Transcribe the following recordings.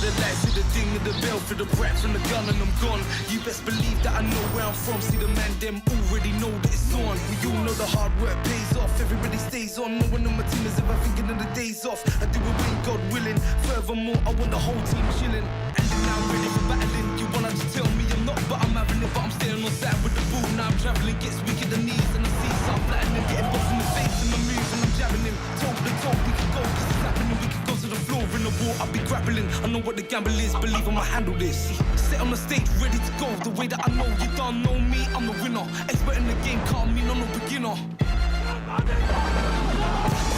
the lights, see the ding of the bell, for the brat from the gun and I'm gone. You best believe that I know where I'm from. See the man, them already know that it's on. We all know the hard work pays off. Everybody stays on. No one on my team is ever thinking of the days off. I do it when God willing. Furthermore, I want the whole team chilling. And then now I'm ready for battling. You wanna just tell me I'm not, but I'm having it. But I'm staying on side with the ball. Now I'm traveling, gets weak at the knees, and I see some flattening, getting both in the face, and I'm moving, I'm jabbing him. Toe to toe, we can go, 'cause it's happening. We can go to the floor in the war. I'll be grappling. I know what the gamble is. Believe I'ma handle this. Sit on the stage, ready to go. The way that I know you don't know me, I'm the winner. Expert in the game, can't mean I'm no beginner.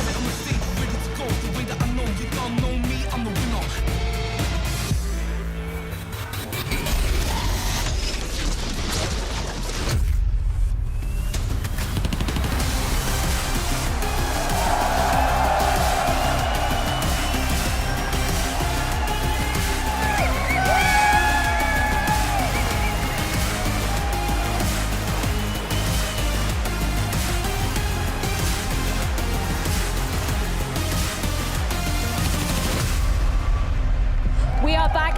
Sit on the stage, ready to go. The way that I know you don't know me, I'm the winner.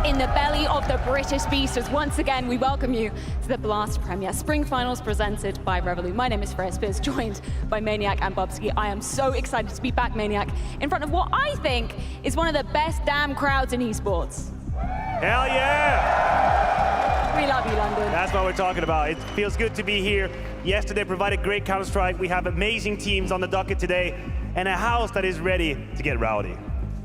In the belly of the British Beast, as once again we welcome you to the Blast Premier Spring Finals presented by Revolut. My name is Freya Spears, joined by Maniac and Bubsky. I am so excited to be back, Maniac, in front of what I think is one of the best damn crowds in esports. Hell yeah! We love you, London. That's what we're talking about. It feels good to be here. Yesterday provided great Counter-Strike. We have amazing teams on the docket today, and a house that is ready to get rowdy.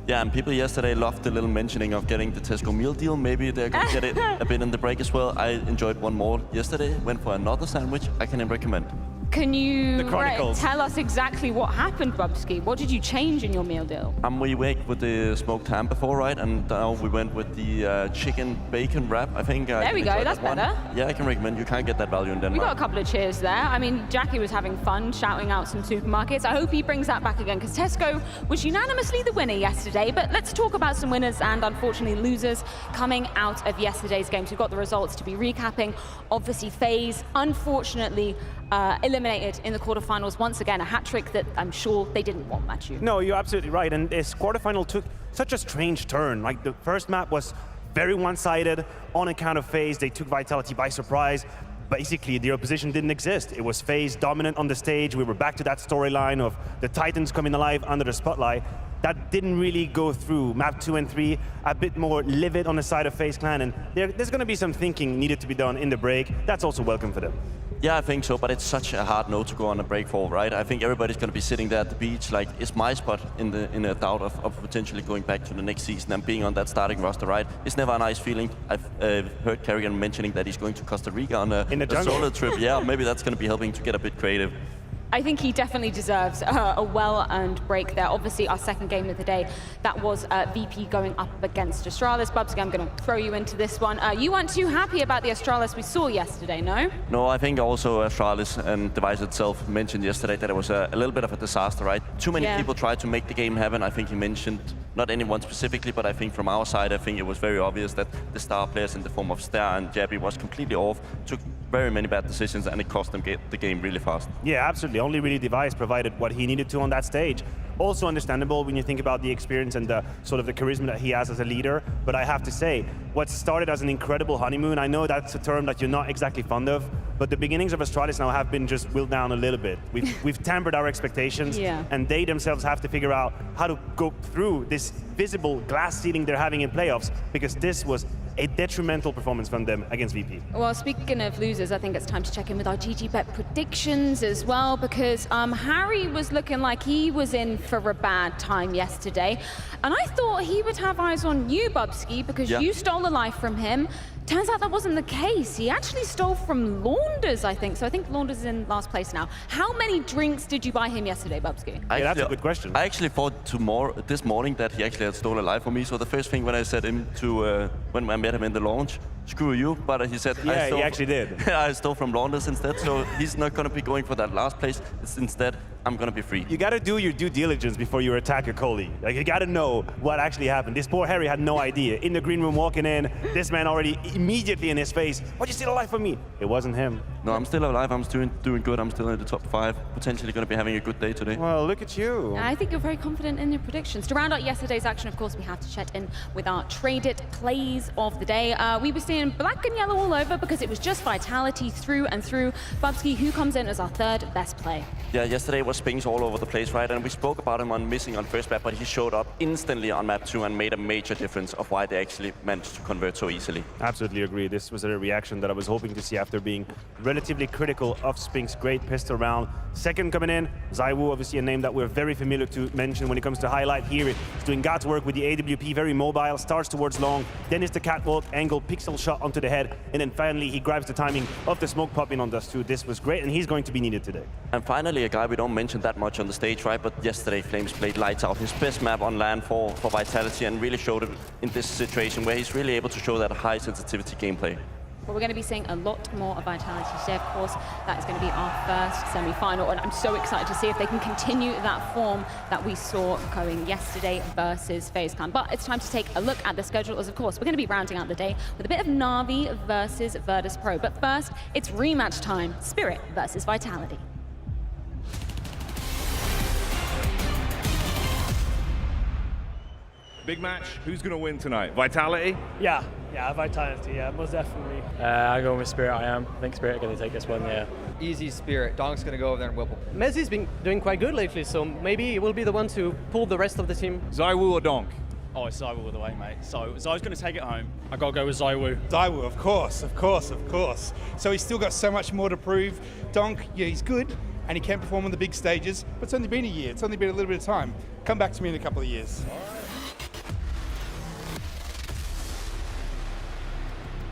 Yeah, and people yesterday loved the little mentioning of getting the Tesco meal deal. Maybe they're going to get it a bit in the break as well. I enjoyed one more yesterday, went for another sandwich. I can recommend. Can you Chronicles. tell us exactly what happened, Bubsky? What did you change in your meal deal? We went with the smoked ham before, right? And now we went with the chicken bacon wrap, I think. There we go, that's better. Yeah, I can recommend. You can't get that value in Denmark. We got a couple of cheers there. I mean, Jackie was having fun shouting out some supermarkets. I hope he brings that back again, because Tesco was unanimously the winner yesterday. But let's talk about some winners and, unfortunately, losers coming out of yesterday's games. We've got the results to be recapping. Obviously, FaZe, unfortunately, eliminated in the quarterfinals. Once again, a hat-trick that I'm sure they didn't want, Matthew. No, you're absolutely right. And this quarterfinal took such a strange turn. Like, the first map was very one-sided on account of FaZe. They took Vitality by surprise. Basically, the opposition didn't exist. It was FaZe dominant on the stage. We were back to that storyline of the Titans coming alive under the spotlight. That didn't really go through. Map 2 and 3, a bit more livid on the side of FaZe Clan, and there's going to be some thinking needed to be done in the break. That's also welcome for them. Yeah, I think so, but it's such a hard note to go on a break for, right? I think everybody's going to be sitting there at the beach, like, it's my spot in a doubt of potentially going back to the next season and being on that starting roster, right? It's never a nice feeling. I've heard Carrigan mentioning that he's going to Costa Rica on a solo trip. Yeah, maybe that's going to be helping to get a bit creative. I think he definitely deserves a well-earned break there. Obviously, our second game of the day, that was VP going up against Astralis. Bubsky, I'm going to throw you into this one. You weren't too happy about the Astralis we saw yesterday, no? No, I think also Astralis and Device itself mentioned yesterday that it was a little bit of a disaster, right? Too many people tried to make the game happen. I think he mentioned, not anyone specifically, but I think from our side, I think it was very obvious that the star players in the form of Star and Jabby was completely off, took very many bad decisions, and it cost them the game really fast. Yeah, absolutely. Only really Device provided what he needed to on that stage. Also understandable when you think about the experience and the sort of the charisma that he has as a leader. But I have to say, what started as an incredible honeymoon, I know that's a term that you're not exactly fond of, but the beginnings of Astralis now have been just willed down a little bit. We've tempered our expectations, and they themselves have to figure out how to go through this visible glass ceiling they're having in playoffs, because this was a detrimental performance from them against VP. Well, speaking of losers, I think it's time to check in with our GGBet predictions as well, because Harry was looking like he was in for a bad time yesterday. And I thought he would have eyes on you, Bubsky, because you stole a life from him. Turns out that wasn't the case. He actually stole from Launders, I think. So I think Launders is in last place now. How many drinks did you buy him yesterday, Bubsky? Yeah, that's a good question. I actually thought this morning that he actually had stolen a life from me. So the first thing when I said him to, when I met him in the launch, screw you, but he said, Yeah, he actually did. I stole from London instead, so he's not going to be going for that last place. It's instead, I'm going to be free. You got to do your due diligence before you attack a colleague. Like, you got to know what actually happened. This poor Harry had no idea. In the green room walking in, this man already immediately in his face, "Why'd you steal a life from me?" It wasn't him. No, I'm still alive. I'm still doing good. I'm still in the top 5. Potentially going to be having a good day today. Well, look at you. I think you're very confident in your predictions. To round out yesterday's action, of course, we have to check in with our traded plays of the day. We were seeing black and yellow all over because it was just Vitality through and through. Babski, who comes in as our third best play? Yeah, yesterday was Spings all over the place, right? And we spoke about him on missing on first map, but he showed up instantly on map 2 and made a major difference of why they actually managed to convert so easily. Absolutely agree. This was a reaction that I was hoping to see after being relatively critical of Spinks. Great pistol round. Second coming in, ZywOo, obviously a name that we're very familiar to mention when it comes to highlight here. He's doing God's work with the AWP, very mobile, starts towards long, then is the catwalk angle, pixel shot onto the head, and then finally he grabs the timing of the smoke popping on Dust 2. This was great, and he's going to be needed today. And finally, a guy we don't mention that much on the stage, right? But yesterday, Flames played lights out. His best map on land for Vitality, and really showed it in this situation where he's really able to show that high sensitivity gameplay. Well, we're going to be seeing a lot more of Vitality today, of course. That is going to be our first semi-final, and I'm so excited to see if they can continue that form that we saw going yesterday versus FaZe Clan. But it's time to take a look at the schedule, as of course, we're going to be rounding out the day with a bit of NAVI versus Virtus.pro. But first, it's rematch time, Spirit versus Vitality. Big match. Who's going to win tonight? Vitality? Yeah, Vitality, yeah, most definitely. I'm going with Spirit, I think Spirit are going to take this one, yeah. Easy Spirit. Donk's going to go over there and whipple. Messi's been doing quite good lately, so maybe he will be the one to pull the rest of the team. ZywOo or Donk? Oh, it's ZywOo all the way, mate. So Zyw's going to take it home. I got to go with ZywOo. ZywOo, of course. So he's still got so much more to prove. Donk, yeah, he's good, and he can perform on the big stages, but it's only been a year. It's only been a little bit of time. Come back to me in a couple of years.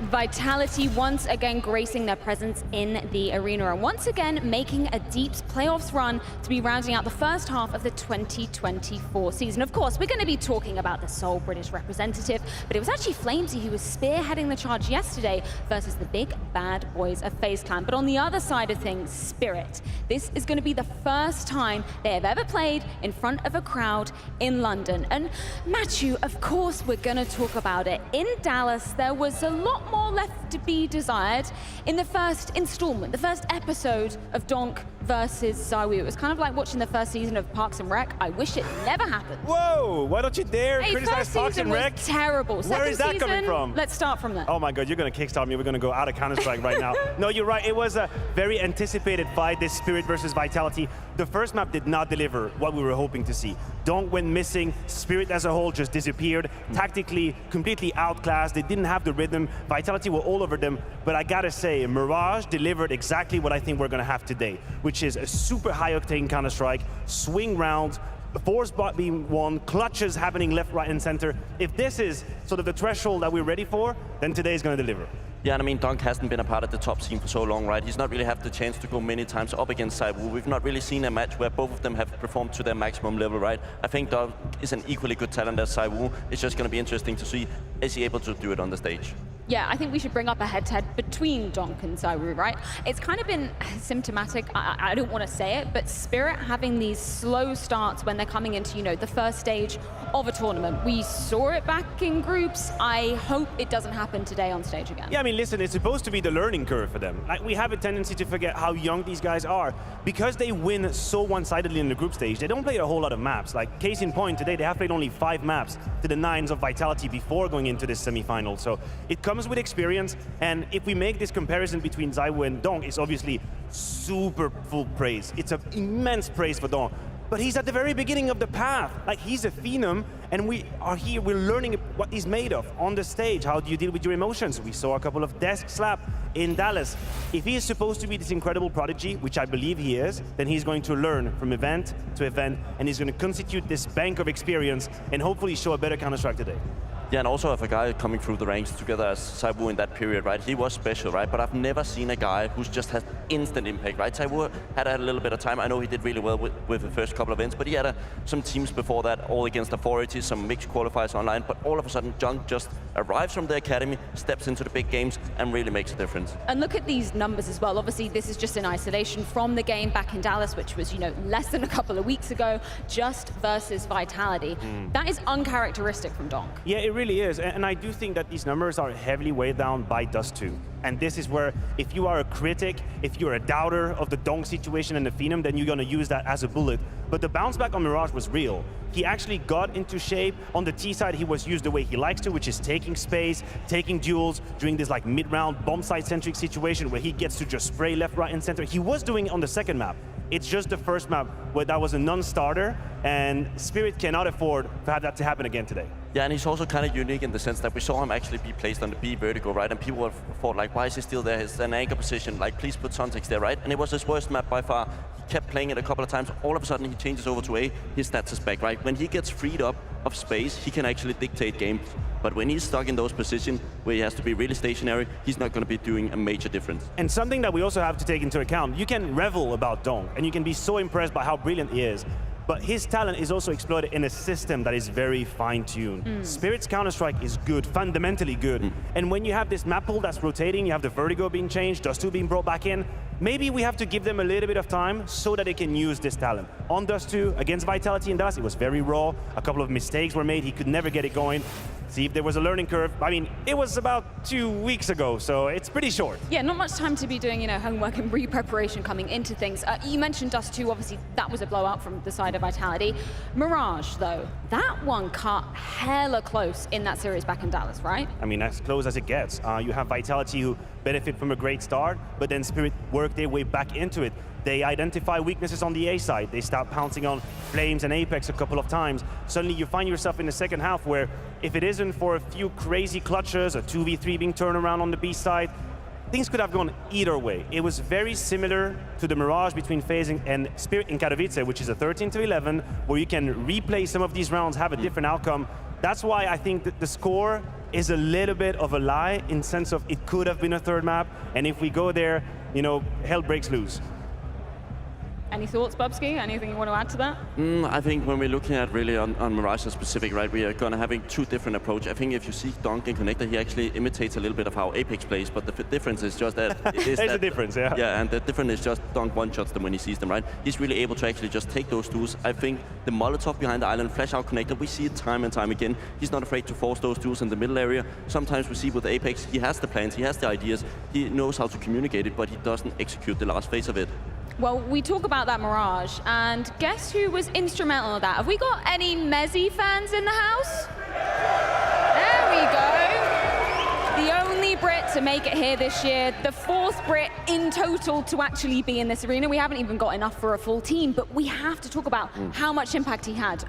Vitality once again gracing their presence in the arena and once again making a deep playoffs run to be rounding out the first half of the 2024 season. Of course, we're going to be talking about the sole British representative, but it was actually Flamesy who was spearheading the charge yesterday versus the big bad boys of FaZe Clan. But on the other side of things, Spirit. This is going to be the first time they have ever played in front of a crowd in London. And Matthew, of course, we're going to talk about it. In Dallas, there was a lot more left to be desired in the first installment, the first episode of Donk versus ZywOo. It was kind of like watching the first season of Parks and Rec. I wish it never happened. Whoa, why don't you dare Hey, criticize first Parks season and Rec? was terrible. Where Second is that season, coming from? Let's start from there. Oh my God, you're going to kickstart me. We're going to go out of Counter-Strike right now. No, you're right. It was a very anticipated fight, this Spirit versus Vitality. The first map did not deliver what we were hoping to see. Donk went missing. Spirit as a whole just disappeared. Tactically, completely outclassed. They didn't have the rhythm. Vitality were all over them. But I gotta say, Mirage delivered exactly what I think we're gonna have today, which is a super high-octane Counter-Strike, swing rounds, force bot being won, clutches happening left, right, and center. If this is sort of the threshold that we're ready for, then today's gonna deliver. Yeah, and I mean, Donk hasn't been a part of the top scene for so long, right? He's not really had the chance to go many times up against ZywOo. We've not really seen a match where both of them have performed to their maximum level, right? I think Donk is an equally good talent as ZywOo. It's just going to be interesting to see, is he able to do it on the stage? Yeah, I think we should bring up a head-to-head between Donk and ZywOo, right? It's kind of been symptomatic, I don't want to say it, but Spirit having these slow starts when they're coming into, you know, the first stage of a tournament. We saw it back in groups. I hope it doesn't happen today on stage again. Yeah, I mean, listen, it's supposed to be the learning curve for them. Like, we have a tendency to forget how young these guys are. Because they win so one-sidedly in the group stage, they don't play a whole lot of maps. Like, case in point, today they have played only 5 maps to the 9s of Vitality before going into this semi-final. So it comes with experience, and if we make this comparison between ZywOo and Donk, it's obviously super full praise. It's an immense praise for Donk. But he's at the very beginning of the path. Like, he's a phenom, and we are here, we're learning what he's made of on the stage. How do you deal with your emotions? We saw a couple of desk slap in Dallas. If he is supposed to be this incredible prodigy, which I believe he is, then he's going to learn from event to event, and he's going to constitute this bank of experience and hopefully show a better Counter-Strike today. Yeah, and also if a guy coming through the ranks together as Saiwu in that period, right? He was special, right? But I've never seen a guy who's just had instant impact, right? Saiwu had a little bit of time. I know he did really well with the first couple of events, but he had some teams before that, all against authorities, some mixed qualifiers online. But all of a sudden, Junk just arrives from the academy, steps into the big games, and really makes a difference. And look at these numbers as well. Obviously, this is just in isolation from the game back in Dallas, which was, less than a couple of weeks ago, just versus Vitality. That is uncharacteristic from Donk. Yeah, it really is. And I do think that these numbers are heavily weighed down by Dust 2. And this is where, if you are a critic, if you're a doubter of the Donk situation and the Phenom, then you're going to use that as a bullet. But the bounce back on Mirage was real. He actually got into shape. On the T side, he was used the way he likes to, which is taking space, taking duels, doing this like mid-round bomb site-centric situation where he gets to just spray left, right, and center. He was doing it on the second map. It's just the first map where that was a non-starter, and Spirit cannot afford to have that to happen again today. Yeah, and he's also kind of unique in the sense that we saw him actually be placed on the B vertical, right? And people thought, like, why is he still there? It's an anchor position, like, please put Sontex there, right? And it was his worst map by far. He kept playing it a couple of times. All of a sudden, he changes over to A. His stats is back, right? When he gets freed up of space, he can actually dictate games. But when he's stuck in those positions where he has to be really stationary, he's not going to be doing a major difference. And something that we also have to take into account, you can revel about Donk, and you can be so impressed by how brilliant he is. But his talent is also exploited in a system that is very fine-tuned. Spirit's Counter-Strike is good, fundamentally good. And when you have this map pool that's rotating, you have the vertigo being changed, Dust 2 being brought back in, maybe we have to give them a little bit of time so that they can use this talent. On Dust 2, against Vitality and Dust, it was very raw. A couple of mistakes were made, he could never get it going. See if there was a learning curve. I mean, it was about 2 weeks ago, so it's pretty short. Yeah, not much time to be doing, homework and re-preparation coming into things. You mentioned Dust 2, obviously that was a blowout from the side of Vitality. Mirage, though, that one cut hella close in that series back in Dallas, right? I mean, as close as it gets. You have Vitality who benefit from a great start, but then Spirit work their way back into it. They identify weaknesses on the A side. They start pouncing on Flames and Apex a couple of times. Suddenly you find yourself in the second half where if it isn't for a few crazy clutches, a 2v3 being turned around on the B side, things could have gone either way. It was very similar to the Mirage between FaZe and Spirit in Katowice, which is a 13-11, where you can replay some of these rounds, have a different outcome. That's why I think that the score is a little bit of a lie in sense of it could have been a third map, and if we go there, hell breaks loose. Any thoughts, Bubsky? Anything you want to add to that? I think when we're looking at really on Mirage specific, right, we are going to having two different approaches. I think if you see Donk in Connector, he actually imitates a little bit of how Apex plays, but the difference is just that... There's a difference, yeah. Yeah, and the difference is just Donk one-shots them when he sees them, right? He's really able to actually just take those duels. I think the Molotov behind the island, flash out Connector, we see it time and time again. He's not afraid to force those duels in the middle area. Sometimes we see with Apex, he has the plans, he has the ideas, he knows how to communicate it, but he doesn't execute the last phase of it. Well, we talk about that Mirage, and guess who was instrumental in that? Have we got any Mezzi fans in the house? There we go. The only Brit to make it here this year, the fourth Brit in total to actually be in this arena. We haven't even got enough for a full team, but we have to talk about how much impact he had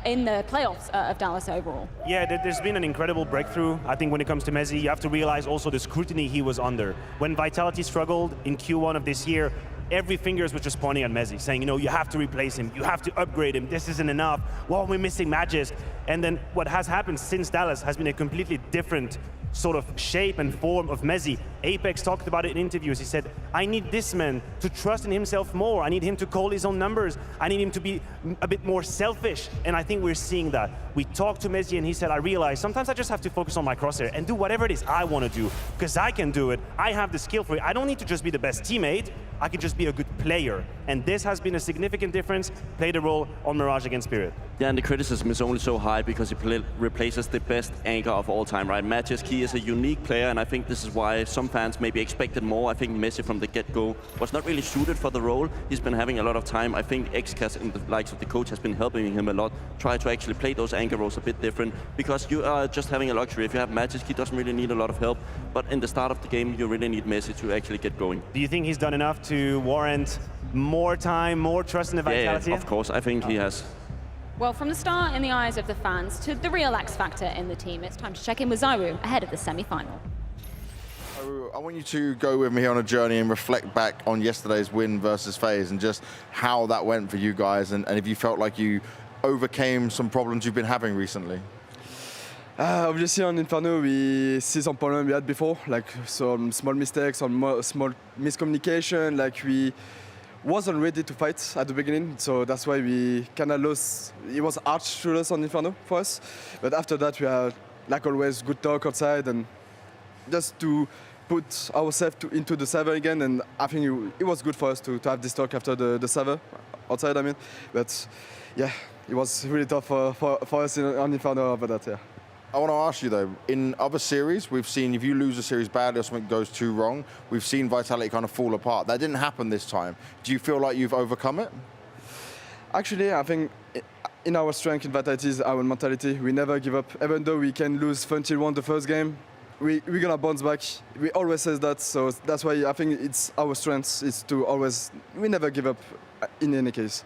in the playoffs of Dallas overall. Yeah, there's been an incredible breakthrough. I think when it comes to Mezzi, you have to realize also the scrutiny he was under. When Vitality struggled in Q1 of this year, every fingers was just pointing at Mezzi, saying, you have to replace him, you have to upgrade him, this isn't enough, well, we're missing matches. And then what has happened since Dallas has been a completely different sort of shape and form of Mezzi. Apex talked about it in interviews. He said, I need this man to trust in himself more. I need him to call his own numbers. I need him to be a bit more selfish. And I think we're seeing that. We talked to Mezzi and he said, I realize sometimes I just have to focus on my crosshair and do whatever it is I want to do, because I can do it. I have the skill for it. I don't need to just be the best teammate. I can just be a good player. And this has been a significant difference, played a role on Mirage against Spirit. Yeah, and the criticism is only so high because he replaces the best anchor of all time, right? Matches Key is a unique player, and I think this is why some fans maybe expected more. I think Messi from the get-go was not really suited for the role. He's been having a lot of time. I think XCAS and the likes of the coach has been helping him a lot, try to actually play those anchor roles a bit different, because you are just having a luxury. If you have Matches Key, doesn't really need a lot of help, but in the start of the game, you really need Messi to actually get going. Do you think he's done enough to warrant more time, more trust in the Vitality? Yeah, of course. I think he has. Well, from the start in the eyes of the fans to the real X factor in the team, it's time to check in with Zaiwu ahead of the semi-final. I want you to go with me on a journey and reflect back on yesterday's win versus FaZe and just how that went for you guys, and if you felt like you overcame some problems you've been having recently. Obviously on Inferno we see some problems we had before, like some small mistakes, some small miscommunication, like we wasn't ready to fight at the beginning, so that's why we kind of lost. It was hard to lose on Inferno for us, but after that we had, like always, good talk outside and just to put ourselves into the server again, and I think it was good for us to have this talk after the server outside, I mean, but yeah, it was really tough for us on Inferno over that, yeah. I want to ask you though, in other series, we've seen if you lose a series badly or something goes too wrong, we've seen Vitality kind of fall apart. That didn't happen this time. Do you feel like you've overcome it? Actually, I think in our strength in Vitality is our mentality. We never give up. Even though we can lose 20-1 the first game, we're gonna bounce back. We always say that, so that's why I think it's our strength is to always, we never give up in any case.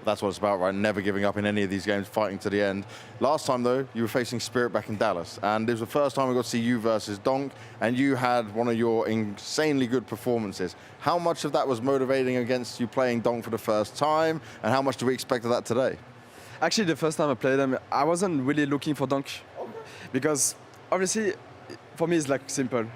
That's what it's about, right? Never giving up in any of these games, fighting to the end. Last time, though, you were facing Spirit back in Dallas, and it was the first time we got to see you versus Donk, and you had one of your insanely good performances. How much of that was motivating against you playing Donk for the first time, and how much do we expect of that today? Actually, the first time I played them, I wasn't really looking for Donk, because obviously, for me, it's like simple.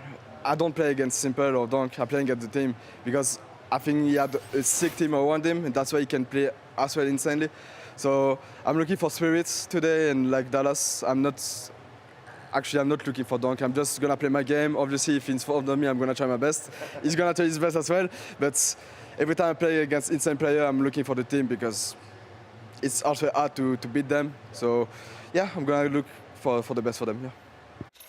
I don't play against Simple or Donk, I'm playing against the team, because I think he had a sick team around him, and that's why he can play as well insanely. So I'm looking for Spirits today, and like Dallas, I'm not looking for Donk. I'm just gonna play my game. Obviously, if he's in front of me, I'm gonna try my best. He's gonna try his best as well. But every time I play against insane player, I'm looking for the team because it's also hard to beat them. So yeah, I'm gonna look for the best for them. Yeah.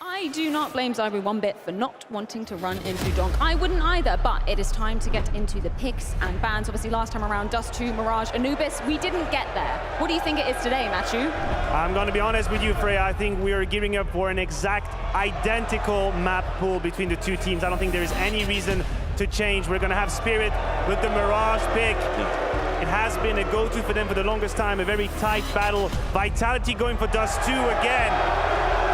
I do not blame Zyber one bit for not wanting to run into Donk. I wouldn't either, but it is time to get into the picks and bans. Obviously, last time around, Dust2, Mirage, Anubis, we didn't get there. What do you think it is today, Matthew? I'm going to be honest with you, Freya. I think we are gearing up for an exact identical map pool between the two teams. I don't think there is any reason to change. We're going to have Spirit with the Mirage pick. It has been a go-to for them for the longest time, a very tight battle. Vitality going for Dust2 again.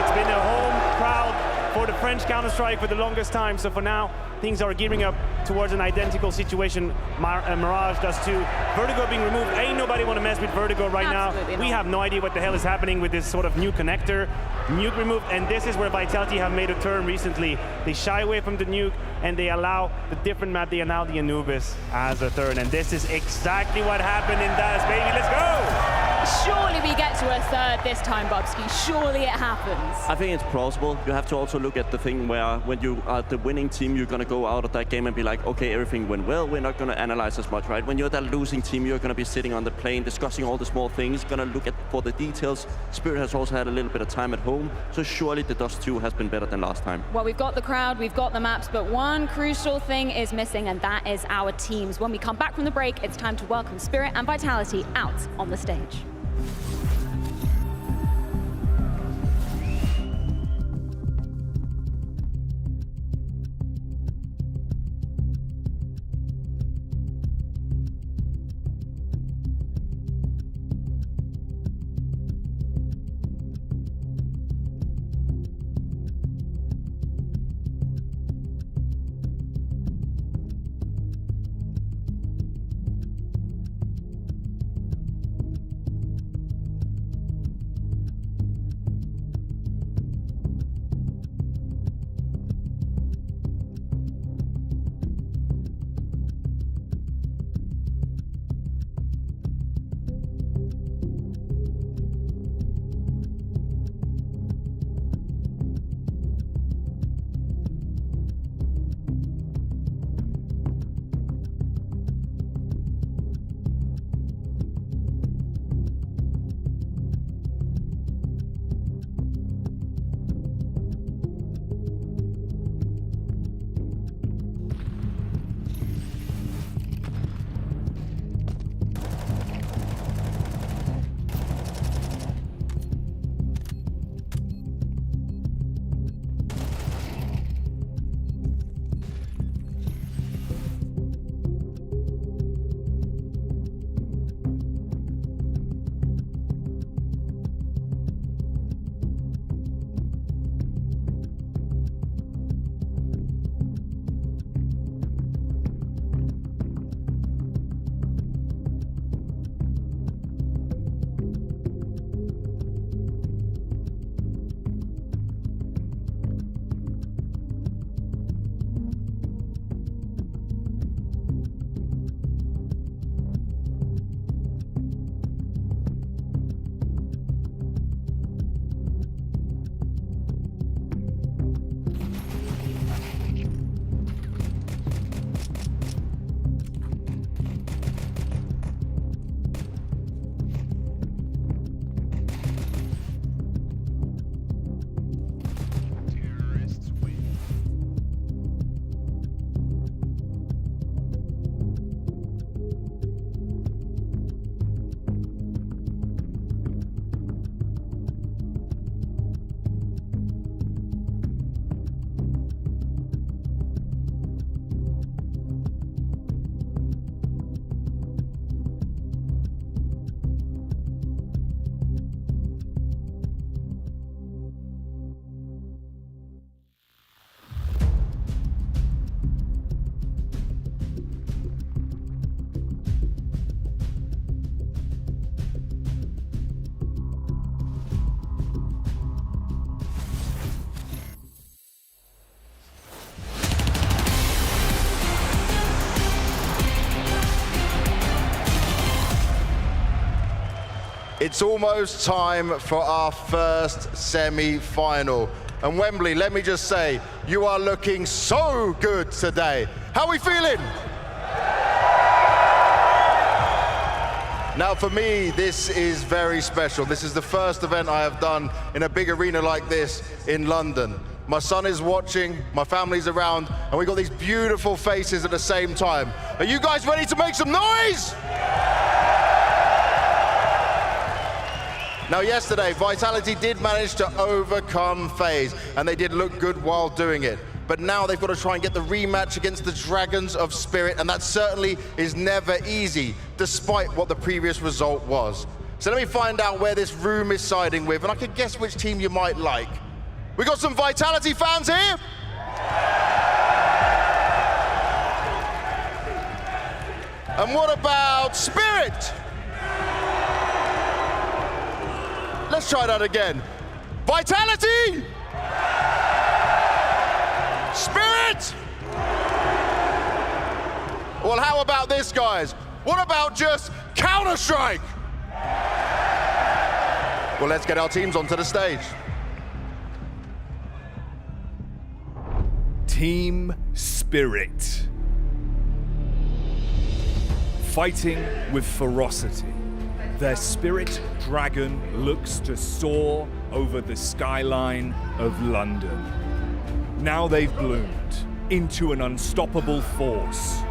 It's been a home crowd for the French Counter-Strike for the longest time, so for now, things are gearing up towards an identical situation. Mirage, Dust2, Vertigo being removed. Ain't nobody want to mess with Vertigo right Absolutely now. not. We have no idea what the hell is happening with this sort of new connector. Nuke removed, and this is where Vitality have made a turn recently. They shy away from the nuke, and they allow the different map, they allow the Anubis as a turn, and this is exactly what happened in Dallas, baby. Let's go! Surely we get to a third this time, Bubsky. Surely it happens. I think it's plausible. You have to also look at the thing where when you are the winning team, you're going to go out of that game and be like, okay, everything went well. We're not going to analyze as much, right? When you're that losing team, you're going to be sitting on the plane, discussing all the small things, going to look at for the details. Spirit has also had a little bit of time at home, so surely the Dust2 has been better than last time. Well, we've got the crowd, we've got the maps, but one crucial thing is missing, and that is our teams. When we come back from the break, it's time to welcome Spirit and Vitality out on the stage. It's almost time for our first semi-final. And Wembley, let me just say, you are looking so good today. How are we feeling? Now for me, this is very special. This is the first event I have done in a big arena like this in London. My son is watching, my family's around, and we've got these beautiful faces at the same time. Are you guys ready to make some noise? Now yesterday, Vitality did manage to overcome FaZe, and they did look good while doing it. But now they've got to try and get the rematch against the Dragons of Spirit, and that certainly is never easy, despite what the previous result was. So let me find out where this room is siding with, and I could guess which team you might like. We got some Vitality fans here? And what about Spirit? Let's try that again. Vitality! Spirit! Well, how about this, guys? What about just Counter-Strike? Well, let's get our teams onto the stage. Team Spirit. Fighting with ferocity, their spirit dragon looks to soar over the skyline of London. Now they've bloomed into an unstoppable force.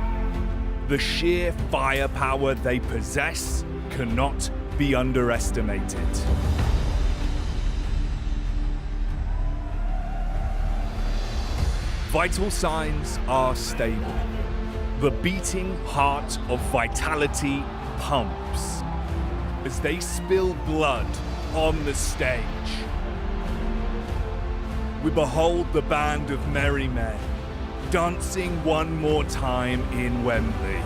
The sheer firepower they possess cannot be underestimated. Vital signs are stable. The beating heart of Vitality pumps as they spill blood on the stage. We behold the band of merry men dancing one more time in Wembley.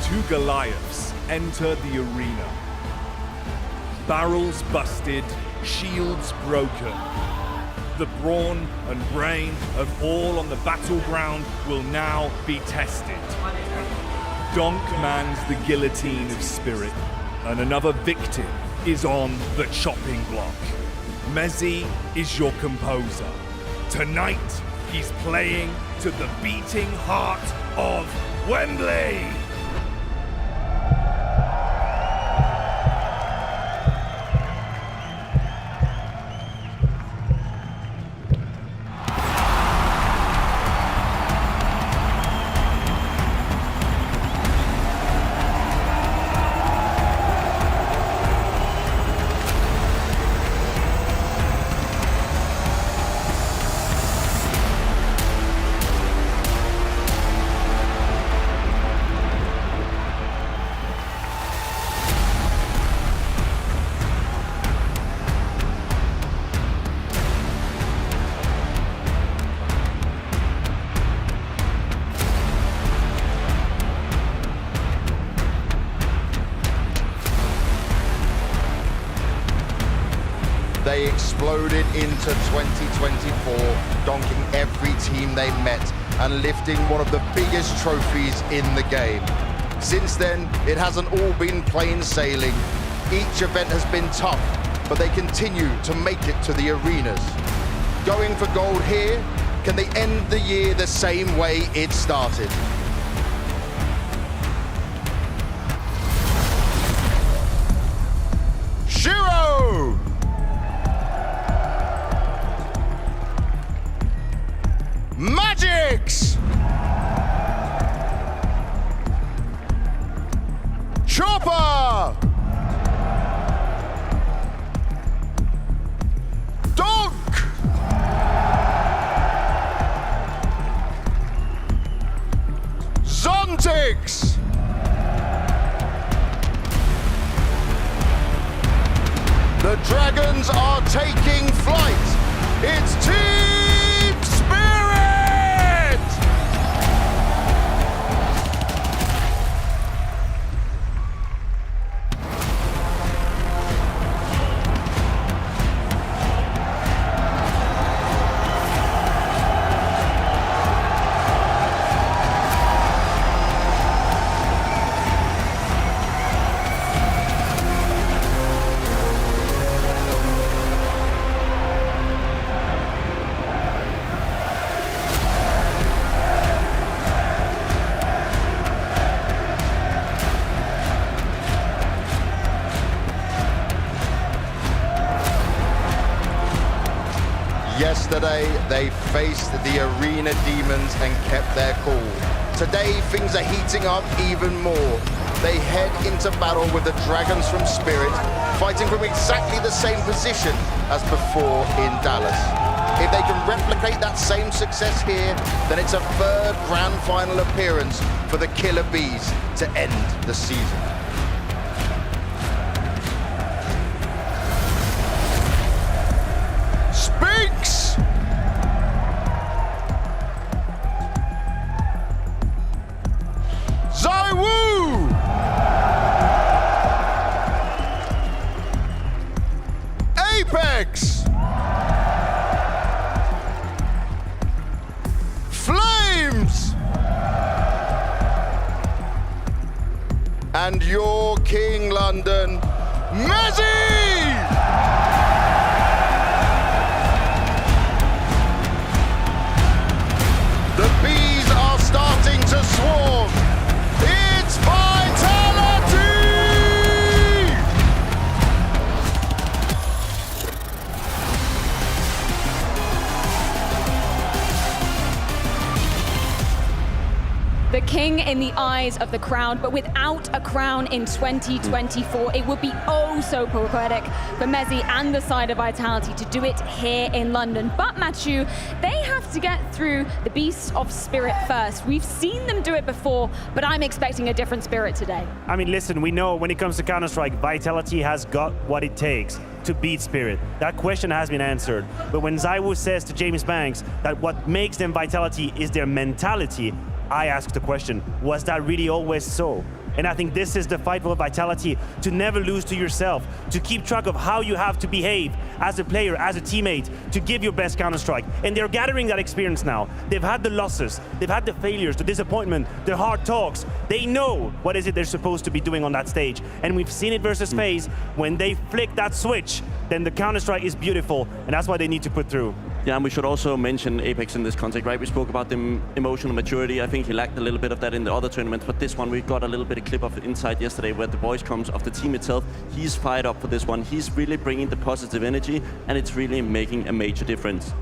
Two Goliaths enter the arena. Barrels busted, shields broken. The brawn and brain of all on the battleground will now be tested. Donk mans the guillotine of Spirit, and another victim is on the chopping block. Mezzi is your composer. Tonight, he's playing to the beating heart of Wembley. They exploded into 2024, donking every team they met and lifting one of the biggest trophies in the game. Since then, it hasn't all been plain sailing. Each event has been tough, but they continue to make it to the arenas. Going for gold here, can they end the year the same way it started? Shiro! Magix! Chopper! Donk! Zontix! The Dragons are taking flight. It's Team Spirit! Yesterday, they faced the Arena Demons and kept their cool. Today, things are heating up even more. They head into battle with the Dragons from Spirit, fighting from exactly the same position as before in Dallas. If they can replicate that same success here, then it's a third grand final appearance for the Killer Bees to end the season. Speaks! Zaiwu! Apex! Flames! And your King London, Messi! The bees are starting to swarm. It's Vitality! The king in the eyes of the crowd, but without a crown in 2024. It would be oh so poetic for Messi and the side of Vitality to do it here in London. But Mathieu, they have to get through the Beast of Spirit first. We've seen them do it before, but I'm expecting a different Spirit today. I mean, listen, we know when it comes to Counter-Strike, Vitality has got what it takes to beat Spirit. That question has been answered. But when Zaiwu says to James Banks that what makes them Vitality is their mentality, I ask the question, was that really always so? And I think this is the fight for Vitality, to never lose to yourself, to keep track of how you have to behave as a player, as a teammate, to give your best Counter-Strike. And they're gathering that experience now. They've had the losses, they've had the failures, the disappointment, the hard talks. They know what is it they're supposed to be doing on that stage. And we've seen it versus FaZe. When they flick that switch, then the Counter-Strike is beautiful, and that's what they need to put through. Yeah, and we should also mention Apex in this context, right? We spoke about the emotional maturity. I think he lacked a little bit of that in the other tournaments, but this one we got a little bit of clip of inside yesterday where the voice comes of the team itself. He's fired up for this one. He's really bringing the positive energy, and it's really making a major difference.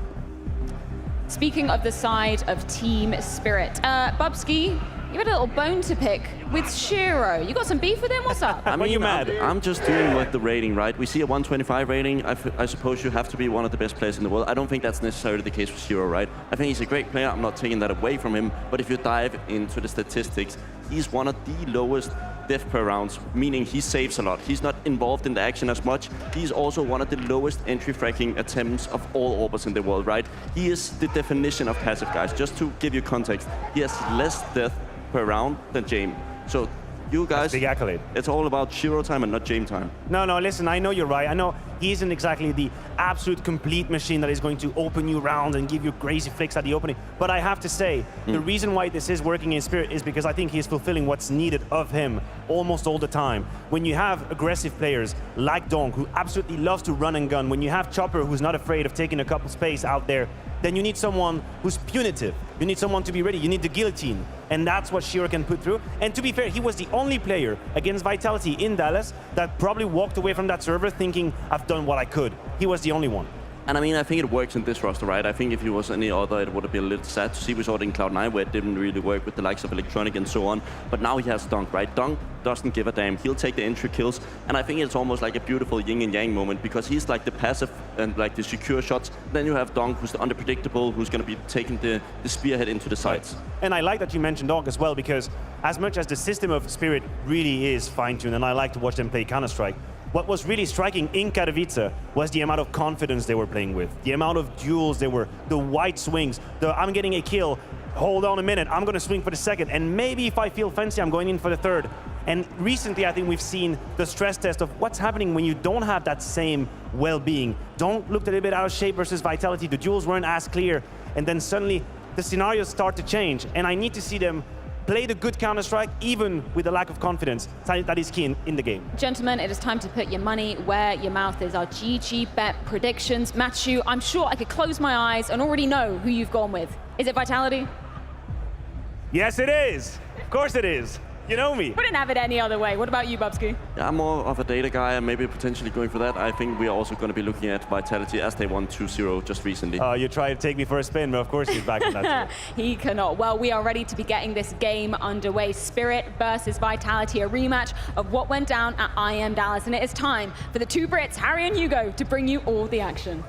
Speaking of the side of Team Spirit, Bubsky, you had a little bone to pick with Shiro. You got some beef with him? What's up? Why are you mad? I'm just doing with the rating, right? We see a 125 rating. I suppose you have to be one of the best players in the world. I don't think that's necessarily the case for Shiro, right? I think he's a great player. I'm not taking that away from him. But if you dive into the statistics, he's one of the lowest death per rounds, meaning he saves a lot. He's not involved in the action as much. He's also one of the lowest entry fracking attempts of all Orbers in the world, right? He is the definition of passive, guys. Just to give you context, he has less death per round than Jame. So you guys, big accolade. It's all about Shiro time and not Jame time. No, listen, I know you're right. I know he isn't exactly the absolute complete machine that is going to open you rounds and give you crazy flicks at the opening. But I have to say, the reason why this is working in Spirit is because I think he's fulfilling what's needed of him almost all the time. When you have aggressive players like Donk, who absolutely loves to run and gun, when you have Chopper, who's not afraid of taking a couple space out there, then you need someone who's punitive. You need someone to be ready. You need the guillotine. And that's what Shiro can put through. And to be fair, he was the only player against Vitality in Dallas that probably walked away from that server thinking, I've done what I could. He was the only one. And I mean, I think it works in this roster, right? I think if he was any other, it would have been a little sad to see. We saw it in Cloud9 where it didn't really work with the likes of Electronic and so on. But now he has Dunk, right? Dunk doesn't give a damn. He'll take the entry kills. And I think it's almost like a beautiful yin and yang moment because he's like the passive and like the secure shots. Then you have Dunk, who's the unpredictable, who's going to be taking the spearhead into the sides. And I like that you mentioned Dunk as well because as much as the system of Spirit really is fine-tuned and I like to watch them play Counter-Strike, what was really striking in Katowice was the amount of confidence they were playing with, the amount of duels they were, the white swings, the I'm getting a kill, hold on a minute, I'm going to swing for the second, and maybe if I feel fancy, I'm going in for the third. And recently, I think we've seen the stress test of what's happening when you don't have that same well-being. Don't look a little bit out of shape versus Vitality. The duels weren't as clear, and then suddenly the scenarios start to change, and I need to see them play the good Counter-Strike, even with a lack of confidence. That is key in the game. Gentlemen, it is time to put your money where your mouth is. Our GG bet predictions. Mathieu, I'm sure I could close my eyes and already know who you've gone with. Is it Vitality? Yes, it is. Of course it is. You know me. Wouldn't have it any other way. What about you, Bubsky? Yeah, I'm more of a data guy and maybe potentially going for that. I think we are also going to be looking at Vitality as they won 2-0 just recently. You tried to take me for a spin, but of course he's back on that. He cannot. Well, we are ready to be getting this game underway. Spirit versus Vitality, a rematch of what went down at IM Dallas. And it is time for the two Brits, Harry and Hugo, to bring you all the action.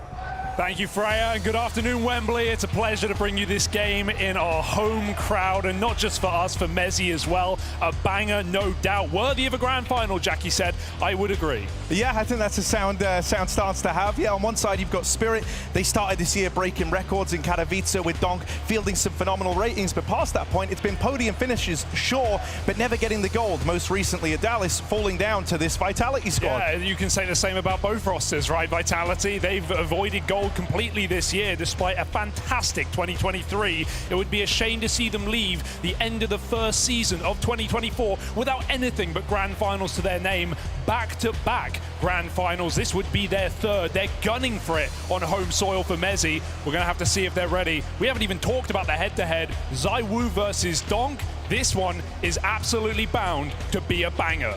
Thank you, Freya, and good afternoon, Wembley. It's a pleasure to bring you this game in our home crowd, and not just for us, for Mezzi as well. A banger, no doubt. Worthy of a grand final, Jackie said. I would agree. Yeah, I think that's a sound stance to have. Yeah, on one side, you've got Spirit. They started this year breaking records in Katowice with Donk, fielding some phenomenal ratings, but past that point, it's been podium finishes, sure, but never getting the gold. Most recently at Dallas, falling down to this Vitality squad. Yeah, you can say the same about both rosters, right? Vitality, they've avoided gold completely this year, despite a fantastic 2023. It would be a shame to see them leave the end of the first season of 2024 without anything but grand finals to their name. Back-to-back grand finals. This would be their third. They're gunning for it on home soil for Mezzi. We're going to have to see if they're ready. We haven't even talked about the head-to-head. ZywOo versus Donk. This one is absolutely bound to be a banger.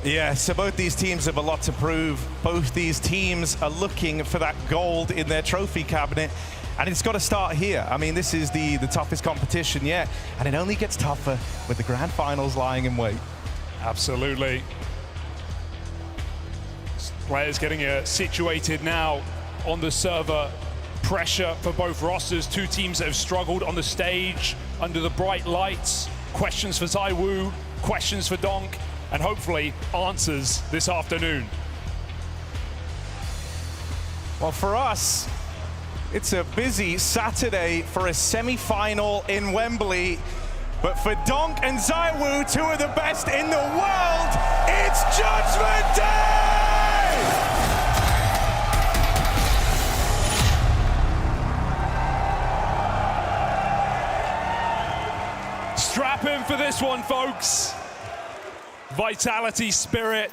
Yeah, so both these teams have a lot to prove. Both these teams are looking for that gold in their trophy cabinet, and it's got to start here. I mean, this is the toughest competition yet, and it only gets tougher with the grand finals lying in wait. Absolutely. Players getting situated now on the server. Pressure for both rosters. Two teams that have struggled on the stage under the bright lights. Questions for ZywOo, questions for Donk, and hopefully answers this afternoon. Well, for us, it's a busy Saturday for a semi-final in Wembley. But for Donk and ZywOo, two of the best in the world, it's Judgment Day! Strap in for this one, folks. Vitality, Spirit.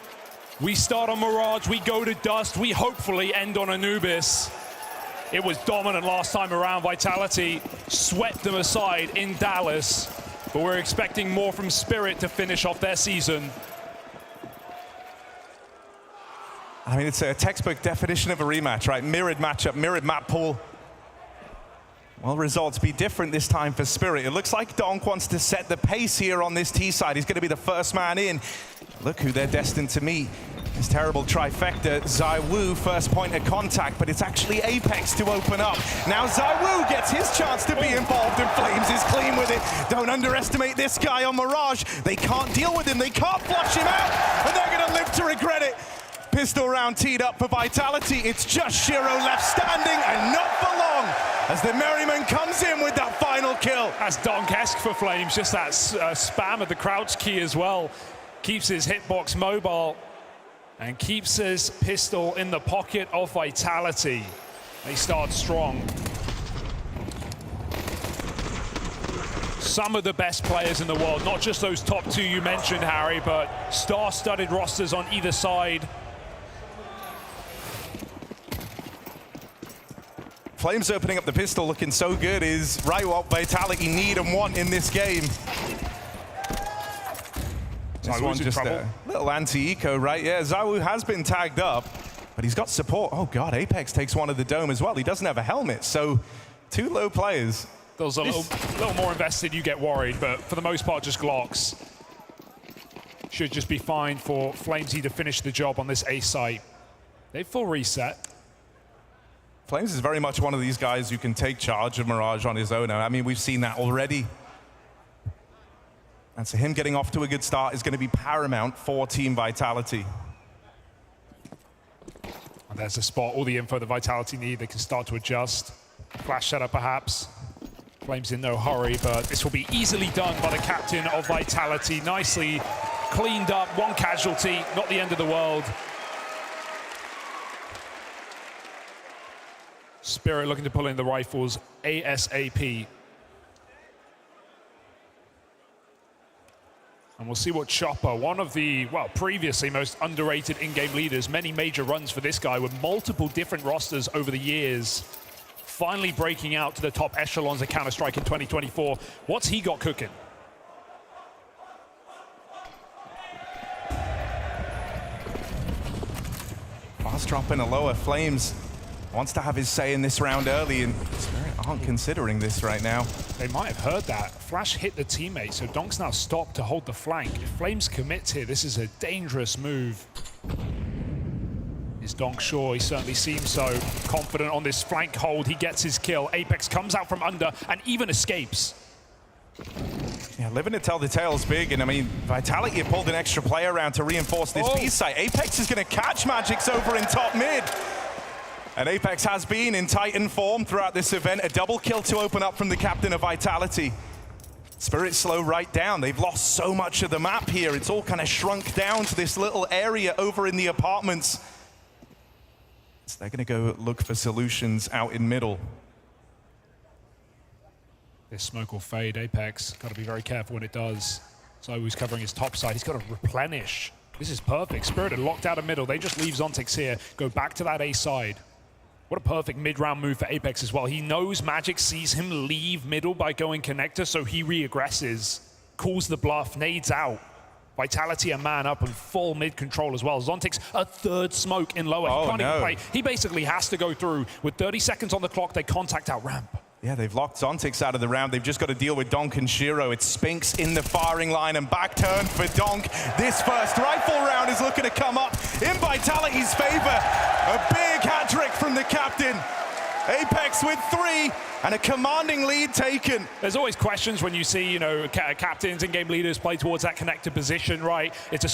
We start on Mirage, we go to Dust, we hopefully end on Anubis. It was dominant last time around. Vitality swept them aside in Dallas, but we're expecting more from Spirit to finish off their season. I mean, it's a textbook definition of a rematch, right? Mirrored matchup, mirrored map pool. Well, results be different this time for Spirit. It looks like Donk wants to set the pace here on this T side. He's going to be the first man in. Look who they're destined to meet. This terrible trifecta. ZywOo, first point of contact, but it's actually Apex to open up. Now ZywOo gets his chance to be involved, and Flames is clean with it. Don't underestimate this guy on Mirage. They can't deal with him. They can't flush him out, and they're going to live to regret it. Pistol round teed up for Vitality. It's just Shiro left standing, and not for long, as the Merryman comes in with that final kill. That's Donk-esque for Flames, just that spam of the crouch key as well. Keeps his hitbox mobile and keeps his pistol in the pocket of Vitality. They start strong. Some of the best players in the world, not just those top two you mentioned, Harry, but star-studded rosters on either side. Flames opening up the pistol, looking so good, is right what Vitality need and want in this game. This one just a little anti-eco, right? Yeah, ZywOo has been tagged up, but he's got support. Oh God, Apex takes one of the dome as well. He doesn't have a helmet, so two low players. Those a little more invested, you get worried, but for the most part, just Glocks. Should just be fine for Flamesy to finish the job on this A site. They full reset. Flames is very much one of these guys who can take charge of Mirage on his own. I mean, we've seen that already. And so him getting off to a good start is going to be paramount for Team Vitality. And there's a spot, all the info that Vitality need. They can start to adjust. Flash setup perhaps. Flames in no hurry, but this will be easily done by the captain of Vitality. Nicely cleaned up, one casualty, not the end of the world. Spirit looking to pull in the rifles ASAP. And we'll see what Chopper, one of the, well, previously most underrated in-game leaders, many major runs for this guy with multiple different rosters over the years, finally breaking out to the top echelons of Counter-Strike in 2024. What's he got cooking? Fast dropping a lower. Flames wants to have his say in this round early, and Spirit aren't considering this right now. They might have heard that. Flash hit the teammate, so Donk's now stopped to hold the flank. If Flames commits here, this is a dangerous move. Is Donk sure? He certainly seems so confident on this flank hold. He gets his kill. Apex comes out from under and even escapes. Yeah, living to tell the tale's big, and I mean, Vitality have pulled an extra player around to reinforce this B site. Apex is going to catch Magic's over in top mid. And Apex has been in Titan form throughout this event. A double kill to open up from the captain of Vitality. Spirit slow right down. They've lost so much of the map here. It's all kind of shrunk down to this little area over in the apartments. So they're going to go look for solutions out in middle. This smoke will fade. Apex, got to be very careful when it does. So he's covering his top side. He's got to replenish. This is perfect. Spirit had locked out of middle. They just leave Zontix here, go back to that A side. What a perfect mid-round move for Apex as well. He knows Magic sees him leave middle by going connector, so he re-aggresses, calls the bluff, nades out. Vitality a man up and full mid control as well. Zontix a third smoke in lower. He can't even play. He basically has to go through. With 30 seconds on the clock, they contact out ramp. Yeah, they've locked Zontix out of the round. They've just got to deal with Donk and Shiro. It's Spinks in the firing line and back turn for Donk. This first rifle round is looking to come up in Vitality's favor. A big hat trick from the captain. Apex with 3 and a commanding lead taken. There's always questions when you see, you know, captains and game leaders play towards that connector position, right? It's a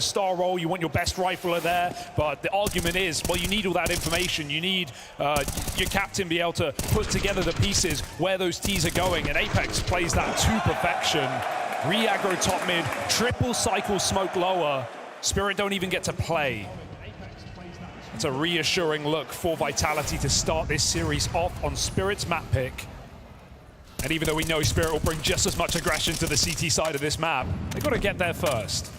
star role. You want your best rifler there, but the argument is, well, you need all that information. You need your captain be able to put together the pieces where those T's are going, and Apex plays that to perfection. Re-aggro top mid, triple cycle smoke lower. Spirit don't even get to play. It's a reassuring look for Vitality to start this series off on Spirit's map pick. And even though we know Spirit will bring just as much aggression to the CT side of this map, they've got to get there first.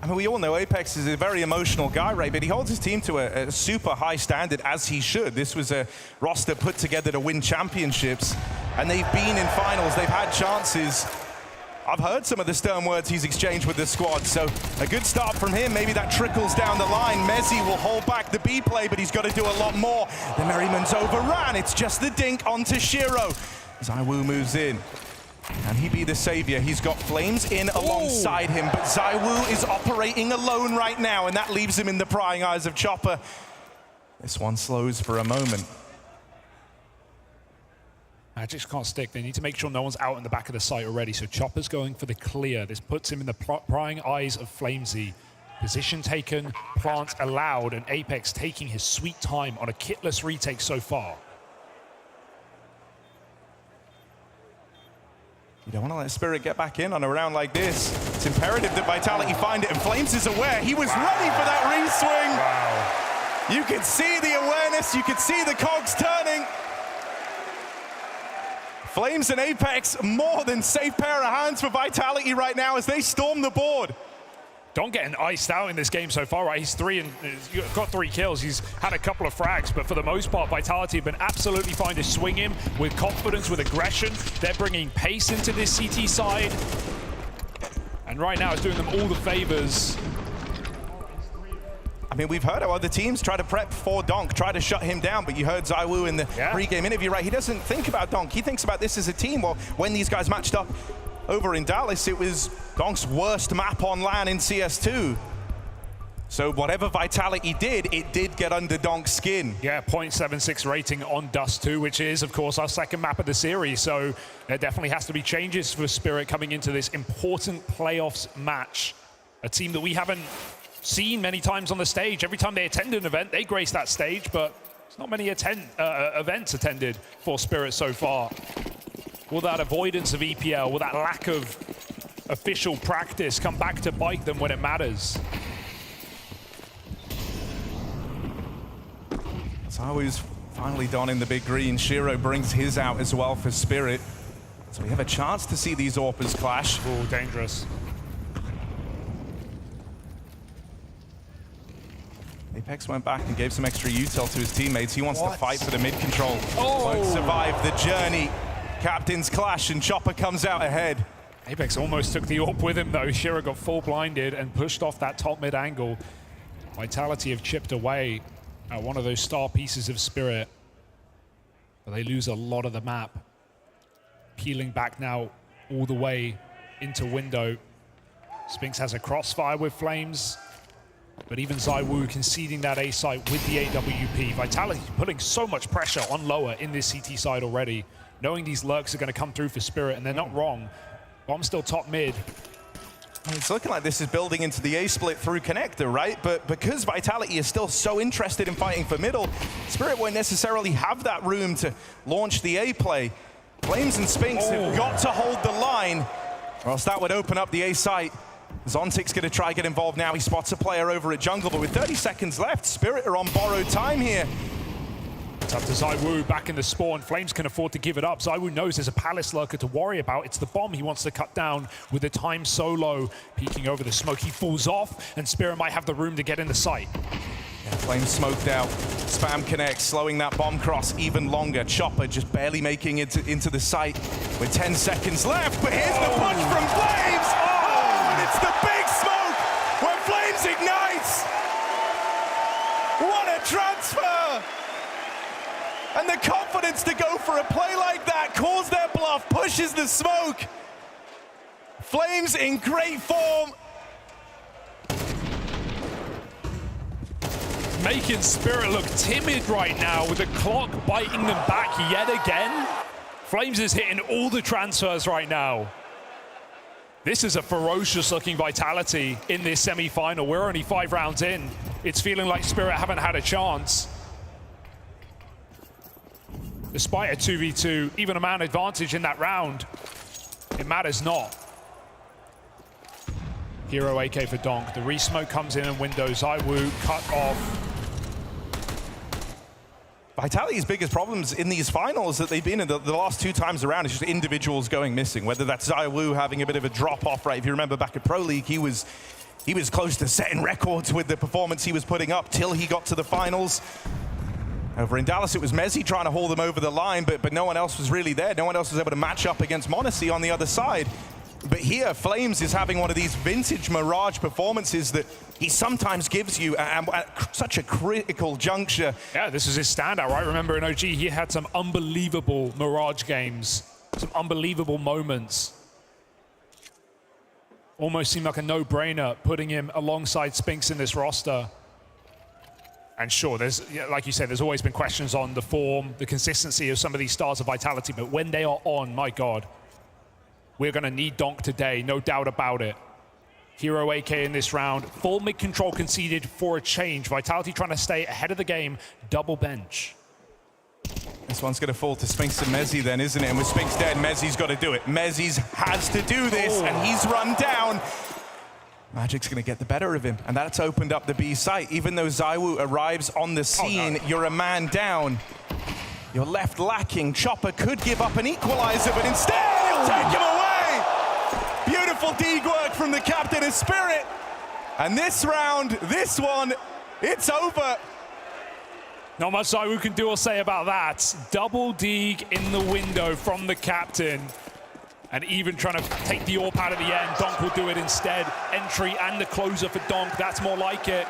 I mean, we all know Apex is a very emotional guy, right? But he holds his team to a super high standard, as he should. This was a roster put together to win championships, and they've been in finals. They've had chances. I've heard some of the stern words he's exchanged with the squad, so a good start from him. Maybe that trickles down the line. Mezzi will hold back the B play, but he's got to do a lot more. The Merriman's overran. It's just the dink onto Shiro. ZywOo moves in. Can he be the savior? He's got Flames in alongside him, but ZywOo is operating alone right now, and that leaves him in the prying eyes of Chopper. This one slows for a moment. Magic can't stick. They need to make sure no one's out in the back of the site already. So Chopper's going for the clear. This puts him in the prying eyes of Flamesy. Position taken, plant allowed, and Apex taking his sweet time on a kitless retake so far. You don't want to let Spirit get back in on a round like this. It's imperative that Vitality find it, and Flames is aware. He was ready for that re-swing. Wow. You could see the awareness. You could see the cogs turning. Flames and Apex, more than safe pair of hands for Vitality right now as they storm the board. Donk getting iced out in this game so far, right? He's got 3 kills. He's had a couple of frags, but for the most part, Vitality have been absolutely fine to swing him with confidence, with aggression. They're bringing pace into this CT side. And right now, it's doing them all the favors. I mean, we've heard how other teams try to prep for Donk, try to shut him down, but you heard ZywOo in the pre-game interview, right? He doesn't think about Donk. He thinks about this as a team. Well, when these guys matched up over in Dallas, it was Donk's worst map on LAN in CS2. So whatever Vitality did, it did get under Donk's skin. Yeah, 0.76 rating on Dust 2, which is, of course, our second map of the series. So there definitely has to be changes for Spirit coming into this important playoffs match. A team that we haven't seen many times on the stage. Every time they attend an event, they grace that stage, but there's not many events attended for Spirit so far. Will that avoidance of EPL, will that lack of official practice come back to bite them when it matters? ZywOo's finally donning the big green. Shiro brings his out as well for Spirit. So we have a chance to see these AWPers clash. Oh, dangerous. Apex went back and gave some extra util to his teammates. He wants to fight for the mid control. Won't survive the journey. Captains clash and Chopper comes out ahead. Apex almost took the AWP with him though. Shiro got full blinded and pushed off that top mid angle. Vitality have chipped away at one of those star pieces of Spirit, but they lose a lot of the map. Peeling back now all the way into window. Spinks has a crossfire with Flames, but even ZywOo conceding that A site with the AWP. Vitality putting so much pressure on lower in this CT side already, knowing these lurks are going to come through for Spirit, and they're not wrong. Bomb still top mid. It's looking like this is building into the A split through connector, right? But because Vitality is still so interested in fighting for middle, Spirit won't necessarily have that room to launch the A play. Flames and Spinks have got to hold the line, or else that would open up the A site. Zontic's going to try get involved now. He spots a player over at jungle, but with 30 seconds left, Spirit are on borrowed time here. It's up to ZywOo back in the spawn. Flames can afford to give it up. ZywOo knows there's a Palace lurker to worry about. It's the bomb he wants to cut down with the time so low. Peeking over the smoke, he falls off, and Spirit might have the room to get in the sight. Yeah, Flames smoked out. Spam connects, slowing that bomb cross even longer. Chopper just barely making it into the site with 10 seconds left, but here's the punch from Flames! Oh, and it's the big smoke where Flames ignites! What a transfer! And the confidence to go for a play like that, calls their bluff, pushes the smoke. Flames in great form. Making Spirit look timid right now with the clock biting them back yet again. Flames is hitting all the transfers right now. This is a ferocious looking Vitality in this semi-final. We're only 5 rounds in. It's feeling like Spirit haven't had a chance. Despite a 2v2, even a man advantage in that round, it matters not. Hero AK for Donk. The re-smoke comes in and windows. ZywOo cut off. Vitality's biggest problems in these finals that they've been in the last 2 times around is just individuals going missing, whether that's ZywOo having a bit of a drop-off, right? If you remember back at Pro League, he was close to setting records with the performance he was putting up till he got to the finals. Over in Dallas, it was Mezzi trying to haul them over the line, but no one else was really there. No one else was able to match up against m0NESY on the other side. But here, Flames is having one of these vintage Mirage performances that he sometimes gives you at such a critical juncture. Yeah, this is his standout, right? Remember in OG, he had some unbelievable Mirage games, some unbelievable moments. Almost seemed like a no-brainer putting him alongside Spinks in this roster. And sure, there's, like you said, there's always been questions on the form, the consistency of some of these stars of Vitality, but when they are on, my God, we're going to need Donk today, no doubt about it. Hero AK in this round, full mid-control conceded for a change. Vitality trying to stay ahead of the game, double bench. This one's going to fall to Spinks and Mezzi then, isn't it? And with Spinks dead, Mezzi's got to do it. Mezzi's has to do this, and he's run down. Magic's going to get the better of him, and that's opened up the B site. Even though ZywOo arrives on the scene, you're a man down. You're left lacking. Chopper could give up an equalizer, but instead he'll take him away. Beautiful dig work from the captain of Spirit. And this round, this one, it's over. Not much ZywOo can do or say about that. Double dig in the window from the captain. And even trying to take the AWP out at the end, Donk will do it instead. Entry and the closer for Donk, that's more like it.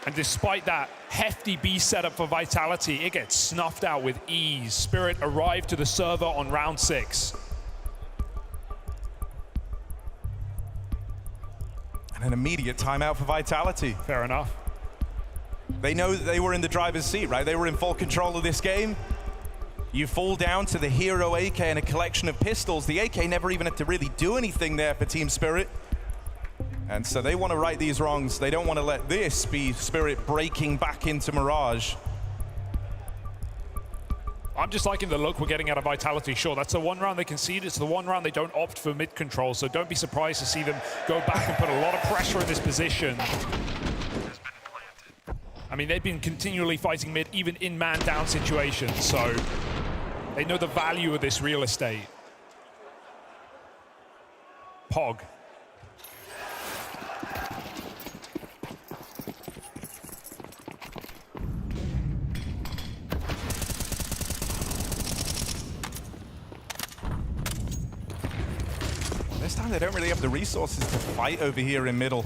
And despite that hefty B setup for Vitality, it gets snuffed out with ease. Spirit arrived to the server on round 6. And an immediate timeout for Vitality. Fair enough. They know that they were in the driver's seat, right? They were in full control of this game. You fall down to the Hero AK and a collection of pistols. The AK never even had to really do anything there for Team Spirit. And so they want to right these wrongs. They don't want to let this be Spirit breaking back into Mirage. I'm just liking the look we're getting out of Vitality. Sure, that's the one round they concede. It's the one round they don't opt for mid-control, so don't be surprised to see them go back and put a lot of pressure in this position. I mean, they've been continually fighting mid, even in man-down situations, so they know the value of this real estate. Pog. This time they don't really have the resources to fight over here in middle.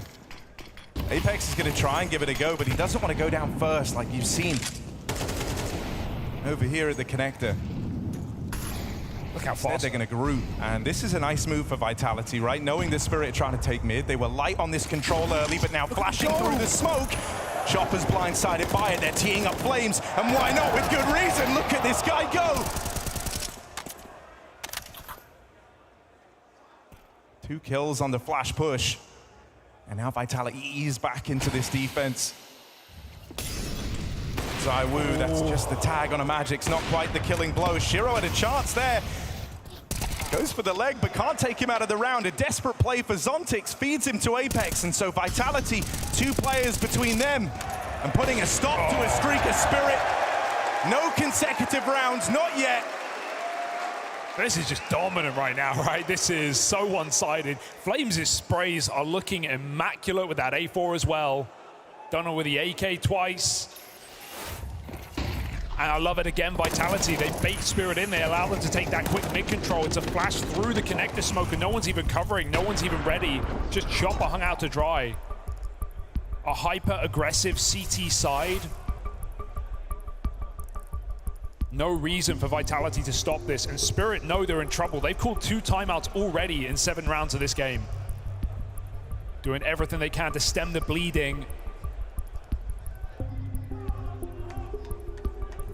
Apex is going to try and give it a go, but he doesn't want to go down first like you've seen over here at the connector. Look how Instead, fast they're going to group, and this is a nice move for Vitality, right? Knowing the Spirit trying to take mid, they were light on this control early, but now flashing through the smoke. Chopper's blindsided by it, they're teeing up Flames, and why not with good reason? Look at this guy go! 2 kills on the flash push, and now Vitality ease back into this defense. ZywOo, that's just the tag on a Magic's not quite the killing blow. Shiro had a chance there. Goes for the leg, but can't take him out of the round. A desperate play for Zontix feeds him to Apex, and so Vitality, 2 players between them, and putting a stop to a streak of Spirit. No consecutive rounds, not yet. This is just dominant right now, right? This is so one-sided. Flames' sprays are looking immaculate with that A4 as well. Done it with the AK twice. And I love it again, Vitality. They bait Spirit in, they allow them to take that quick mid-control. It's a flash through the connector smoke, and no one's even covering, no one's even ready. Just Chopper hung out to dry. A hyper-aggressive CT side. No reason for Vitality to stop this, and Spirit know they're in trouble. They've called 2 timeouts already in 7 rounds of this game. Doing everything they can to stem the bleeding.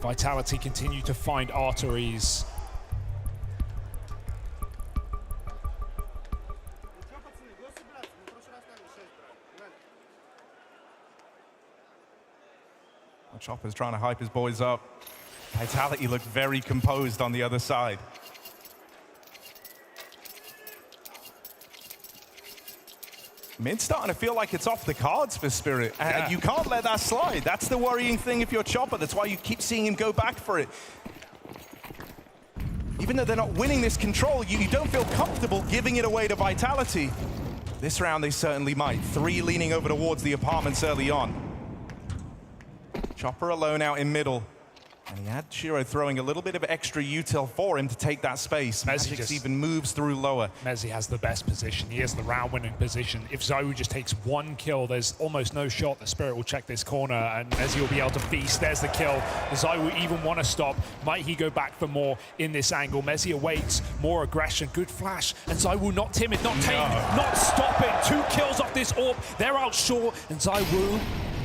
Vitality continue to find arteries. Chopper's trying to hype his boys up. Vitality looked very composed on the other side. Mid's starting to feel like it's off the cards for Spirit. And you can't let that slide. That's the worrying thing if you're Chopper. That's why you keep seeing him go back for it. Even though they're not winning this control, you don't feel comfortable giving it away to Vitality. This round they certainly might. 3 leaning over towards the apartments early on. Chopper alone out in middle. And he had Shiro throwing a little bit of extra util for him to take that space. Magic's even moves through lower. Mezzi has the best position. He has the round-winning position. If ZywOo just takes 1 kill, there's almost no shot that Spirit will check this corner, and Mezzi will be able to feast. There's the kill. Does ZywOo even want to stop? Might he go back for more in this angle? Mezzi awaits. More aggression. Good flash. And ZywOo not timid, not tamed, not stopping. 2 kills off this AWP. They're out short, and ZywOo,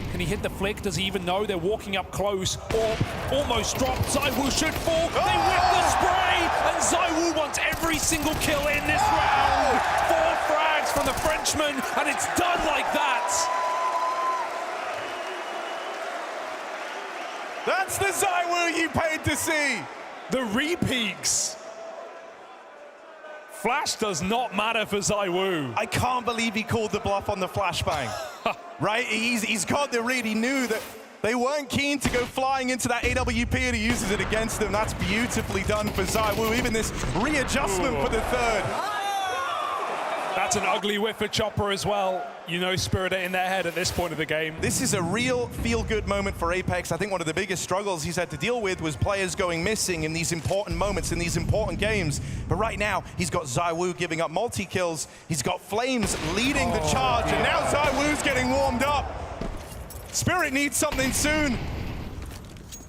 can he hit the flick? Does he even know? They're walking up close. Or almost dropped. ZywOo should fall. They whip the spray. And ZywOo wants every single kill in this round. 4 frags from the Frenchman. And it's done like that. That's the ZywOo you paid to see. The repeats. Flash does not matter for ZywOo. I can't believe he called the bluff on the flashbang. Right? He's got the read. He knew that they weren't keen to go flying into that AWP, and he uses it against them. That's beautifully done for ZywOo. Even this readjustment for the 3rd. That's an ugly whiff for Chopper as well. You know Spirit are in their head at this point of the game. This is a real feel-good moment for Apex. I think one of the biggest struggles he's had to deal with was players going missing in these important moments, in these important games. But right now, he's got ZywOo giving up multi-kills. He's got Flames leading the charge, and now ZywOo's getting warmed up. Spirit needs something soon.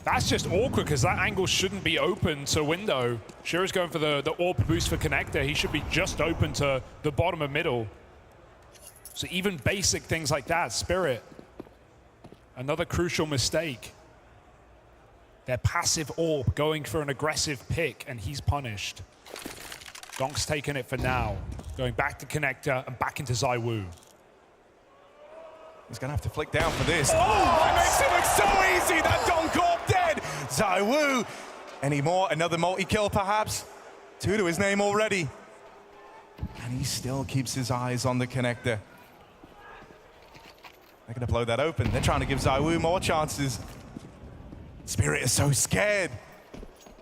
That's just awkward because that angle shouldn't be open to window. Shiro's going for the AWP boost for connector. He should be just open to the bottom of middle. So even basic things like that, Spirit, another crucial mistake. Their passive AWP going for an aggressive pick, and he's punished. Donk's taking it for now. Going back to connector and back into ZywOo. He's gonna have to flick down for this. Oh, it makes it look so easy. That Donk AWP dead. ZywOo. Any more? Another multi-kill perhaps? 2 to his name already. And he still keeps his eyes on the connector. They're gonna blow that open. They're trying to give ZywOo more chances. Spirit is so scared.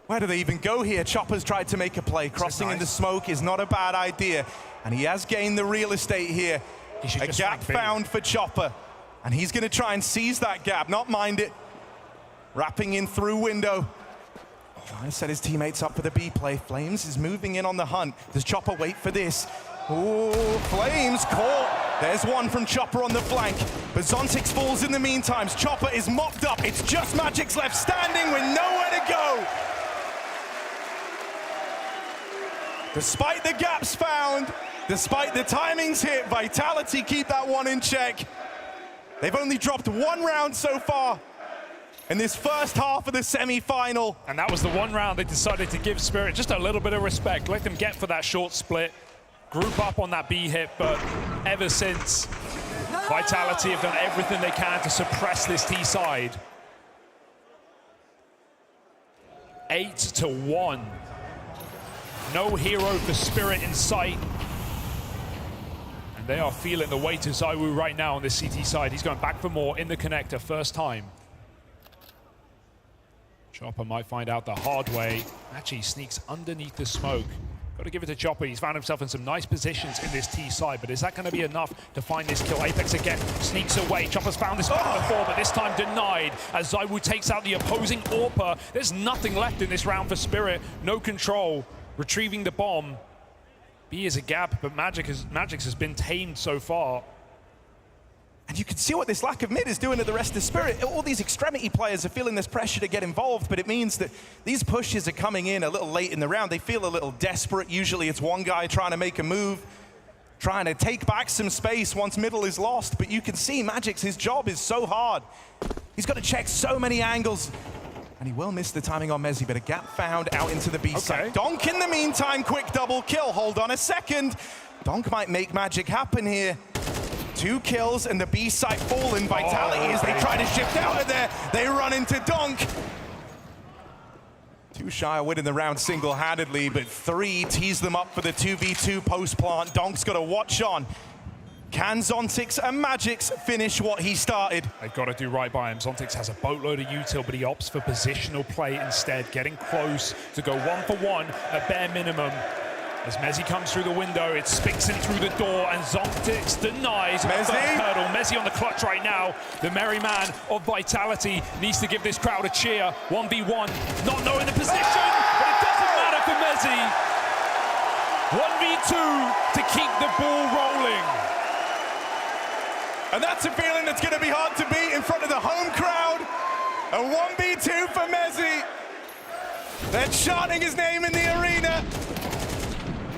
Where do they even go here? Chopper's tried to make a play. Crossing in the smoke is not a bad idea. And he has gained the real estate here. A gap found for Chopper. And he's gonna try and seize that gap, not mind it. Wrapping in through window. Trying to set his teammates up for the B play. Flames is moving in on the hunt. Does Chopper wait for this? Oh, Flames caught There's one from Chopper on the flank, but Zontix falls in the meantime. Chopper is mopped up. It's just Magic's left standing with nowhere to go. Despite the gaps found, despite the timings hit, Vitality keep that one in check. They've only dropped one round so far in this first half of the semi-final. And that was the one round they decided to give Spirit just a little bit of respect, let them get for that short split, group up on that B hit, but ever since, Vitality have done everything they can to suppress this T side. 8-1. No hero for Spirit in sight. And they are feeling the weight of ZywOo right now on this CT side. He's going back for more in the connector, first time. Chopper might find out the hard way. Actually sneaks underneath the smoke. Got to give it to Chopper. He's found himself in some nice positions in this T side, but is that going to be enough to find this kill? Apex again sneaks away. Chopper's found this spot before, but this time denied as ZywOo takes out the opposing AWPer. There's nothing left in this round for Spirit. No control. Retrieving the bomb. B is a gap, but Magix has been tamed so far. And you can see what this lack of mid is doing to the rest of Spirit. All these extremity players are feeling this pressure to get involved, but it means that these pushes are coming in a little late in the round. They feel a little desperate. Usually it's one guy trying to make a move, trying to take back some space once middle is lost. But you can see Magix, his job is so hard. He's got to check so many angles. And he will miss the timing on Mezzi, but a gap found out into the B side. Donk in the meantime, quick double kill. Hold on a second. Donk might make magic happen here. 2 kills and the B site fallen. Vitality as they try to shift out of there. They run into Donk. 2 shy of winning the round single-handedly, but 3 tease them up for the 2v2 post-plant. Donk's got to watch on. Can Zontix and Magix finish what he started? They've got to do right by him. Zontix has a boatload of util, but he opts for positional play instead, getting close to go 1-for-1 at bare minimum. As Mezzi comes through the window, it spinks in through the door, and Zontix denies the first hurdle. Mezzi on the clutch right now. The merry man of Vitality needs to give this crowd a cheer. 1v1, not knowing the position, but it doesn't matter for Mezzi. 1v2 to keep the ball rolling. And that's a feeling that's going to be hard to beat in front of the home crowd. A 1v2 for Mezzi. They're chanting his name in the arena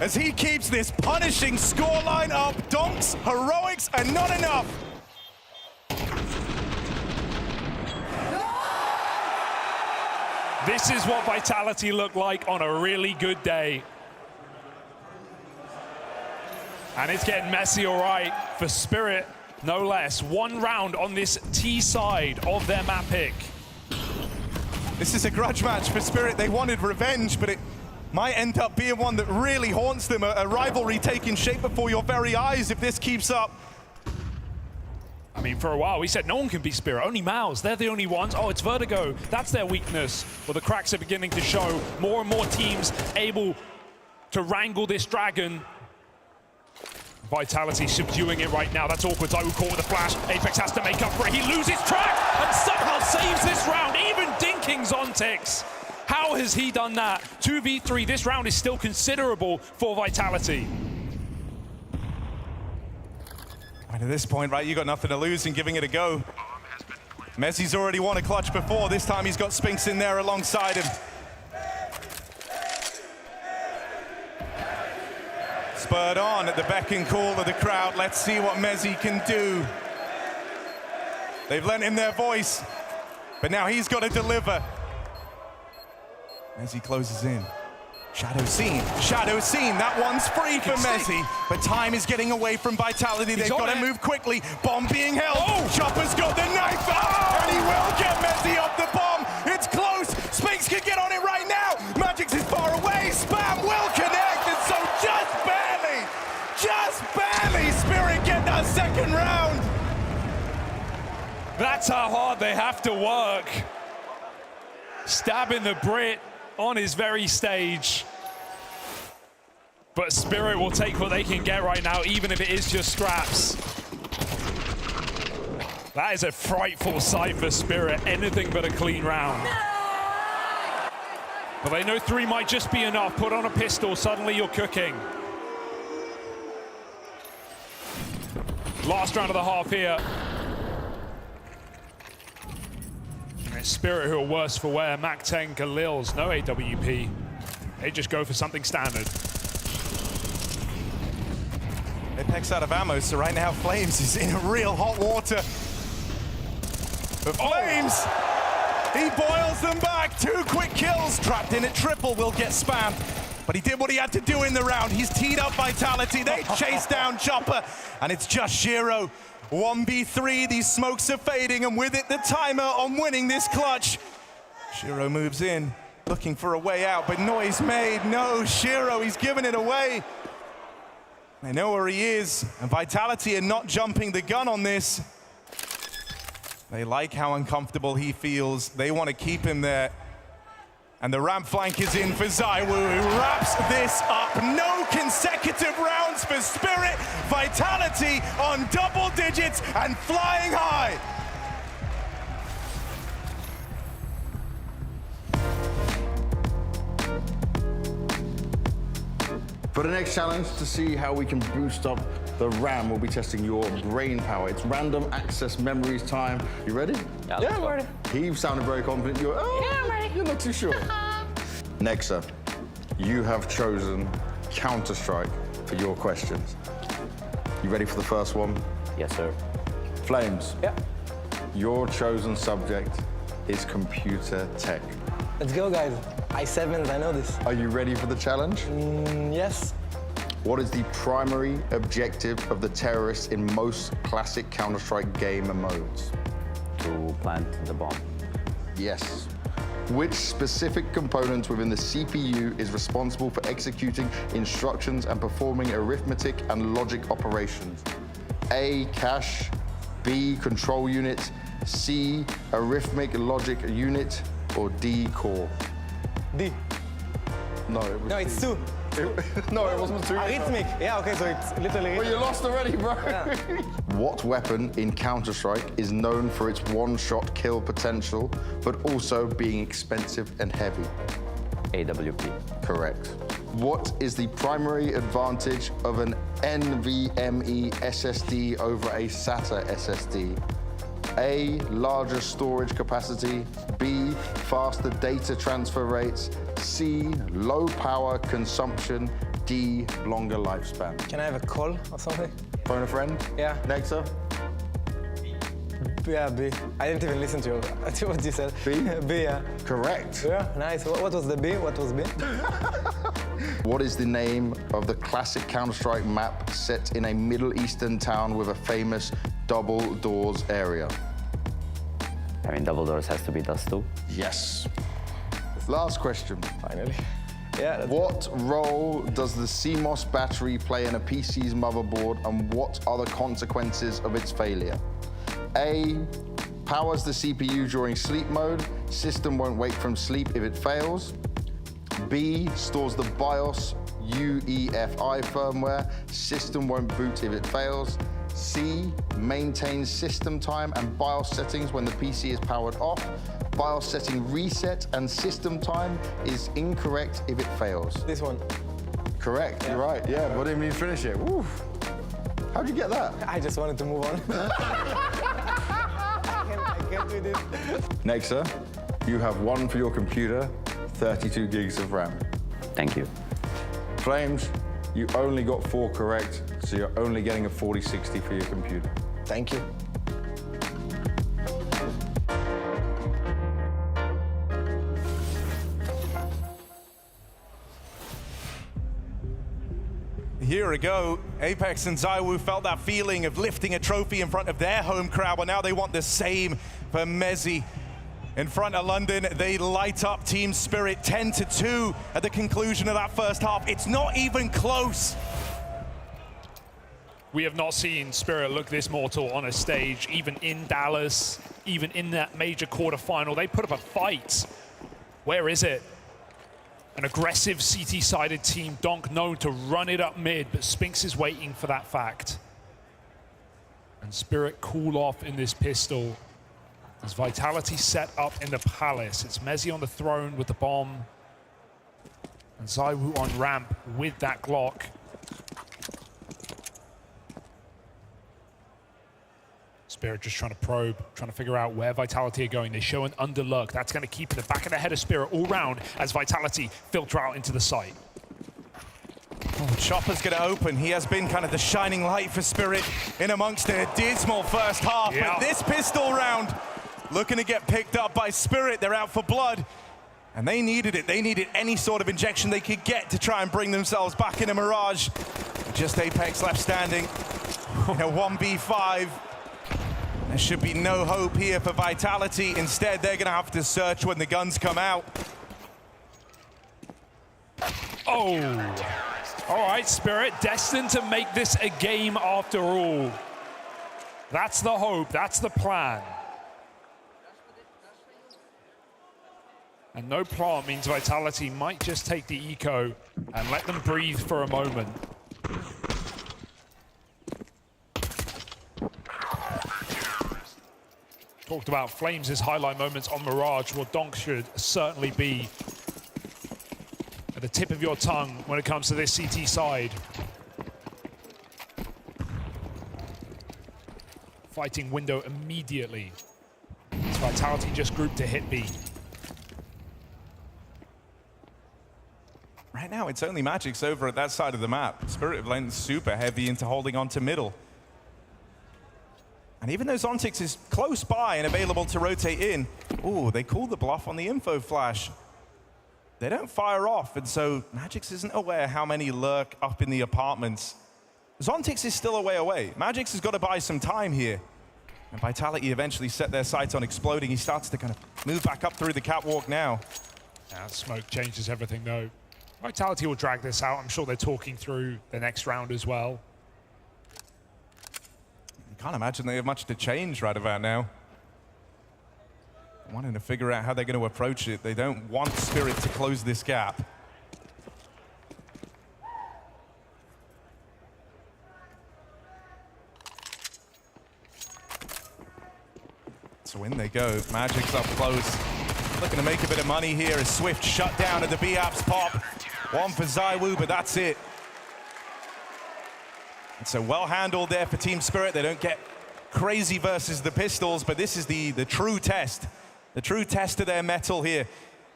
as he keeps this punishing scoreline up. Donk's heroics are not enough. This is what Vitality looked like on a really good day. And it's getting messy, all right, for Spirit, no less. 1 round on this T side of their map pick. This is a grudge match for Spirit. They wanted revenge, but it might end up being one that really haunts them. A rivalry taking shape before your very eyes if this keeps up. I mean, for a while, we said no one can beat Spirit, only Mouse. They're the only ones. Oh, it's Vertigo. That's their weakness. Well, the cracks are beginning to show. More and more teams able to wrangle this dragon. Vitality subduing it right now. That's awkward. ZywOo caught with a flash. Apex has to make up for it. He loses track and somehow saves this round, even dinking Zontix. How has he done that? 2v3, this round is still considerable for Vitality. And at this point, right, you got nothing to lose in giving it a go. Mezzi's already won a clutch before. This time he's got Spinks in there alongside him. Spurred on at the beck and call of the crowd. Let's see what Mezzi can do. They've lent him their voice, but now he's got to deliver. Mezzi closes in. Shadow seen. Shadow seen. That one's free for Mezzi, but time is getting away from Vitality. They've got to move quickly. Bomb being held. Chopper's got the knife out, and he will get Mezzi off the bomb. It's close. Spinks can get on it right now. Magix is far away. Spam will connect, and so just barely, Spirit get that second round. That's how hard they have to work. Stabbing the Brit on his very stage. But Spirit will take what they can get right now, even if it is just scraps. That is a frightful sight for Spirit. Anything but a clean round. But they know 3 might just be enough. Put on a pistol, suddenly you're cooking. Last round of the half here. And Spirit, who are worse for wear. Mac 10, Galils, no AWP. They just go for something standard. Apex out of ammo, so right now Flames is in real hot water. But Flames, he boils them back. 2 quick kills, trapped in at triple, will get spammed. But he did what he had to do in the round. He's teed up Vitality, they chase down Chopper, and it's just Shiro. 1v3, these smokes are fading, and with it, the timer on winning this clutch. Shiro moves in, looking for a way out, but noise made. No, Shiro, he's giving it away. They know where he is, and Vitality are not jumping the gun on this. They like how uncomfortable he feels. They want to keep him there. And the ramp flank is in for Zywoo, who wraps this up. No consecutive rounds for Spirit. Vitality on double digits and flying high. For the next challenge, to see how we can boost up the RAM, we'll be testing your brain power. It's random access memories time. You ready? Yeah, I'm ready. He sounded very confident. You're, Yeah, I'm ready. You're not too sure. Nexa, you have chosen Counter-Strike for your questions. You ready for the first one? Yes, sir. Flames. Yeah. Your chosen subject is computer tech. Let's go, guys. I7s, I know this. Are you ready for the challenge? Yes. What is the primary objective of the terrorists in most classic Counter-Strike game modes? To plant the bomb. Yes. Which specific component within the CPU is responsible for executing instructions and performing arithmetic and logic operations? A, cache, B, control unit, C, arithmetic logic unit, or D, core? D. No, it was No, it's 2. No, it wasn't 2. Arithmetic. Yeah, okay, so it's literally... Well, you lost already, bro. Yeah. What weapon in Counter-Strike is known for its one-shot kill potential, but also being expensive and heavy? AWP. Correct. What is the primary advantage of an NVMe SSD over a SATA SSD? A, larger storage capacity, B, faster data transfer rates, C, low power consumption, D, longer lifespan. Can I have a call or something? Phone a friend? Yeah. Nexa? Yeah, B. I didn't even listen to what you said. B? B, yeah. Correct. Yeah, nice. What was the B? What was B? What is the name of the classic Counter-Strike map set in a Middle Eastern town with a famous double doors area? I mean, double doors has to be Dust 2. Yes. Last question. Finally. Yeah. What role does the CMOS battery play in a PC's motherboard, and what are the consequences of its failure? A, powers the CPU during sleep mode. System won't wake from sleep if it fails. B, stores the BIOS UEFI firmware. System won't boot if it fails. C, maintains system time and BIOS settings when the PC is powered off. BIOS setting reset and system time is incorrect if it fails. This one. Correct, you're right. Yeah, but didn't even finish it. Woo. How'd you get that? I just wanted to move on. I can't do this. Nexa, you have 1 for your computer, 32 gigs of RAM. Thank you. Flames, you only got 4 correct, so you're only getting a 4060 for your computer. Thank you. A year ago, Apex and Zywoo felt that feeling of lifting a trophy in front of their home crowd, but now they want the same for Mezzi. In front of London, they light up Team Spirit 10-2 at the conclusion of that first half. It's not even close. We have not seen Spirit look this mortal on a stage, even in Dallas, even in that major quarterfinal. They put up a fight. Where is it? An aggressive CT-sided team, Donk known to run it up mid, but Spinks is waiting for that fact. And Spirit cool off in this pistol. As Vitality set up in the Palace. It's Mezzi on the throne with the bomb. And Zywoo on ramp with that Glock. Spirit just trying to probe, trying to figure out where Vitality are going. They show an underlook. That's going to keep in the back of the head of Spirit all round as Vitality filter out into the site. Oh, Chopper's going to open. He has been kind of the shining light for Spirit in amongst a dismal first half. Yeah. But this pistol round looking to get picked up by Spirit. They're out for blood. And they needed it. They needed any sort of injection they could get to try and bring themselves back into Mirage. Just Apex left standing in a 1v5. There should be no hope here for Vitality. Instead, they're going to have to search when the guns come out. Oh, all right, Spirit, destined to make this a game after all. That's the hope, that's the plan. And no plant means Vitality might just take the eco and let them breathe for a moment. Talked about Flames' highlight moments on Mirage. Well, Donk should certainly be at the tip of your tongue when it comes to this CT side. Fighting window immediately. It's Vitality just grouped to hit B. Right now, it's only Magic's over at that side of the map. Spirit have leaned super heavy into holding on to middle. And even though Zontix is close by and available to rotate in, ooh, they call the bluff on the info flash. They don't fire off, and so Magix isn't aware how many lurk up in the apartments. Zontix is still a way away. Magix has got to buy some time here. And Vitality eventually set their sights on exploding. He starts to kind of move back up through the catwalk now. Now, smoke changes everything, though. Vitality will drag this out. I'm sure they're talking through the next round as well. I can't imagine they have much to change right about now. Wanting to figure out how they're going to approach it. They don't want Spirit to close this gap. So in they go. Magic's up close. Looking to make a bit of money here. A swift shutdown of the B-Apps pop. One for Zywoo, but that's it. And so well handled there for Team Spirit. They don't get crazy versus the pistols, but this is the true test. The true test of their mettle here.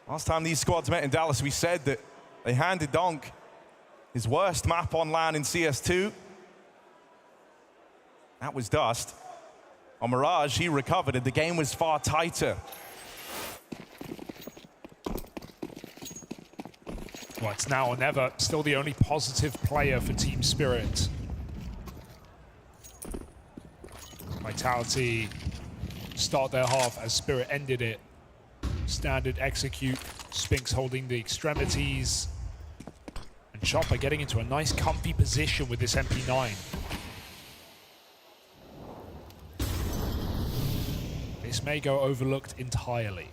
Last time these squads met in Dallas, we said that they handed Donk his worst map on LAN in CS2. That was dust. On Mirage, he recovered, and the game was far tighter. Well, it's now or never. Still the only positive player for Team Spirit. Vitality start their half as Spirit ended it. Standard execute. Spinks holding the extremities. And Chopper getting into a nice comfy position with this MP9. This may go overlooked entirely.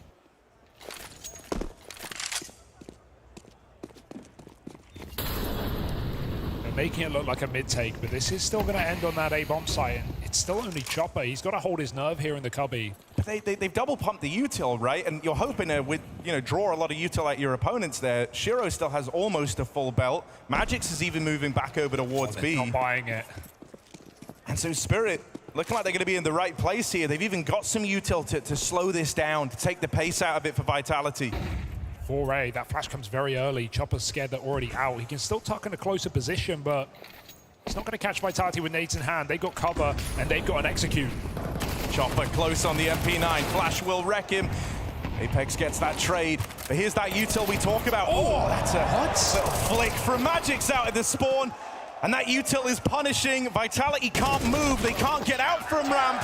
Making it look like a mid-take, but this is still going to end on that A-bomb site, and it's still only Chopper. He's got to hold his nerve here in the cubby. But they've double pumped the util, right? And you're hoping to draw a lot of util at your opponents there. Shiro still has almost a full belt. Magix is even moving back over towards B. Not buying it. And so Spirit looking like they're going to be in the right place here. They've even got some util to slow this down, to take the pace out of it for Vitality. 4A, that flash comes very early. Chopper's scared they're already out. He can still tuck in a closer position, but it's not going to catch Vitality with nades in hand. They've got cover, and they've got an execute. Chopper close on the MP9. Flash will wreck him. Apex gets that trade. But here's that util we talk about. Oh, that's a little flick from Magix out of the spawn. And that util is punishing. Vitality can't move. They can't get out from ramp.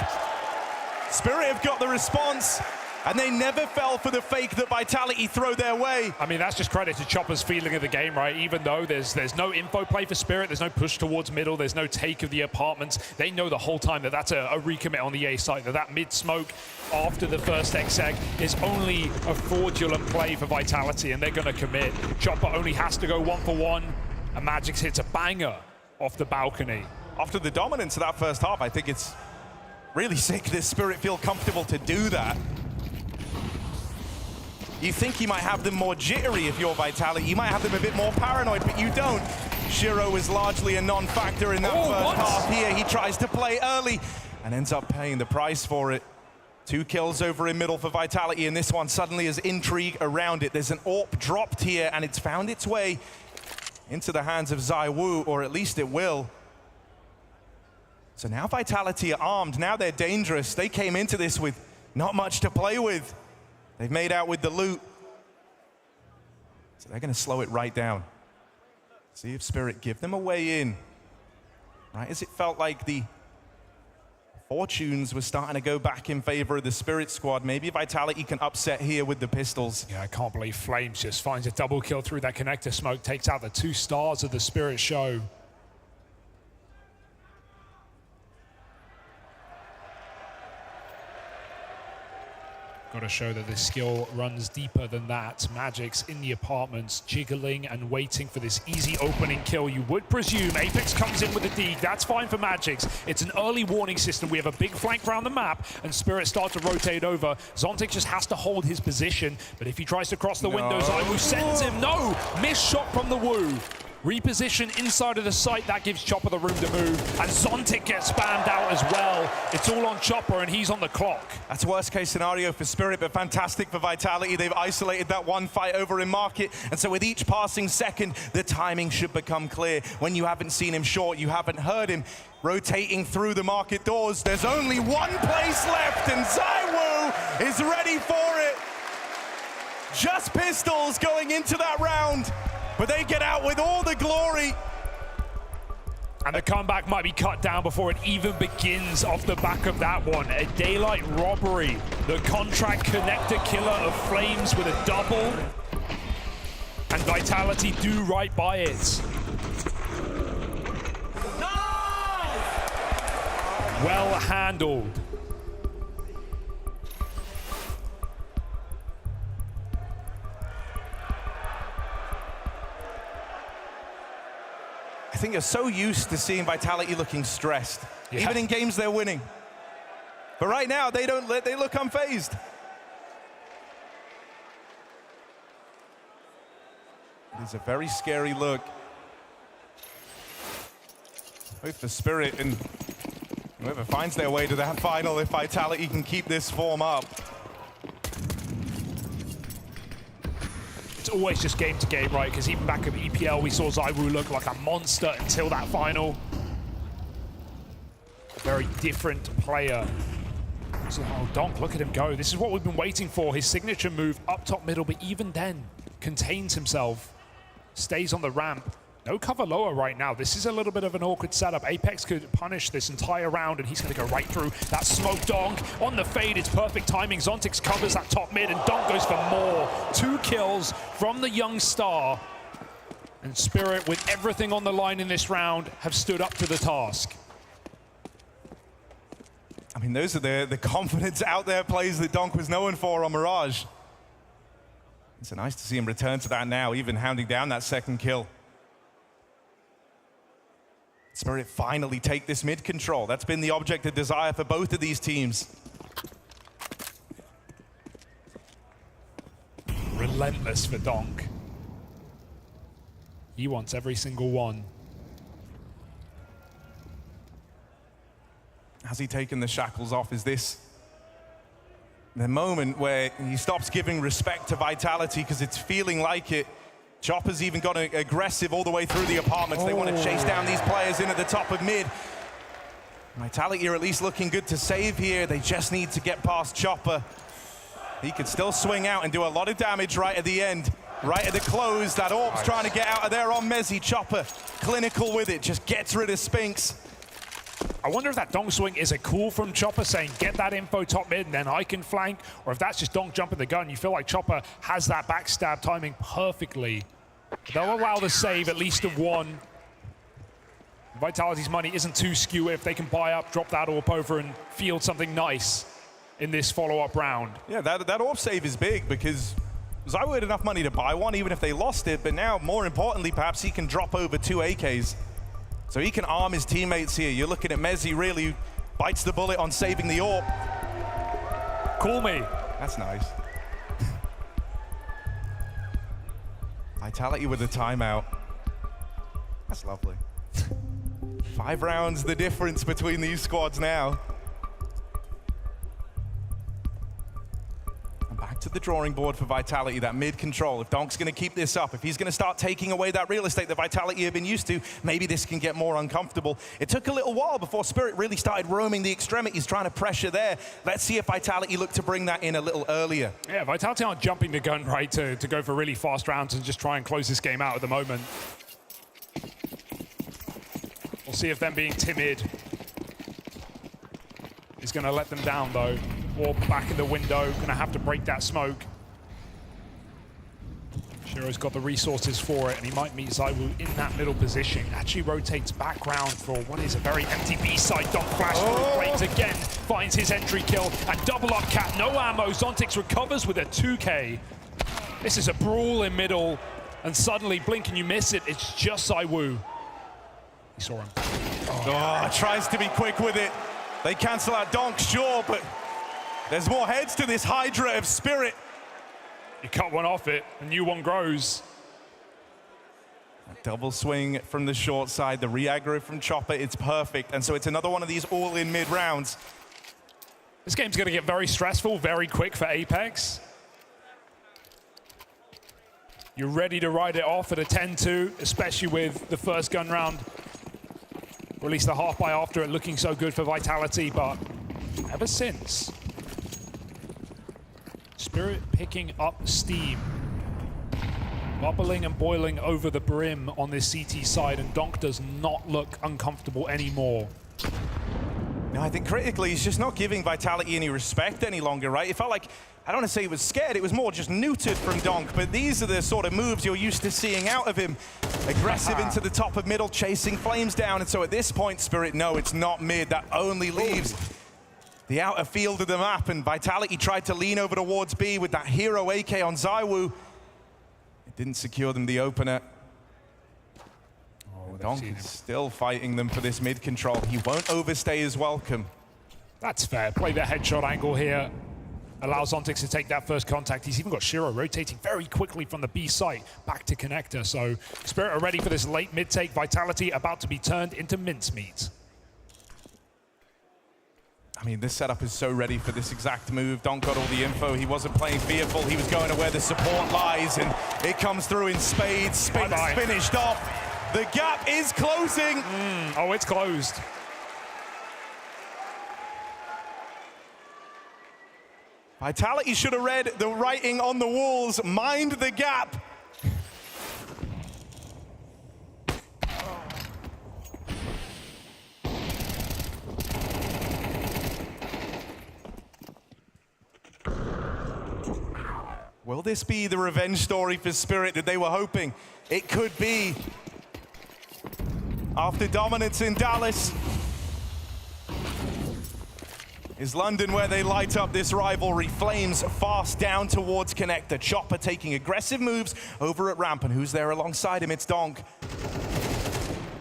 Spirit have got the response. And they never fell for the fake that Vitality throw their way. I mean, that's just credit to Chopper's feeling of the game, right? Even though there's no info play for Spirit, there's no push towards middle, there's no take of the apartments. They know the whole time that that's a recommit on the A site, that mid-smoke after the first exec is only a fraudulent play for Vitality, and they're going to commit. Chopper only has to go 1-for-1, and Magix hits a banger off the balcony. After the dominance of that first half, I think it's really sick that Spirit feel comfortable to do that. You think you might have them more jittery if you're Vitality. You might have them a bit more paranoid, but you don't. Shiro is largely a non-factor in that first half here. He tries to play early, and ends up paying the price for it. 2 kills over in middle for Vitality, and this one suddenly has intrigue around it. There's an AWP dropped here, and it's found its way into the hands of ZywOo, or at least it will. So now Vitality are armed, now they're dangerous. They came into this with not much to play with. They've made out with the loot. So they're gonna slow it right down. See if Spirit give them a way in. Right as it felt like the fortunes were starting to go back in favor of the Spirit squad. Maybe Vitality can upset here with the pistols. Yeah, I can't believe Flames just finds a double kill through that connector smoke, takes out the 2 stars of the Spirit show. Got to show that this skill runs deeper than that. Magic's in the apartments, jiggling and waiting for this easy opening kill. You would presume Apex comes in with the D. That's fine for Magic's. It's an early warning system. We have a big flank around the map, and Spirit start to rotate over. Zontic just has to hold his position, but if he tries to cross the windows, ZywOo sends him. No! Missed shot from the Woo. Reposition inside of the site, that gives Chopper the room to move, and Zontic gets spammed out as well. It's all on Chopper, and he's on the clock. That's worst case scenario for Spirit, but fantastic for Vitality. They've isolated that one fight over in Market, and so with each passing second, the timing should become clear. When you haven't seen him short, you haven't heard him rotating through the Market doors. There's only one place left, and ZywOo is ready for it. Just pistols going into that round, but they get out with all the glory. And the comeback might be cut down before it even begins off the back of that one. A daylight robbery. The contract connector killer of Flames with a double. And Vitality do right by it. Well handled. I think you're so used to seeing Vitality looking stressed, even in games they're winning. But right now, they look unfazed. It's a very scary look. Both the Spirit and whoever finds their way to that final, if Vitality can keep this form up. It's always just game to game, right? Because even back at EPL, we saw ZywOo look like a monster until that final. A very different player. So, oh, Donk, look at him go. This is what we've been waiting for. His signature move up top middle, but even then, contains himself, stays on the ramp. No cover lower right now. This is a little bit of an awkward setup. Apex could punish this entire round, and he's going to go right through that smoke. Donk on the fade. It's perfect timing. Zontix covers that top mid, and Donk goes for more. 2 kills from the young star. And Spirit, with everything on the line in this round, have stood up to the task. I mean, those are the confidence out there plays that Donk was known for on Mirage. It's nice to see him return to that now, even hounding down that second kill. Spirit finally take this mid control. That's been the object of desire for both of these teams. Relentless for Donk. He wants every single one. Has he taken the shackles off? Is this the moment where he stops giving respect to Vitality because it's feeling like it? Chopper's even got aggressive all the way through the apartments. They want to chase down these players in at the top of mid. Vitality are at least looking good to save here. They just need to get past Chopper. He could still swing out and do a lot of damage right at the end. Right at the close, that AWP's trying to get out of there on Mezzi. Chopper, clinical with it, just gets rid of Spinks. I wonder if that Donk swing is a call from Chopper saying, get that info top mid and then I can flank, or if that's just Donk jumping the gun. You feel like Chopper has that backstab timing perfectly. They'll allow the save, at least of one. Vitality's money isn't too skew if they can buy up, drop that AWP over and field something nice in this follow-up round. Yeah, that AWP save is big because ZywOo had enough money to buy one even if they lost it, but now, more importantly, perhaps he can drop over 2 AKs. So he can arm his teammates here. You're looking at Mezzi really bites the bullet on saving the AWP. Call me. That's nice. Vitality with the timeout. That's lovely. 5 rounds, the difference between these squads now. back to the drawing board for Vitality, that mid control. If Donk's going to keep this up, if he's going to start taking away that real estate that Vitality have been used to, maybe this can get more uncomfortable. It took a little while before Spirit really started roaming the extremities, trying to pressure there. Let's see if Vitality look to bring that in a little earlier. Yeah, Vitality aren't jumping the gun, right, to go for really fast rounds and just try and close this game out at the moment. We'll see if them being timid is going to let them down, though. Or back in the window, going to have to break that smoke. Shiro's got the resources for it, and he might meet ZywOo in that middle position. Actually rotates back round for what is a very empty B-side. Donk flash through flames again, finds his entry kill, and double up cap, no ammo. Zontix recovers with a 2K. This is a brawl in middle, and suddenly, blink and you miss it, it's just ZywOo. He saw him. Oh, tries to be quick with it. They cancel out Donk, sure, but there's more heads to this Hydra of Spirit. You cut one off it, a new one grows. A double swing from the short side, the re-aggro from Chopper, it's perfect. And so it's another one of these all-in mid-rounds. This game's going to get very stressful, very quick for Apex. You're ready to ride it off at a 10-2, especially with the first gun round. Or at least the half by after it looking so good for Vitality, but ever since, Spirit picking up steam, bubbling and boiling over the brim on this CT side, and Donk does not look uncomfortable anymore. No, I think critically, he's just not giving Vitality any respect any longer, right? It felt like, I don't want to say he was scared, it was more just neutered from Donk, but these are the sort of moves you're used to seeing out of him. Aggressive into the top of middle, chasing flames down, and so at this point, Spirit, no, it's not mid, that only leaves the outer field of the map, and Vitality tried to lean over towards B with that hero AK on ZywOo. It didn't secure them the opener. Donk is still fighting them for this mid control. He won't overstay his welcome. That's fair. Play the headshot angle here. Allows Zontix to take that first contact. He's even got Shiro rotating very quickly from the B site back to connector. So Spirit are ready for this late mid take. Vitality about to be turned into mincemeat. I mean, this setup is so ready for this exact move. Donk got all the info. He wasn't playing fearful. He was going to where the support lies, and it comes through in spades. Spinks finished off. The gap is closing. Oh, it's closed. Vitality should have read the writing on the walls. Mind the gap. Will this be the revenge story for Spirit that they were hoping it could be? After dominance in Dallas, is London where they light up this rivalry. Flames fast down towards connector. Chopper taking aggressive moves over at ramp, and who's there alongside him? It's Donk.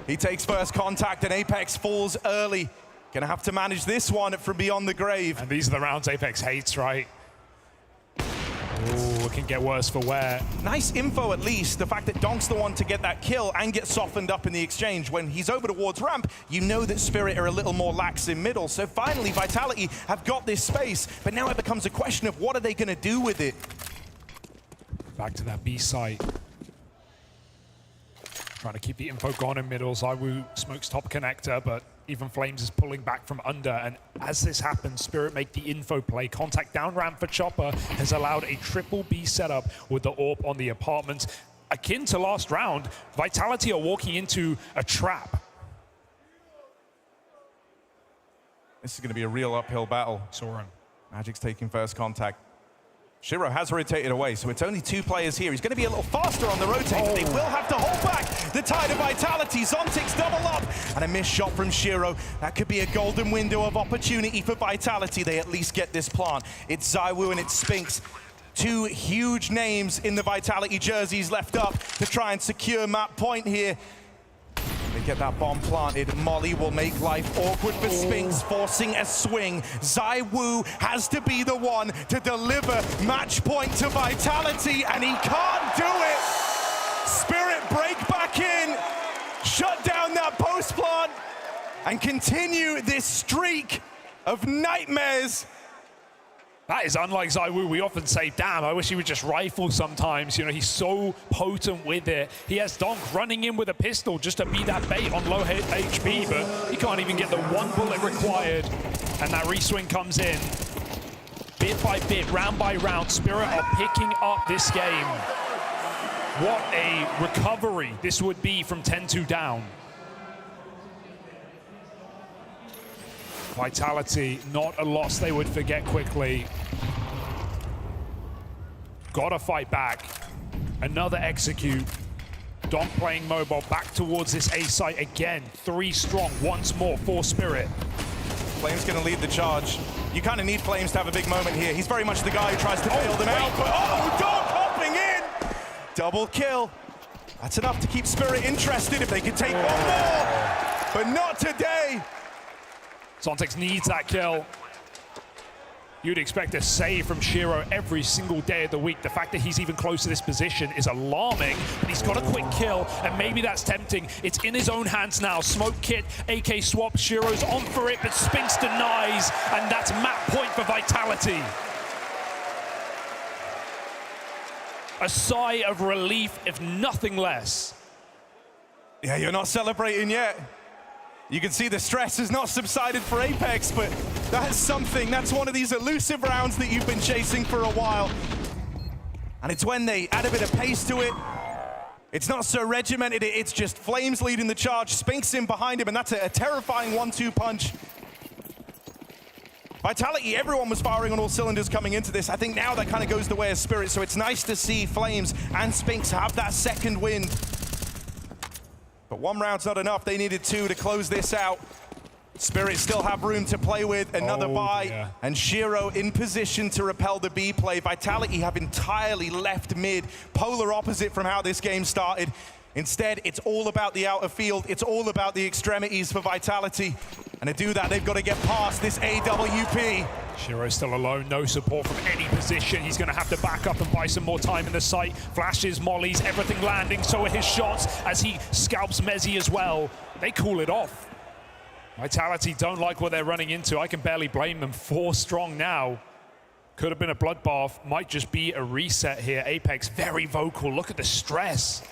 He takes first contact, and Apex falls early. Gonna have to manage this one from beyond the grave. And these are the rounds Apex hates, right? Ooh, it can get worse for wear. Nice info at least, the fact that Donk's the one to get that kill and get softened up in the exchange. When he's over towards ramp, you know that Spirit are a little more lax in middle. So finally, Vitality have got this space, but now it becomes a question of what are they going to do with it? Back to that B site. Trying to keep the info gone in middle. ZywOo smokes top connector, but even Flames is pulling back from under. And as this happens, Spirit make the info play. Contact down ramp for Chopper has allowed a triple B setup with the AWP on the apartments. Akin to last round, Vitality are walking into a trap. This is going to be a real uphill battle. Saw him. Magic's taking first contact. Shiro has rotated away, so it's only two players here. He's going to be a little faster on the rotate, but they will have to hold back the tide of Vitality. Zontix double up, and a missed shot from Shiro. That could be a golden window of opportunity for Vitality. They at least get this plant. It's ZywOo and it's Spinks. Two huge names in the Vitality jerseys left up to try and secure map point here. They get that bomb planted. Molly will make life awkward for Spinks, forcing a swing. ZywOo has to be the one to deliver match point to Vitality, and he can't do it. Spirit break back in, shut down that post plant, and continue this streak of nightmares. That is unlike ZywOo. We often say, damn, I wish he would just rifle sometimes. You know, he's so potent with it. He has Donk running in with a pistol just to be that bait on low HP, but he can't even get the one bullet required. And that reswing comes in. Bit by bit, round by round, Spirit are picking up this game. What a recovery this would be from 10-2 down. Vitality, not a loss they would forget quickly. Gotta fight back. Another execute. Donk playing mobile back towards this A site again. 3 strong, once more for Spirit. Flames gonna lead the charge. You kind of need Flames to have a big moment here. He's very much the guy who tries to bail them out, but Donk hopping in! Double kill. That's enough to keep Spirit interested if they could take one more, but not today. Sontex needs that kill. You'd expect a save from Shiro every single day of the week. The fact that he's even close to this position is alarming, but he's got a quick kill, and maybe that's tempting. It's in his own hands now. Smoke kit, AK swap, Shiro's on for it, but Spinks denies, and that's map point for Vitality. A sigh of relief, if nothing less. Yeah, you're not celebrating yet. You can see the stress has not subsided for Apex, but that's something. That's one of these elusive rounds that you've been chasing for a while. And it's when they add a bit of pace to it. It's not so regimented, it's just Flames leading the charge, Spinks in behind him, and that's a terrifying 1-2 punch. Vitality, everyone was firing on all cylinders coming into this. I think now that kind of goes the way of Spirit, so it's nice to see Flames and Spinks have that second wind. But one round's not enough. They needed 2 to close this out. Spirit still have room to play with. Another buy, and Shiro in position to repel the B play. Vitality have entirely left mid, polar opposite from how this game started. Instead, it's all about the outer field. It's all about the extremities for Vitality. And to do that, they've got to get past this AWP. Shiro's still alone, no support from any position. He's going to have to back up and buy some more time in the site. Flashes, mollies, everything landing. So are his shots as he scalps Mezzi as well. They cool it off. Vitality don't like what they're running into. I can barely blame them. 4 strong now. Could have been a bloodbath. Might just be a reset here. Apex very vocal. Look at the stress.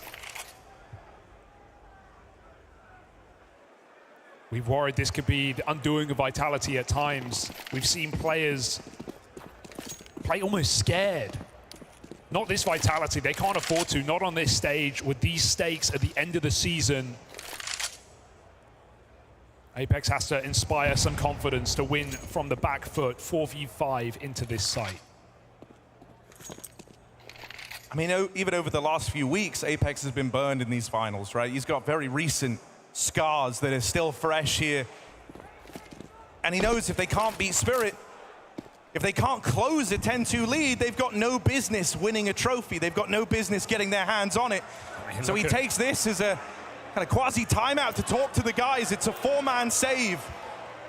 We've worried this could be the undoing of Vitality at times. We've seen players play almost scared. Not this Vitality, they can't afford to, not on this stage with these stakes at the end of the season. Apex has to inspire some confidence to win from the back foot, 4v5 into this site. I mean, even over the last few weeks, Apex has been burned in these finals, right? He's got very recent scars that are still fresh here. And he knows if they can't beat Spirit, if they can't close a 10-2 lead, they've got no business winning a trophy. They've got no business getting their hands on it. So he takes this as a kind of quasi timeout to talk to the guys. It's a 4-man save.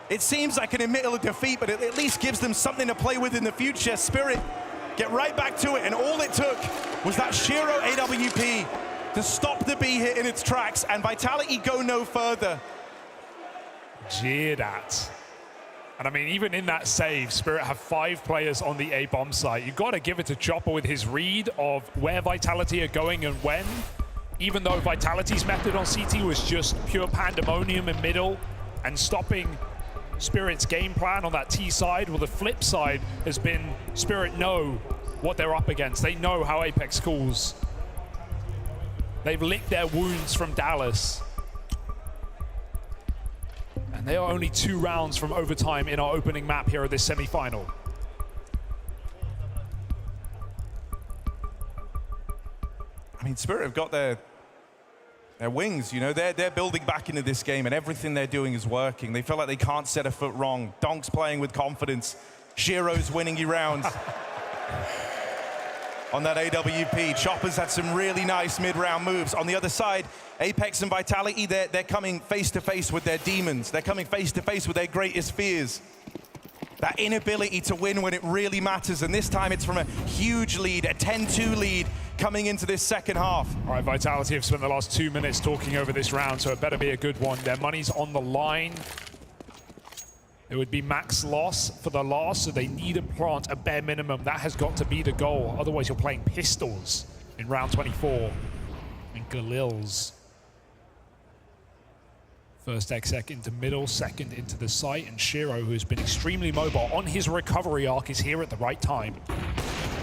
It seems like an admittal of defeat, but it at least gives them something to play with in the future. Spirit get right back to it, and all it took was that Shiro AWP to stop the B hit in its tracks, and Vitality go no further. Jeered at. And I mean, even in that save, Spirit have 5 players on the A bomb site. You've got to give it to Chopper with his read of where Vitality are going and when. Even though Vitality's method on CT was just pure pandemonium in middle and stopping Spirit's game plan on that T side, well, the flip side has been Spirit know what they're up against. They know how Apex calls. They've licked their wounds from Dallas. And they are only 2 rounds from overtime in our opening map here at this semi-final. I mean, Spirit have got their wings, you know, they're building back into this game and everything they're doing is working. They feel like they can't set a foot wrong. Donk's playing with confidence. Shiro's winning you rounds. On that AWP, Chopper's had some really nice mid-round moves. On the other side, Apex and Vitality, they're coming face-to-face with their demons. They're coming face-to-face with their greatest fears. That inability to win when it really matters, and this time it's from a huge lead, a 10-2 lead, coming into this second half. All right, Vitality have spent the last 2 minutes talking over this round, so it better be a good one. Their money's on the line. It would be max loss for the loss, so they need to plant a bare minimum. That has got to be the goal. Otherwise, you're playing pistols in round 24. And Galil's first exec into middle, second into the site, and Shiro, who's been extremely mobile on his recovery arc, is here at the right time.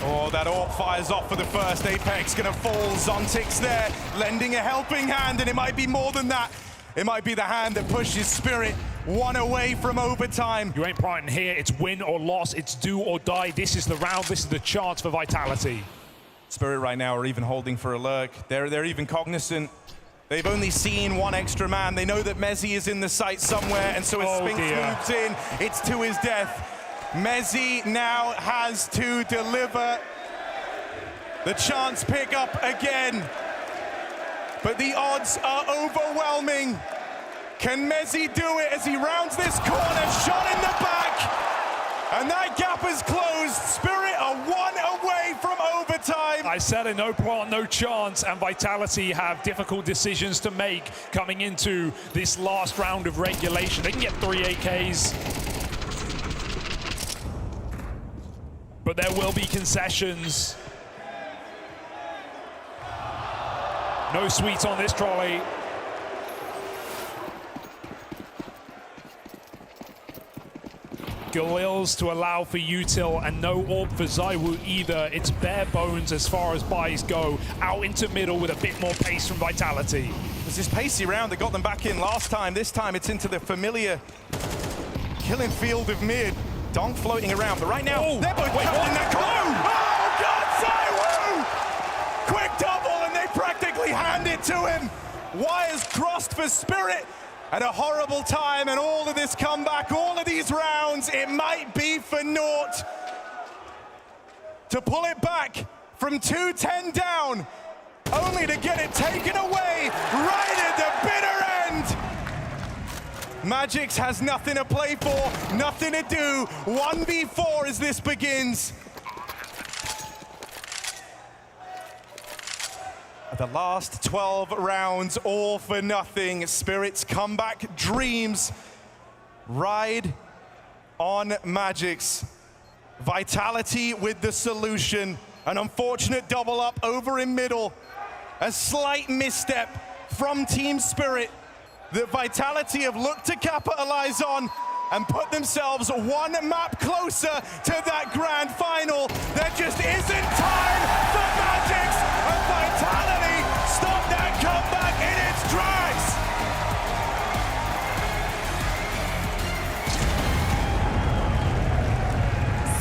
Oh, that AWP fires off for the first. Apex gonna fall. Zontic's there, lending a helping hand, and it might be more than that. It might be the hand that pushes Spirit one away from overtime. You ain't planting here. It's win or loss. It's do or die. This is the round. This is the chance for Vitality. Spirit right now are even holding for a lurk. They're even cognizant. They've only seen one extra man. They know that Mezzi is in the site somewhere, and so as Spinks moves in, it's to his death. Mezzi now has to deliver the chance pick up again. But the odds are overwhelming. Can Mezzi do it as he rounds this corner? Shot in the back. And that gap is closed. Spirit are one away from overtime. I said a no plant, no chance, and Vitality have difficult decisions to make coming into this last round of regulation. They can get 3 AKs. But there will be concessions. No sweets on this trolley. Galil's to allow for util, and no AWP for ZywOo either. It's bare bones as far as buys go. Out into middle with a bit more pace from Vitality. There's this pacey round that got them back in last time. This time it's into the familiar killing field of mid. Donk floating around, but right now, they're both trapped in that corner. Oh, God, ZywOo! Quick double, and they practically hand it to him. Wires crossed for Spirit. At a horrible time, and all of this comeback, all of these rounds, it might be for naught. To pull it back from 2-10 down, only to get it taken away right at the bitter end. Magix has nothing to play for, nothing to do. 1v4 as this begins. The last 12 rounds, all for nothing. Spirit's comeback dreams ride on Magix. Vitality with the solution. An unfortunate double up over in middle. A slight misstep from Team Spirit that Vitality have looked to capitalize on and put themselves one map closer to that grand final. There just isn't time for Magix, and Vitality stop that comeback in its tracks.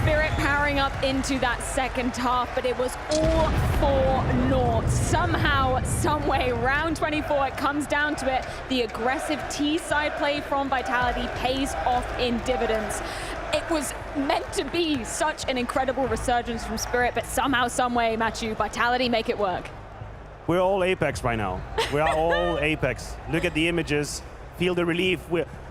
Spirit powering up into that second half, but it was all for naught. Somehow, someway, round 24, it comes down to it. The aggressive T-side play from Vitality pays off in dividends. It was meant to be such an incredible resurgence from Spirit, but somehow, someway, Matthew, Vitality make it work. We're all Apex right now. We are all Apex. Look at the images, feel the relief.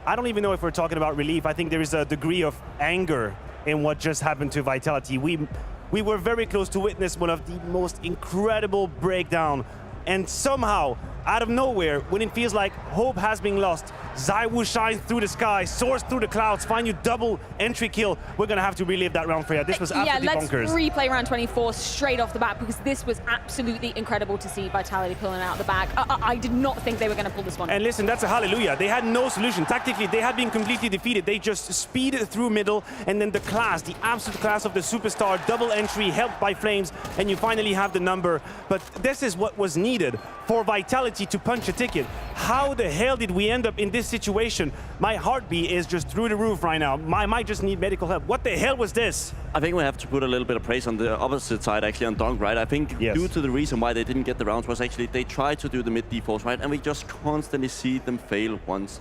I don't even know if we're talking about relief. I think there is a degree of anger in what just happened to Vitality. We were very close to witness one of the most incredible breakdown, and somehow, out of nowhere, when it feels like hope has been lost, ZywOo shines through the sky, soars through the clouds, find you double entry kill. We're gonna have to relive that round, Freya. This was absolutely bonkers. Yeah, let's replay round 24 straight off the bat, because this was absolutely incredible to see Vitality pulling out the bag. I did not think they were gonna pull this one. And listen, that's a hallelujah. They had no solution. Tactically, they had been completely defeated. They just speeded through middle, and then the class, the absolute class of the superstar, double entry, helped by Flames, and you finally have the number. But this is what was needed for Vitality to punch a ticket. How the hell did we end up in this situation? My heartbeat is just through the roof right now. I might just need medical help. What the hell was this? I think we have to put a little bit of praise on the opposite side, actually, on Donk, right? I think due to the reason why they didn't get the rounds was actually they tried to do the mid defaults, right? And we just constantly see them fail once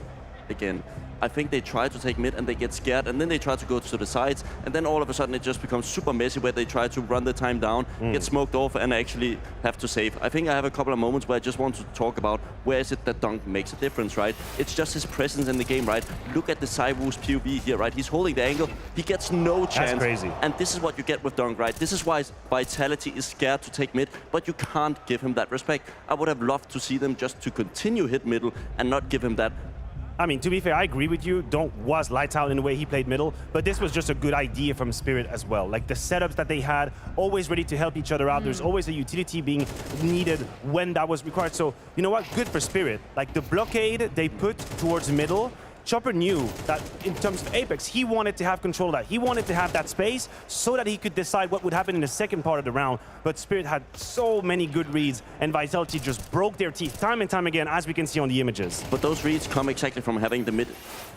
again. I think they try to take mid and they get scared, and then they try to go to the sides, and then all of a sudden it just becomes super messy where they try to run the time down, get smoked off, and actually have to save. I think I have a couple of moments where I just want to talk about where is it that Donk makes a difference, right? It's just his presence in the game, right? Look at the ZywOo's POV here, right? He's holding the angle, he gets no chance. That's crazy. And this is what you get with Donk, right? This is why Vitality is scared to take mid, but you can't give him that respect. I would have loved to see them just to continue hit middle and not give him that I mean, to be fair, I agree with you. Donk was lights out in the way he played middle, but this was just a good idea from Spirit as well. Like the setups that they had, always ready to help each other out. There's always a utility being needed when that was required. So, you know what? Good for Spirit. Like the blockade they put towards middle, Chopper knew that in terms of Apex, he wanted to have control of that. He wanted to have that space so that he could decide what would happen in the second part of the round. But Spirit had so many good reads, and Vitality just broke their teeth time and time again, as we can see on the images. But those reads come exactly from having the mid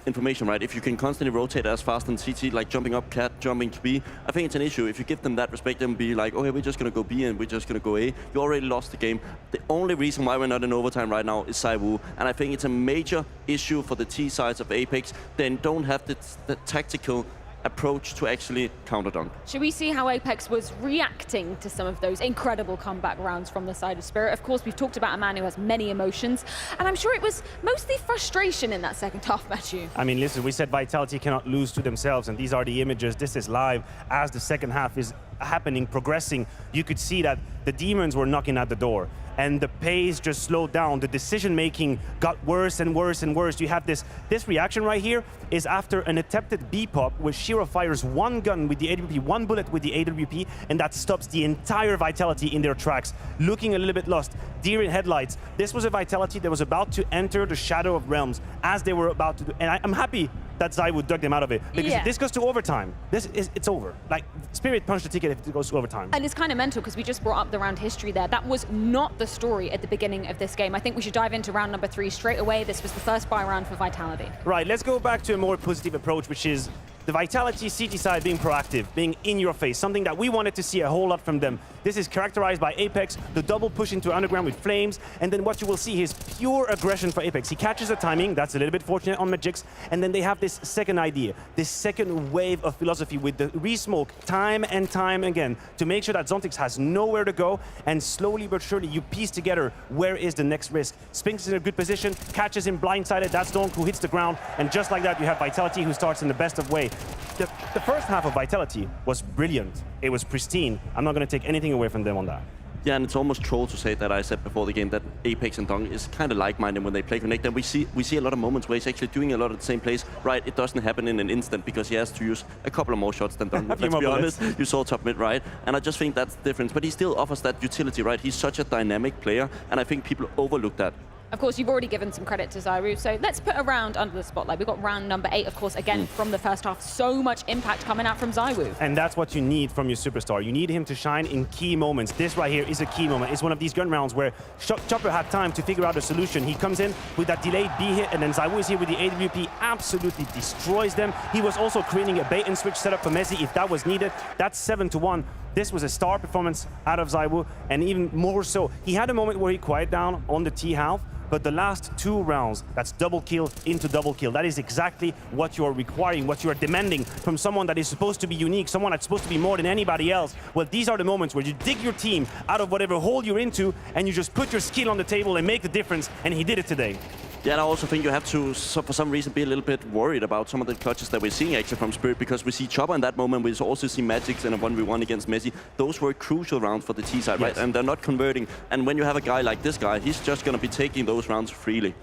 information, right? If you can constantly rotate as fast as CT, like jumping up cat, jumping to B, I think it's an issue. If you give them that respect and be like, okay, we're just going to go B and we're just going to go A, you already lost the game. The only reason why we're not in overtime right now is ZywOo, and I think it's a major issue for the T sides of Apex. They don't have the tactical approach to actually counter Donk. Should we see how Apex was reacting to some of those incredible comeback rounds from the side of Spirit? Of course, we've talked about a man who has many emotions, and I'm sure it was mostly frustration in that second half, Matthew. I mean, listen, we said Vitality cannot lose to themselves, and these are the images. This is live as the second half is happening, progressing. You could see that the demons were knocking at the door, and the pace just slowed down. The decision-making got worse and worse and worse. You have this reaction right here is after an attempted B-pop where Shiro fires one gun with the AWP, one bullet with the AWP, and that stops the entire Vitality in their tracks, looking a little bit lost. Deer in headlights. This was a Vitality that was about to enter the Shadow of Realms as they were about to do, and I'm happy that ZywOo dug them out of it, because if this goes to overtime, it's over. Like, Spirit punched the ticket if it goes to overtime. And it's kind of mental, because we just brought up the round history there. That was not the story at the beginning of this game. I think we should dive into round number 3 straight away. This was the first buy round for Vitality. Right, let's go back to a more positive approach, which is the Vitality CT side being proactive, being in your face, something that we wanted to see a whole lot from them. This is characterized by Apex, the double push into underground with flames, and then what you will see is pure aggression for Apex. He catches the timing, that's a little bit fortunate on Magix, and then they have this second idea, this second wave of philosophy with the re-smoke time and time again to make sure that Zontix has nowhere to go, and slowly but surely you piece together where is the next risk. Spinx is in a good position, catches him blindsided, that's Donk who hits the ground, and just like that you have Vitality who starts in the best of way. The first half of Vitality was brilliant. It was pristine. I'm not going to take anything away from them on that. Yeah, and it's almost troll to say that I said before the game that Apex and Donk is kind of like-minded when they play Connect, and we see a lot of moments where he's actually doing a lot of the same plays. Right, it doesn't happen in an instant because he has to use a couple of more shots than Donk. Let's be honest, you saw top mid, right? And I just think that's the difference. But he still offers that utility, right? He's such a dynamic player, and I think people overlook that. Of course, you've already given some credit to ZywOo, so let's put a round under the spotlight. We've got round number 8, of course, again, from the first half. So much impact coming out from ZywOo. And that's what you need from your superstar. You need him to shine in key moments. This right here is a key moment. It's one of these gun rounds where Chopper had time to figure out a solution. He comes in with that delayed B hit, and then ZywOo is here with the AWP, absolutely destroys them. He was also creating a bait and switch setup for Messi if that was needed. That's 7-1. This was a star performance out of ZywOo, and even more so, he had a moment where he quieted down on the T half, but the last 2 rounds, that's double kill into double kill. That is exactly what you are requiring, what you are demanding from someone that is supposed to be unique, someone that's supposed to be more than anybody else. Well, these are the moments where you dig your team out of whatever hole you're into, and you just put your skill on the table and make the difference, and he did it today. Yeah, and I also think you have to, for some reason, be a little bit worried about some of the clutches that we're seeing actually from Spirit, because we see Chopper in that moment. We also see Magix in a 1v1 against Messi. Those were crucial rounds for the T side, right? And they're not converting. And when you have a guy like this guy, he's just going to be taking those rounds freely.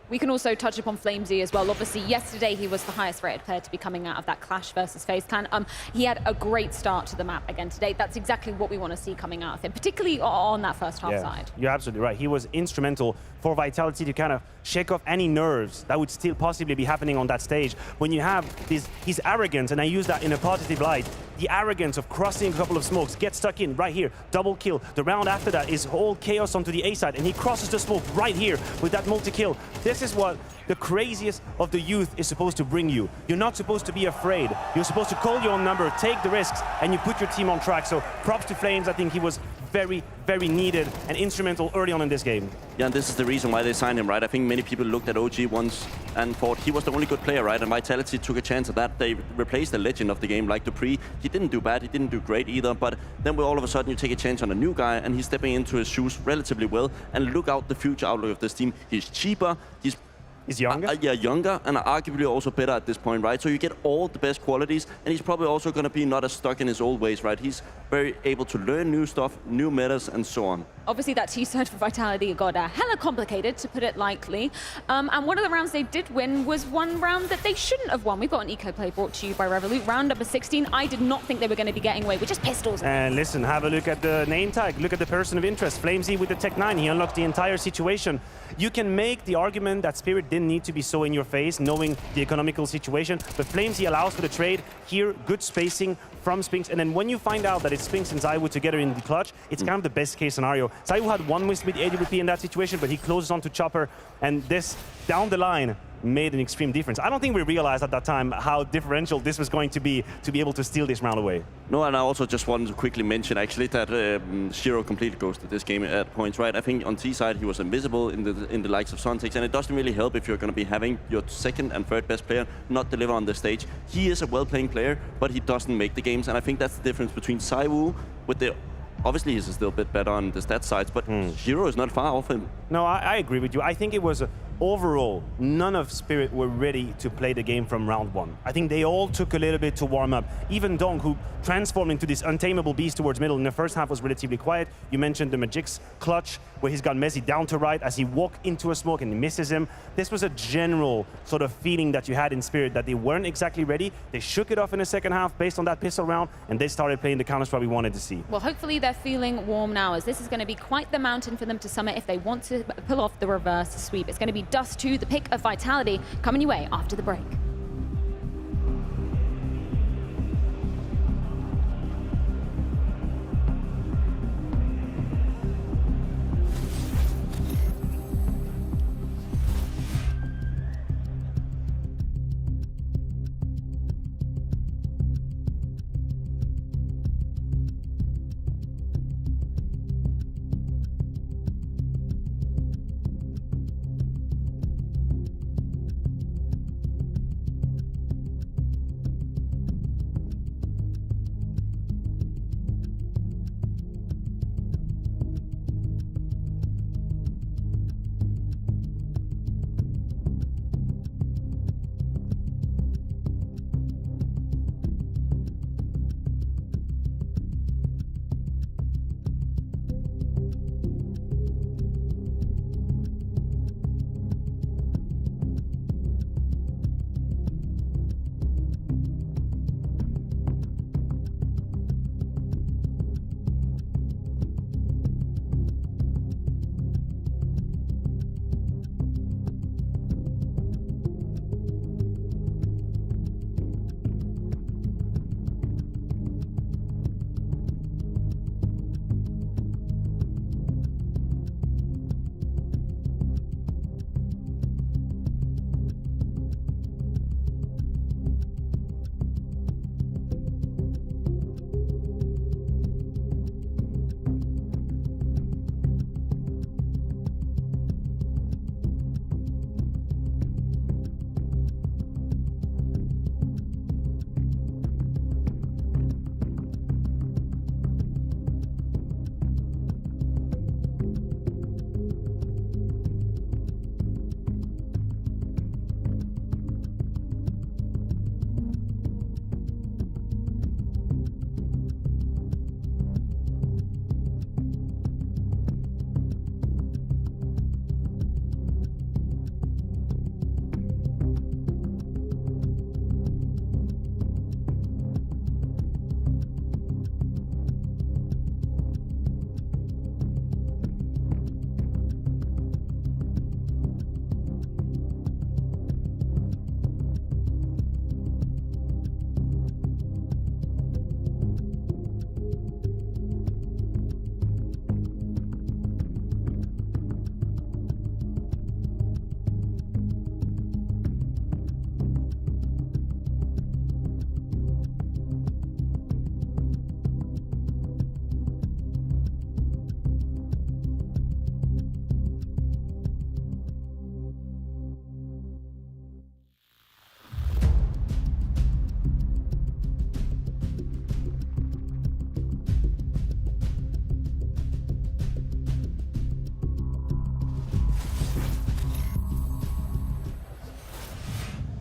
We can also touch upon Flamesy as well. Obviously, yesterday he was the highest rated player to be coming out of that clash versus FaZe Clan. He had a great start to the map again today. That's exactly what we want to see coming out of him, particularly on that first half side. You're absolutely right. He was instrumental for Vitality to kind of shake off any nerves that would still possibly be happening on that stage. When you have his arrogance, and I use that in a positive light, the arrogance of crossing a couple of smokes, get stuck in right here, double kill. The round after that is whole chaos onto the A side, and he crosses the smoke right here with that multi-kill. This is what the craziest of the youth is supposed to bring you. You're not supposed to be afraid. You're supposed to call your own number, take the risks, and you put your team on track. So props to Flames. I think he was very, very needed and instrumental early on in this game. Yeah, and this is the reason why they signed him, right? I think many people looked at OG once and thought he was the only good player, right? And Vitality took a chance at that. They replaced the legend of the game, like Dupree. He didn't do bad, he didn't do great either, but then all of a sudden you take a chance on a new guy, and he's stepping into his shoes relatively well. And look out the future outlook of this team. He's cheaper, he's He's younger? Yeah, younger, and arguably also better at this point, right? So you get all the best qualities, and he's probably also going to be not as stuck in his old ways, right? He's very able to learn new stuff, new metas, and so on. Obviously, that T-side for Vitality got hella complicated, to put it lightly. And one of the rounds they did win was one round that they shouldn't have won. We've got an eco play brought to you by Revolut. Round number 16. I did not think they were going to be getting away with just pistols. And listen, have a look at the name tag. Look at the person of interest. Flamesy with the Tech 9. He unlocked the entire situation. You can make the argument that Spirit didn't need to be so in your face, knowing the economical situation, but Flamesy allows for the trade. Here, good spacing from Spinks, and then when you find out that it's Spinks and ZywOo together in the clutch, it's kind of the best case scenario. ZywOo had one miss with AWP in that situation, but he closes onto Chopper, and this, down the line, made an extreme difference. I don't think we realized at that time how differential this was going to be able to steal this round away. No, and I also just wanted to quickly mention actually that Shiro completely ghosted this game at points, right? I think on T side he was invisible in the likes of Sontex, and it doesn't really help if you're going to be having your second and third best player not deliver on the stage. He is a well-playing player, but he doesn't make the games, and I think that's the difference between ZywOo with the... Obviously, he's still a bit better on the stat sides, but Shiro is not far off him. No, I agree with you. I think it was overall, none of Spirit were ready to play the game from round one. I think they all took a little bit to warm up. Even Dong, who transformed into this untamable beast towards middle in the first half, was relatively quiet. You mentioned the Magic's clutch, where he's got Messi down to right as he walked into a smoke and he misses him. This was a general sort of feeling that you had in Spirit that they weren't exactly ready. They shook it off in the second half based on that pistol round, and they started playing the counter-strike we wanted to see. Well, hopefully they're feeling warm now, as this is going to be quite the mountain for them to summit if they want to pull off the reverse sweep. It's going to be Dust 2, the pick of Vitality, coming your way after the break.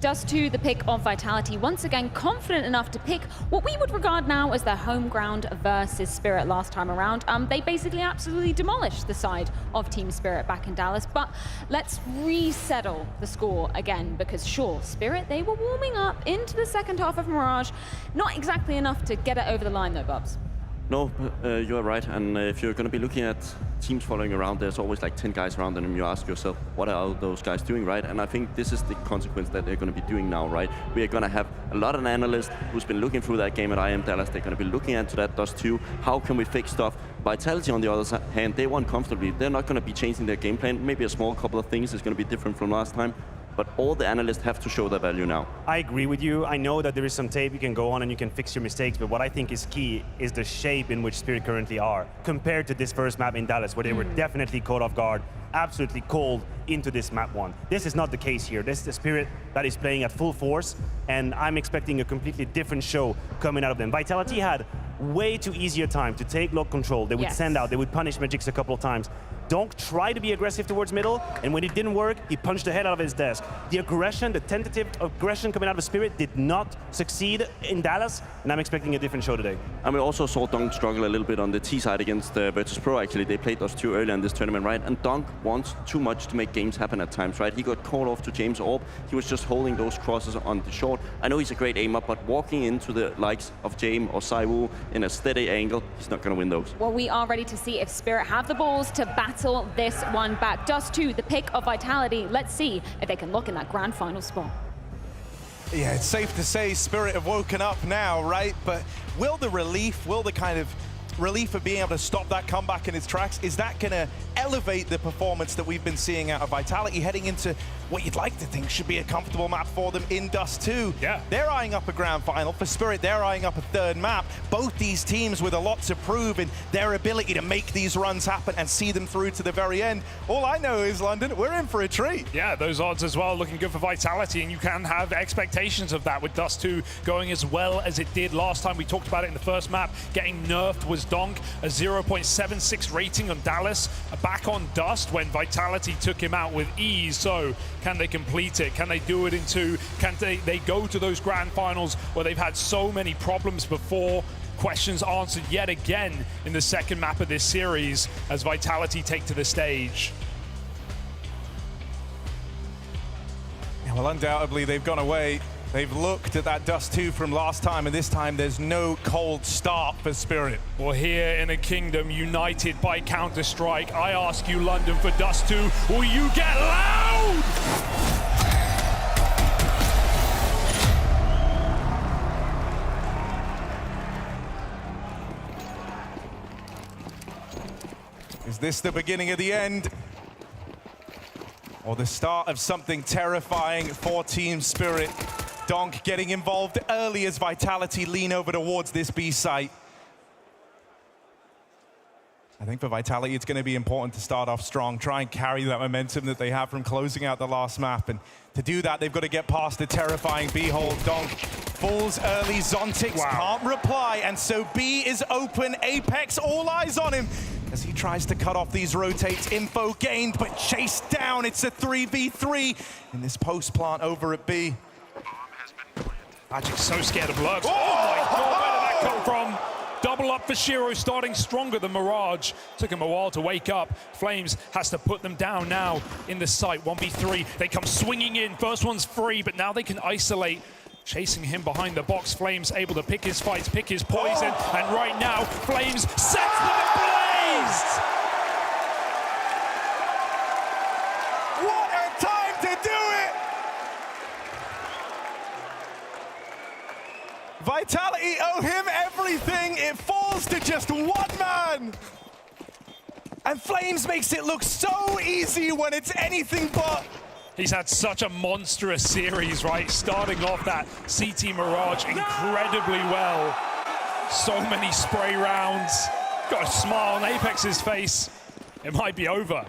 Dust2, the pick of Vitality, once again confident enough to pick what we would regard now as their home ground versus Spirit last time around. They basically absolutely demolished the side of Team Spirit back in Dallas, but let's resettle the score again, because sure, Spirit, they were warming up into the second half of Mirage. Not exactly enough to get it over the line though, Bubs. No, you're right. And if you're going to be looking at teams following around, there's always like 10 guys around them, and you ask yourself, what are all those guys doing, right? And I think this is the consequence that they're going to be doing now, right? We are going to have a lot of analysts who's been looking through that game at IM Dallas. They're going to be looking into that Dust2. How can we fix stuff? Vitality, on the other hand, they won comfortably. They're not going to be changing their game plan. Maybe a small couple of things is going to be different from last time. But all the analysts have to show their value now. I agree with you. I know that there is some tape you can go on and you can fix your mistakes, but what I think is key is the shape in which Spirit currently are, compared to this first map in Dallas, where they were definitely caught off guard, absolutely cold into this map one. This is not the case here. This is the Spirit that is playing at full force, and I'm expecting a completely different show coming out of them. Vitality had way too easy a time to take lock control. They would send out, they would punish Magix a couple of times. Donk tried to be aggressive towards middle, and when it didn't work, he punched the head out of his desk. The aggression, the tentative aggression coming out of Spirit did not succeed in Dallas, and I'm expecting a different show today. And we also saw Donk struggle a little bit on the T side against Virtus.pro, actually. They played us too early in this tournament, right? And Donk wants too much to make games happen at times, right? He got called off to James Orb. He was just holding those crosses on the short. I know he's a great aimer, but walking into the likes of James or Saiwu in a steady angle, he's not going to win those. Well, we are ready to see if Spirit have the balls to battle this one back. Dust2, the pick of Vitality. Let's see if they can lock in that grand final spot. Yeah, it's safe to say Spirit have woken up now, right? But will the relief, will the kind of relief of being able to stop that comeback in its tracks, is that going to elevate the performance that we've been seeing out of Vitality heading into what you'd like to think should be a comfortable map for them in Dust2? Yeah. They're eyeing up a grand final. For Spirit, they're eyeing up a third map. Both these teams with a lot to prove in their ability to make these runs happen and see them through to the very end. All I know is, London, we're in for a treat. Yeah, those odds as well looking good for Vitality, and you can have expectations of that with Dust2 going as well as it did last time. We talked about it in the first map. Getting nerfed was Donk, a 0.76 rating on Dallas, back on Dust when Vitality took him out with ease. So can they complete it? Can they do it in two? Can they go to those grand finals where they've had so many problems before? Questions answered yet again in the second map of this series as Vitality take to the stage. Yeah, well, undoubtedly they've gone away. They've looked at that Dust2 from last time, and this time there's no cold start for Spirit. Well, here in a kingdom united by Counter-Strike, I ask you, London, for Dust2, will you get loud? Is this the beginning of the end? Or the start of something terrifying for Team Spirit? Donk getting involved early as Vitality lean over towards this B site. I think for Vitality, it's going to be important to start off strong, try and carry that momentum that they have from closing out the last map. And to do that, they've got to get past the terrifying B hole. Donk falls early, Zontix can't reply, and so B is open. Apex, all eyes on him as he tries to cut off these rotates. Info gained, but chased down. It's a 3v3 in this post plant over at B. Magic's so scared of Lurks. Oh my God, where did that come from? Double up for Shiro, starting stronger than Mirage. Took him a while to wake up. Flames has to put them down now in the site. 1v3, they come swinging in. First one's free, but now they can isolate. Chasing him behind the box. Flames able to pick his fights, pick his poison. And right now, Flames sets them ablaze! What a time to do it! Vitality owe him everything. It falls to just one man. And Flames makes it look so easy when it's anything but. He's had such a monstrous series, right? Starting off that CT Mirage incredibly well. So many spray rounds. Got a smile on Apex's face. It might be over.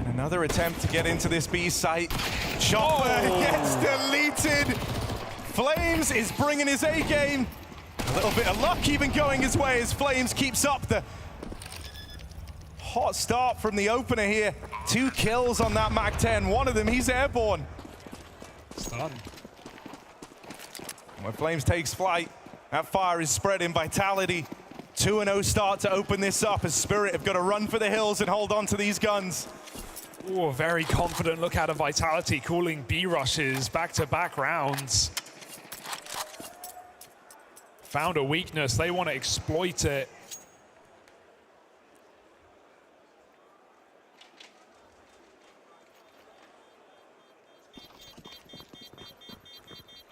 Another attempt to get into this B site. Chopper gets deleted. Flames is bringing his A game. A little bit of luck even going his way as Flames keeps up the hot start from the opener here. 2 kills on that MAC-10. One of them, he's airborne. Stun. When Flames takes flight, that fire is spreading. Vitality, 2-0 start to open this up as Spirit have got to run for the hills and hold on to these guns. Oh, very confident look out of Vitality, calling B rushes back-to-back rounds. Found a weakness, they want to exploit it.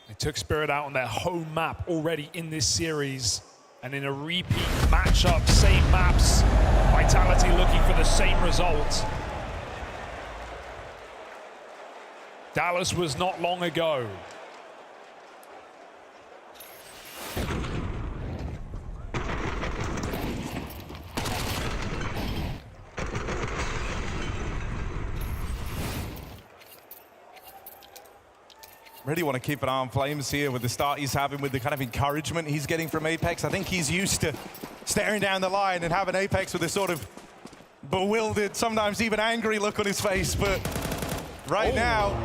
They took Spirit out on their home map already in this series. And in a repeat matchup, same maps, Vitality looking for the same result. Dallas was not long ago. Really want to keep an eye on Flames here with the start he's having, with the kind of encouragement he's getting from Apex. I think he's used to staring down the line and having Apex with a sort of bewildered, sometimes even angry look on his face. But right now,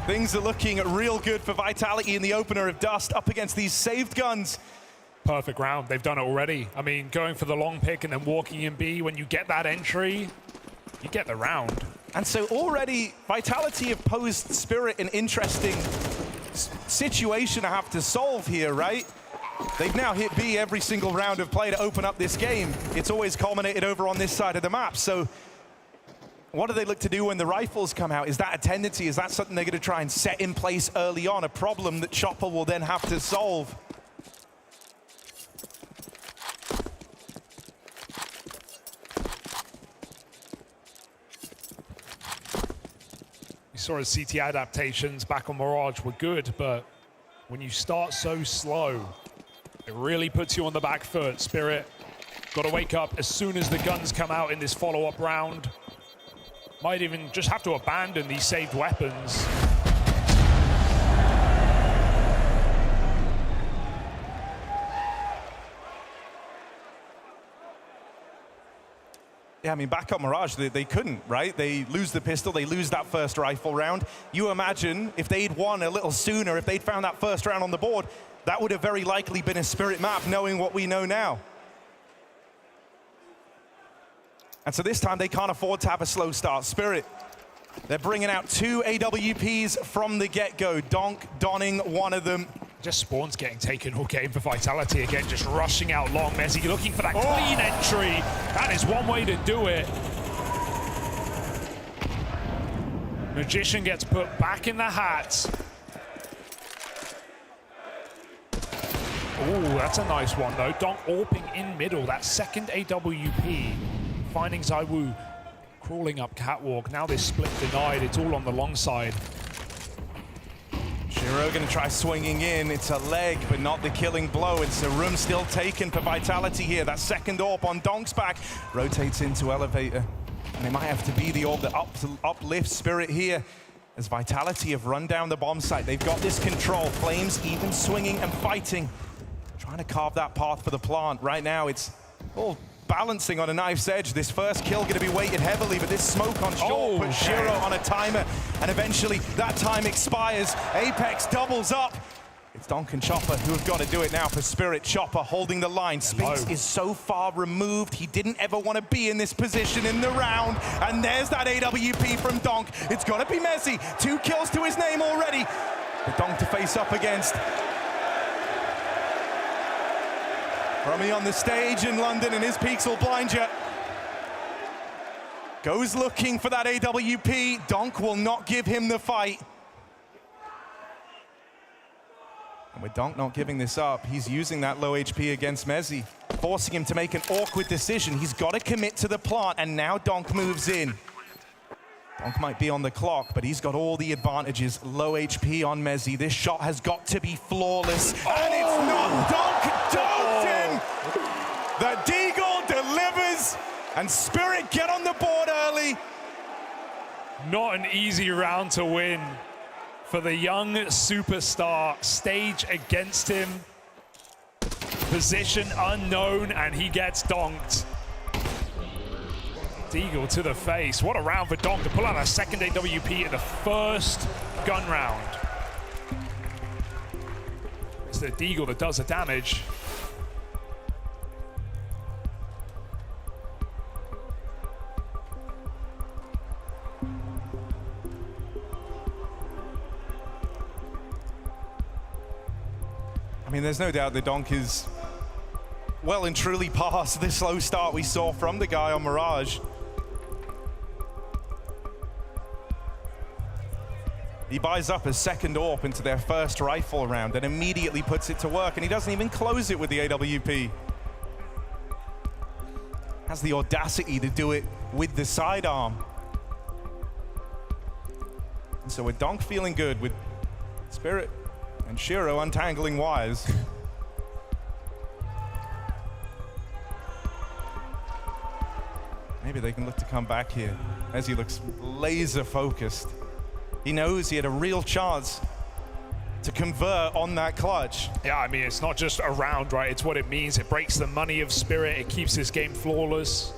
things are looking real good for Vitality in the opener of Dust up against these saved guns. Perfect round, they've done it already. I mean, going for the long pick and then walking in B, when you get that entry, you get the round. And so already, Vitality have posed Spirit an interesting situation to have to solve here, right? They've now hit B every single round of play to open up this game. It's always culminated over on this side of the map. So what do they look to do when the rifles come out? Is that a tendency? Is that something they're going to try and set in place early on? A problem that Chopper will then have to solve? You saw his CT adaptations back on Mirage were good, but when you start so slow, it really puts you on the back foot. Spirit got to wake up as soon as the guns come out in this follow-up round. Might even just have to abandon these saved weapons. Yeah, I mean, back up Mirage, they couldn't, right? They lose the pistol, they lose that first rifle round. You imagine if they'd won a little sooner, if they'd found that first round on the board, that would have very likely been a Spirit map, knowing what we know now. And so this time, they can't afford to have a slow start. Spirit, they're bringing out 2 AWPs from the get-go. Donk donning one of them. Just Spawn's getting taken all game for Vitality again, just rushing out long. Messi looking for that clean entry. That is one way to do it. Magician gets put back in the hat. Oh, that's a nice one though. Donk AWPing in middle, that second AWP. Finding Zaiwu crawling up catwalk. Now this split denied, it's all on the long side. Shiro going to try swinging in. It's a leg, but not the killing blow. It's a room still taken for Vitality here. That second AWP on Donk's back. Rotates into Elevator. And it might have to be the AWP that uplifts Spirit here. As Vitality have run down the bomb site. They've got this control. Flames even swinging and fighting. Trying to carve that path for the plant. Right now, it's all balancing on a knife's edge. This first kill going to be weighted heavily, but this smoke on short puts Shiro on a timer, and eventually that time expires. Apex doubles up. It's Donk and Chopper who have got to do it now for Spirit. Chopper holding the line. Spinks is so far removed. He didn't ever want to be in this position in the round. And there's that AWP from Donk. It's got to be Messi. 2 kills to his name already. But Donk to face up against. Rummy on the stage in London, and his peaks will blind you. Goes looking for that AWP. Donk will not give him the fight. And with Donk not giving this up, he's using that low HP against Messi, forcing him to make an awkward decision. He's got to commit to the plant, and now Donk moves in. Donk might be on the clock, but he's got all the advantages. Low HP on Messi. This shot has got to be flawless. And it's not. Donk dove him! The Deagle delivers, and Spirit get on the board early. Not an easy round to win for the young superstar. Stage against him. Position unknown, and he gets donked. Deagle to the face. What a round for Donk to pull out a second AWP in the first gun round. It's the Deagle that does the damage. I mean, there's no doubt that Donk is well and truly past the slow start we saw from the guy on Mirage. He buys up a second AWP into their first rifle round and immediately puts it to work, and he doesn't even close it with the AWP. Has the audacity to do it with the sidearm. And so with Donk feeling good, with Spirit and Shiro untangling wires. Maybe they can look to come back here as he looks laser focused. He knows he had a real chance to convert on that clutch. Yeah, I mean, it's not just a round, right? It's what it means. It breaks the money of Spirit. It keeps this game flawless.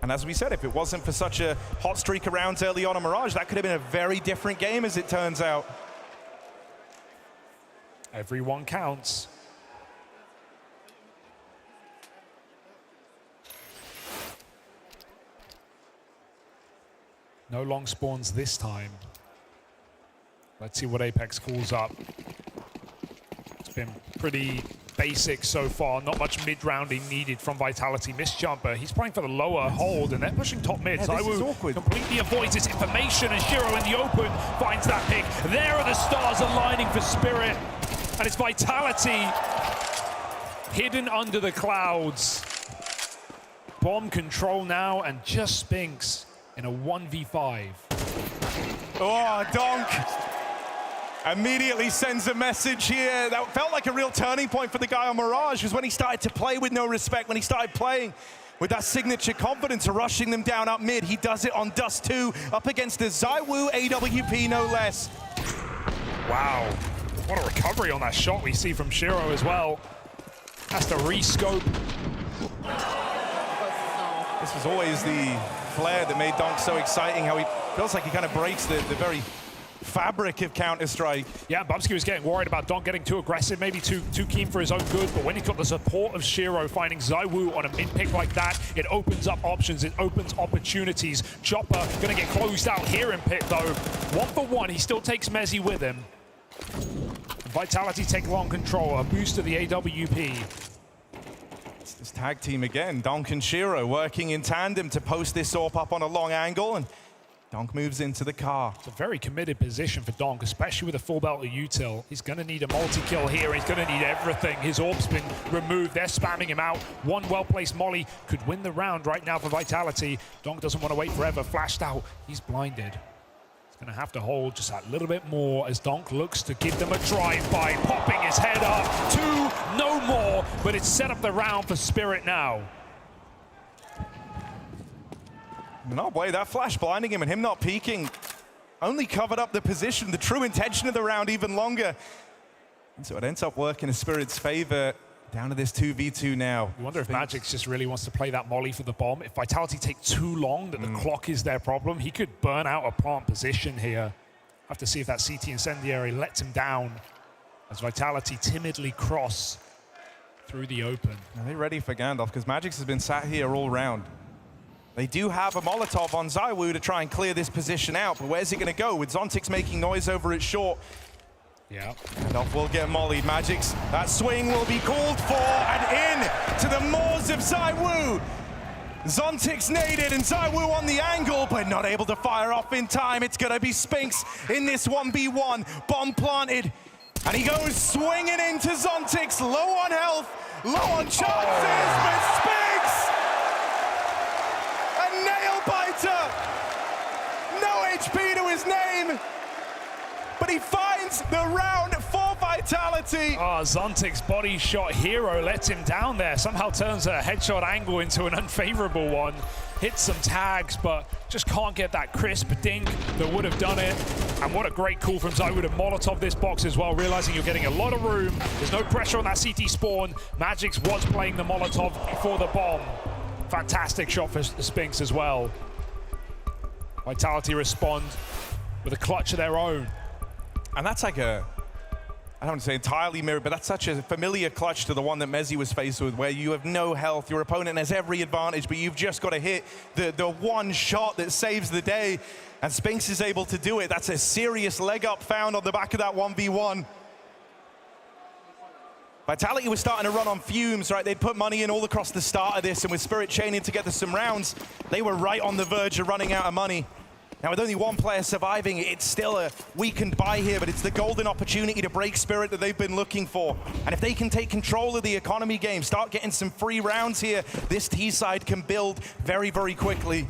And as we said, if it wasn't for such a hot streak of rounds early on Mirage, that could have been a very different game as it turns out. Everyone counts. No long spawns this time. Let's see what Apex calls up. It's been pretty basic so far. Not much mid-rounding needed from Vitality. Missed jumper. He's playing for the lower hold, and they're pushing top mid. Yeah, this is awkward. Completely avoids this information, and Shiro in the open finds that pick. There are the stars aligning for Spirit, and it's Vitality hidden under the clouds. Bomb control now, and just Spinks in a 1v5. Oh, Donk immediately sends a message here. That felt like a real turning point for the guy on Mirage, was when he started to play with no respect, when he started playing with that signature confidence of rushing them down up mid. He does it on Dust 2, up against the ZywOo AWP, no less. Wow, what a recovery on that shot we see from Shiro as well. Has to re-scope. This was always the flair that made Donk so exciting, how he feels like he kind of breaks the very fabric of Counter-Strike. Yeah, Bubsky was getting worried about Donk getting too aggressive, maybe too keen for his own good, but when he's got the support of Shiro finding ZywOo on a mid-pick like that, it opens up options, it opens opportunities. Chopper gonna get closed out here in pit though. 1-for-1, he still takes Mezzy with him. Vitality take long control, a boost to the AWP. It's this tag team again, Donk and Shiro working in tandem to post this AWP up on a long angle, and Donk moves into the car. It's a very committed position for Donk, especially with a full belt of util. He's going to need a multi-kill here. He's going to need everything. His orb's been removed. They're spamming him out. One well-placed molly could win the round right now for Vitality. Donk doesn't want to wait forever. Flashed out. He's blinded. He's going to have to hold just that little bit more as Donk looks to give them a drive-by, popping his head up. 2, no more, but it's set up the round for Spirit now. No way, that flash blinding him and him not peeking only covered up the position, the true intention of the round even longer. And so it ends up working in Spirit's favor. Down to this 2v2 now. I wonder if Magix just really wants to play that molly for the bomb. If Vitality take too long, that the clock is their problem, he could burn out a plant position here. Have to see if that CT incendiary lets him down as Vitality timidly cross through the open. Are they ready for Gandalf? Because Magix has been sat here all round. They do have a Molotov on ZywOo to try and clear this position out, but where's it going to go? With Zontix making noise over it short. Yeah. Gandalf will get mollied. Magix, that swing will be called for, and in to the maws of ZywOo. Zontix naded and ZywOo on the angle, but not able to fire off in time. It's going to be Spinks in this 1v1. Bomb planted, and he goes swinging into Zontix. Low on health, low on chances, but Spinks! A nail biter! No HP to his name, but he finds the round for Vitality. Oh, Zontix's body shot hero lets him down there. Somehow turns a headshot angle into an unfavorable one. Hits some tags, but just can't get that crisp dink that would have done it. And what a great call from ZywOo to Molotov this box as well, realizing you're getting a lot of room. There's no pressure on that CT spawn. Magix was playing the Molotov for the bomb. Fantastic shot for Spinks as well. Vitality respond with a clutch of their own. And that's like I don't want to say entirely mirrored, but that's such a familiar clutch to the one that Mezzi was faced with, where you have no health, your opponent has every advantage, but you've just got to hit the one shot that saves the day, and Spinks is able to do it. That's a serious leg up found on the back of that 1v1. Vitality was starting to run on fumes, right? They'd put money in all across the start of this, and with Spirit chaining together some rounds, they were right on the verge of running out of money. Now, with only one player surviving, it's still a weakened buy here, but it's the golden opportunity to break Spirit that they've been looking for. And if they can take control of the economy game, start getting some free rounds here, this T side can build very, very quickly.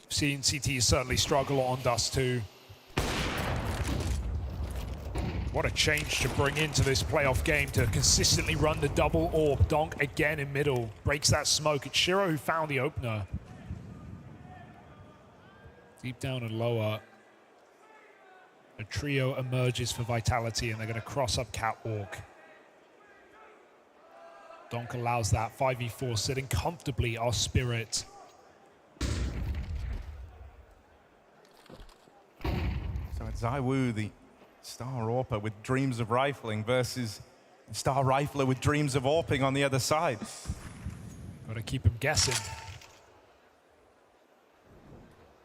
Seen CT certainly struggle on Dust 2. What a change to bring into this playoff game to consistently run the double orb. Donk again in middle, breaks that smoke. It's Shiro who found the opener. Deep down and lower. A trio emerges for Vitality, and they're going to cross up Catwalk. Donk allows that 5v4, sitting comfortably our Spirit. So it's ZywOo, the Star AWPer with dreams of rifling, versus Star Rifler with dreams of AWPing on the other side. Got to keep him guessing.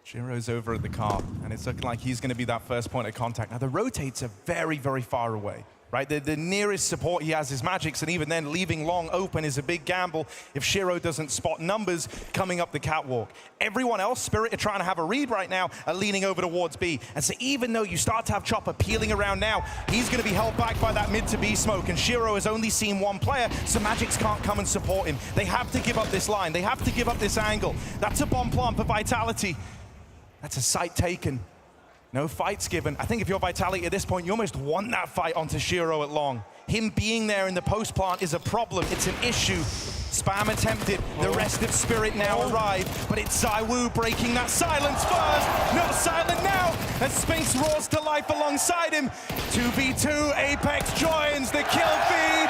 Shiro's over at the car, and it's looking like he's going to be that first point of contact. Now, the rotates are very, very far away, right? The nearest support he has is Magix, and even then, leaving long open is a big gamble if Shiro doesn't spot numbers coming up the catwalk. Everyone else, Spirit, are trying to have a read right now, are leaning over towards B. And so even though you start to have Chopper peeling around now, he's going to be held back by that mid to B smoke, and Shiro has only seen one player, so Magix can't come and support him. They have to give up this line. They have to give up this angle. That's a bomb plant for Vitality. That's a site taken. No fights given. I think if you're Vitality at this point, you almost want that fight onto Shiro at long. Him being there in the post plant is a problem. It's an issue. Spam attempted. The rest of Spirit now arrive, but it's ZywOo breaking that silence first. Not silent now, as Spinks roars to life alongside him. 2v2, Apex joins the kill feed.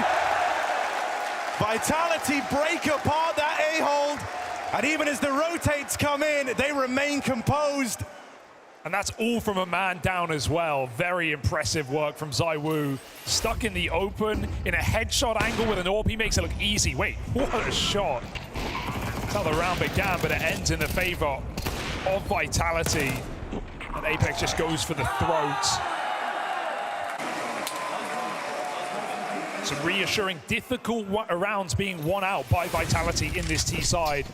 Vitality break apart that A-hold. And even as the rotates come in, they remain composed. And that's all from a man down as well. Very impressive work from ZywOo. Stuck in the open, in a headshot angle with an AWP. He makes it look easy. Wait, what a shot. That's how the round began, but it ends in the favor of Vitality. And Apex just goes for the throat. Some reassuring, difficult rounds being won out by Vitality in this T side.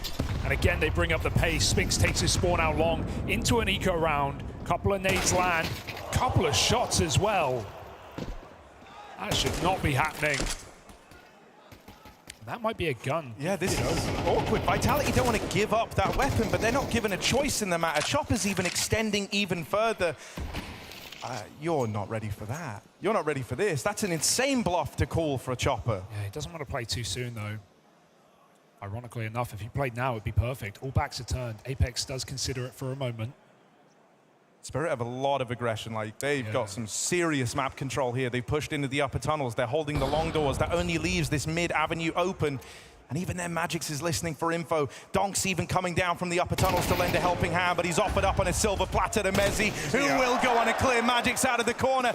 And again, they bring up the pace. Spinks takes his spawn out long into an eco round. Couple of nades land, couple of shots as well. That should not be happening. That might be a gun. Yeah, this is awkward. Vitality don't want to give up that weapon, but they're not given a choice in the matter. Chopper's even extending even further. You're not ready for that. You're not ready for this. That's an insane bluff to call for a Chopper. Yeah, he doesn't want to play too soon, though. Ironically enough, if he played now, it'd be perfect. All backs are turned. Apex does consider it for a moment. Spirit have a lot of aggression. Like, they've got some serious map control here. They've pushed into the upper tunnels. They're holding the long doors. That only leaves this mid-avenue open. And even then, Magix is listening for info. Donk's even coming down from the upper tunnels to lend a helping hand, but he's offered up on a silver platter to Mezzi, who will go on a clear. Magix out of the corner.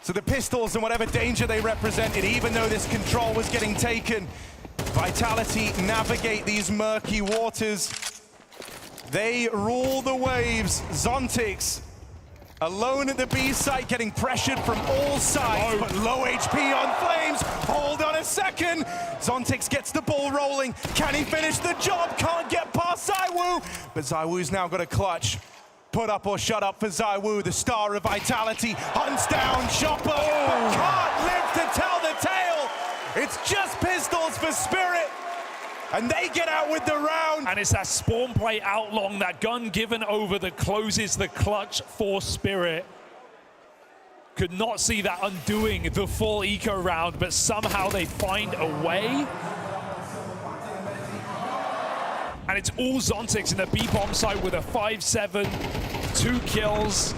So the pistols and whatever danger they represented, even though this control was getting taken, Vitality navigate these murky waters. They rule the waves. Zontix alone at the B site, getting pressured from all sides, but low HP on Flames. Hold on a second. Zontix gets the ball rolling. Can he finish the job? Can't get past ZywOo, but ZywOo's now got a clutch. Put up or shut up for ZywOo, the star of Vitality. Hunts down Chopper, but can't live to tell the tale. It's just pistols for Spirit, and they get out with the round. And it's that spawn play out long, that gun given over that closes the clutch for Spirit. Could not see that undoing the full eco round, but somehow they find a way. And it's all Zontix in the B-bomb site with a 5-7, 2 kills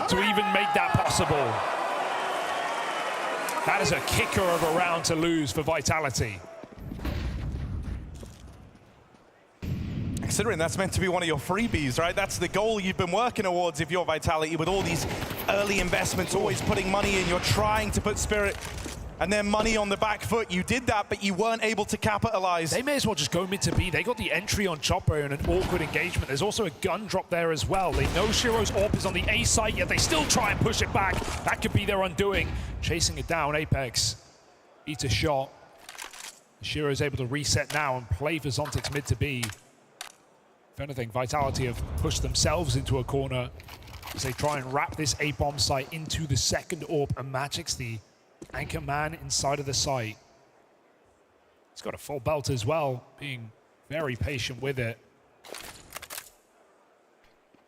to even make that possible. That is a kicker of a round to lose for Vitality. considering that's meant to be one of your freebies, right? That's the goal you've been working towards if you're Vitality, with all these early investments, always putting money in. You're trying to put Spirit and then money on the back foot. You did that, but you weren't able to capitalize. They may as well just go mid to B. They got the entry on Chopper in an awkward engagement. There's also a gun drop there as well. They know Shiro's AWP is on the A site, yet they still try and push it back. That could be their undoing. Chasing it down, Apex eats a shot. Shiro's able to reset now and play for Zontic's mid to B. If anything, Vitality have pushed themselves into a corner as they try and wrap this A-bomb site into the second AWP, and Magic's the anchor man inside of the site. He's got a full belt as well, being very patient with it.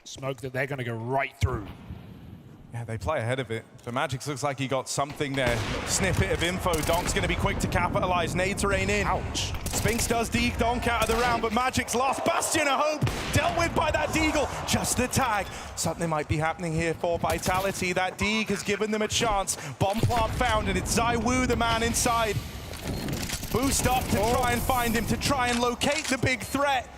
Smoke that they're going to go right through. Yeah, they play ahead of it. For Magix, looks like he got something there. Snippet of info. Donk's going to be quick to capitalize. Nades rain in. Ouch. Spinks does deke Donk out of the round, but Magic's lost bastion of hope. Dealt with by that Deagle. Just the tag. Something might be happening here for Vitality. That Deagle has given them a chance. Bomb plant found, and it's ZywOo, the man inside. Boost up to try and find him, to try and locate the big threat.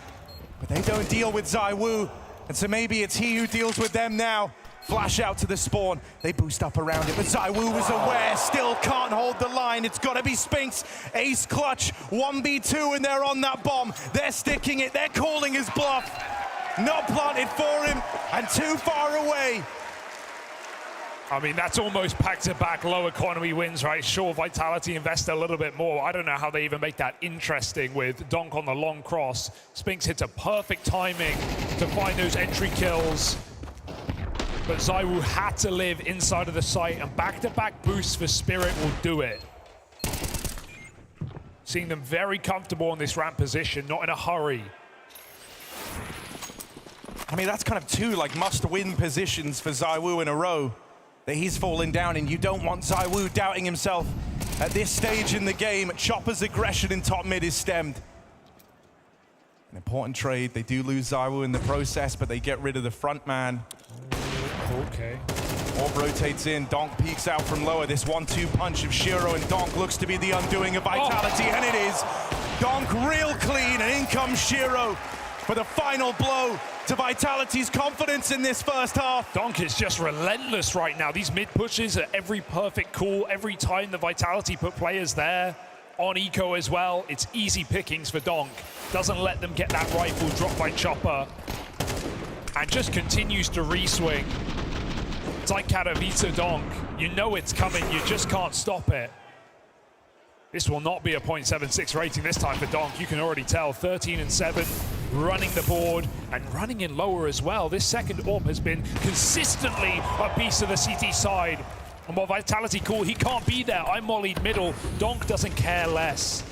But they don't deal with ZywOo, and so maybe it's he who deals with them now. Flash out to the spawn. They boost up around it, but ZywOo was aware, still can't hold the line. It's got to be Spinks. Ace clutch, 1v2, and they're on that bomb. They're sticking it, they're calling his bluff. Not planted for him, and too far away. I mean, that's almost back-to-back low economy wins, right? Sure, Vitality invest a little bit more. I don't know how they even make that interesting with Donk on the long cross. Spinks hits a perfect timing to find those entry kills. But ZywOo had to live inside of the site, and back-to-back boosts for Spirit will do it. Seeing them very comfortable in this ramp position, not in a hurry. I mean, that's kind of two like must-win positions for ZywOo in a row that he's fallen down in. You don't want ZywOo doubting himself at this stage in the game. Chopper's aggression in top mid is stemmed. An important trade. They do lose ZywOo in the process, but they get rid of the front man. Okay. Orb rotates in, Donk peeks out from lower. This 1-2 punch of Shiro and Donk looks to be the undoing of Vitality, and it is. Donk real clean, and in comes Shiro for the final blow to Vitality's confidence in this first half. Donk is just relentless right now. These mid pushes are every perfect call. Every time the Vitality put players there, on eco as well, it's easy pickings for Donk. Doesn't let them get that rifle dropped by Chopper, and just continues to re-swing. It's like Katowice Donk. You know it's coming, you just can't stop it. This will not be a 0.76 rating this time for Donk. You can already tell, 13-7, running the board and running in lower as well. This second AWP has been consistently a piece of the CT side. And while Vitality cool, he can't be there. I'm mollied middle. Donk doesn't care less.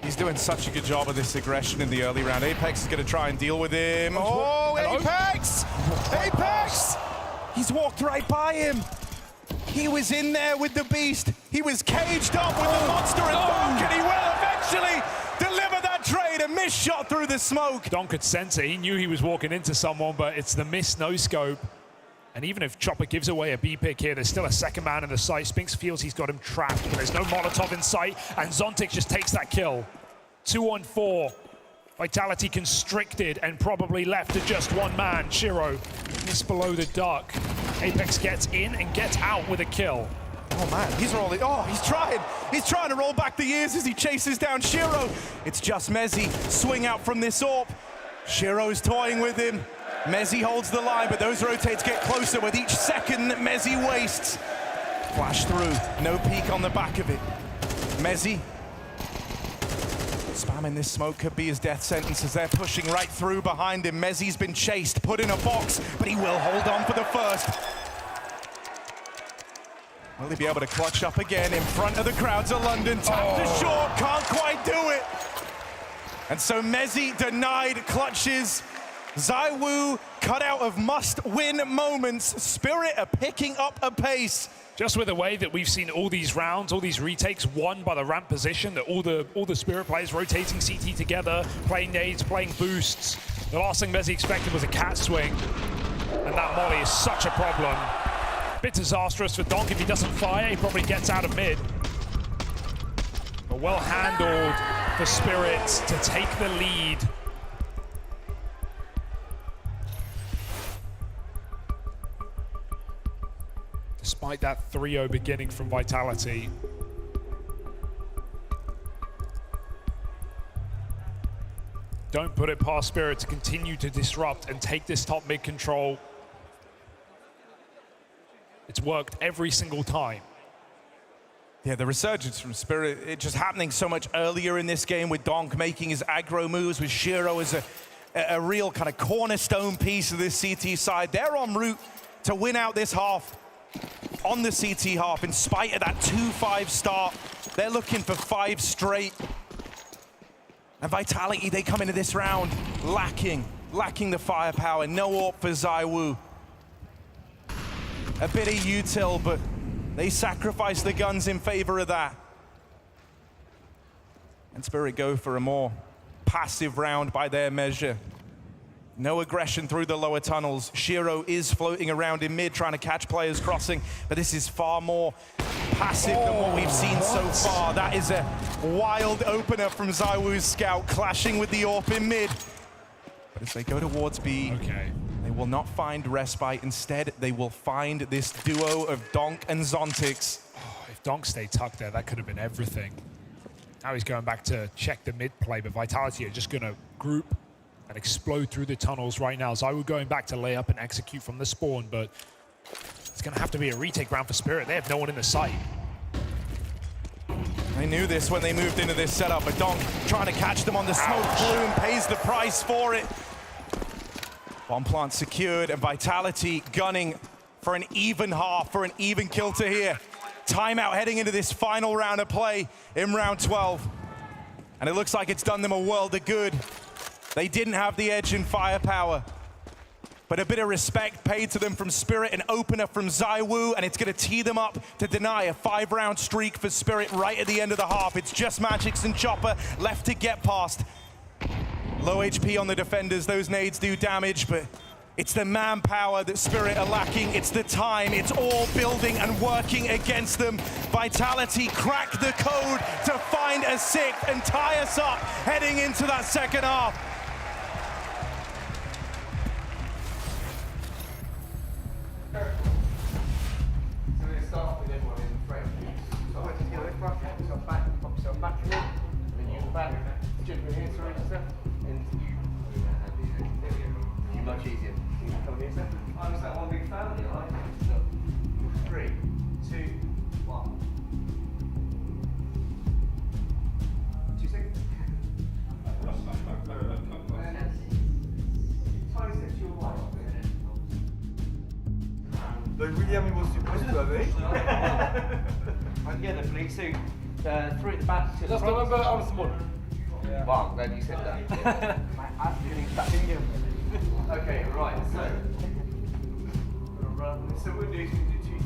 He's doing such a good job of this aggression in the early round. Apex is going to try and deal with him. Oh, hello? Apex! Apex! He's walked right by him. He was in there with the beast. He was caged up with the monster and Donk, and he will eventually deliver that trade. A missed shot through the smoke. Donk could sense it. He knew he was walking into someone, but it's the miss no-scope. And even if Chopper gives away a B pick here, there's still a second man in the site. Spinks feels he's got him trapped, but there's no Molotov in sight, and Zontic just takes that kill. 2-on-4. Vitality constricted and probably left to just one man. Shiro missed below the duck. Apex gets in and gets out with a kill. Oh man, he's rolling. Oh, he's trying. He's trying to roll back the years as he chases down Shiro. It's just Mezzi. Swing out from this AWP. Shiro's toying with him. Mezzi holds the line, but those rotates get closer with each second that Mezzi wastes. Flash through, no peek on the back of it. Mezzi spamming this smoke could be his death sentence as they're pushing right through behind him. Mezzi's been chased, put in a box, but he will hold on for the first. Will he be able to clutch up again in front of the crowds of London? Tap to short, can't quite do it. And so Mezzi denied clutches. ZywOo cut out of must-win moments. Spirit are picking up a pace. Just with the way that we've seen all these rounds, all these retakes won by the ramp position, that all the Spirit players rotating CT together, playing nades, playing boosts. The last thing Mezzi expected was a cat swing, and that molly is such a problem. Bit disastrous for Donk. If he doesn't fire, he probably gets out of mid. But well handled for Spirit to take the lead Despite that 3-0 beginning from Vitality. Don't put it past Spirit to continue to disrupt and take this top mid control. It's worked every single time. Yeah, the resurgence from Spirit, it just happening so much earlier in this game with Donk making his aggro moves, with Shiro as a real kind of cornerstone piece of this CT side. They're en route to win out this half on the CT half in spite of that 2-5 start. They're looking for 5 straight. And Vitality, they come into this round lacking the firepower. No AWP for ZywOo. A bit of util, but they sacrifice the guns in favor of that. And Spirit go for a more passive round by their measure. No aggression through the lower tunnels. Shiro is floating around in mid, trying to catch players crossing, but this is far more passive than what we've seen so far. That is a wild opener from ZywOo's scout, clashing with the AWP in mid. But as they go towards B, they will not find respite. Instead, they will find this duo of Donk and Zontix. Oh, if Donk stayed tucked there, that could have been everything. Now he's going back to check the mid play, but Vitality are just going to group and explode through the tunnels right now. ZywOo going back to lay up and execute from the spawn, but it's going to have to be a retake round for Spirit. They have no one in the sight. They knew this when they moved into this setup, but Donk trying to catch them on the smoke plume, pays the price for it. Bomb plant secured, and Vitality gunning for an even half, for an even kill to here. Timeout heading into this final round of play in round 12. And it looks like it's done them a world of good. They didn't have the edge in firepower, but a bit of respect paid to them from Spirit, an opener from ZywOo, and it's going to tee them up to deny a 5-round streak for Spirit right at the end of the half. It's just Magix and Chopper left to get past. Low HP on the defenders, those nades do damage, but it's the manpower that Spirit are lacking. It's the time, it's all building and working against them. Vitality crack the code to find a 6th and tie us up heading into that second half. Much easier. I'm just that one big family, right? 3, 2, 1. 2 seconds. But William was supposed to have 8. Yeah, definitely. So, 3 at the back. Just remember, I'm small. Wow, glad you said that. My ass feeling stuck in here. Okay, right, so we'll do 2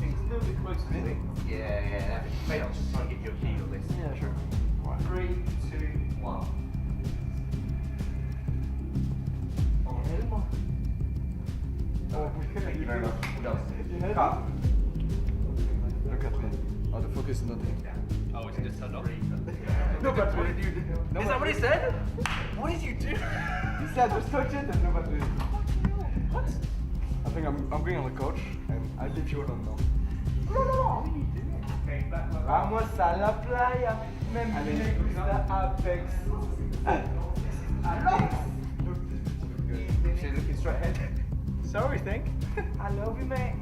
things a little bit closer to me. Yeah. Maybe I'll just try and get you a key on this. Yeah, sure. Right. 3, 2, 1. Thank you very much. Cut. Look at me. Oh, the focus is not here. Oh, is it just turned off? No, but what did you do? Is that what he said? What did you do? He said just touch it and nobody did. What? I think I'm going on the couch and I'll leave you alone now. No, what are you doing? Okay, back. Vamos a la playa, me gusta Apex. She's looking straight ahead. So we think. I love you, mate.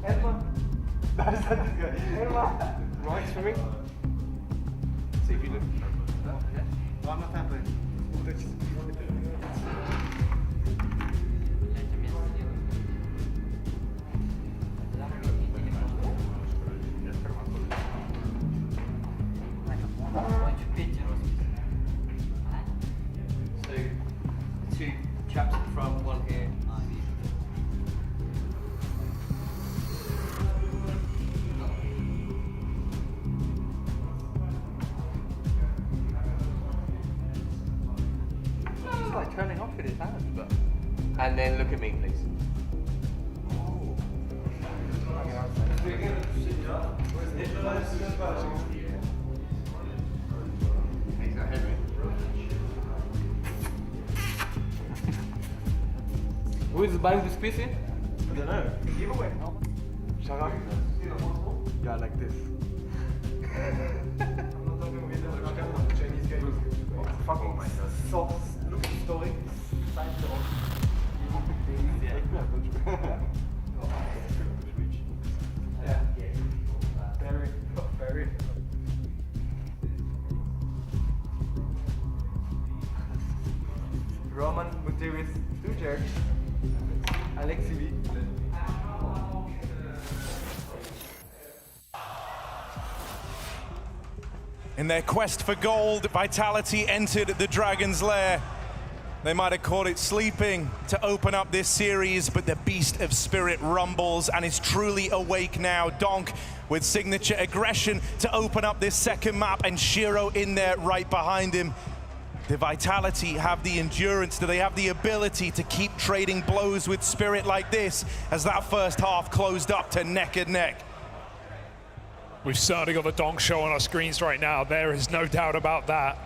Emma. That is this guy. Emma. Right for me. See if you look. Yeah. I'm not happening. So, 2 chaps at the front, 1 here. It's like turning off with his hands, but. And then look at me, please. Who is buying this PC? I don't know. Give away. Shut up. Yeah, like this. I'm not talking with the Chinese guy. It's fucking so look at the story. Yeah. Very. Roman Gutierrez, 2 jerks. Alexi V. In their quest for gold, Vitality entered the Dragon's Lair. They might have caught it sleeping to open up this series, but the beast of spirit rumbles and is truly awake now. Donk with signature aggression to open up this second map, and Shiro in there right behind him. The Vitality have the endurance, do they have the ability to keep trading blows with Spirit like this as that first half closed up to neck and neck? We've certainly got the Donk show on our screens right now. There is no doubt about that.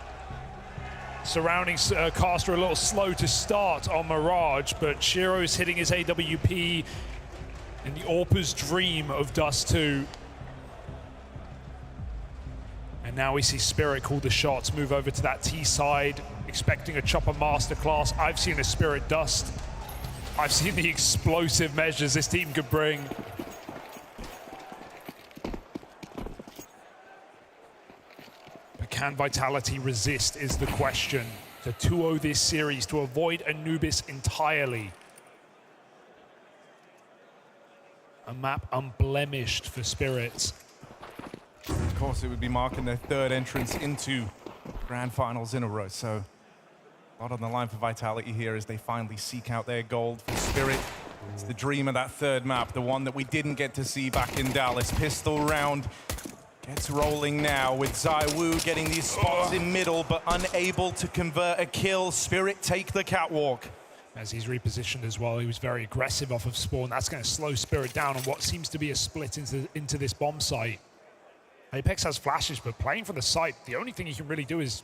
Surrounding caster a little slow to start on Mirage, but Shiro's hitting his AWP in the Orpa's dream of Dust 2. And now we see Spirit call the shots, move over to that T side, expecting a chopper masterclass. I've seen a Spirit Dust. I've seen the explosive measures this team could bring. But can Vitality resist is the question. To 2-0 this series, to avoid Anubis entirely. A map unblemished for Spirits. Of course, it would be marking their third entrance into Grand Finals in a row. So a lot on the line for Vitality here as they finally seek out their gold for Spirit. It's the dream of that third map, the one that we didn't get to see back in Dallas. Pistol round gets rolling now with ZywOo getting these spots in middle, but unable to convert a kill. Spirit take the catwalk. As he's repositioned as well, he was very aggressive off of spawn. That's going to slow Spirit down on what seems to be a split into this bomb site. Apex has flashes, but playing from the site, the only thing he can really do is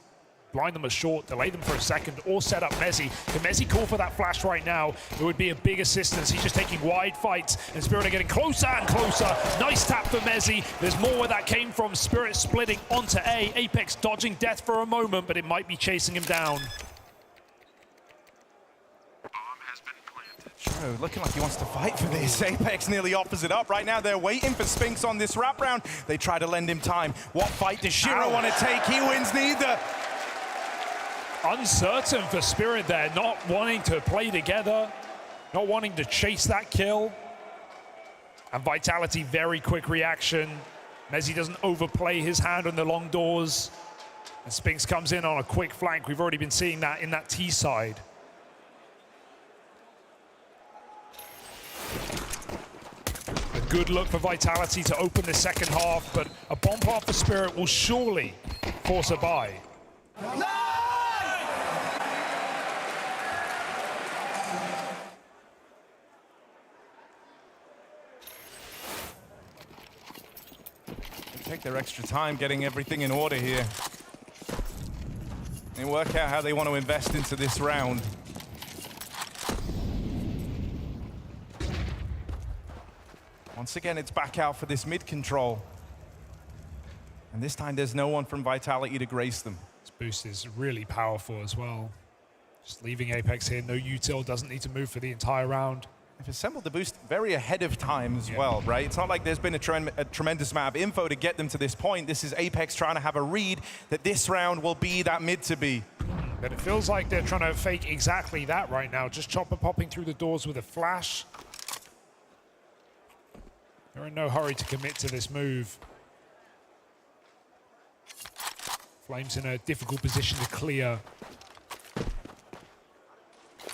blind them a short, delay them for a second, or set up Mezzi. Can Mezzi call for that flash right now? It would be a big assistance. He's just taking wide fights, and Spirit are getting closer and closer. Nice tap for Mezzi. There's more where that came from. Spirit splitting onto A. Apex dodging death for a moment, but it might be chasing him down. Shiro looking like he wants to fight for this. Apex nearly offers it up. Right now they're waiting for Spinks on this wrap round. They try to lend him time. What fight does Shiro want to take? He wins neither. Uncertain for Spirit there, not wanting to play together, not wanting to chase that kill. And Vitality, very quick reaction. Mezzi doesn't overplay his hand on the long doors. And Spinks comes in on a quick flank. We've already been seeing that in that T side. A good look for Vitality to open the second half, but a bomb plant for Spirit will surely force a buy. Take their extra time getting everything in order here. They work out how they want to invest into this round. Once again, it's back out for this mid control. And this time there's no one from Vitality to grace them. This boost is really powerful as well. Just leaving Apex here, no util, doesn't need to move for the entire round. They've assembled the boost very ahead of time as well, right? It's not like there's been a tremendous amount of info to get them to this point. This is Apex trying to have a read that this round will be that mid to be. But it feels like they're trying to fake exactly that right now. Just chopper popping through the doors with a flash. They're in no hurry to commit to this move. Flames in a difficult position to clear.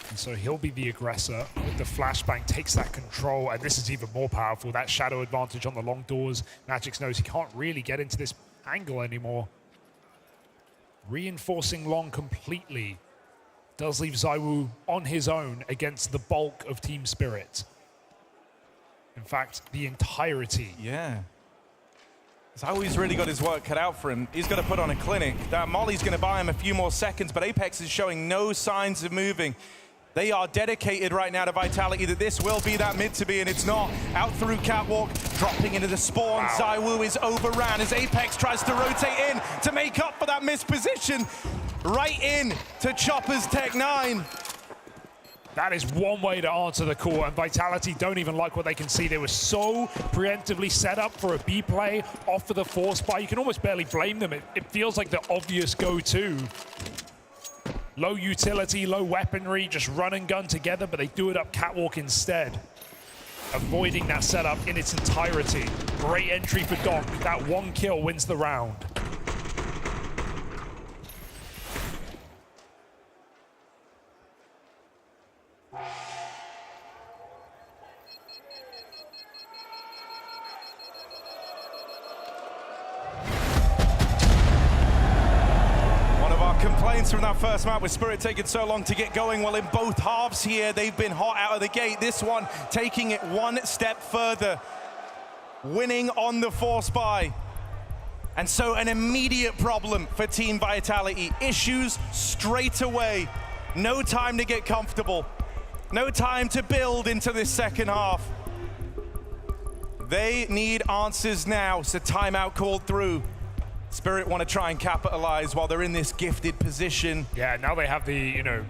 And so he'll be the aggressor with the flashbang, takes that control, and this is even more powerful. That shadow advantage on the long doors. Magix knows he can't really get into this angle anymore. Reinforcing long completely. Does leave ZywOo on his own against the bulk of Team Spirit. In fact, the entirety. Yeah. ZywOo's really got his work cut out for him. He's got to put on a clinic. That Molly's going to buy him a few more seconds, but Apex is showing no signs of moving. They are dedicated right now to Vitality that this will be that mid to be, and it's not. Out through Catwalk, dropping into the spawn. Wow. ZywOo is overran as Apex tries to rotate in to make up for that missed position. Right in to Chopper's Tech 9. That is one way to answer the call, and Vitality don't even like what they can see. They were so preemptively set up for a B play off of the force buy. You can almost barely blame them. It feels like the obvious go-to. Low utility, low weaponry, just run and gun together, but they do it up Catwalk instead. Avoiding that setup in its entirety. Great entry for Doc. That one kill wins the round. Complaints from that first map with Spirit taking so long to get going. Well, in both halves here, they've been hot out of the gate. This one taking it one step further, winning on the force buy. And so an immediate problem for Team Vitality. Issues straight away. No time to get comfortable. No time to build into this second half. They need answers now, so timeout called through. Spirit want to try and capitalize while they're in this gifted position. Yeah, now they have the, you know,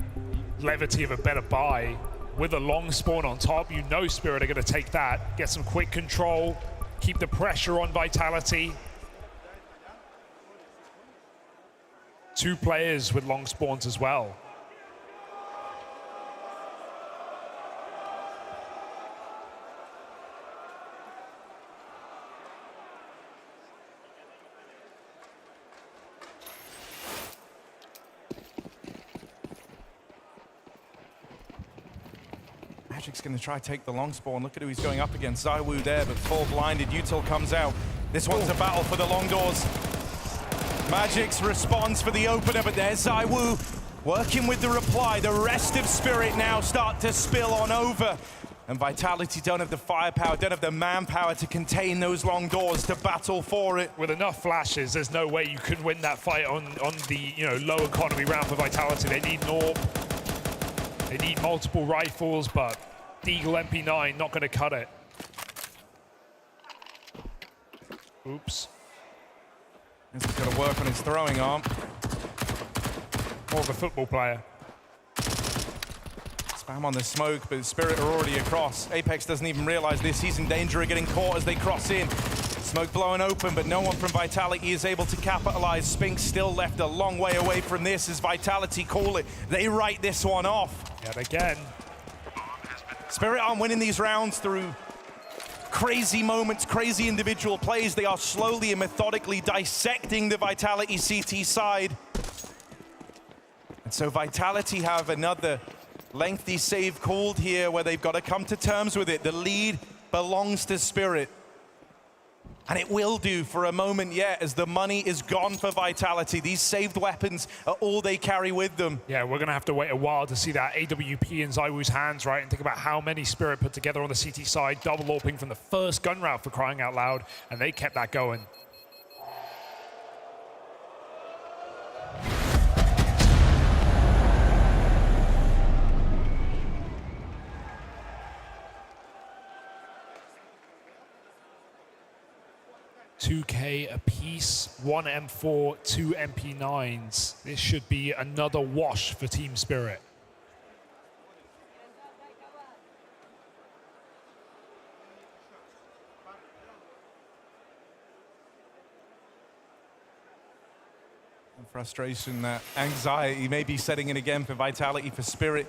levity of a better buy. With a long spawn on top, you know Spirit are going to take that, get some quick control, keep the pressure on Vitality. 2 players with long spawns as well. Magic's going to try to take the long spawn. Look at who he's going up against. ZywOo there, but full blinded. Util comes out. This one's a battle for the long doors. Magic's responds for the opener, but there's ZywOo working with the reply. The rest of Spirit now start to spill on over. And Vitality don't have the firepower, don't have the manpower to contain those long doors, to battle for it. With enough flashes, there's no way you could win that fight on the, you know, low economy round for Vitality. They need Norb. They need multiple rifles, but Deagle MP9 not going to cut it. Oops. He's got to work on his throwing arm. More of a football player. Spam on the smoke, but Spirit are already across. Apex doesn't even realize this. He's in danger of getting caught as they cross in. Smoke blowing open, but no one from Vitality is able to capitalize. Spinks still left a long way away from this as Vitality call it. They write this one off. Yet again. Spirit aren't winning these rounds through crazy moments, crazy individual plays. They are slowly and methodically dissecting the Vitality CT side. And so Vitality have another lengthy save called here where they've got to come to terms with it. The lead belongs to Spirit. And it will do for a moment yet, as the money is gone for Vitality. These saved weapons are all they carry with them. Yeah, we're going to have to wait a while to see that AWP in ZywOo's hands, right? And think about how many Spirit put together on the CT side, double AWPing from the first gun route, for crying out loud, and they kept that going. $2K apiece, 1 M4, 2 MP9s. This should be another wash for Team Spirit. And frustration, that anxiety may be setting in again for Vitality, for Spirit.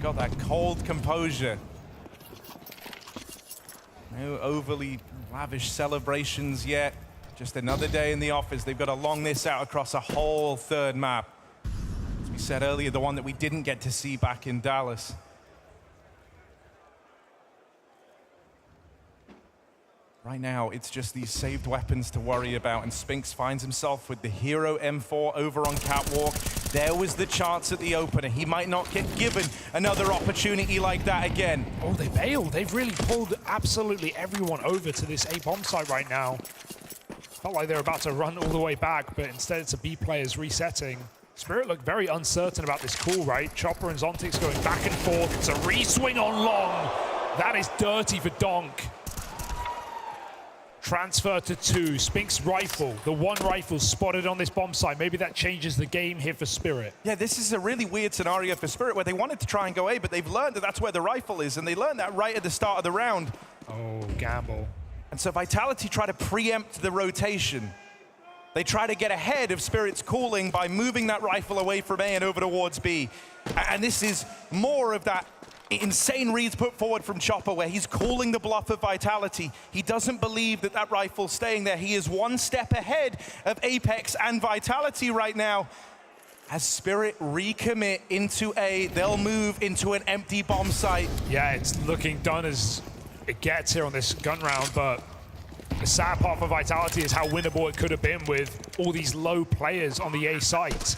Got that cold composure. No overly lavish celebrations yet. Just another day in the office. They've got to long this out across a whole third map. As we said earlier, the one that we didn't get to see back in Dallas. Right now, it's just these saved weapons to worry about, and Spinks finds himself with the hero M4 over on Catwalk. There was the chance at the opener. He might not get given another opportunity like that again. Oh, they bailed. They've really pulled absolutely everyone over to this A-bomb site right now. Felt like they're about to run all the way back, but instead it's a B players resetting. Spirit look very uncertain about this call, right? Chopper and Zontix going back and forth. It's a re-swing on long. That is dirty for Donk. Transfer to 2. Spink's rifle, the one rifle spotted on this bomb site. Maybe that changes the game here for Spirit. Yeah, this is a really weird scenario for Spirit where they wanted to try and go A, but they've learned that that's where the rifle is, and they learned that right at the start of the round. Oh, gamble. And so Vitality try to preempt the rotation. They try to get ahead of Spirit's calling by moving that rifle away from A and over towards B. And this is more of that insane reads put forward from Chopper where he's calling the bluff of Vitality. He doesn't believe that that rifle's staying there. He is one step ahead of Apex and Vitality right now. As Spirit recommit into A, they'll move into an empty bomb site. Yeah, it's looking done as it gets here on this gun round, but the sad part for Vitality is how winnable it could have been with all these low players on the A site.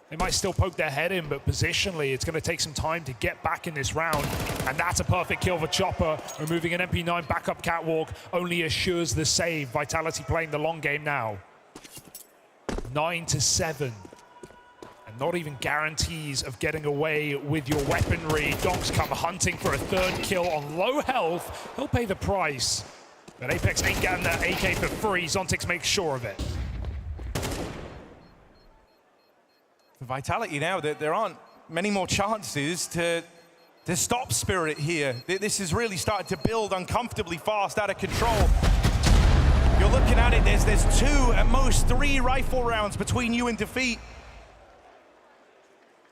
They might still poke their head in, but positionally, it's going to take some time to get back in this round. And that's a perfect kill for Chopper. Removing an MP9 back up catwalk only assures the save. Vitality playing the long game now. 9-7. And not even guarantees of getting away with your weaponry. Donk's come hunting for a 3rd kill on low health. He'll pay the price. But Apex ain't getting that AK for free. Zontix makes sure of it. For Vitality now, there aren't many more chances to stop Spirit here. This is really starting to build uncomfortably fast, out of control. You're looking at it, there's 2, at most 3 rifle rounds between you and defeat.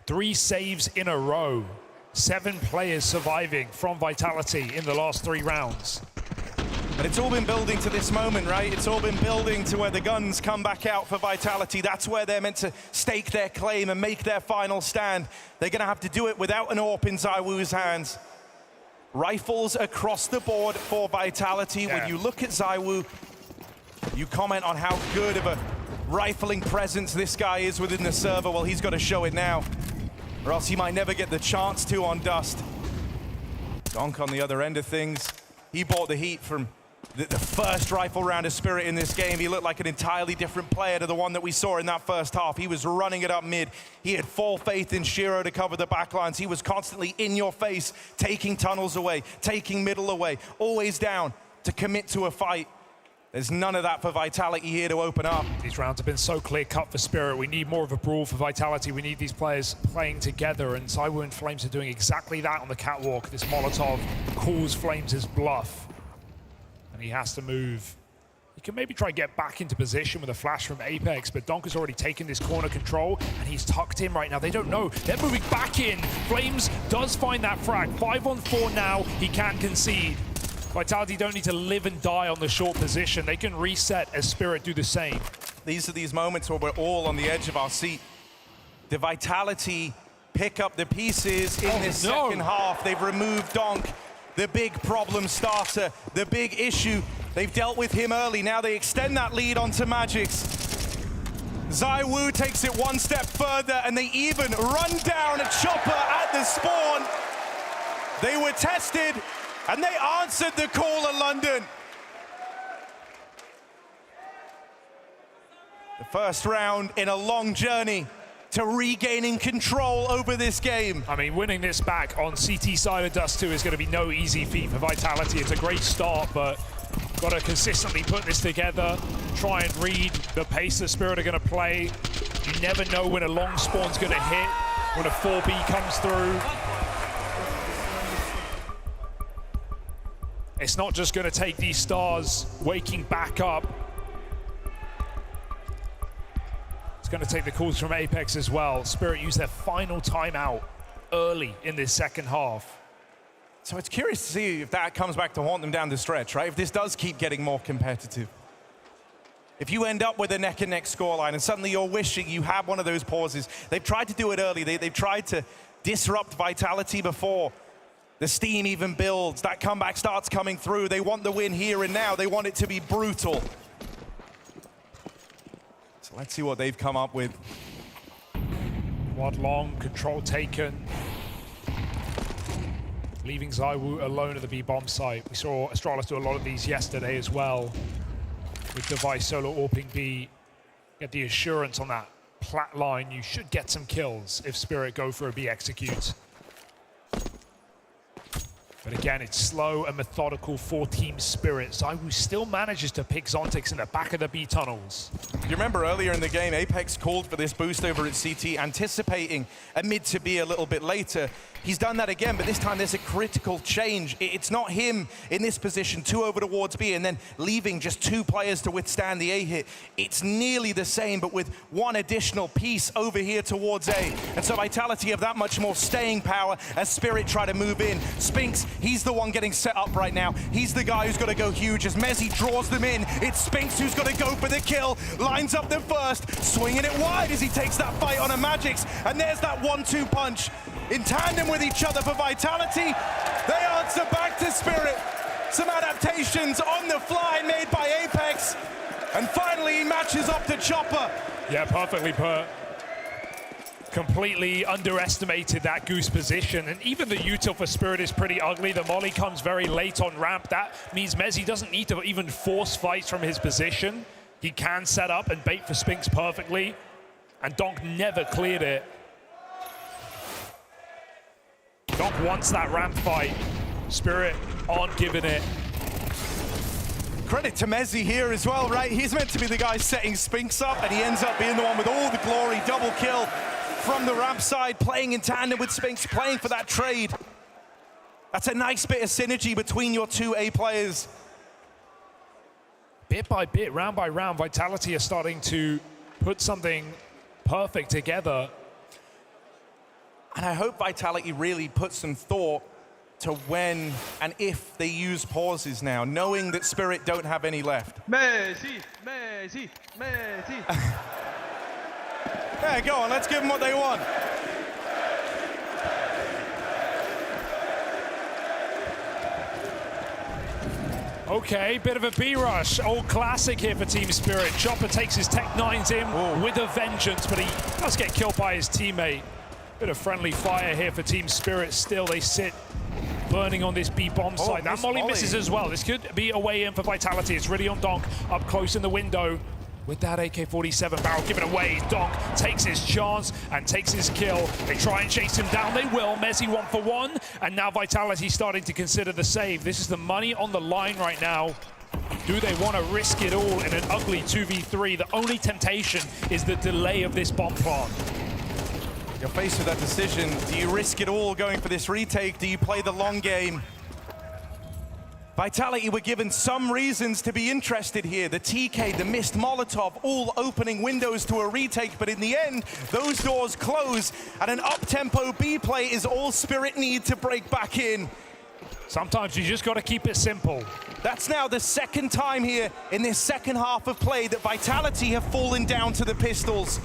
3 saves in a row. 7 players surviving from Vitality in the last 3 rounds. But it's all been building to this moment, right? It's all been building to where the guns come back out for Vitality. That's where they're meant to stake their claim and make their final stand. They're going to have to do it without an AWP in ZywOo's hands. Rifles across the board for Vitality. Yeah. When you look at ZywOo, you comment on how good of a rifling presence this guy is within the server. Well, he's got to show it now, or else he might never get the chance to on Dust. Donk on the other end of things. He bought the heat from the first rifle round of Spirit in this game. He looked like an entirely different player to the one that we saw in that first half. He was running it up mid. He had full faith in Shiro to cover the backlines. He was constantly in your face, taking tunnels away, taking middle away, always down to commit to a fight. There's none of that for Vitality here to open up. These rounds have been so clear-cut for Spirit. We need more of a brawl for Vitality. We need these players playing together, and ZywOo and Flames are doing exactly that on the catwalk. This Molotov calls Flames' bluff, and he has to move. He can maybe try to get back into position with a flash from Apex, but Donk has already taken this corner control, and he's tucked in right now. They don't know. They're moving back in. Flames does find that frag. 5-on-4 now. He can concede. Vitality don't need to live and die on the short position. They can reset as Spirit do the same. These are these moments where we're all on the edge of our seat. The Vitality pick up the pieces in this second half. They've removed Donk, the big problem starter, the big issue. They've dealt with him early. Now they extend that lead onto Magix. ZywOo takes it one step further, and they even run down a Chopper at the spawn. They were tested, and they answered the call of London. The first round in a long journey to regaining control over this game. I mean, winning this back on CT side of Dust 2 is going to be no easy feat for Vitality. It's a great start, but got to consistently put this together, try and read the pace that Spirit are going to play. You never know when a long spawn's going to hit, when a 4B comes through. It's not just going to take these stars waking back up. It's going to take the calls from Apex as well. Spirit used their final timeout early in this second half. So it's curious to see if that comes back to haunt them down the stretch, right? If this does keep getting more competitive. If you end up with a neck-and-neck scoreline and suddenly you're wishing you had one of those pauses. They've tried to do it early. They've tried to disrupt Vitality before the steam even builds. That comeback starts coming through. They want the win here and now. They want it to be brutal. So let's see what they've come up with. Quad long, control taken. Leaving ZywOo alone at the B-bomb site. We saw Astralis do a lot of these yesterday as well. With Device solo AWPing B. Get the assurance on that plat line, you should get some kills if Spirit go for a B execute. But again, it's slow and methodical for Team Spirit. Zywoo still manages to pick Zontix in the back of the B tunnels. You remember earlier in the game, Apex called for this boost over at CT, anticipating a mid to be a little bit later. He's done that again, but this time there's a critical change. It's not him in this position, 2 over towards B, and then leaving just 2 players to withstand the A hit. It's nearly the same, but with 1 additional piece over here towards A. And so Vitality have that much more staying power as Spirit try to move in. Spinks, he's the one getting set up right now. He's the guy who's got to go huge as Mezzi draws them in. It's Spinks who's got to go for the kill. Lines up the first, swinging it wide as he takes that fight on a Magix. And there's that 1-2 punch. In tandem with each other for Vitality, they answer back to Spirit. Some adaptations on the fly made by Apex. And finally, he matches up to Chopper. Yeah, perfectly put. Completely underestimated that Goose position. And even the util for Spirit is pretty ugly. The molly comes very late on ramp. That means Mezzi doesn't need to even force fights from his position. He can set up and bait for Spinks perfectly. And Donk never cleared it. Donk wants that ramp fight. Spirit aren't giving it. Credit to Mezzi here as well, right? He's meant to be the guy setting Spinks up, and he ends up being the one with all the glory. Double kill from the ramp side, playing in tandem with Spinks, playing for that trade. That's a nice bit of synergy between your 2 A players. Bit by bit, round by round, Vitality are starting to put something perfect together. And I hope Vitality really puts some thought to when and if they use pauses now, knowing that Spirit don't have any left. Mezzi, Mezzi, Mezzi. Yeah, go on, let's give them what they want. Okay, bit of a B-rush. Old classic here for Team Spirit. Chopper takes his Tech 9s in with a vengeance, but he does get killed by his teammate. Bit of friendly fire here for Team Spirit. Still, they sit burning on this B bomb side. That molly misses as well. This could be a way in for Vitality. It's really on Donk up close in the window with that AK-47 barrel given away. Donk takes his chance and takes his kill. They try and chase him down. They will. Mezzi 1 for 1. And now Vitality starting to consider the save. This is the money on the line right now. Do they want to risk it all in an ugly 2v3? The only temptation is the delay of this bomb plant. You're faced with that decision. Do you risk it all going for this retake? Do you play the long game? Vitality were given some reasons to be interested here. The TK, the missed Molotov, all opening windows to a retake, but in the end, those doors close, and an up-tempo B play is all Spirit need to break back in. Sometimes you just got to keep it simple. That's now the 2nd time here in this second half of play that Vitality have fallen down to the pistols.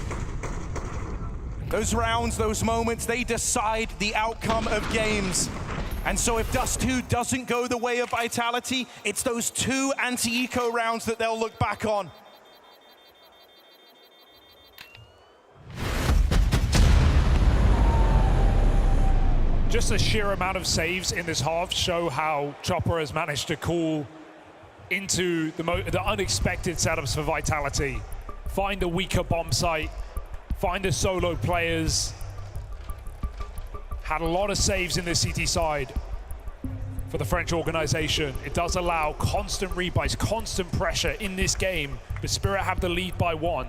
Those rounds, those moments, they decide the outcome of games. And so if Dust 2 doesn't go the way of Vitality, it's those 2 anti-eco rounds that they'll look back on. Just the sheer amount of saves in this half show how Chopper has managed to call into the unexpected setups for Vitality. Find a weaker bomb site, find the solo players. Had a lot of saves in the CT side for the French organization. It does allow constant rebuys, constant pressure in this game, but Spirit have the lead by 1.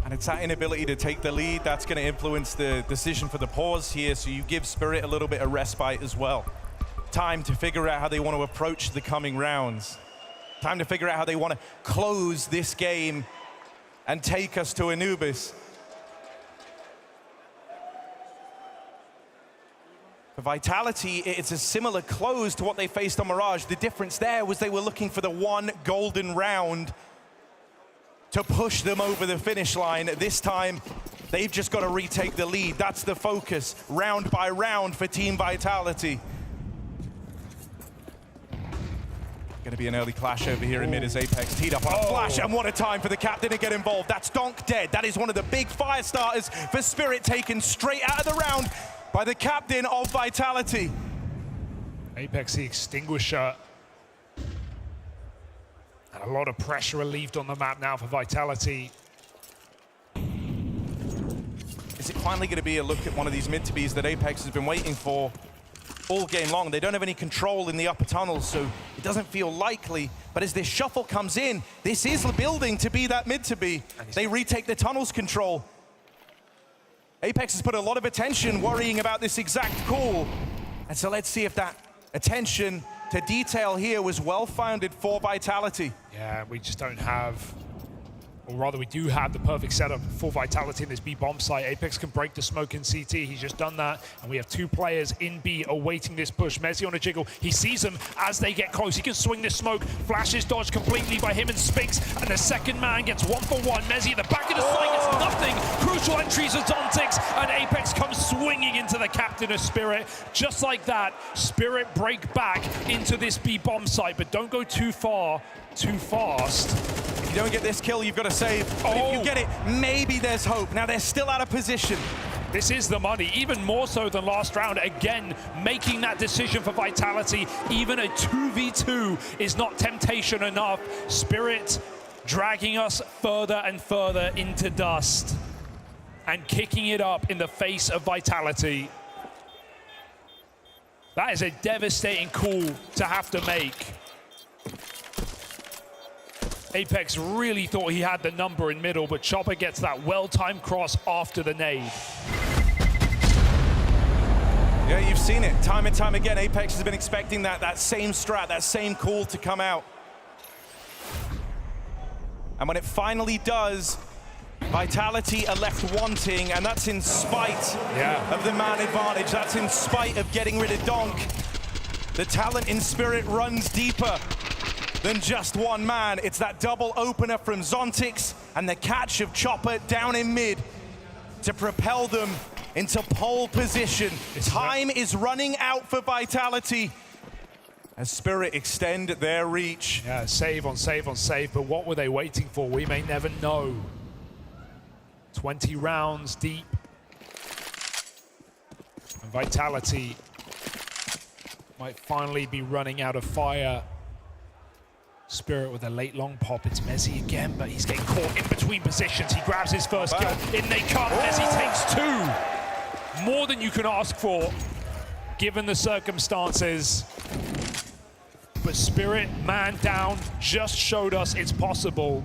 And it's that inability to take the lead that's going to influence the decision for the pause here, so you give Spirit a little bit of respite as well. Time to figure out how they want to approach the coming rounds. Time to figure out how they want to close this game and take us to Anubis. For Vitality, it's a similar close to what they faced on Mirage. The difference there was they were looking for the 1 golden round to push them over the finish line. This time, they've just got to retake the lead. That's the focus, round by round for Team Vitality. Going to be an early clash over here in mid as Apex teed up on a flash, and what a time for the captain to get involved. That's Donk dead. That is one of the big fire starters for Spirit, taken straight out of the round by the captain of Vitality. Apex the extinguisher. And a lot of pressure relieved on the map now for Vitality. Is it finally going to be a look at one of these mid-to-Bs that Apex has been waiting for all game long? They don't have any control in the upper tunnels, so it doesn't feel likely. But as this shuffle comes in, this is the building to be that mid-to-B. They retake the tunnels control. Apex has put a lot of attention worrying about this exact call. And so let's see if that attention to detail here was well-founded for Vitality. Yeah, we just don't have, or rather we do have the perfect setup for Vitality in this B bomb site. Apex can break the smoke in CT, he's just done that, and we have 2 players in B awaiting this push. Messi on a jiggle, he sees them as they get close, he can swing this smoke, flashes dodged completely by him and Spinks, and the second man gets 1-for-1. Messi at the back of the site gets nothing. Crucial entries of Zontix, and Apex comes swinging into the captain of Spirit. Just like that, Spirit break back into this B bomb site, but don't go too far, too fast. If you don't get this kill, you've got to save. But if you get it, maybe there's hope. Now they're still out of position. This is the money, even more so than last round. Again, making that decision for Vitality. Even a 2v2 is not temptation enough. Spirit dragging us further and further into dust and kicking it up in the face of Vitality. That is a devastating call to have to make. Apex really thought he had the number in middle, but Chopper gets that well-timed cross after the nade. Yeah, you've seen it time and time again. Apex has been expecting that same strat, that same call to come out. And when it finally does, Vitality are left wanting, and that's in spite of the man advantage. That's in spite of getting rid of Donk. The talent in Spirit runs deeper than just one man. It's that double opener from Zontix and the catch of Chopper down in mid to propel them into pole position. Time is running out for Vitality as Spirit extend their reach. Yeah, save on save on save, but what were they waiting for? We may never know. 20 rounds deep. And Vitality might finally be running out of fire. Spirit with a late long pop. It's Messi again, but he's getting caught in between positions. He grabs his first kill. In they come. Messi takes 2. More than you can ask for, given the circumstances. But Spirit, man down, just showed us it's possible.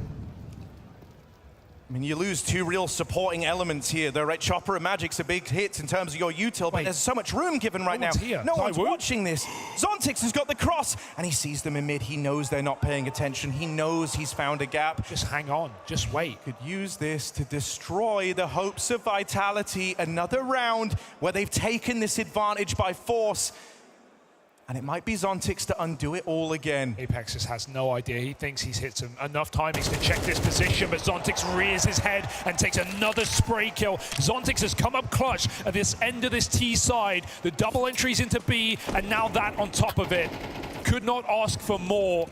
I mean, you lose 2 real supporting elements here. The right Chopper and Magic's a big hit in terms of your util, but there's so much room given right now. No one's watching this. Zontix has got the cross, and he sees them in mid. He knows they're not paying attention. He knows he's found a gap. Just hang on, just wait. Could use this to destroy the hopes of Vitality. Another round where they've taken this advantage by force. And it might be Zontix to undo it all again. Apex just has no idea. He thinks he's hit some enough timings to check this position, but Zontix rears his head and takes another spray kill. Zontix has come up clutch at this end of this T side. The double entries into B, and now that on top of it. Could not ask for more.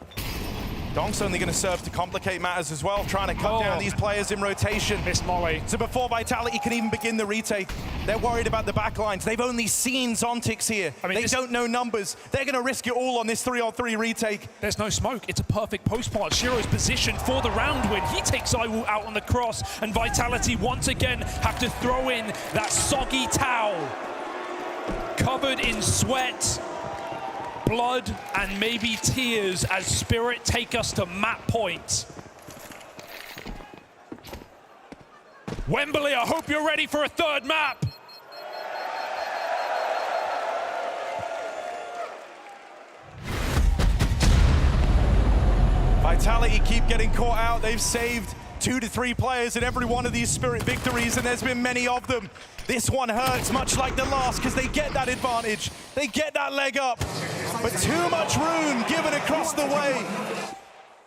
Donk's only going to serve to complicate matters as well, trying to cut down these players in rotation. Miss Molly. So before Vitality can even begin the retake, they're worried about the backlines. They've only seen Zontix here. I mean, they don't know numbers. They're going to risk it all on this 3-on-3 retake. There's no smoke. It's a perfect post-part. Shiro's positioned for the round win. He takes Iwu out on the cross, and Vitality once again have to throw in that soggy towel. Covered in sweat, blood, and maybe tears as Spirit take us to map point. Wembley, I hope you're ready for a 3rd map. Vitality keep getting caught out. They've saved 2 to 3 players in every one of these Spirit victories, and there's been many of them. This one hurts much like the last because they get that advantage. They get that leg up, but too much room given across the way.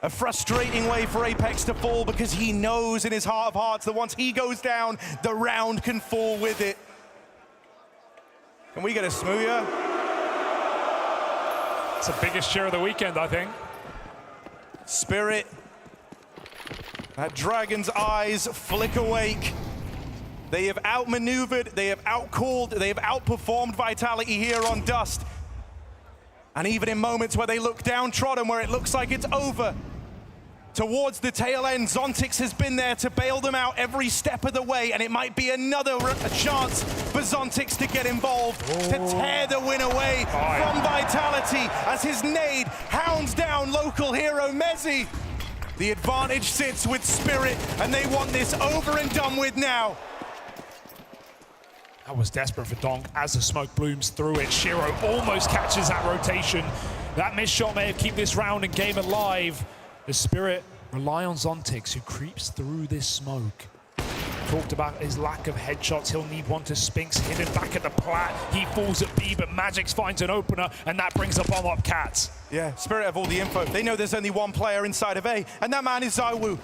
A frustrating way for Apex to fall because he knows in his heart of hearts that once he goes down, the round can fall with it. Can we get a smoothie? It's the biggest share of the weekend, I think. Spirit. That dragon's eyes flick awake. They have outmaneuvered, they have outcalled, they have outperformed Vitality here on Dust. And even in moments where they look downtrodden, where it looks like it's over, towards the tail end. Zontix has been there to bail them out every step of the way, and it might be another chance for Zontix to get involved, to tear the win away from Vitality as his nade hounds down local hero Mezzi. The advantage sits with Spirit, and they want this over and done with now. That was desperate for Donk as the smoke blooms through it. Shiro almost catches that rotation. That missed shot may have kept this round and game alive. The Spirit rely on Zontix, who creeps through this smoke. Talked about his lack of headshots. He'll need one to Spinks, hidden back at the plat. He falls at B, but Magix finds an opener, and that brings a bomb up Cats. Yeah, Spirit have all the info. They know there's only one player inside of A, and that man is ZywOo.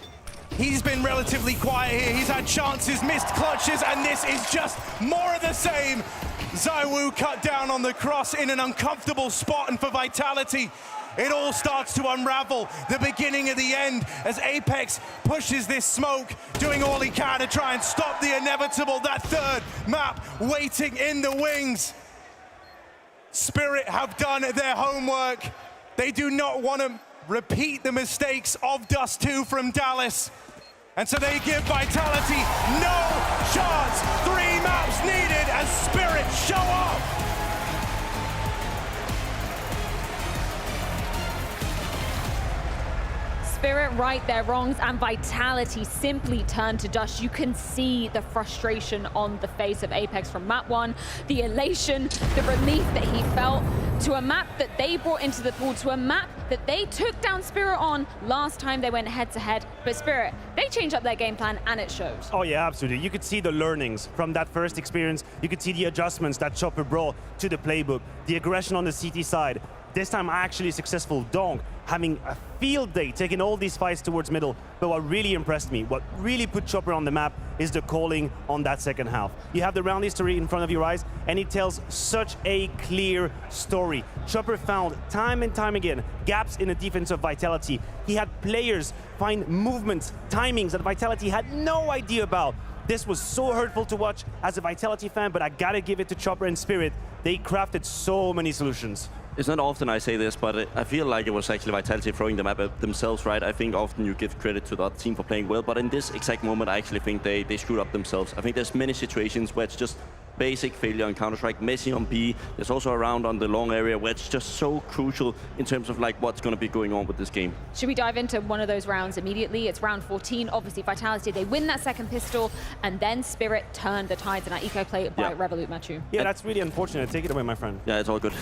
He's been relatively quiet here. He's had chances, missed clutches, and this is just more of the same. ZywOo cut down on the cross in an uncomfortable spot, and for Vitality, it all starts to unravel. The beginning of the end as Apex pushes this smoke, doing all he can to try and stop the inevitable. That third map waiting in the wings. Spirit have done their homework. They do not want to repeat the mistakes of Dust 2 from Dallas. And so they give Vitality no chance. 3 maps needed as Spirit show up. Spirit right their wrongs, and Vitality simply turn to dust. You can see the frustration on the face of Apex from map 1, the elation, the relief that he felt to a map that they brought into the pool, to a map that they took down Spirit on last time they went head-to-head. But Spirit, they changed up their game plan, and it shows. Oh yeah, absolutely. You could see the learnings from that first experience. You could see the adjustments that Chopper brought to the playbook, the aggression on the CT side. This time actually successful. Donk having a field day, taking all these fights towards middle. But what really impressed me, what really put Chopper on the map, is the calling on that second half. You have the round history in front of your eyes, and it tells such a clear story. Chopper found time and time again gaps in the defense of Vitality. He had players find movements, timings that Vitality had no idea about. This was so hurtful to watch as a Vitality fan, but I gotta give it to Chopper and Spirit. They crafted so many solutions. It's not often I say this, but I feel like it was actually Vitality throwing the map at themselves, right? I think often you give credit to the other team for playing well, but in this exact moment, I actually think they screwed up themselves. I think there's many situations where it's just basic failure on Counter-Strike, Messi on B. There's also a round on the long area where it's just so crucial in terms of like what's going to be going on with this game. Should we dive into one of those rounds immediately? It's round 14. Obviously, Vitality, they win that second pistol, and then Spirit turned the tides in that eco play by Revolut Matthew. Yeah, that's really unfortunate. Take it away, my friend. Yeah, it's all good.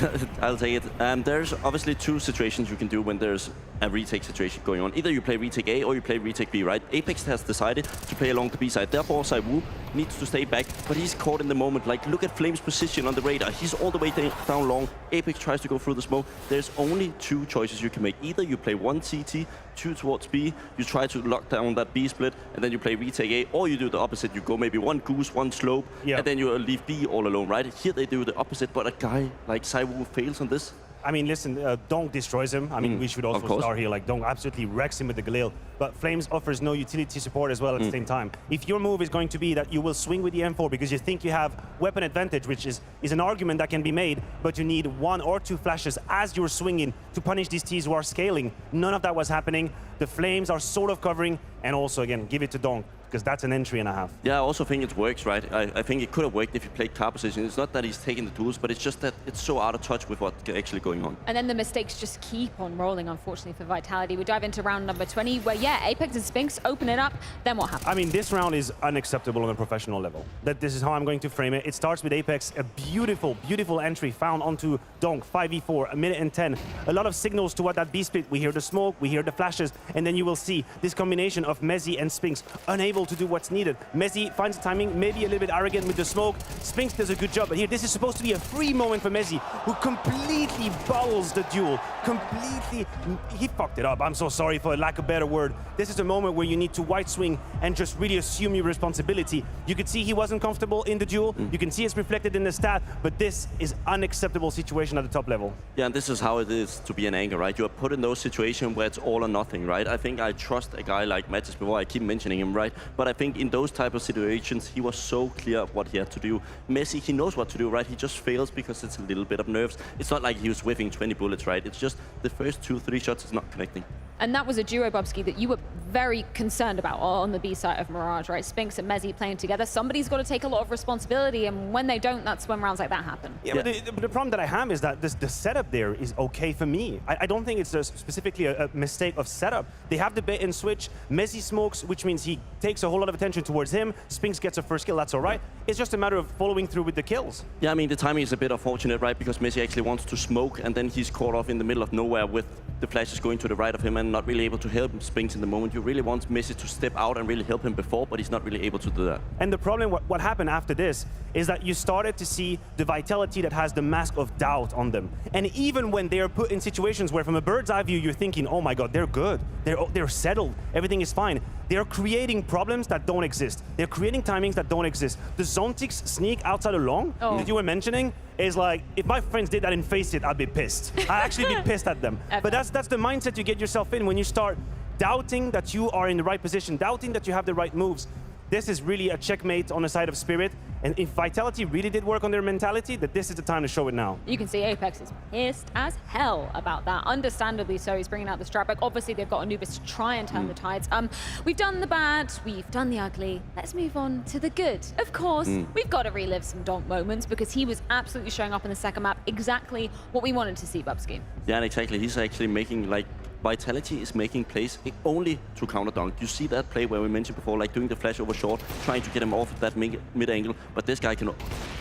I'll take it. There's obviously 2 situations you can do when there's a retake situation going on. Either you play retake A or you play retake B, right? Apex has decided to play along the B side. Therefore, ZywOo needs to stay back, but he's caught in the moment. Like, look at Flame's position on the radar. He's all the way down long. Apex tries to go through the smoke. There's only 2 choices you can make. Either you play 1 CT, 2 towards B, you try to lock down that B split, and then you play retake A, or you do the opposite. You go maybe 1 goose, 1 slope, and then you leave B all alone, right? Here they do the opposite, but a guy like ZywOo fails on this. I mean, listen, Donk destroys him. I mean, we should also start here. Like, Donk absolutely wrecks him with the Galil. But Flames offers no utility support as well at the same time. If your move is going to be that you will swing with the M4 because you think you have weapon advantage, which is an argument that can be made, but you need 1 or 2 flashes as you're swinging to punish these Ts who are scaling. None of that was happening. The Flames are sort of covering, and also, again, give it to Donk, because that's an entry and a half. Yeah, I also think it works, right? I think it could have worked if he played car position. It's not that he's taking the tools, but it's just that it's so out of touch with what's actually going on. And then the mistakes just keep on rolling, unfortunately, for Vitality. We dive into round number 20, where, yeah, Apex and Spinks open it up. Then what happens? I mean, this round is unacceptable on a professional level. This is how I'm going to frame it. It starts with Apex, a beautiful, beautiful entry found onto Donk, 5v4, 1:10. A lot of signals to what that B split. We hear the smoke, we hear the flashes, and then you will see this combination of Mezzi and Spinks unable to do what's needed. Mezzi finds the timing, maybe a little bit arrogant with the smoke. Spinks does a good job, but here this is supposed to be a free moment for Mezzi, who completely bowls the duel. He fucked it up. I'm so sorry for lack of a better word. This is a moment where you need to white swing and just really assume your responsibility. You could see he wasn't comfortable in the duel. You can see it's reflected in the stat, but this is unacceptable situation at the top level. Yeah, and this is how it is to be an anchor, right? You are put in those situations where it's all or nothing, right? I think I trust a guy like Mattis before. I keep mentioning him, right? But I think in those type of situations, he was so clear of what he had to do. Messi, he knows what to do, right? He just fails because it's a little bit of nerves. It's not like he was whiffing 20 bullets, right? It's just the first 2-3 shots is not connecting. And that was a duo, Bubsky, that you were very concerned about on the B side of Mirage, right? Spinks and Mezzi playing together. Somebody's got to take a lot of responsibility, and when they don't, that's when rounds like that happen. Yeah, but the problem that I have is that the setup there is okay for me. I don't think it's specifically a mistake of setup. They have the bait and switch. Mezzi smokes, which means he takes a whole lot of attention towards him. Spinks gets a first kill, that's all right. It's just a matter of following through with the kills. Yeah, I mean, the timing is a bit unfortunate, right? Because Messi actually wants to smoke, and then he's caught off in the middle of nowhere with the flashes going to the right of him and not really able to help Spinks in the moment. You really want Messi to step out and really help him before, but he's not really able to do that. And the problem, what happened after this, is that you started to see the Vitality that has the mask of doubt on them. And even when they are put in situations where from a bird's eye view, you're thinking, oh my God, they're good. They're settled. Everything is fine. They're creating problems that don't exist. They're creating timings that don't exist. The Zontix sneak outside of long that you were mentioning is like, if my friends did that in Face It, I'd be pissed. I'd actually be pissed at them. But that's the mindset you get yourself in when you start doubting that you are in the right position, doubting that you have the right moves. This is really a checkmate on the side of Spirit. And if Vitality really did work on their mentality, that this is the time to show it now. You can see Apex is pissed as hell about that. Understandably so, he's bringing out the strap back. Obviously, they've got Anubis to try and turn the tides. We've done the bad, we've done the ugly. Let's move on to the good. Of course, we've got to relive some Donk moments because he was absolutely showing up in the second map exactly what we wanted to see, Bubsky. Yeah, exactly. He's actually making, like, Vitality is making plays only to counter Donk. You see that play where we mentioned before, like doing the flash over short, trying to get him off that mid angle, but this guy can,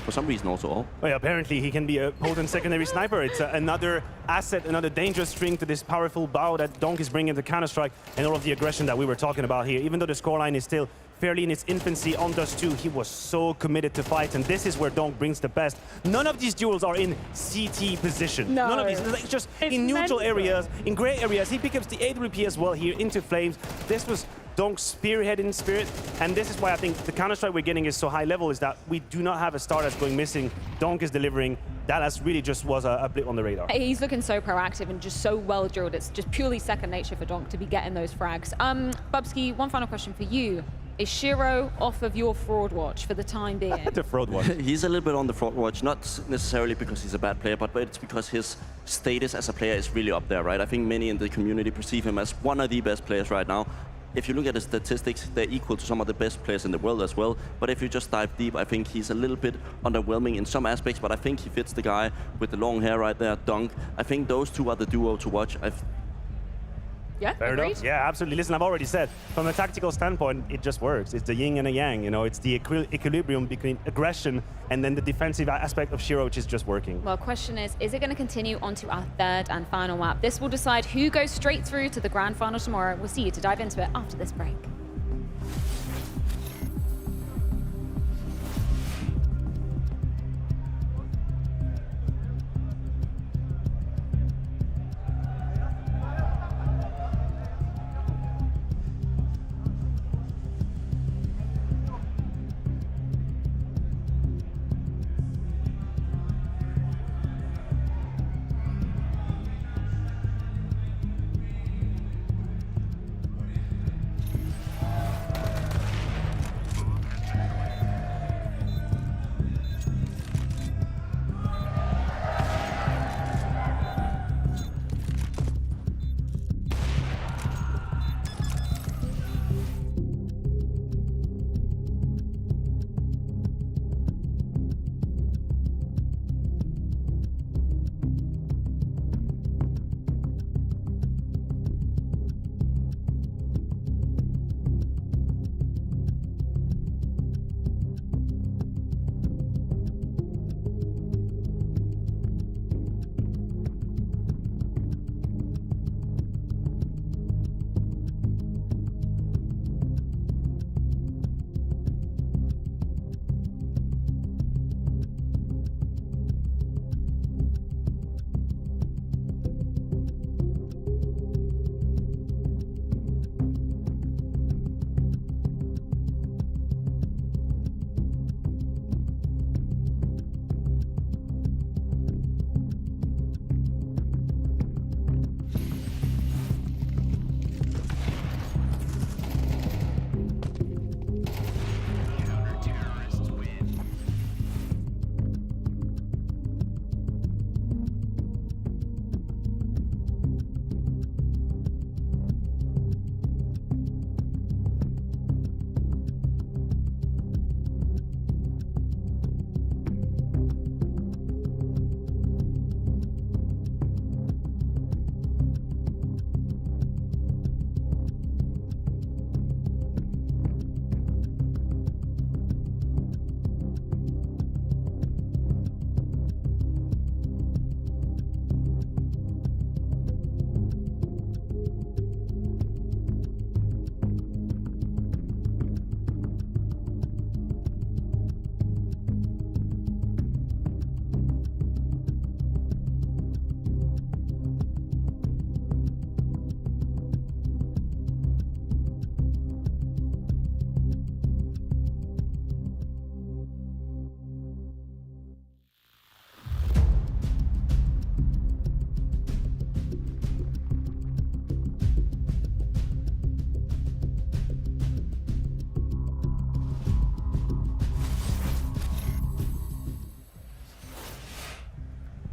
for some reason, also off. Well, yeah, apparently he can be a potent secondary sniper. It's another asset, another dangerous string to this powerful bow that Donk is bringing to Counter-Strike and all of the aggression that we were talking about here. Even though the scoreline is still fairly in its infancy on Dust 2, he was so committed to fight, and this is where Donk brings the best. None of these duels are in CT position. No. None of these. It's just in neutral areas, in gray areas. He picks up the AWP as well here into Flames. This was Donk's spearhead in Spirit, and this is why I think the Counter-Strike we're getting is so high level, is that we do not have a star that's going missing. Donk is delivering. That really just was a blip on the radar. He's looking so proactive and just so well drilled. It's just purely second nature for Donk to be getting those frags. Bubsky, one final question for you. Is Shiro off of your fraud watch for the time being? The fraud watch. He's a little bit on the fraud watch, not necessarily because he's a bad player, but it's because his status as a player is really up there, right? I think many in the community perceive him as one of the best players right now. If you look at his statistics, they're equal to some of the best players in the world as well. But if you just dive deep, I think he's a little bit underwhelming in some aspects, but I think he fits the guy with the long hair right there, Donk. I think those two are the duo to watch. Yeah, fair enough. Yeah, absolutely. Listen, I've already said, from a tactical standpoint, it just works. It's the yin and a yang, you know, it's the equilibrium between aggression and then the defensive aspect of Shiro, which is just working. Well, question is it going to continue onto our third and final map? This will decide who goes straight through to the grand final tomorrow. We'll see you to dive into it after this break.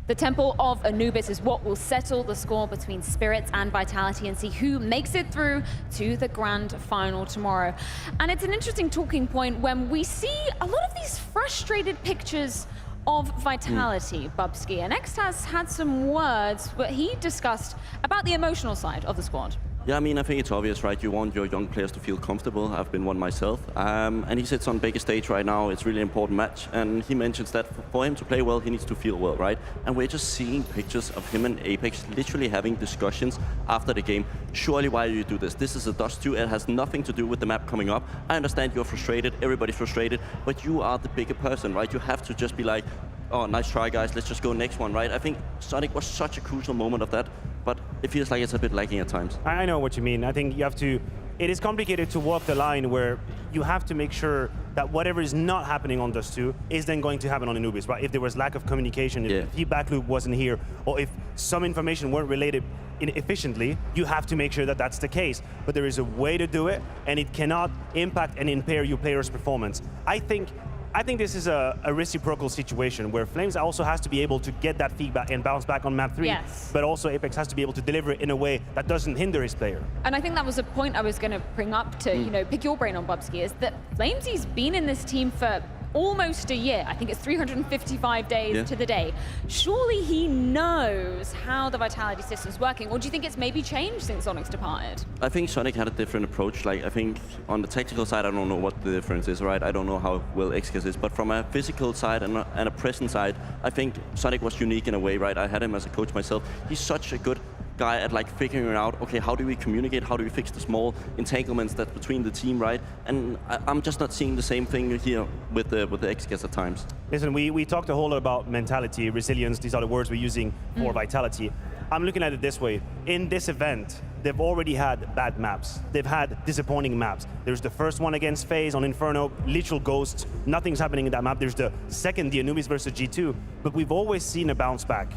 The Temple of Anubis is what will settle the score between Spirits and Vitality and see who makes it through to the grand final tomorrow. And it's an interesting talking point when we see a lot of these frustrated pictures of Vitality, Bubsky. And X has had some words that he discussed about the emotional side of the squad. Yeah, I mean, I think it's obvious, right? You want your young players to feel comfortable. I've been one myself. And he sits on bigger stage right now. It's really important match. And he mentions that for him to play well, he needs to feel well, right? And we're just seeing pictures of him and Apex literally having discussions after the game. Surely, why do you do this? This is a Dust 2. It has nothing to do with the map coming up. I understand you're frustrated. Everybody's frustrated. But you are the bigger person, right? You have to just be like, oh, nice try, guys. Let's just go next one, right? I think Sonic was such a crucial moment of that. But it feels like it's a bit lacking at times. I know what you mean. I think you have to, it is complicated to walk the line where you have to make sure that whatever is not happening on Dust 2 is then going to happen on Anubis, right? If there was lack of communication, if the feedback loop wasn't here, or if some information weren't related efficiently, you have to make sure that that's the case. But there is a way to do it, and it cannot impact and impair your player's performance. I think this is a reciprocal situation where Flames also has to be able to get that feedback and bounce back on map 3, but also Apex has to be able to deliver it in a way that doesn't hinder his player. And I think that was a point I was going to bring up to, you know, pick your brain on, Bubsky, is that Flamesy's been in this team for almost a year. I think it's 355 days to the day. Surely he knows how the Vitality system's working, or do you think it's maybe changed since Sonic's departed? I think Sonic had a different approach. Like, I think on the tactical side, I don't know what the difference is, right? I don't know how well XKS is, but from a physical side and a present side, I think Sonic was unique in a way, right? I had him as a coach myself. He's such a good guy at like figuring out, okay, how do we communicate? How do we fix the small entanglements that's between the team, right? And I'm just not seeing the same thing here with the XKS at times. Listen, we talked a whole lot about mentality, resilience. These are the words we're using for Vitality. I'm looking at it this way. In this event, they've already had bad maps. They've had disappointing maps. There's the first one against FaZe on Inferno, literal ghosts. Nothing's happening in that map. There's the second, the Anubis versus G2. But we've always seen a bounce back.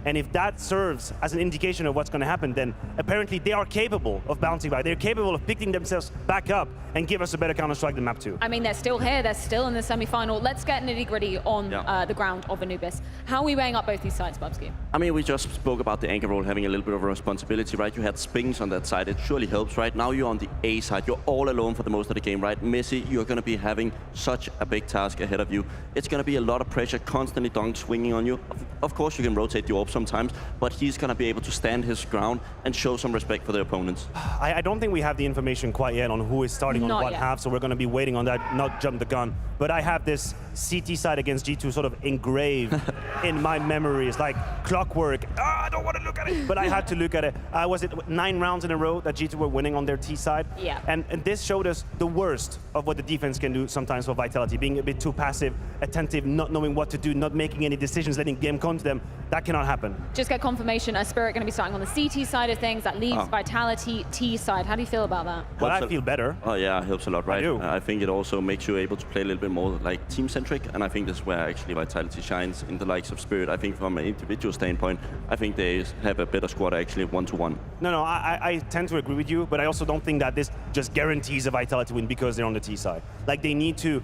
And if that serves as an indication of what's going to happen, then apparently they are capable of bouncing back. They're capable of picking themselves back up and give us a better Counter-Strike than map 2. I mean, they're still here. They're still in the semi-final. Let's get nitty-gritty on the ground of Anubis. How are we weighing up both these sides, Bubsky? I mean, we just spoke about the anchor role having a little bit of a responsibility, right? You had Spings on that side. It surely helps, right? Now you're on the A side. You're all alone for the most of the game, right? Messi, you're going to be having such a big task ahead of you. It's going to be a lot of pressure, constantly Dunk swinging on you. Of course, you can rotate the orb sometimes, but he's going to be able to stand his ground and show some respect for the opponents. I don't think we have the information quite yet on who is starting on what half, so we're going to be waiting on that, not jump the gun. But I have this CT side against G2 sort of engraved in my memory. It's like clockwork. I don't want to look at it. But I had to look at it. Was it 9 rounds in a row that G2 were winning on their T side? Yeah. And this showed us the worst of what the defense can do sometimes for Vitality, being a bit too passive, attentive, not knowing what to do, not making any decisions, letting game come to them. That cannot happen. Just get confirmation, a Spirit going to be starting on the CT side of things. That leaves Vitality T side. How do you feel about that? Well, I feel better. Oh yeah, it helps a lot, right? I do. I think it also makes you able to play a little bit more like team-centric, and I think this is where actually Vitality shines in the likes of Spirit. I think from an individual standpoint, I think they have a better squad actually one-to-one. No, I tend to agree with you, but I also don't think that this just guarantees a Vitality win because they're on the T side. Like they need to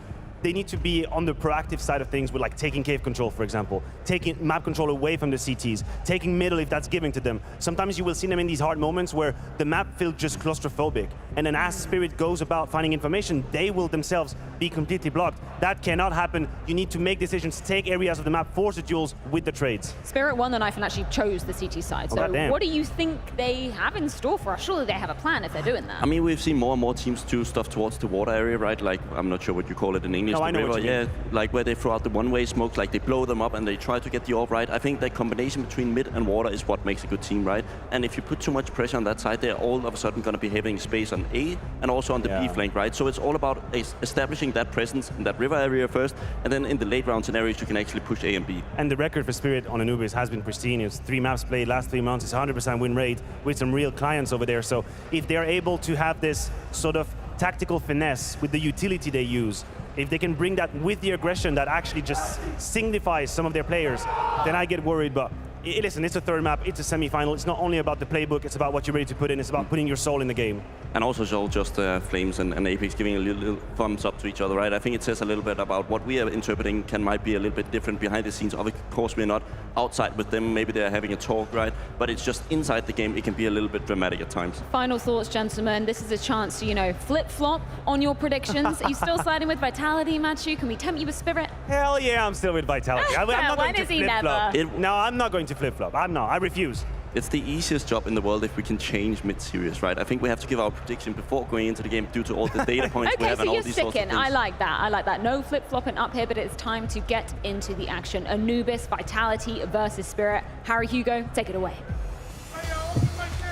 be on the proactive side of things with like taking cave control, for example, taking map control away from the CTs, taking middle if that's given to them. Sometimes you will see them in these hard moments where the map feels just claustrophobic. And then as Spirit goes about finding information, they will themselves be completely blocked. That cannot happen. You need to make decisions, take areas of the map, force the duels with the trades. Spirit won the knife and actually chose the CT side. So what do you think they have in store for us? Surely they have a plan if they're doing that. I mean, we've seen more and more teams do stuff towards the water area, right? Like, I'm not sure what you call it in English. No, I know what you mean. Like where they throw out the one-way smokes, like they blow them up and they try to get the orb right. I think that combination between mid and water is what makes a good team, right? And if you put too much pressure on that side, they're all of a sudden going to be having space on A and also on the B flank, right? So it's all about establishing that presence in that river area first, and then in the late round scenarios, you can actually push A and B. And the record for Spirit on Anubis has been pristine. It's 3 maps played last 3 months. It's 100% win rate with some real clients over there. So if they're able to have this sort of tactical finesse with the utility they use, if they can bring that with the aggression that actually just signifies some of their players, then I get worried. But listen, it's a third map, it's a semi-final. It's not only about the playbook, it's about what you're ready to put in. It's about putting your soul in the game. And also, Joel, just Flames and Apex giving a little thumbs up to each other, right? I think it says a little bit about what we are interpreting might be a little bit different behind the scenes. Of course, we're not outside with them. Maybe they're having a talk, right? But it's just inside the game, it can be a little bit dramatic at times. Final thoughts, gentlemen. This is a chance to, you know, flip-flop on your predictions. Are you still siding with Vitality, Matchu? Can we tempt you with Spirit? Hell yeah, I'm still with Vitality. I'm not going to flip-flop. No, I'm not going to flip-flop. I'm not. I refuse. It's the easiest job in the world if we can change mid-series, right? I think we have to give our prediction before going into the game due to all the data points we have and all these sorts of things. I like that. I like that. No flip-flopping up here, but it's time to get into the action. Anubis, Vitality versus Spirit. Harry, Hugo, take it away.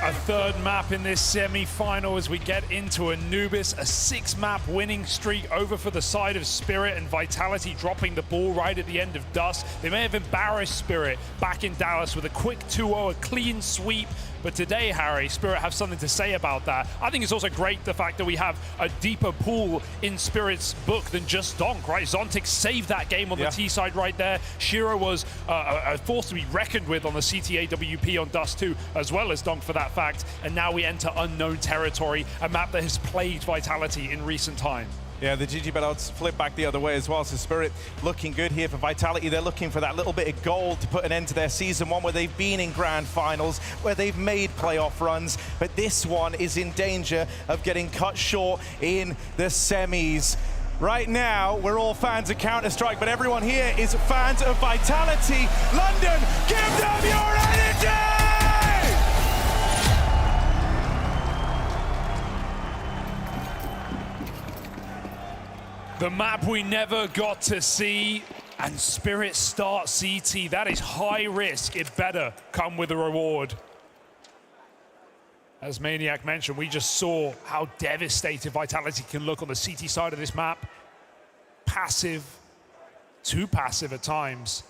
A third map in this semi-final as we get into Anubis, a 6-map winning streak over for the side of Spirit, and Vitality dropping the ball right at the end of Dust. They may have embarrassed Spirit back in Dallas with a quick 2-0, a clean sweep. But today, Harry, Spirit have something to say about that. I think it's also great the fact that we have a deeper pool in Spirit's book than just Donk, right? Zontic saved that game on the T side right there. Shiro was a force to be reckoned with on the CTA-WP on Dust 2, as well as Donk for that fact. And now we enter unknown territory, a map that has plagued Vitality in recent time. Yeah, the GG belts flip back the other way as well. So Spirit looking good here for Vitality. They're looking for that little bit of gold to put an end to their season one where they've been in grand finals, where they've made playoff runs. But this one is in danger of getting cut short in the semis. Right now, we're all fans of Counter-Strike, but everyone here is fans of Vitality. London, give them your energy! The map we never got to see, and Spirit start CT. That is high risk. It better come with a reward. As Maniac mentioned, we just saw how devastated Vitality can look on the CT side of this map. Passive, too passive at times.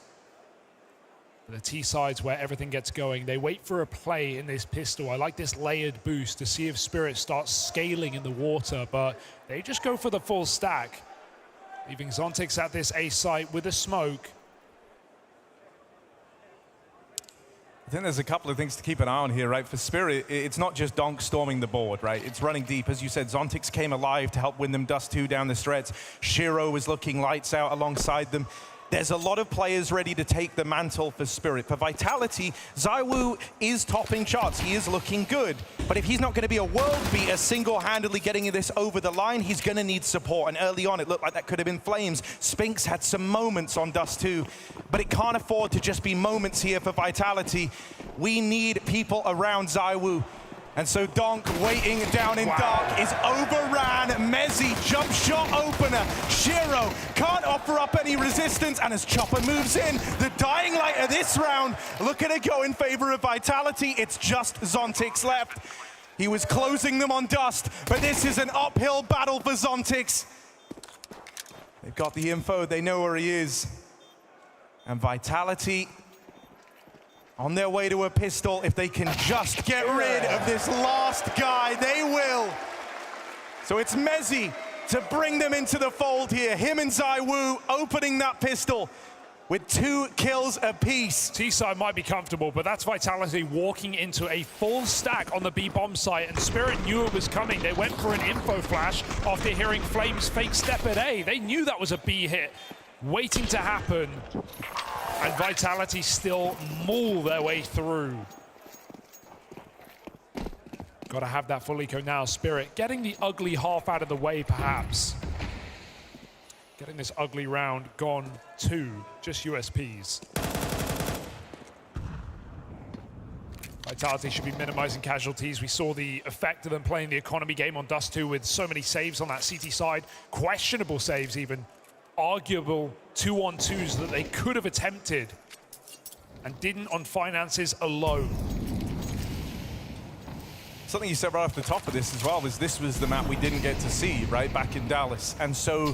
The T side's where everything gets going. They wait for a play in this pistol. I like this layered boost to see if Spirit starts scaling in the water, but they just go for the full stack. Leaving Zontix at this A site with a smoke. I think there's a couple of things to keep an eye on here, right? For Spirit, it's not just Donk storming the board, right? It's running deep. As you said, Zontix came alive to help win them Dust 2 down the stretch. Shiro was looking lights out alongside them. There's a lot of players ready to take the mantle for Spirit. For Vitality, ZywOo is topping charts. He is looking good. But if he's not going to be a world beater single-handedly getting this over the line, he's going to need support. And early on, it looked like that could have been Flames. Spinks had some moments on Dust 2, but it can't afford to just be moments here for Vitality. We need people around ZywOo. And so Donk, waiting down in dark, is overran. Mezzi, jump shot opener. Shiro can't offer up any resistance, and as Chopper moves in, the dying light of this round, looking to go in favor of Vitality. It's just Zontix left. He was closing them on Dust, but this is an uphill battle for Zontix. They've got the info, they know where he is. And Vitality on their way to a pistol. If they can just get rid of this last guy, they will. So it's Mezzi to bring them into the fold here. Him and ZywOo opening that pistol with 2 kills apiece. T-side might be comfortable, but that's Vitality walking into a full stack on the B-bomb site, and Spirit knew it was coming. They went for an info flash after hearing Flames fake step at A. They knew that was a B hit waiting to happen. And Vitality still maul their way through. Got to have that full eco now. Spirit getting the ugly half out of the way, perhaps. Getting this ugly round gone too. Just USPs. Vitality should be minimizing casualties. We saw the effect of them playing the economy game on Dust 2 with so many saves on that CT side. Questionable saves even. Arguable 2-on-2s that they could have attempted and didn't on finances alone. Something you said right off the top of this as well was this was the map we didn't get to see, right, back in Dallas. And so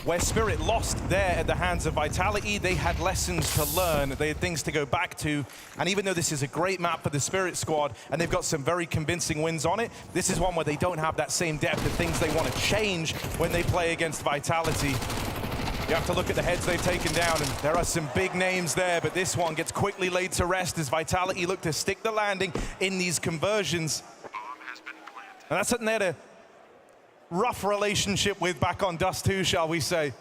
where Spirit lost there at the hands of Vitality, they had lessons to learn, they had things to go back to. And even though this is a great map for the Spirit squad, and they've got some very convincing wins on it, this is one where they don't have that same depth of things they want to change when they play against Vitality. You have to look at the heads they've taken down, and there are some big names there, but this one gets quickly laid to rest as Vitality look to stick the landing in these conversions. And that's something they had a rough relationship with back on Dust 2, shall we say.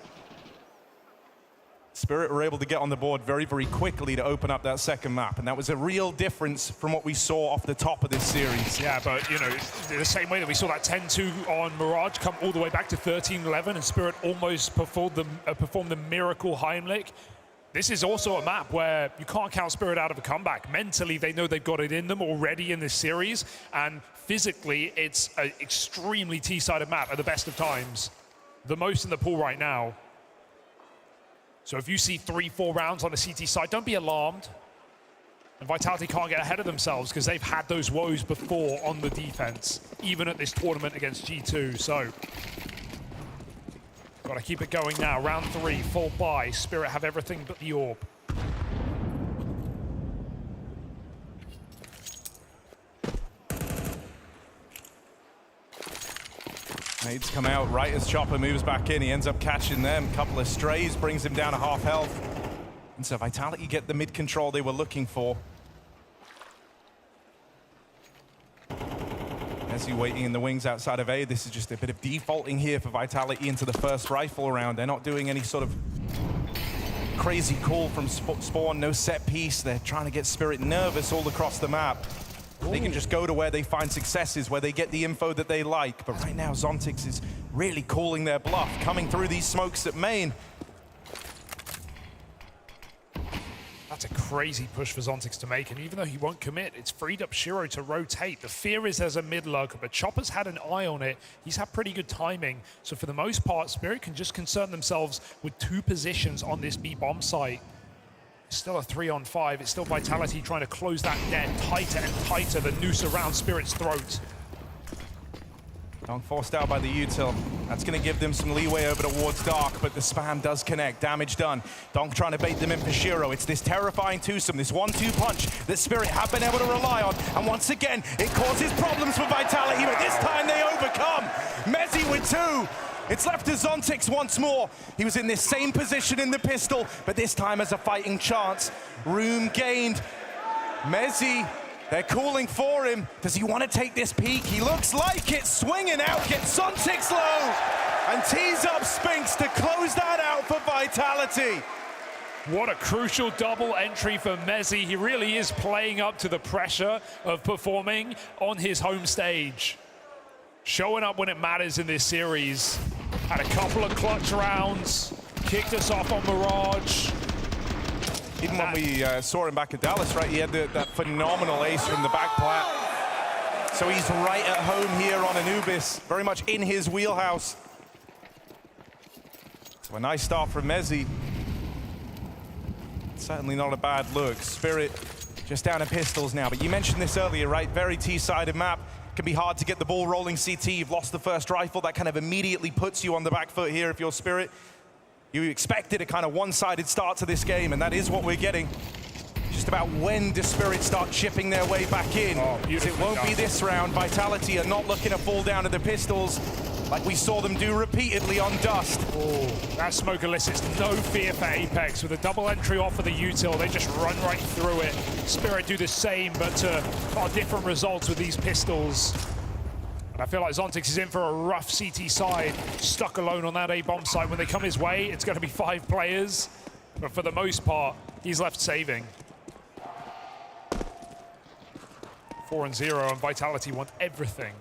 Spirit were able to get on the board very, very quickly to open up that second map, and that was a real difference from what we saw off the top of this series. Yeah, but, you know, the same way that we saw that 10-2 on Mirage come all the way back to 13-11, and Spirit almost performed the miracle Heimlich. This is also a map where you can't count Spirit out of a comeback. Mentally, they know they've got it in them already in this series, and physically, it's an extremely T-sided map at the best of times. The most in the pool right now. So if you see 3-4 rounds on the CT side, don't be alarmed. And Vitality can't get ahead of themselves because they've had those woes before on the defense, even at this tournament against G2. So got to keep it going now. Round 3, full buy. Spirit have everything but the orb. Nades come out right as Chopper moves back in. He ends up catching them. Couple of strays, brings him down to half health. And so Vitality get the mid control they were looking for. As he waiting in the wings outside of A, this is just a bit of defaulting here for Vitality into the first rifle round. They're not doing any sort of crazy call from spawn, no set piece. They're trying to get Spirit nervous all across the map. They can just go to where they find successes, where they get the info that they like. But right now, Zontix is really calling their bluff, coming through these smokes at main. That's a crazy push for Zontix to make, and even though he won't commit, it's freed up Shiro to rotate. The fear is there's a mid-lurker, but Chopper's had an eye on it. He's had pretty good timing. So for the most part, Spirit can just concern themselves with 2 positions on this B bomb site. Still a 3-on-5. It's still Vitality trying to close that net tighter and tighter, the noose around Spirit's throat. Donk forced out by the util. That's going to give them some leeway over towards Dark, but the spam does connect. Damage done. Donk trying to bait them in for Shiro. It's this terrifying twosome, this 1-2 punch that Spirit have been able to rely on. And once again, it causes problems for Vitality, but this time they overcome. Mezzi with 2. It's left to Zontix once more. He was in this same position in the pistol, but this time has a fighting chance. Room gained. Mezzi, they're calling for him. Does he want to take this peek? He looks like it. Swinging out, gets Zontix low, and tees up Spinks to close that out for Vitality. What a crucial double entry for Mezzi. He really is playing up to the pressure of performing on his home stage. Showing up when it matters in this series. Had a couple of clutch rounds, kicked us off on Mirage. Even when we saw him back at Dallas, right, he had that phenomenal ace from the back plat. So he's right at home here on Anubis, very much in his wheelhouse. So a nice start from Mezzi. Certainly not a bad look. Spirit just down in pistols now, but you mentioned this earlier, right? Very T-sided map. Can be hard to get the ball rolling CT. You've lost the first rifle. That kind of immediately puts you on the back foot here if you're Spirit. You expected a kind of one-sided start to this game, and that is what we're getting. Just about when does Spirit start chipping their way back in? Because it won't be this round. Vitality are not looking to fall down to the pistols like we saw them do repeatedly on Dust. Oh, that smoke elicits no fear for Apex. With a double entry off of the util, they just run right through it. Spirit do the same, but different results with these pistols. And I feel like Zontix is in for a rough CT side, stuck alone on that A bomb site. When they come his way, it's going to be 5 players. But for the most part, he's left saving. 4-0, and Vitality want everything.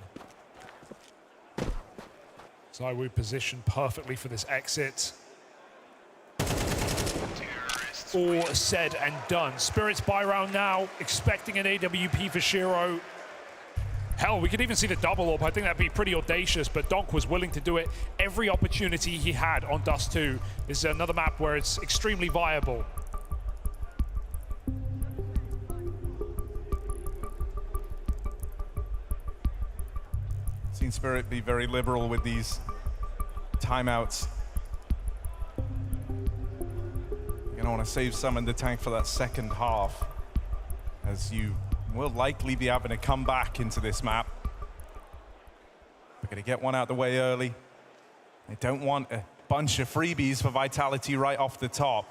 Zywoo positioned perfectly for this exit. All said and done. Spirit's buy round now, expecting an AWP for Shiro. Hell, we could even see the double orb. I think that'd be pretty audacious, but Donk was willing to do it every opportunity he had on Dust 2. This is another map where it's extremely viable. Seen Spirit be very liberal with these timeouts. You're going to want to save some in the tank for that second half, as you will likely be having to come back into this map. We're going to get one out the way early. They don't want a bunch of freebies for Vitality right off the top.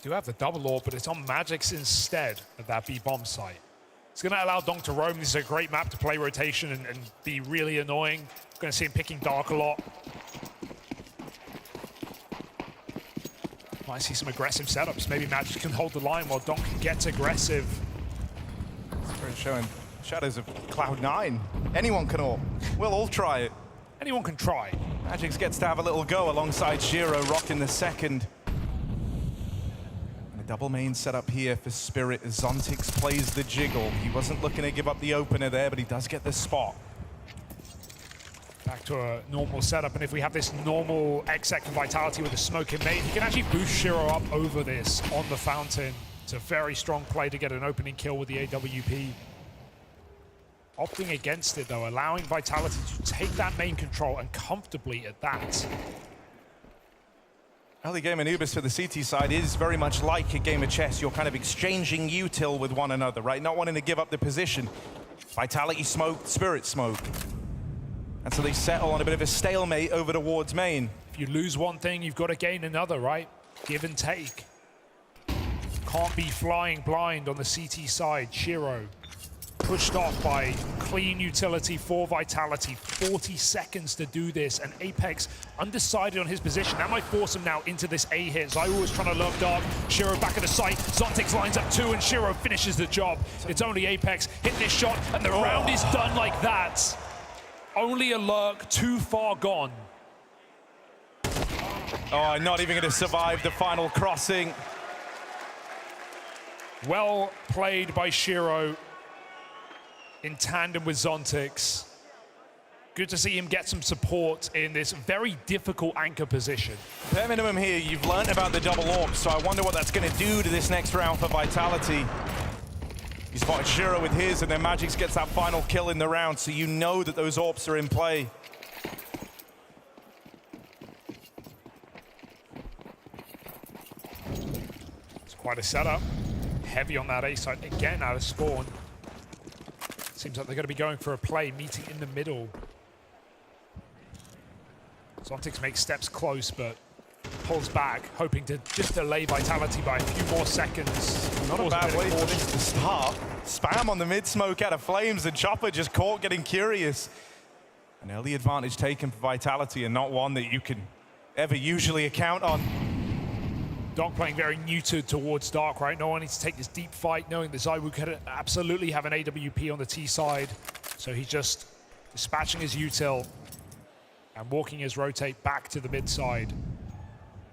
Do have the double orb, but it's on Magix instead of that B bomb site. It's going to allow Donk to roam. This is a great map to play rotation and be really annoying. Going to see him picking Dark a lot. Might see some aggressive setups. Maybe Magix can hold the line while Donk gets aggressive. Spirit showing shadows of Cloud9. Anyone can all. We'll all try it. Anyone can try. Magix gets to have a little go alongside Shiro, rocking the second. And a double main setup here for Spirit as Zontix plays the jiggle. He wasn't looking to give up the opener there, but he does get the spot. Back to a normal setup, and if we have this normal exec for Vitality with a smoke in main, he can actually boost Shiro up over this on the fountain. It's a very strong play to get an opening kill with the AWP. Opting against it though, allowing Vitality to take that main control and comfortably at that. Early game Anubis for the CT side is very much like a game of chess. You're kind of exchanging util with one another, right? Not wanting to give up the position. Vitality smoked, Spirit smoked. And so they settle on a bit of a stalemate over towards main. If you lose one thing, you've got to gain another, right? Give and take. Can't be flying blind on the CT side. Shiro pushed off by clean utility for Vitality. 40 seconds to do this, and Apex undecided on his position. That might force him now into this A hit. Zywu is trying to lurk dark. Shiro back at the site. Zontix lines up 2, and Shiro finishes the job. It's only Apex hit this shot, and the round is done like that. Only a lurk, too far gone. Oh, not even going to survive the final crossing. Well played by Shiro in tandem with Zontix. Good to see him get some support in this very difficult anchor position. Bare minimum here, you've learned about the double orb, so I wonder what that's going to do to this next round for Vitality. You spotted Shiro with his, and then Magix gets that final kill in the round, so you know that those orbs are in play. It's quite a setup. Heavy on that A side, again out of spawn. Seems like they're going to be going for a play, meeting in the middle. Zontix makes steps close, but pulls back, hoping to just delay Vitality by a few more seconds. Not a bad way for this to start. Spam on the mid-smoke out of flames, and Chopper just caught getting curious. An early advantage taken for Vitality, and not one that you can ever usually account on. Donk playing very neutered towards Dark, right? No one needs to take this deep fight, knowing that Zywu could absolutely have an AWP on the T side. So he's just dispatching his util and walking his rotate back to the mid side.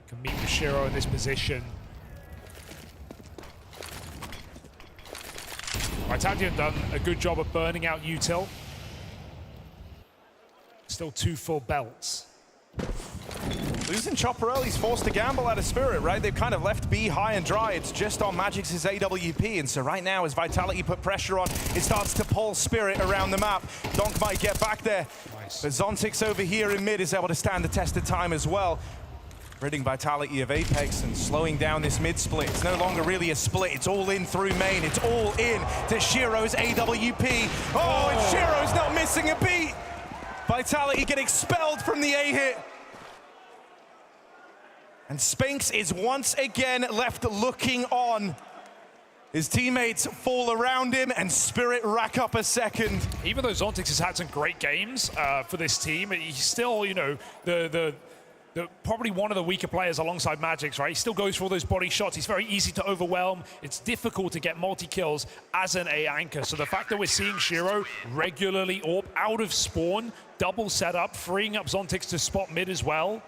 Can meet with Shiro in this position. Vitality have done a good job of burning out util. Still 2 full belts. Losing Chopper early, he's forced to gamble out of Spirit, right? They've kind of left B high and dry. It's just on Magix's AWP, and so right now, as Vitality put pressure on, it starts to pull Spirit around the map. Donk might get back there, nice. But Zontix over here in mid is able to stand the test of time as well. Ridding Vitality of Apex and slowing down this mid-split. It's no longer really a split. It's all in through main. It's all in to Shiro's AWP. Oh, and Shiro's not missing a beat. Vitality get expelled from the A-hit. And Spinks is once again left looking on. His teammates fall around him, and Spirit rack up a second. Even though Zontix has had some great games for this team, he's still, you know, probably one of the weaker players alongside Magix, right? He still goes for all those body shots. He's very easy to overwhelm. It's difficult to get multi-kills as an A anchor. So the fact that we're seeing Shiro regularly AWP out of spawn, double setup, freeing up Zontix to spot mid as well,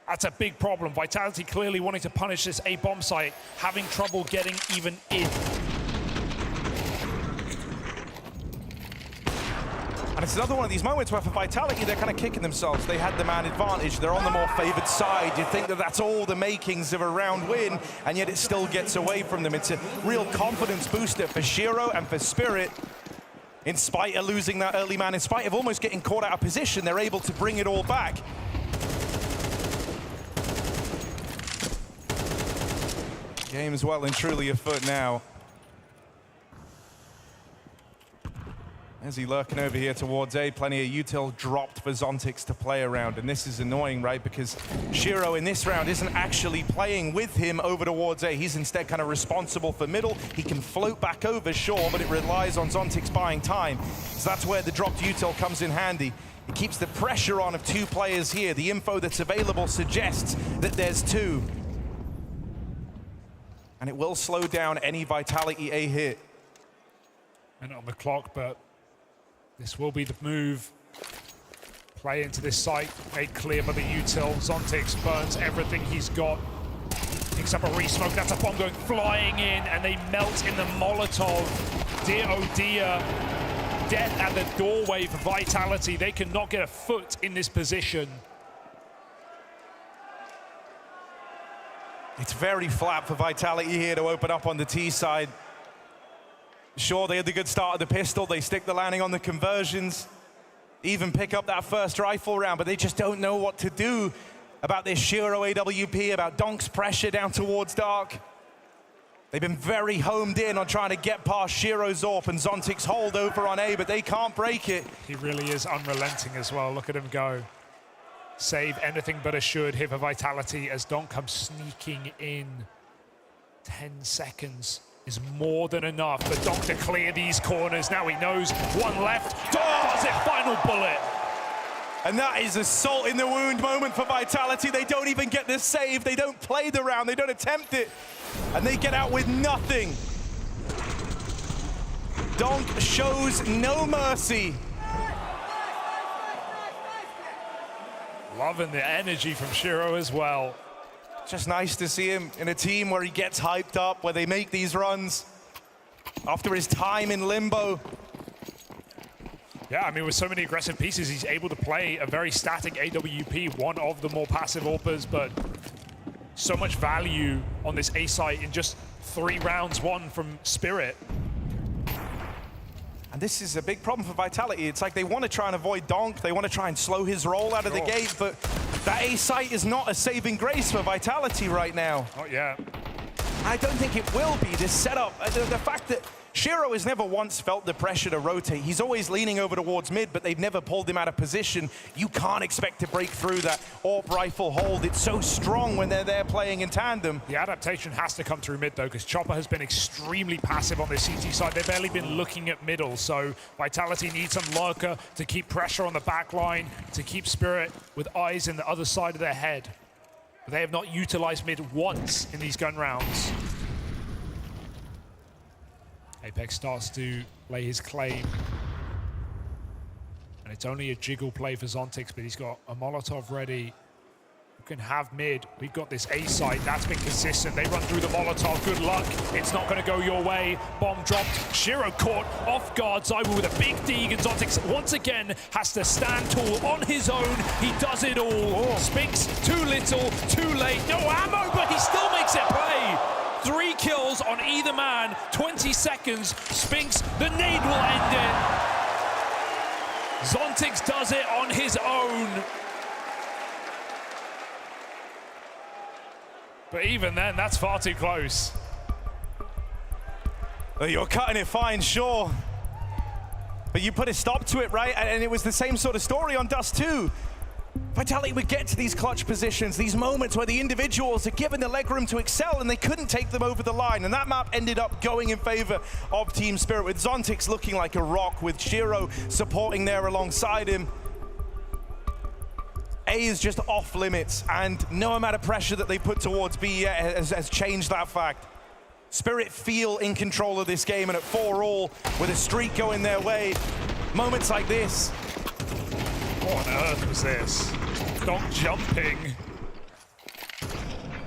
that's a big problem. Vitality clearly wanting to punish this A bomb site, having trouble getting even in. And it's another one of these moments where for Vitality, they're kind of kicking themselves. They had the man advantage. They're on the more favored side. You'd think that that's all the makings of a round win, and yet it still gets away from them. It's a real confidence booster for Shiro and for Spirit. In spite of losing that early man, in spite of almost getting caught out of position, they're able to bring it all back. Game's well and truly afoot now. Is he lurking over here towards A? Plenty of util dropped for Zontix to play around, and this is annoying, right? Because Shiro in this round isn't actually playing with him over towards A. He's instead kind of responsible for middle. He can float back over, sure, but it relies on Zontix buying time. So that's where the dropped util comes in handy. It keeps the pressure on of two players here. The info that's available suggests that there's two. And it will slow down any Vitality A hit. And on the clock, but this will be the move. Play into this site, made clear by the util. Zontix burns everything he's got. Picks up a re-smoke, that's a bomb going flying in, and they melt in the Molotov. Dear oh dear. Death at the doorway for Vitality. They cannot get a foot in this position. It's very flat for Vitality here to open up on the T side. Sure, they had the good start of the pistol. They stick the landing on the conversions. Even pick up that first rifle round, but they just don't know what to do about this Shiro AWP, about Donk's pressure down towards Dark. They've been very homed in on trying to get past Shiro's AWP and Zontix hold over on A, but they can't break it. He really is unrelenting as well. Look at him go. Save anything but assured here for Vitality as Donk comes sneaking in. 10 seconds is more than enough for Donk to clear these corners. Now he knows one left. Donk does it, final bullet. And that is a salt in the wound moment for Vitality. They don't even get the save. They don't play the round. They don't attempt it. And they get out with nothing. Donk shows no mercy. Loving the energy from Shiro as well. Just nice to see him in a team where he gets hyped up, where they make these runs after his time in limbo. Yeah, I mean, with so many aggressive pieces, he's able to play a very static AWP, one of the more passive AWPers, but so much value on this A site in just 3 rounds won from Spirit. And this is a big problem for Vitality. It's like they want to try and avoid Donk. They want to try and slow his roll out of the gate, but that A site is not a saving grace for Vitality right now. Not yet. I don't think it will be, this setup. The fact that Shiro has never once felt the pressure to rotate. He's always leaning over towards mid, but they've never pulled him out of position. You can't expect to break through that AWP rifle hold. It's so strong when they're there playing in tandem. The adaptation has to come through mid, though, because Chopper has been extremely passive on this CT side. They've barely been looking at middle, so Vitality needs some lurker to keep pressure on the back line, to keep Spirit with eyes in the other side of their head. But they have not utilized mid once in these gun rounds. Apex starts to lay his claim. And it's only a jiggle play for Zontix, but he's got a Molotov ready. You can have mid. We've got this A site. That's been consistent. They run through the Molotov. Good luck. It's not going to go your way. Bomb dropped. Shiro caught off guard. Zyber with a big dig, and Zontix once again has to stand tall on his own. He does it all. Spinks, too little, too late. No ammo, but he still makes it play. 3 kills on either man, 20 seconds. Spinks, the nade will end it. Zontix does it on his own. But even then, that's far too close. Well, you're cutting it fine, sure. But you put a stop to it, right? And it was the same sort of story on Dust 2. Vitality would get to these clutch positions, these moments where the individuals are given the legroom to excel and they couldn't take them over the line. And that map ended up going in favor of Team Spirit, with Zontix looking like a rock, with Shiro supporting there alongside him. A is just off limits, and no amount of pressure that they put towards B has changed that fact. Spirit feel in control of this game, and at 4-all, with a streak going their way, moments like this. What on earth was this? Donk jumping.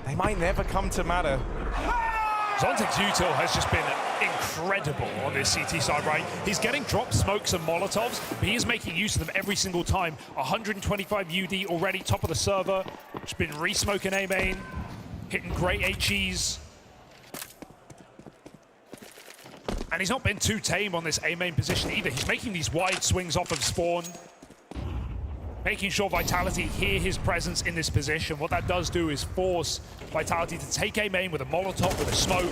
They might never come to matter. Zontix util has just been incredible on this CT side, right? He's getting drop smokes and Molotovs, but he is making use of them every single time. 125 UD already, top of the server. Just been re-smoking A main, hitting great HEs. And he's not been too tame on this A main position either. He's making these wide swings off of spawn, making sure Vitality hear his presence in this position. What that does do is force Vitality to take A main with a Molotov, with a smoke.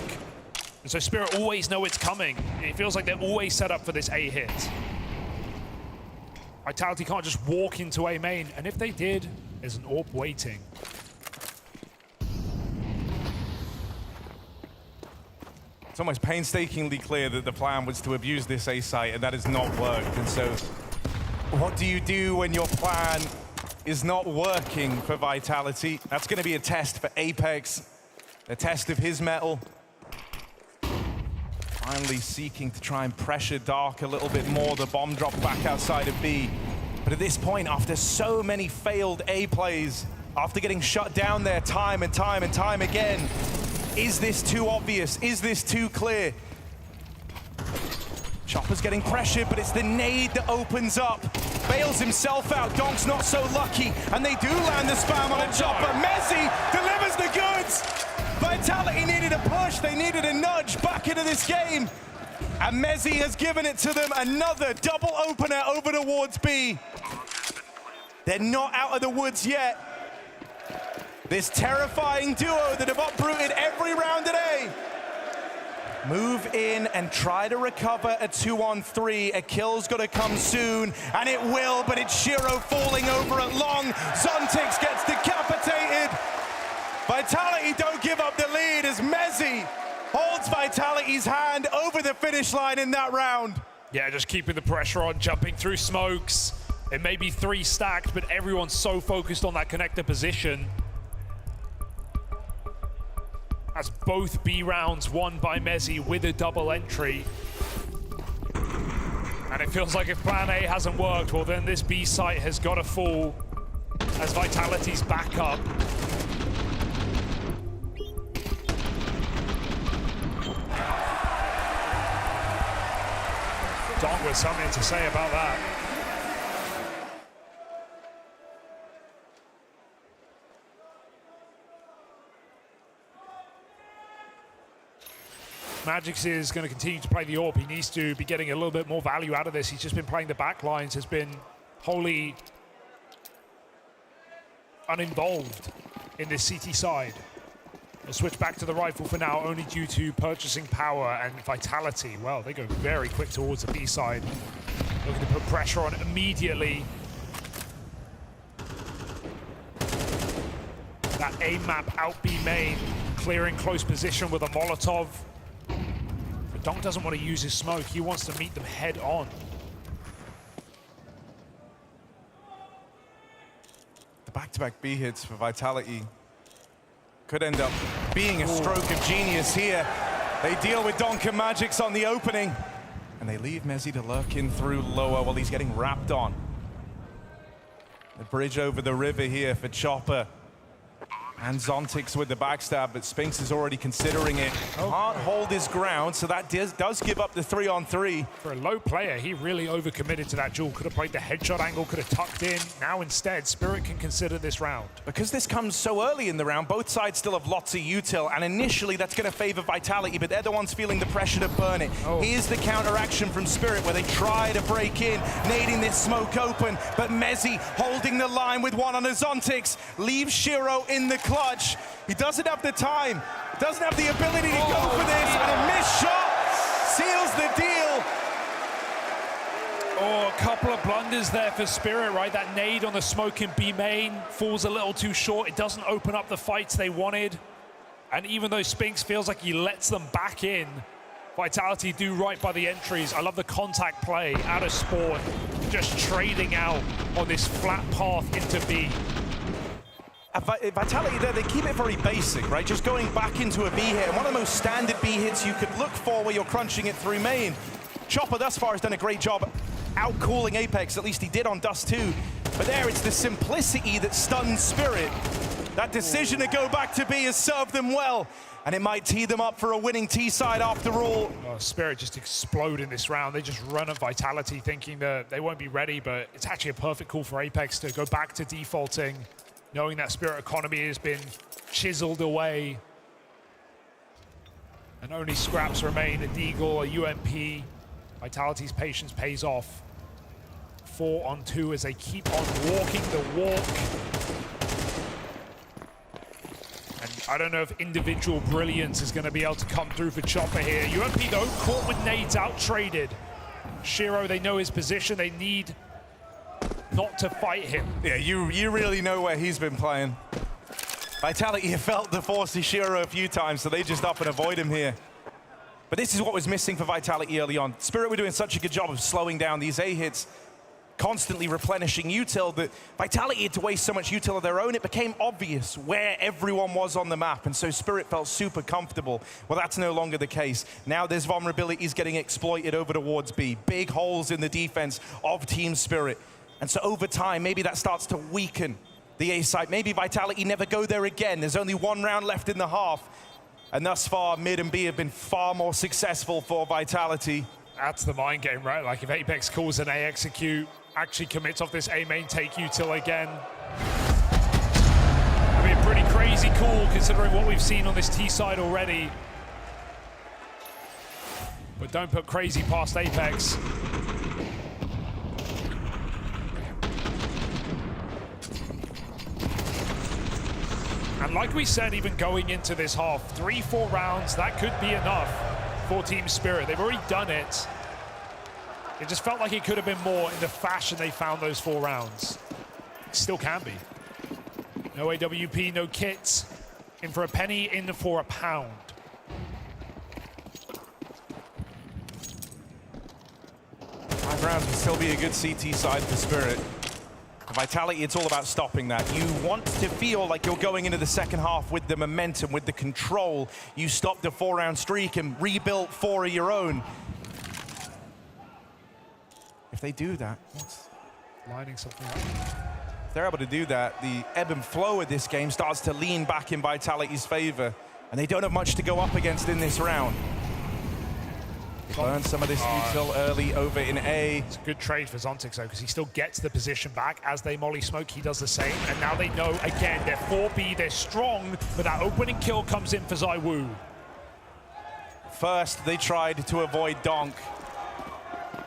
And so Spirit always know it's coming. It feels like they're always set up for this A hit. Vitality can't just walk into A main, and if they did, there's an AWP waiting. It's almost painstakingly clear that the plan was to abuse this A site, and that has not worked. And so, what do you do when your plan is not working for Vitality? That's going to be a test for Apex, a test of his mettle. Finally seeking to try and pressure Dark a little bit more. The bomb dropped back outside of B. But at this point, after so many failed A plays, after getting shut down there time and time and time again, is this too obvious? Is this too clear? Chopper's getting pressured, but it's the nade that opens up. Bails himself out. Donk's not so lucky, and they do land the spam on a Chopper. Messi delivers the goods. Vitality needed a push. They needed a nudge back into this game. And Messi has given it to them. Another double opener over towards B. They're not out of the woods yet. This terrifying duo that have uprooted every round at A. Move in and try to recover a 2-on-3. A kill's got to come soon, and it will, but it's Shiro falling over at long. Zontix gets decapitated. Vitality don't give up the lead as Messi holds Vitality's hand over the finish line in that round. Yeah, just keeping the pressure on, jumping through smokes. It may be 3 stacked, but everyone's so focused on that connector position. That's both B rounds won by Messi with a double entry. And it feels like if plan A hasn't worked, well then this B site has got to fall as Vitality's back up. Dong with something to say about that. Magix is going to continue to play the AWP. He needs to be getting a little bit more value out of this. He's just been playing the back lines, has been wholly uninvolved in this CT side. We'll switch back to the rifle for now, only due to purchasing power and Vitality. Well, they go very quick towards the B side. Looking to put pressure on immediately. That A map out B main, clearing close position with a Molotov. But Donk doesn't want to use his smoke. He wants to meet them head on. The back-to-back B hits for Vitality could end up being a stroke of genius here. They deal with Donk and Magix on the opening, and they leave Messi to lurk in through lower while he's getting wrapped on. The bridge over the river here for Chopper. And Zontix with the backstab, but Spinks is already considering it. Can't hold his ground, so that does give up the 3-on-3. For a low player, he really overcommitted to that duel. Could have played the headshot angle, could have tucked in. Now instead, Spirit can consider this round. Because this comes so early in the round, both sides still have lots of util, and initially that's going to favor Vitality, but they're the ones feeling the pressure to burn it. Here's the counteraction from Spirit, where they try to break in, nading this smoke open, but Messi holding the line with one on a Zontix, leaves Shiro in the clutch. He doesn't have the time, doesn't have the ability to go for this, and a missed shot seals the deal. Oh, a couple of blunders there for Spirit, right? That nade on the smoke in B main falls a little too short. It doesn't open up the fights they wanted. And even though Spinks feels like he lets them back in, Vitality do right by the entries. I love the contact play out of spawn, just trading out on this flat path into B. Vitality there, they keep it very basic, right? Just going back into a B hit, and one of the most standard B hits you could look for where you're crunching it through main. Chopper thus far has done a great job out-calling Apex, at least he did on Dust 2. But there, it's the simplicity that stuns Spirit. That decision to go back to B has served them well, and it might tee them up for a winning T-side after all. Oh, Spirit just explode in this round. They just run at Vitality thinking that they won't be ready, but it's actually a perfect call for Apex to go back to defaulting, knowing that Spirit economy has been chiseled away. And only scraps remain, a Deagle, a UMP. Vitality's patience pays off. 4-on-2 as they keep on walking the walk. And I don't know if individual brilliance is going to be able to come through for Chopper here. UMP though, caught with nades, out-traded. Shiro, they know his position, they need not to fight him. Yeah, you really know where he's been playing. Vitality have felt the force Ishiro a few times, so they just up and avoid him here. But this is what was missing for Vitality early on. Spirit were doing such a good job of slowing down these A hits, constantly replenishing util, that Vitality had to waste so much util of their own, it became obvious where everyone was on the map, and so Spirit felt super comfortable. Well, that's no longer the case. Now there's vulnerabilities getting exploited over towards B, big holes in the defense of Team Spirit. And so over time, maybe that starts to weaken the A site. Maybe Vitality never go there again. There's only one round left in the half. And thus far, mid and B have been far more successful for Vitality. That's the mind game, right? Like if Apex calls an A execute, actually commits off this A main take util again. I mean, pretty crazy call considering what we've seen on this T side already. But don't put crazy past Apex. And like we said, even going into this half, 3-4 rounds, that could be enough for Team Spirit. They've already done it. It just felt like it could have been more in the fashion they found those 4 rounds. Still can be. No AWP, no kits. In for a penny, in for a pound. Five rounds would still be a good CT side for Spirit. Vitality, it's all about stopping that. You want to feel like you're going into the second half with the momentum, with the control. You stop the 4-round streak and rebuild 4 of your own. If they do that, that's lining something up. If they're able to do that, the ebb and flow of this game starts to lean back in Vitality's favor, and they don't have much to go up against in this round. Burn some of this util early over in A. It's a good trade for Zontix though, because he still gets the position back. As they molly smoke, he does the same. And now they know, again, they're 4B, they're strong, but that opening kill comes in for ZywOo. First, they tried to avoid Donk.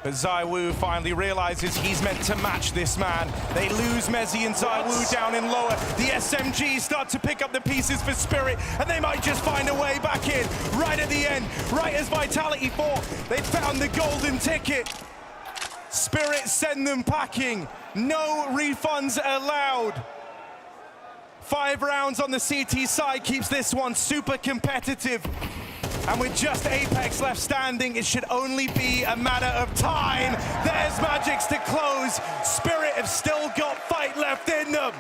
But ZywOo finally realizes he's meant to match this man. They lose Mezzi and ZywOo down in lower. The SMGs start to pick up the pieces for Spirit, and they might just find a way back in right at the end, right as Vitality thought they'd found the golden ticket. Spirit send them packing. No refunds allowed. 5 rounds on the CT side keeps this one super competitive. And with just Apex left standing, it should only be a matter of time. There's Magix to close. Spirit have still got fight left in them.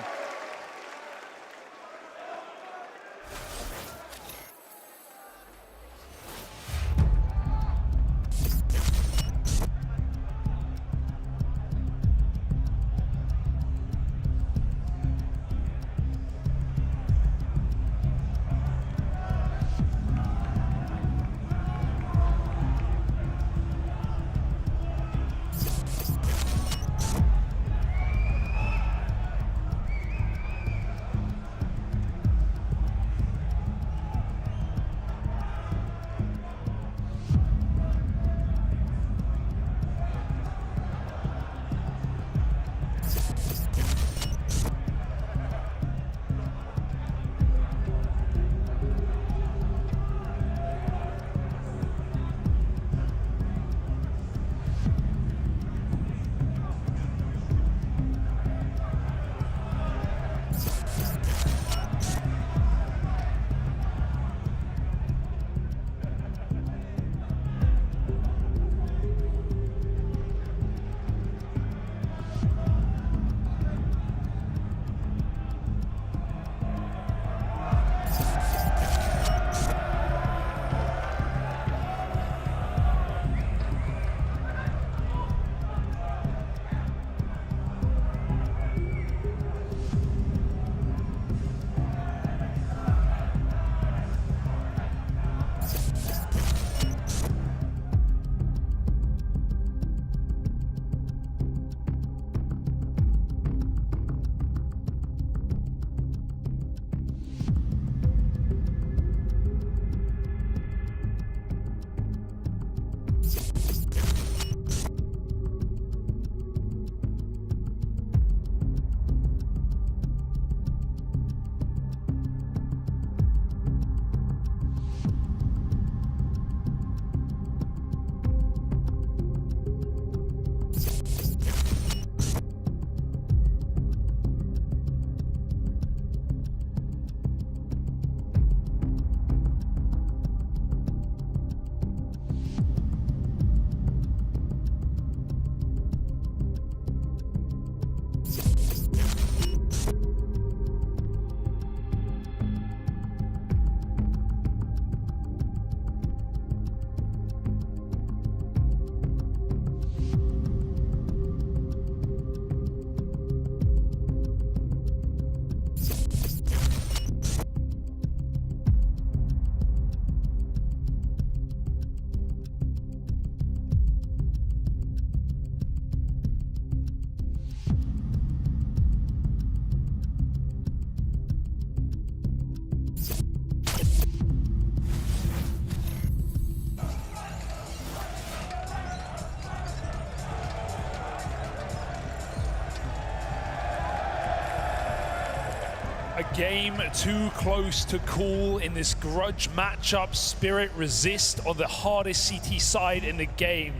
Game too close to call in this grudge matchup. Spirit resist on the hardest CT side in the game.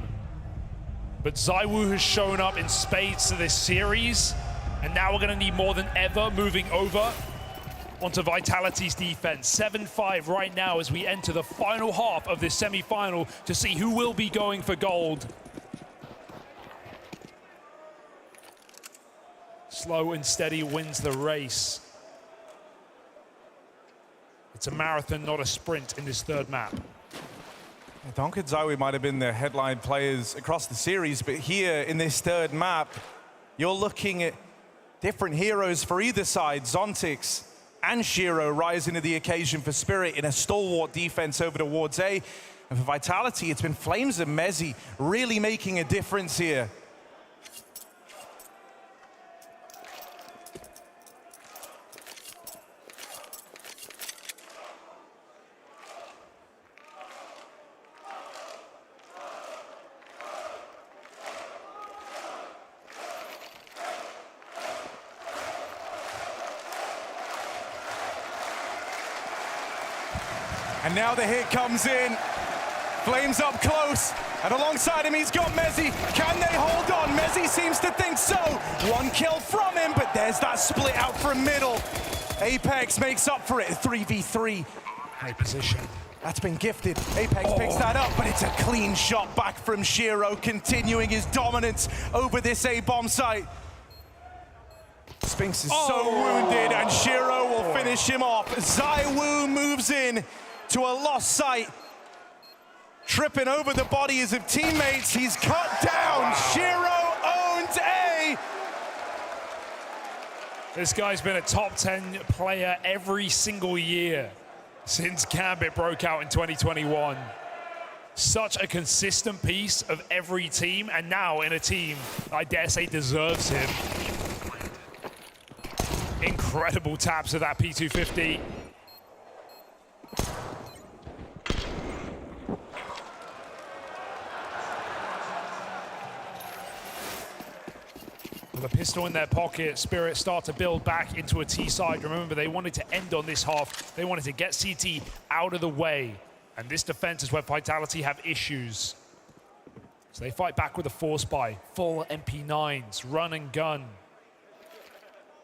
But ZywOo has shown up in spades to this series, and now we're gonna need more than ever moving over onto Vitality's defense. 7-5 right now as we enter the final half of this semi-final to see who will be going for gold. Slow and steady wins the race. It's a marathon, not a sprint in this third map. Donk and ZywOo might have been the headline players across the series, but here in this third map, you're looking at different heroes for either side. Zontix and Shiro rising to the occasion for Spirit in a stalwart defense over towards A. And for Vitality, it's been Flames and Mezzi really making a difference here. And now the hit comes in. Flames up close. And alongside him, he's got Mezzi. Can they hold on? Mezzi seems to think so. One kill from him, but there's that split out from middle. Apex makes up for it. 3v3. High position. That's been gifted. Apex picks that up, but it's a clean shot back from Shiro, continuing his dominance over this A-bomb site. Spinks is so wounded, and Shiro will finish him off. ZywOo moves in to a lost site. Tripping over the bodies of teammates. He's cut down. Shiro owns A. This guy's been a top 10 player every single year since Gambit broke out in 2021. Such a consistent piece of every team, and now in a team I dare say deserves him. Incredible taps of that P250. With a pistol in their pocket, Spirit start to build back into a T side. Remember, they wanted to end on this half. They wanted to get CT out of the way. And this defense is where Vitality have issues. So they fight back with a force buy. Full MP9s, run and gun.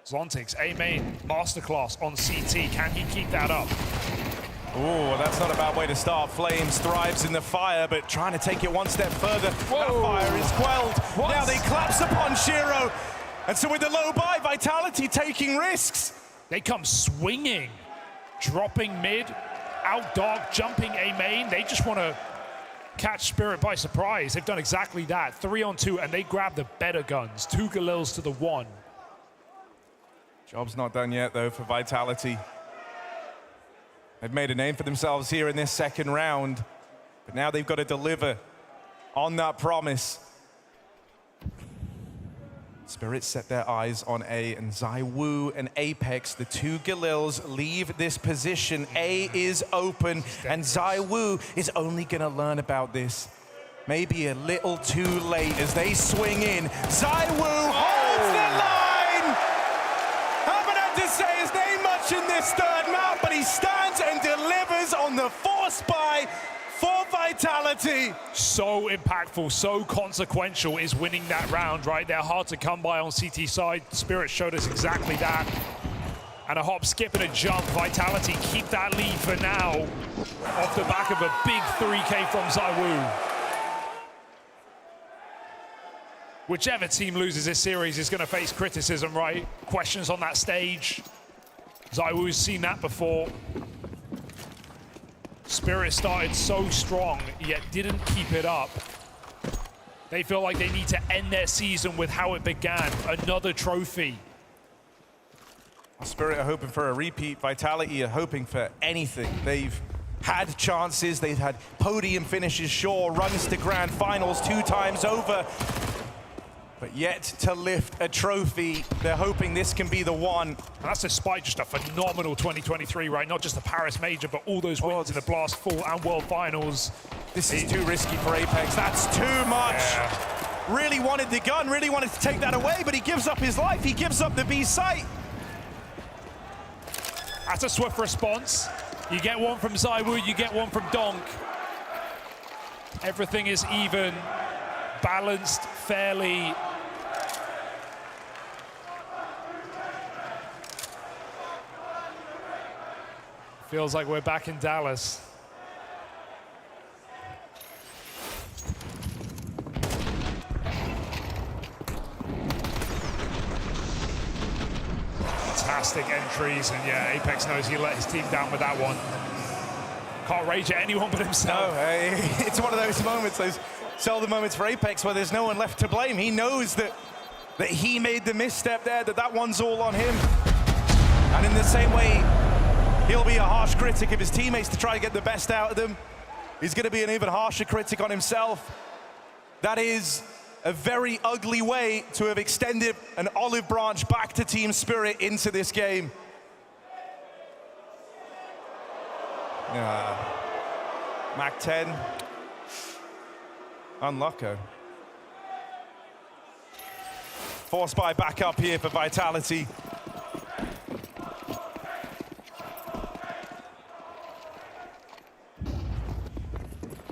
Zontix, A main, masterclass on CT. Can he keep that up? Oh, that's not a bad way to start. Flames thrives in the fire, but trying to take it one step further. That fire is quelled. What? Now they collapse upon Shiro. And so with the low buy, Vitality taking risks. They come swinging, dropping mid, out dog, jumping A main. They just want to catch Spirit by surprise. They've done exactly that. 3-on-2, and they grab the better guns. 2 Galils to the 1. Job's not done yet, though, for Vitality. They've made a name for themselves here in this second round, but now they've got to deliver on that promise. Spirit set their eyes on A, and ZywOo and Apex, the 2 Galils, leave this position. A is open, and ZywOo is only going to learn about this maybe a little too late as they swing in. ZywOo holds the line! Haven't had to say his name much in this third map, but he stands and delivers on the force buy for Vitality. So impactful, so consequential is winning that round, right? They're hard to come by on CT side. Spirit showed us exactly that. And a hop, skip, and a jump. Vitality keep that lead for now off the back of a big 3K from ZywOo. Whichever team loses this series is going to face criticism, right? Questions on that stage. ZywOo's seen that before. Spirit started so strong, yet didn't keep it up. They feel like they need to end their season with how it began, another trophy. Spirit are hoping for a repeat. Vitality are hoping for anything. They've had chances, they've had podium finishes, sure, runs to grand finals 2 times over. But yet to lift a trophy, they're hoping this can be the one. And that's despite just a phenomenal 2023, right? Not just the Paris Major, but all those wins in the Blast Full and World Finals. This is too risky for Apex. That's too much. Yeah. Really wanted the gun, really wanted to take that away, but he gives up his life. He gives up the B site. That's a swift response. You get one from ZywOo, you get one from Donk. Everything is even, balanced fairly. Feels like we're back in Dallas. Fantastic entries, and yeah, Apex knows he let his team down with that one. Can't rage at anyone but himself. No, it's one of those moments, those seldom moments for Apex where there's no one left to blame. He knows that he made the misstep there, that one's all on him. And in the same way, he'll be a harsh critic of his teammates to try to get the best out of them. He's going to be an even harsher critic on himself. That is a very ugly way to have extended an olive branch back to Team Spirit into this game. Mac 10. Unlucky. Force buy back up here for Vitality.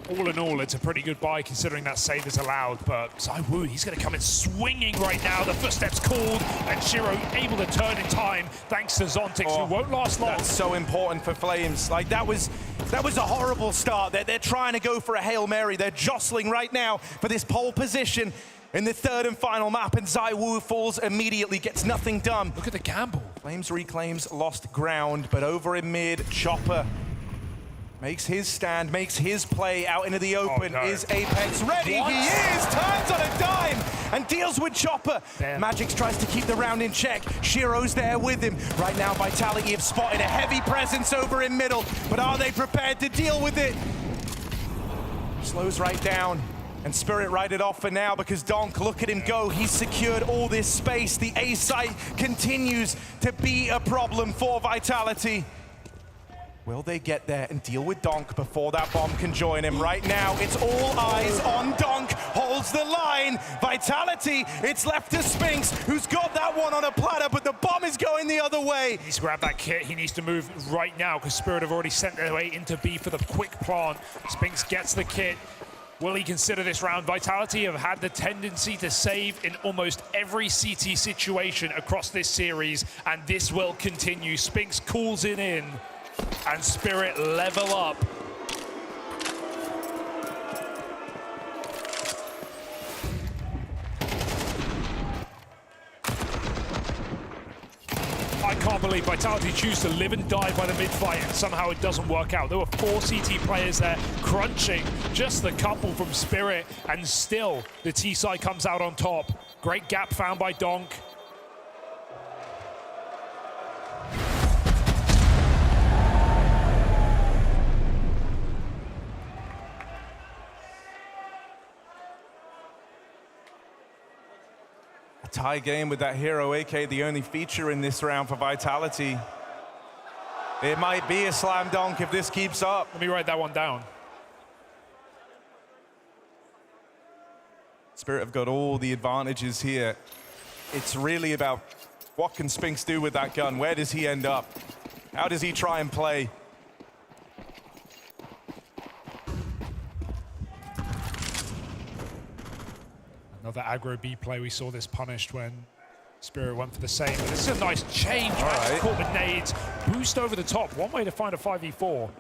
All in all, it's a pretty good buy considering that save is allowed, but ZywOo, he's going to come in swinging right now. The footsteps called, and Shiro able to turn in time thanks to Zontix, who won't last long. That's so important for Flames. Like, that was a horrible start. They're trying to go for a Hail Mary. They're jostling right now for this pole position in the third and final map, and ZywOo falls immediately, gets nothing done. Look at the gamble. Flames reclaims lost ground, but over in mid, Chopper makes his stand, makes his play out into the open. Is Apex ready? What? He is! Turns on a dime and deals with Chopper. Damn. Magix tries to keep the round in check. Shiro's there with him. Right now, Vitality have spotted a heavy presence over in middle, but are they prepared to deal with it? Slows right down, and Spirit write it off for now because Donk, look at him go. He's secured all this space. The A site continues to be a problem for Vitality. Will they get there and deal with Donk before that bomb can join him? Right now, it's all eyes on Donk. Holds the line. Vitality, it's left to Spinks, who's got that one on a platter, but the bomb is going the other way. He needs to grab that kit. He needs to move right now because Spirit have already sent their way into B for the quick plant. Spinks gets the kit. Will he consider this round? Vitality have had the tendency to save in almost every CT situation across this series, and this will continue. Spinks calls it in. And Spirit level up. I can't believe Vitality choose to live and die by the mid-fight, and somehow it doesn't work out. There were 4 CT players there crunching just the couple from Spirit, and still the T-side comes out on top. Great gap found by Donk. Tie game with that hero AK, the only feature in this round for Vitality. It might be a slam dunk if this keeps up. Let me write that one down. Spirit have got all the advantages here. It's really about what can Spinks do with that gun? Where does he end up? How does he try and play? Another aggro B play. We saw this punished when Spirit went for the same. But this is a nice change. Right. Caught with nades. Boost over the top. One way to find a 5v4.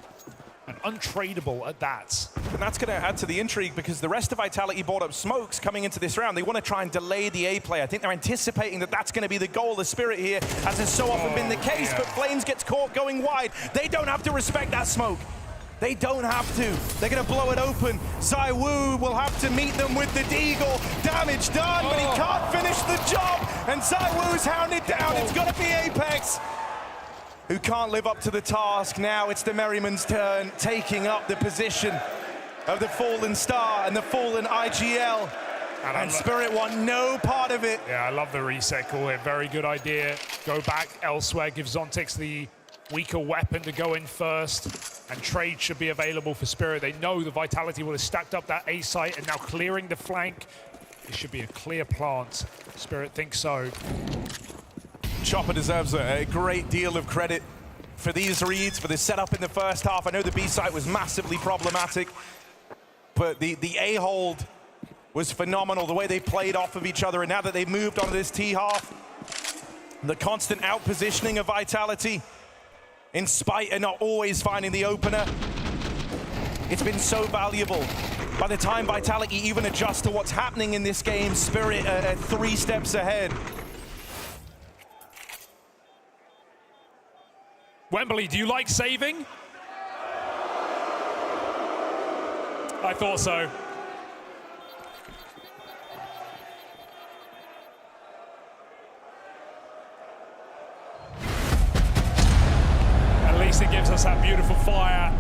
And untradeable at that. And that's going to add to the intrigue because the rest of Vitality bought up smokes coming into this round. They want to try and delay the A play. I think they're anticipating that that's going to be the goal of Spirit here, as has so often been the case. Yeah. But Flames gets caught going wide. They don't have to respect that smoke. They don't have to. They're going to blow it open. ZywOo will have to meet them with the Deagle. Damage done, but he can't finish the job. And ZywOo's hounded down. It's got to be Apex, who can't live up to the task. Now it's the Merriman's turn, taking up the position of the fallen star and the fallen IGL. And Spirit want no part of it. Yeah, I love the reset call here. Very good idea. Go back elsewhere, give Zontix the weaker weapon to go in first. And trade should be available for Spirit. They know the Vitality will have stacked up that A site and now clearing the flank. It should be a clear plant. Spirit thinks so. Chopper deserves a great deal of credit for these reads, for the setup in the first half. I know the B site was massively problematic, but the A hold was phenomenal, the way they played off of each other, and now that they've moved on to this T half, the constant out-positioning of Vitality, in spite of not always finding the opener, it's been so valuable. By the time Vitality even adjusts to what's happening in this game, Spirit are 3 steps ahead. Wembley, do you like saving? I thought so. At least it gives us that beautiful fire.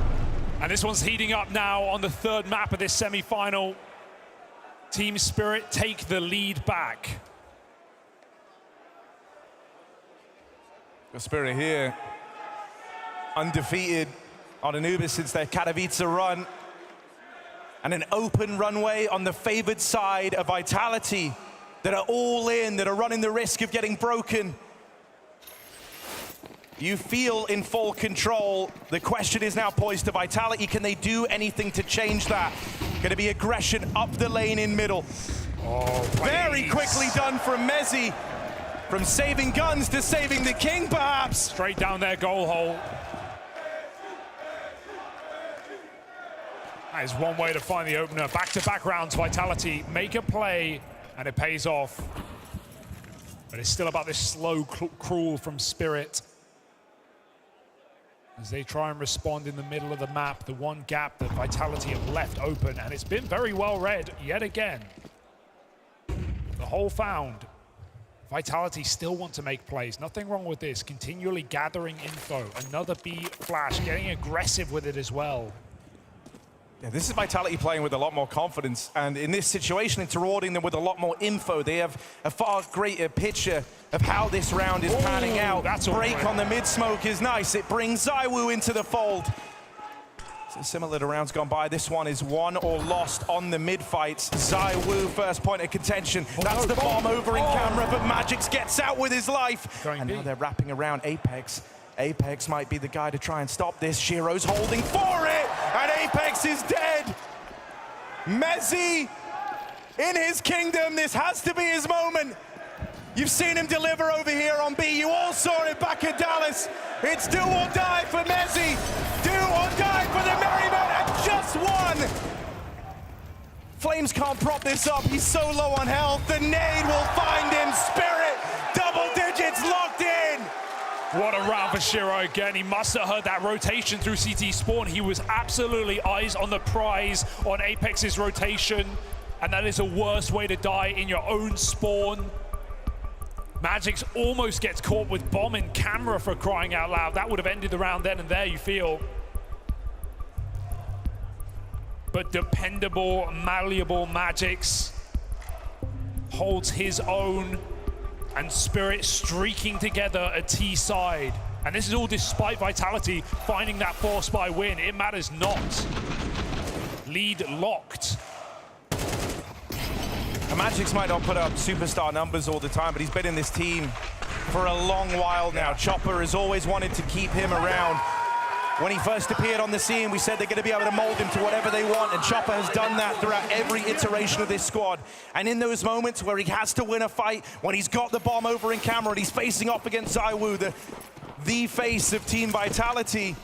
And this one's heating up now on the 3rd map of this semi-final. Team Spirit take the lead back. The Spirit here, undefeated on Anubis since their Katowice run. And an open runway on the favored side of Vitality that are all in, that are running the risk of getting broken. You feel in full control. The question is now poised to Vitality. Can they do anything to change that? Going to be aggression up the lane in middle. Oh, very quickly done from Mezzi. From saving guns to saving the king, perhaps. Straight down their goal hole. That is one way to find the opener. Back-to-back rounds, Vitality make a play, and it pays off. But it's still about this slow crawl from Spirit. As they try and respond in the middle of the map, the one gap that Vitality have left open, and it's been very well read yet again. The hole found. Vitality still want to make plays. Nothing wrong with this. Continually gathering info. Another B flash, getting aggressive with it as well. Yeah, this is Vitality playing with a lot more confidence, and in this situation, it's rewarding them with a lot more info. They have a far greater picture of how this round is panning out. That's break on the mid-smoke is nice. It brings ZywOo into the fold. So similar to rounds gone by, this one is won or lost on the mid-fights. ZywOo, first point of contention. That's the bomb over in camera, but Magix gets out with his life. And now they're wrapping around Apex. Apex might be the guy to try and stop this. Shiro's holding for it, and Apex is dead. Mezzi in his kingdom. This has to be his moment. You've seen him deliver over here on B. You all saw it back in Dallas. It's do or die for Mezzi. Do or die for the Merryman, and just one. Flames can't prop this up. He's so low on health. The nade will find him. Spirit, double digits locked in. What a round for Shiro again. He must have heard that rotation through CT spawn. He was absolutely eyes on the prize on Apex's rotation. And that is the worst way to die, in your own spawn. Magix almost gets caught with bomb in camera, for crying out loud. That would have ended the round then and there, you feel. But dependable, malleable Magix holds his own. And Spirit streaking together a T side. And this is all despite Vitality finding that 4-spy win. It matters not. Lead locked. Magix might not put up superstar numbers all the time, but he's been in this team for a long while now. Chopper has always wanted to keep him around. When he first appeared on the scene, we said they're going to be able to mold him to whatever they want, and Chopper has done that throughout every iteration of this squad. And in those moments where he has to win a fight, when he's got the bomb over in camera and he's facing off against ZywOo, the face of Team Vitality,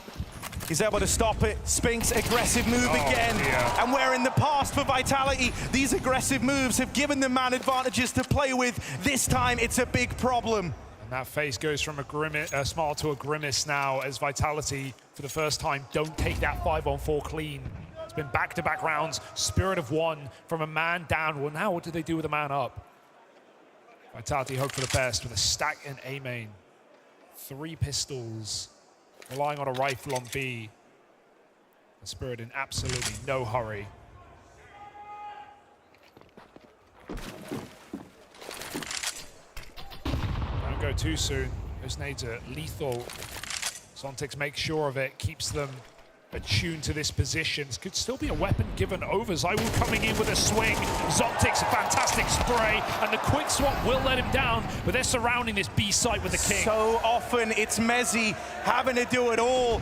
he's able to stop it. Spink's aggressive move again. And where in the past for Vitality, these aggressive moves have given them man advantages to play with, this time it's a big problem. And that face goes from a smile to a grimace now, as Vitality, for the first time, don't take that 5-on-4 clean. It's been back-to-back rounds. Spirit have won from a man down. Well, now what do they do with a man up? Vitality hope for the best with a stack and A main. 3 pistols, relying on a rifle on B. And Spirit in absolutely no hurry. Don't go too soon. Those nades are lethal. Sontix makes sure of it, keeps them attuned to this position. This could still be a weapon given over. ZywOo coming in with a swing. Zontic's a fantastic spray, and the quick swap will let him down, but they're surrounding this B site with the king. So often it's Mezzi having to do it all.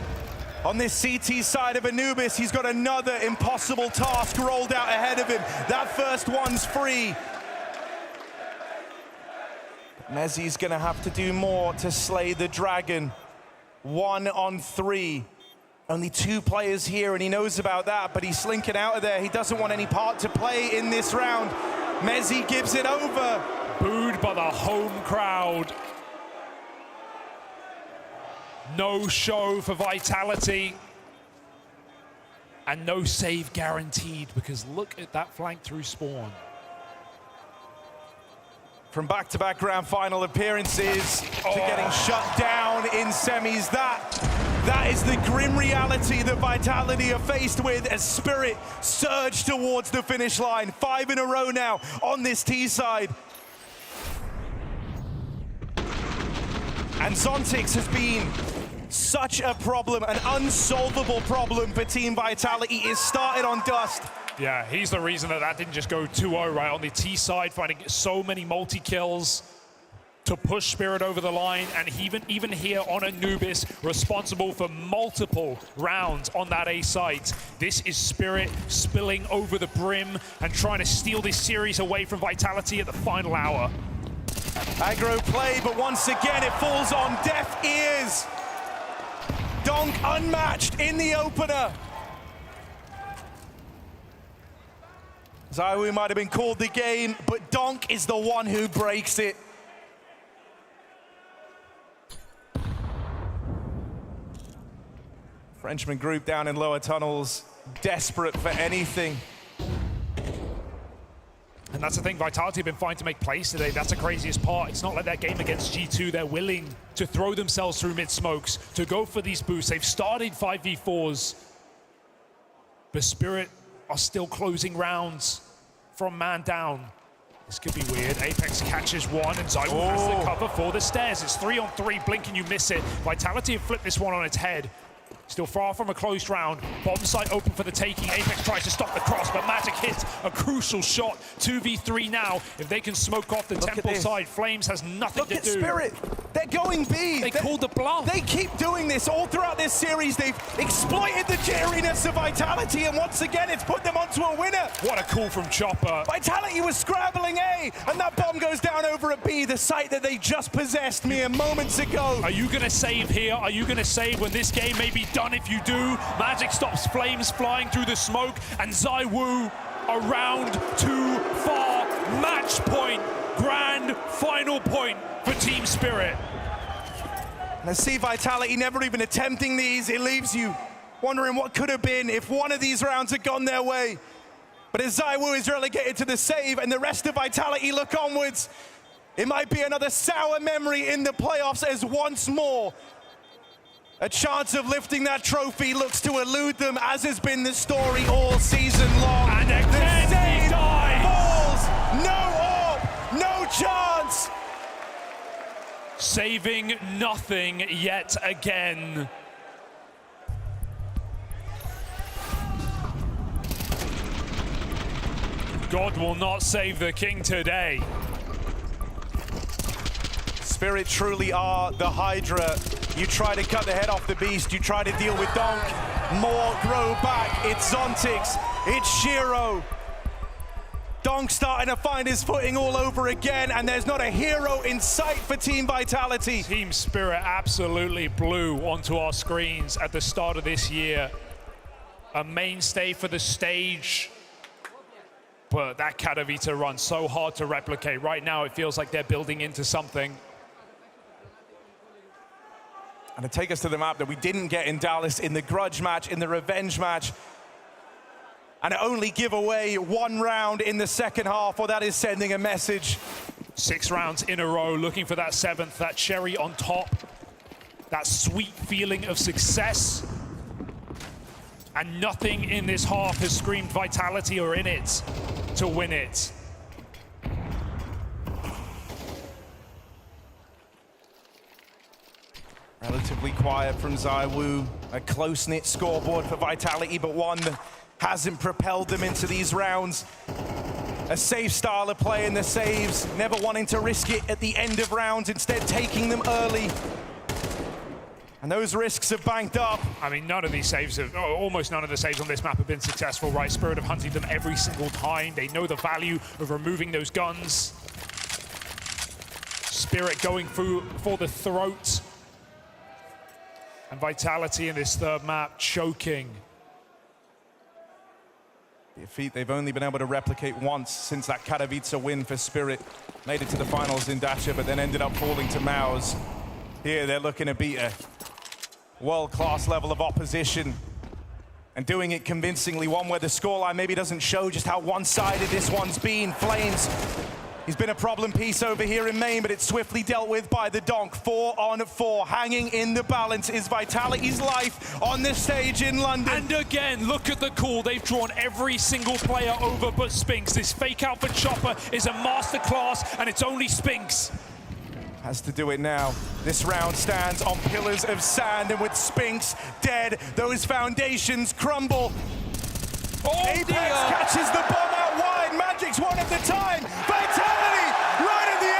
On this CT side of Anubis, he's got another impossible task rolled out ahead of him. That first one's free. Mezzi's gonna have to do more to slay the dragon. 1 on 3. Only 2 players here, and he knows about that, but he's slinking out of there. He doesn't want any part to play in this round. Mezzi gives it over. Booed by the home crowd. No show for Vitality. And no save guaranteed, because look at that flank through spawn. From back-to-back grand final appearances to getting shut down in semis, that is the grim reality that Vitality are faced with as Spirit surge towards the finish line. 5 in a row now on this T side. And Zontix has been such a problem, an unsolvable problem for Team Vitality. It started on Dust. Yeah, he's the reason that didn't just go 2-0 right on the T side, finding so many multi-kills to push Spirit over the line, and even here on Anubis, responsible for multiple rounds on that A site. This is Spirit spilling over the brim and trying to steal this series away from Vitality at the final hour. Aggro play, but once again it falls on deaf ears. Donk unmatched in the opener. ZywOo might have been called the game, but Donk is the one who breaks it. Frenchman group down in lower tunnels, desperate for anything. And that's the thing, Vitality have been fine to make plays today. That's the craziest part. It's not like that game against G2. They're willing to throw themselves through mid-smokes, to go for these boosts. They've started 5v4s, but Spirit are still closing rounds from man down. This could be weird. Apex catches one, and ZywOo has the cover for the stairs. It's 3 on 3, blink and you miss it. Vitality have flipped this one on its head. Still far from a closed round. Bomb site open for the taking. Apex tries to stop the cross, but Magic hits a crucial shot. 2v3 now. If they can smoke off the temple side, Flames has nothing to do. Look at Spirit. They're going B. They called the bluff. They keep doing this all throughout this series. They've exploited the jitteriness of Vitality, and once again, it's put them onto a winner. What a call from Chopper. Vitality was scrambling A, and that bomb goes down over at B, the site that they just possessed mere moments ago. Are you going to save here? Are you going to save when this game may be done? If you do, Magic stops Flames flying through the smoke, and ZywOo around too far. Match point, grand final point for Team Spirit. And I see Vitality never even attempting these. It leaves you wondering what could have been if one of these rounds had gone their way. But as ZywOo is relegated to the save and the rest of Vitality look onwards, it might be another sour memory in the playoffs as once more a chance of lifting that trophy looks to elude them, as has been the story all season long. And again, the he dies. Falls. No orb, no chance. Saving nothing yet again. God will not save the king today. Spirit truly are the Hydra. You try to cut the head off the beast, you try to deal with Donk. More grow back, it's Zontix, it's Shiro. Donk starting to find his footing all over again, and there's not a hero in sight for Team Vitality. Team Spirit absolutely blew onto our screens at the start of this year. A mainstay for the stage. But that Katowice run, so hard to replicate. Right now, it feels like they're building into something. And to take us to the map that we didn't get in Dallas in the grudge match, in the revenge match, and only give away one round in the second half, well, that is sending a message. 6 rounds in a row, looking for that 7th, that cherry on top, that sweet feeling of success. And nothing in this half has screamed Vitality or in it to win it. Relatively quiet from ZywOo. A close-knit scoreboard for Vitality, but one that hasn't propelled them into these rounds. A safe style of play in the saves, never wanting to risk it at the end of rounds, instead taking them early. And those risks have banked up. I mean, none of these saves, almost none of the saves on this map have been successful, right? Spirit have hunted them every single time. They know the value of removing those guns. Spirit going for the throat. And Vitality in this third map choking. The feat they've only been able to replicate once since that Katowice win for Spirit. Made it to the finals in Dacia, but then ended up falling to Maus. Here they're looking to beat a world-class level of opposition and doing it convincingly, one where the scoreline maybe doesn't show just how one-sided this one's been. Flames, he's been a problem piece over here in main, but it's swiftly dealt with by the Donk. 4 on 4, hanging in the balance is Vitality's life on this stage in London. And again, look at the call. They've drawn every single player over but Spinks. This fake out for Chopper is a masterclass, and it's only Spinks. Has to do it now. This round stands on pillars of sand, and with Spinks dead, those foundations crumble. Oh, Apex catches the bomb out wide. Magic's one at the time. Vitality right at the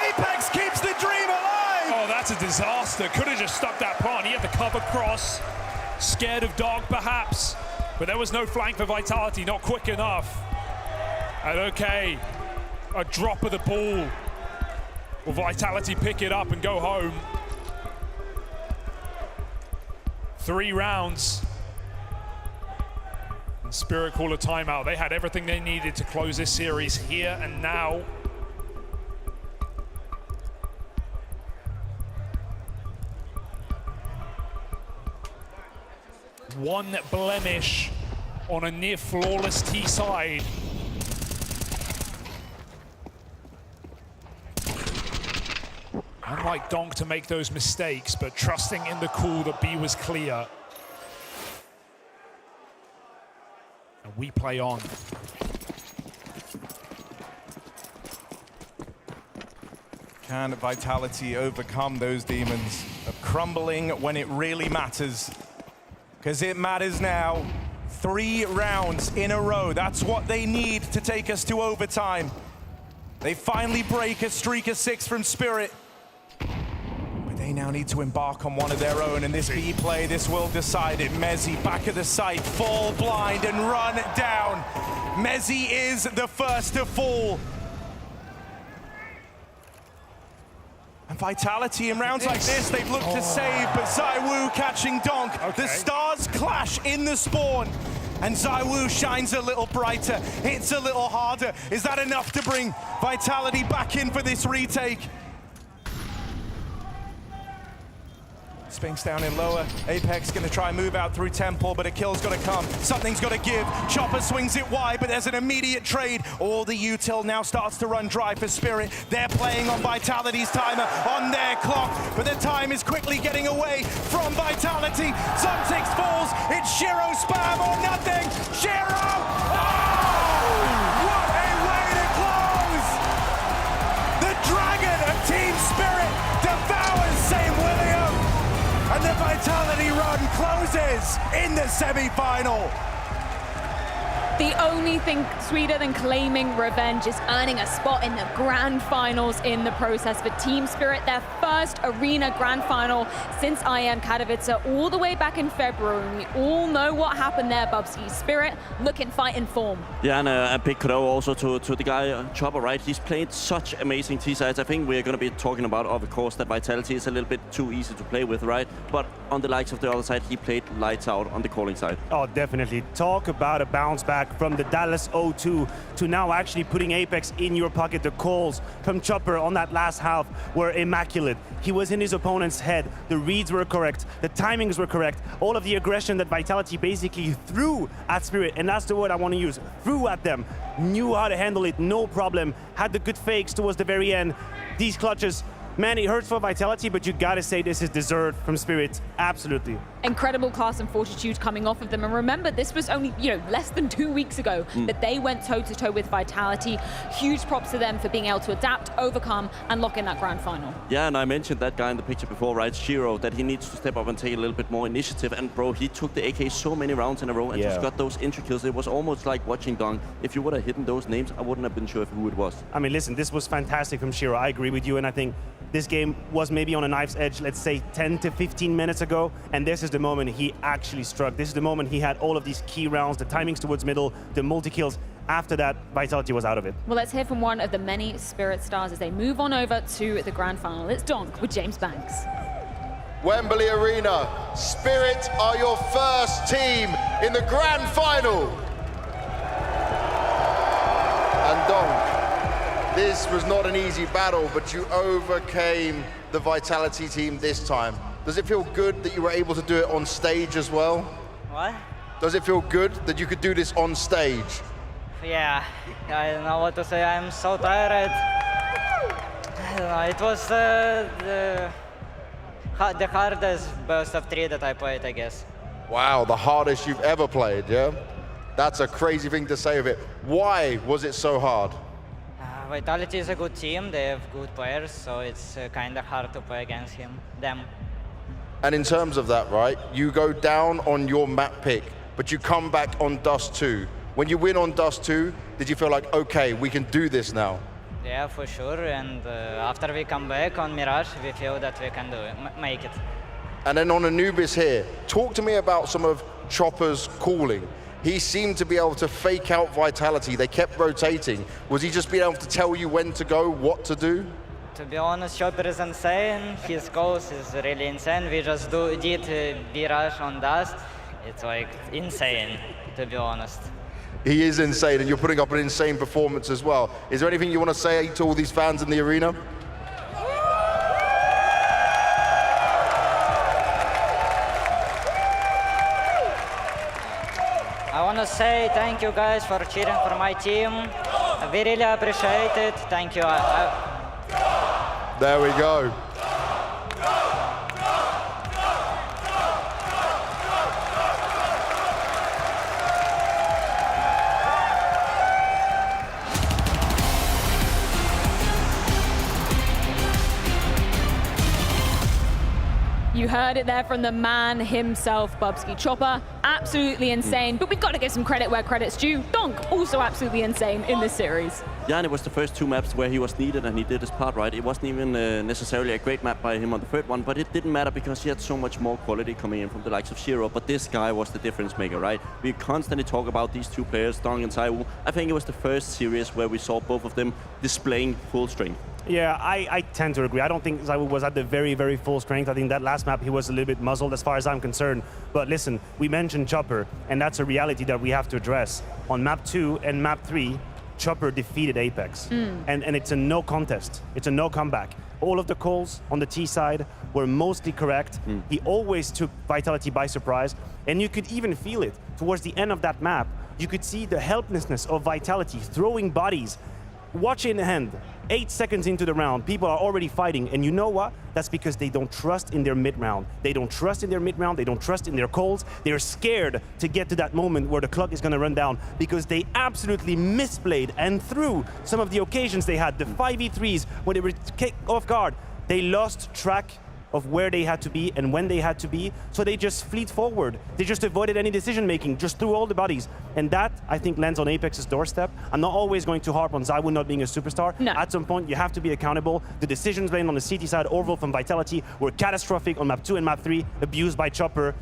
end. Apex keeps the dream alive. Oh, that's a disaster. Could have just stuck that plant. He had the cover cross. Scared of Dog, perhaps. But there was no flank for Vitality, not quick enough. And okay, a drop of the ball. Will Vitality pick it up and go home? 3 rounds. And Spirit call a timeout. They had everything they needed to close this series here and now. One blemish on a near flawless T side. Unlike Donk to make those mistakes, but trusting in the call that B was clear. And we play on. Can Vitality overcome those demons of crumbling when it really matters? Because it matters now. 3 rounds in a row. That's what they need to take us to overtime. They finally break a streak of 6 from Spirit. They now need to embark on one of their own, and this B play, this will decide it. Mezzi back at the site, fall blind and run down. Mezzi is the first to fall. And Vitality in rounds like this, they've looked to save, but ZywOo catching Donk. The stars clash in the spawn, and ZywOo shines a little brighter, hits a little harder. Is that enough to bring Vitality back in for this retake? Spinks down in lower. Apex gonna try and move out through Temple, but a kill's gotta come. Something's gotta give. Chopper swings it wide, but there's an immediate trade. All the util now starts to run dry for Spirit. They're playing on Vitality's timer, on their clock, but the time is quickly getting away from Vitality. Zumtix falls. It's Shiro spam or nothing. Shiro! Oh! What a way to close! The dragon of Team Spirit devours St. William. And the Vitality run closes in the semi-final. The only thing sweeter than claiming revenge is earning a spot in the grand finals in the process for Team Spirit, their first arena grand final since IM Katowice all the way back in February. And we all know what happened there, Bubsy. Spirit looking fighting form. Yeah, and a big kudo also to the guy Chopper, right? He's played such amazing T-sides. I think we're going to be talking about, of course, that Vitality is a little bit too easy to play with, right? But on the likes of the other side, he played lights out on the calling side. Oh, definitely. Talk about a bounce back from the Dallas 0-2 to now actually putting Apex in your pocket. The calls from Chopper on that last half were immaculate. He was in his opponent's head. The reads were correct. The timings were correct. All of the aggression that Vitality basically threw at Spirit, and that's the word I want to use, threw at them, knew how to handle it, no problem. Had the good fakes towards the very end. These clutches, man, it hurts for Vitality, but you gotta say this is deserved from Spirit. Absolutely. incredible class and fortitude coming off of them. And remember, this was only, less than 2 weeks ago that they went toe-to-toe with Vitality. Huge props to them for being able to adapt, overcome, and lock in that grand final. Yeah, and I mentioned that guy in the picture before, right, Shiro, that he needs to step up and take a little bit more initiative. And bro, he took the AK so many rounds in a row and just got those entry kills. It was almost like watching Dong. If you would have hidden those names, I wouldn't have been sure who it was. I mean, listen, this was fantastic from Shiro. I agree with you, and I think this game was maybe on a knife's edge, let's say 10 to 15 minutes ago, and this is the moment he actually struck. This is the moment he had all of these key rounds, the timings towards middle, the multi-kills. After that, Vitality was out of it. Well, let's hear from one of the many Spirit stars as they move on over to the grand final. It's Donk with James Banks. Wembley Arena, Spirit are your first team in the grand final. And Donk, this was not an easy battle, but you overcame the Vitality team this time. Does it feel good that you were able to do it on stage as well? What? Does it feel good that you could do this on stage? Yeah, I don't know what to say. I'm so tired. I don't know, it was the hardest burst of 3 that I played, I guess. Wow, the hardest you've ever played, yeah? That's a crazy thing to say of it. Why was it so hard? Vitality is a good team, they have good players, so it's kind of hard to play against them. And in terms of that, right, you go down on your map pick, but you come back on Dust 2. When you win on Dust 2, did you feel like, okay, we can do this now? Yeah, for sure, and after we come back on Mirage, we feel that we can do it, make it. And then on Anubis here, talk to me about some of Chopper's calling. He seemed to be able to fake out Vitality. They kept rotating. Was he just being able to tell you when to go, what to do? To be honest, Chopper is insane. His goals is really insane. We just did Mirage on Dust. It's like insane, to be honest. He is insane, and you're putting up an insane performance as well. Is there anything you want to say to all these fans in the arena? I want to say thank you guys for cheering for my team. We really appreciate it. Thank you. There we go. You heard it there from the man himself, Bubsky. Chopper, absolutely insane, but we've got to give some credit where credit's due. Donk, also absolutely insane in this series. Yeah, and it was the first 2 maps where he was needed and he did his part right. It wasn't even necessarily a great map by him on the third one, but it didn't matter because he had so much more quality coming in from the likes of Shiro. But this guy was the difference maker, right? We constantly talk about these 2 players, Donk and ZywOo. I think it was the first series where we saw both of them displaying full strength. Yeah, I tend to agree. I don't think ZywOo was at the very, very full strength. I think that last map he was a little bit muzzled as far as I'm concerned. But listen, we mentioned Chopper, and that's a reality that we have to address. On map 2 and map 3, Chopper defeated Apex. And it's a no contest. It's a no comeback. All of the calls on the T side were mostly correct. He always took Vitality by surprise. And you could even feel it. Towards the end of that map, you could see the helplessness of Vitality throwing bodies. Watch in hand, 8 seconds into the round, people are already fighting, and you know what? That's because they don't trust in their mid-round. They don't trust in their mid-round, they don't trust in their calls. They're scared to get to that moment where the clock is gonna run down because they absolutely misplayed and through some of the occasions they had, the 5v3s, when they were kicked off guard, they lost track of where they had to be and when they had to be, so they just fleet forward. They just avoided any decision making, just threw all the bodies. And that, I think, lands on Apex's doorstep. I'm not always going to harp on ZywOo not being a superstar. No. At some point, you have to be accountable. The decisions made on the CT side, OVO from Vitality, were catastrophic on map 2 and map 3, abused by Chopper.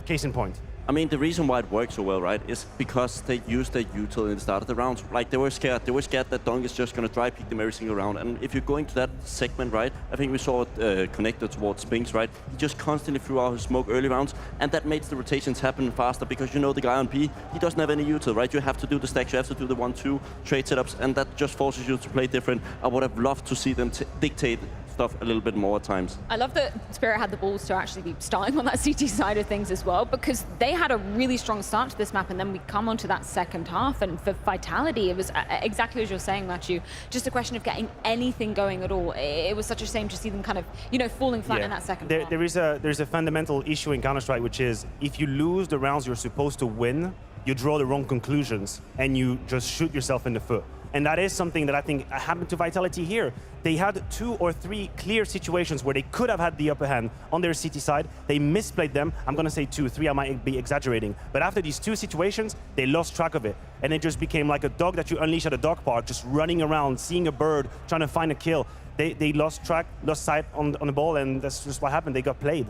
Case in point. I mean, the reason why it worked so well, right, is because they used their util in the start of the rounds. Like, they were scared. They were scared that Donk is just going to dry peek them every single round. And if you're going to that segment, right, I think we saw it connected towards Spinks, right? He just constantly threw out his smoke early rounds, and that makes the rotations happen faster because you know the guy on P, he doesn't have any util, right? You have to do the stacks, you have to do the 1-2 trade setups, and that just forces you to play different. I would have loved to see them dictate stuff a little bit more at times. I love that Spirit had the balls to actually be starting on that CT side of things as well, because they had a really strong start to this map, and then we come onto that second half, and for Vitality, it was exactly as you're saying, Matthew, just a question of getting anything going at all. It was such a shame to see them kind of, you know, falling flat in that second half. There's a fundamental issue in Counter-Strike, which is if you lose the rounds you're supposed to win, you draw the wrong conclusions, and you just shoot yourself in the foot. And that is something that I think happened to Vitality here. They had 2 or 3 clear situations where they could have had the upper hand on their CT side. They misplayed them. I'm going to say 2 or 3, I might be exaggerating. But after these 2 situations, they lost track of it. And it just became like a dog that you unleash at a dog park, just running around, seeing a bird, trying to find a kill. They lost track, lost sight on the ball, and that's just what happened. They got played.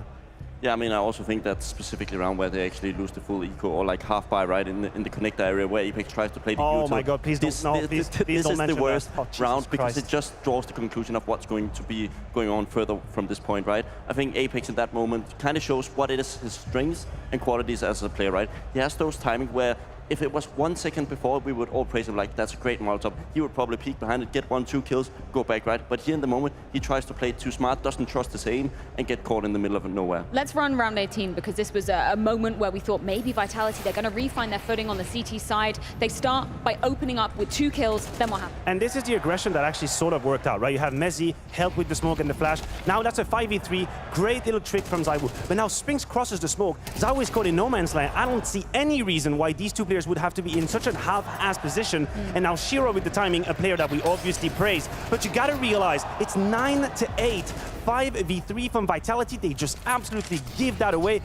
Yeah, I mean, I also think that's specifically around where they actually lose the full eco, or like half buy, right, in the connector area where Apex tries to play the Oh U2. my God, please don't, no, please don't This is the worst round because Christ. it just draws the conclusion of what's going to be going on further from this point, right? I think Apex in that moment kind of shows what it is, his strengths and qualities as a player, right? He has those timing where if it was 1 second before, we would all praise him like, that's a great Molotov. He would probably peek behind it, get 1-2 kills, go back, right? But here in the moment, he tries to play it too smart, doesn't trust his aim, and get caught in the middle of nowhere. Let's run round 18, because this was a moment where we thought maybe Vitality, they're going to refine their footing on the CT side. They start by opening up with 2 kills, then what happens? And this is the aggression that actually sort of worked out, right? You have Messi, help with the smoke and the flash. Now that's a 5v3, great little trick from ZywOo. But now Spinks crosses the smoke. ZywOo is caught in no man's land. I don't see any reason why these 2 players would have to be in such a half-ass position. And now Shiro with the timing, a player that we obviously praise. But you gotta realize, it's 9-8. 5v3 from Vitality, they just absolutely give that away.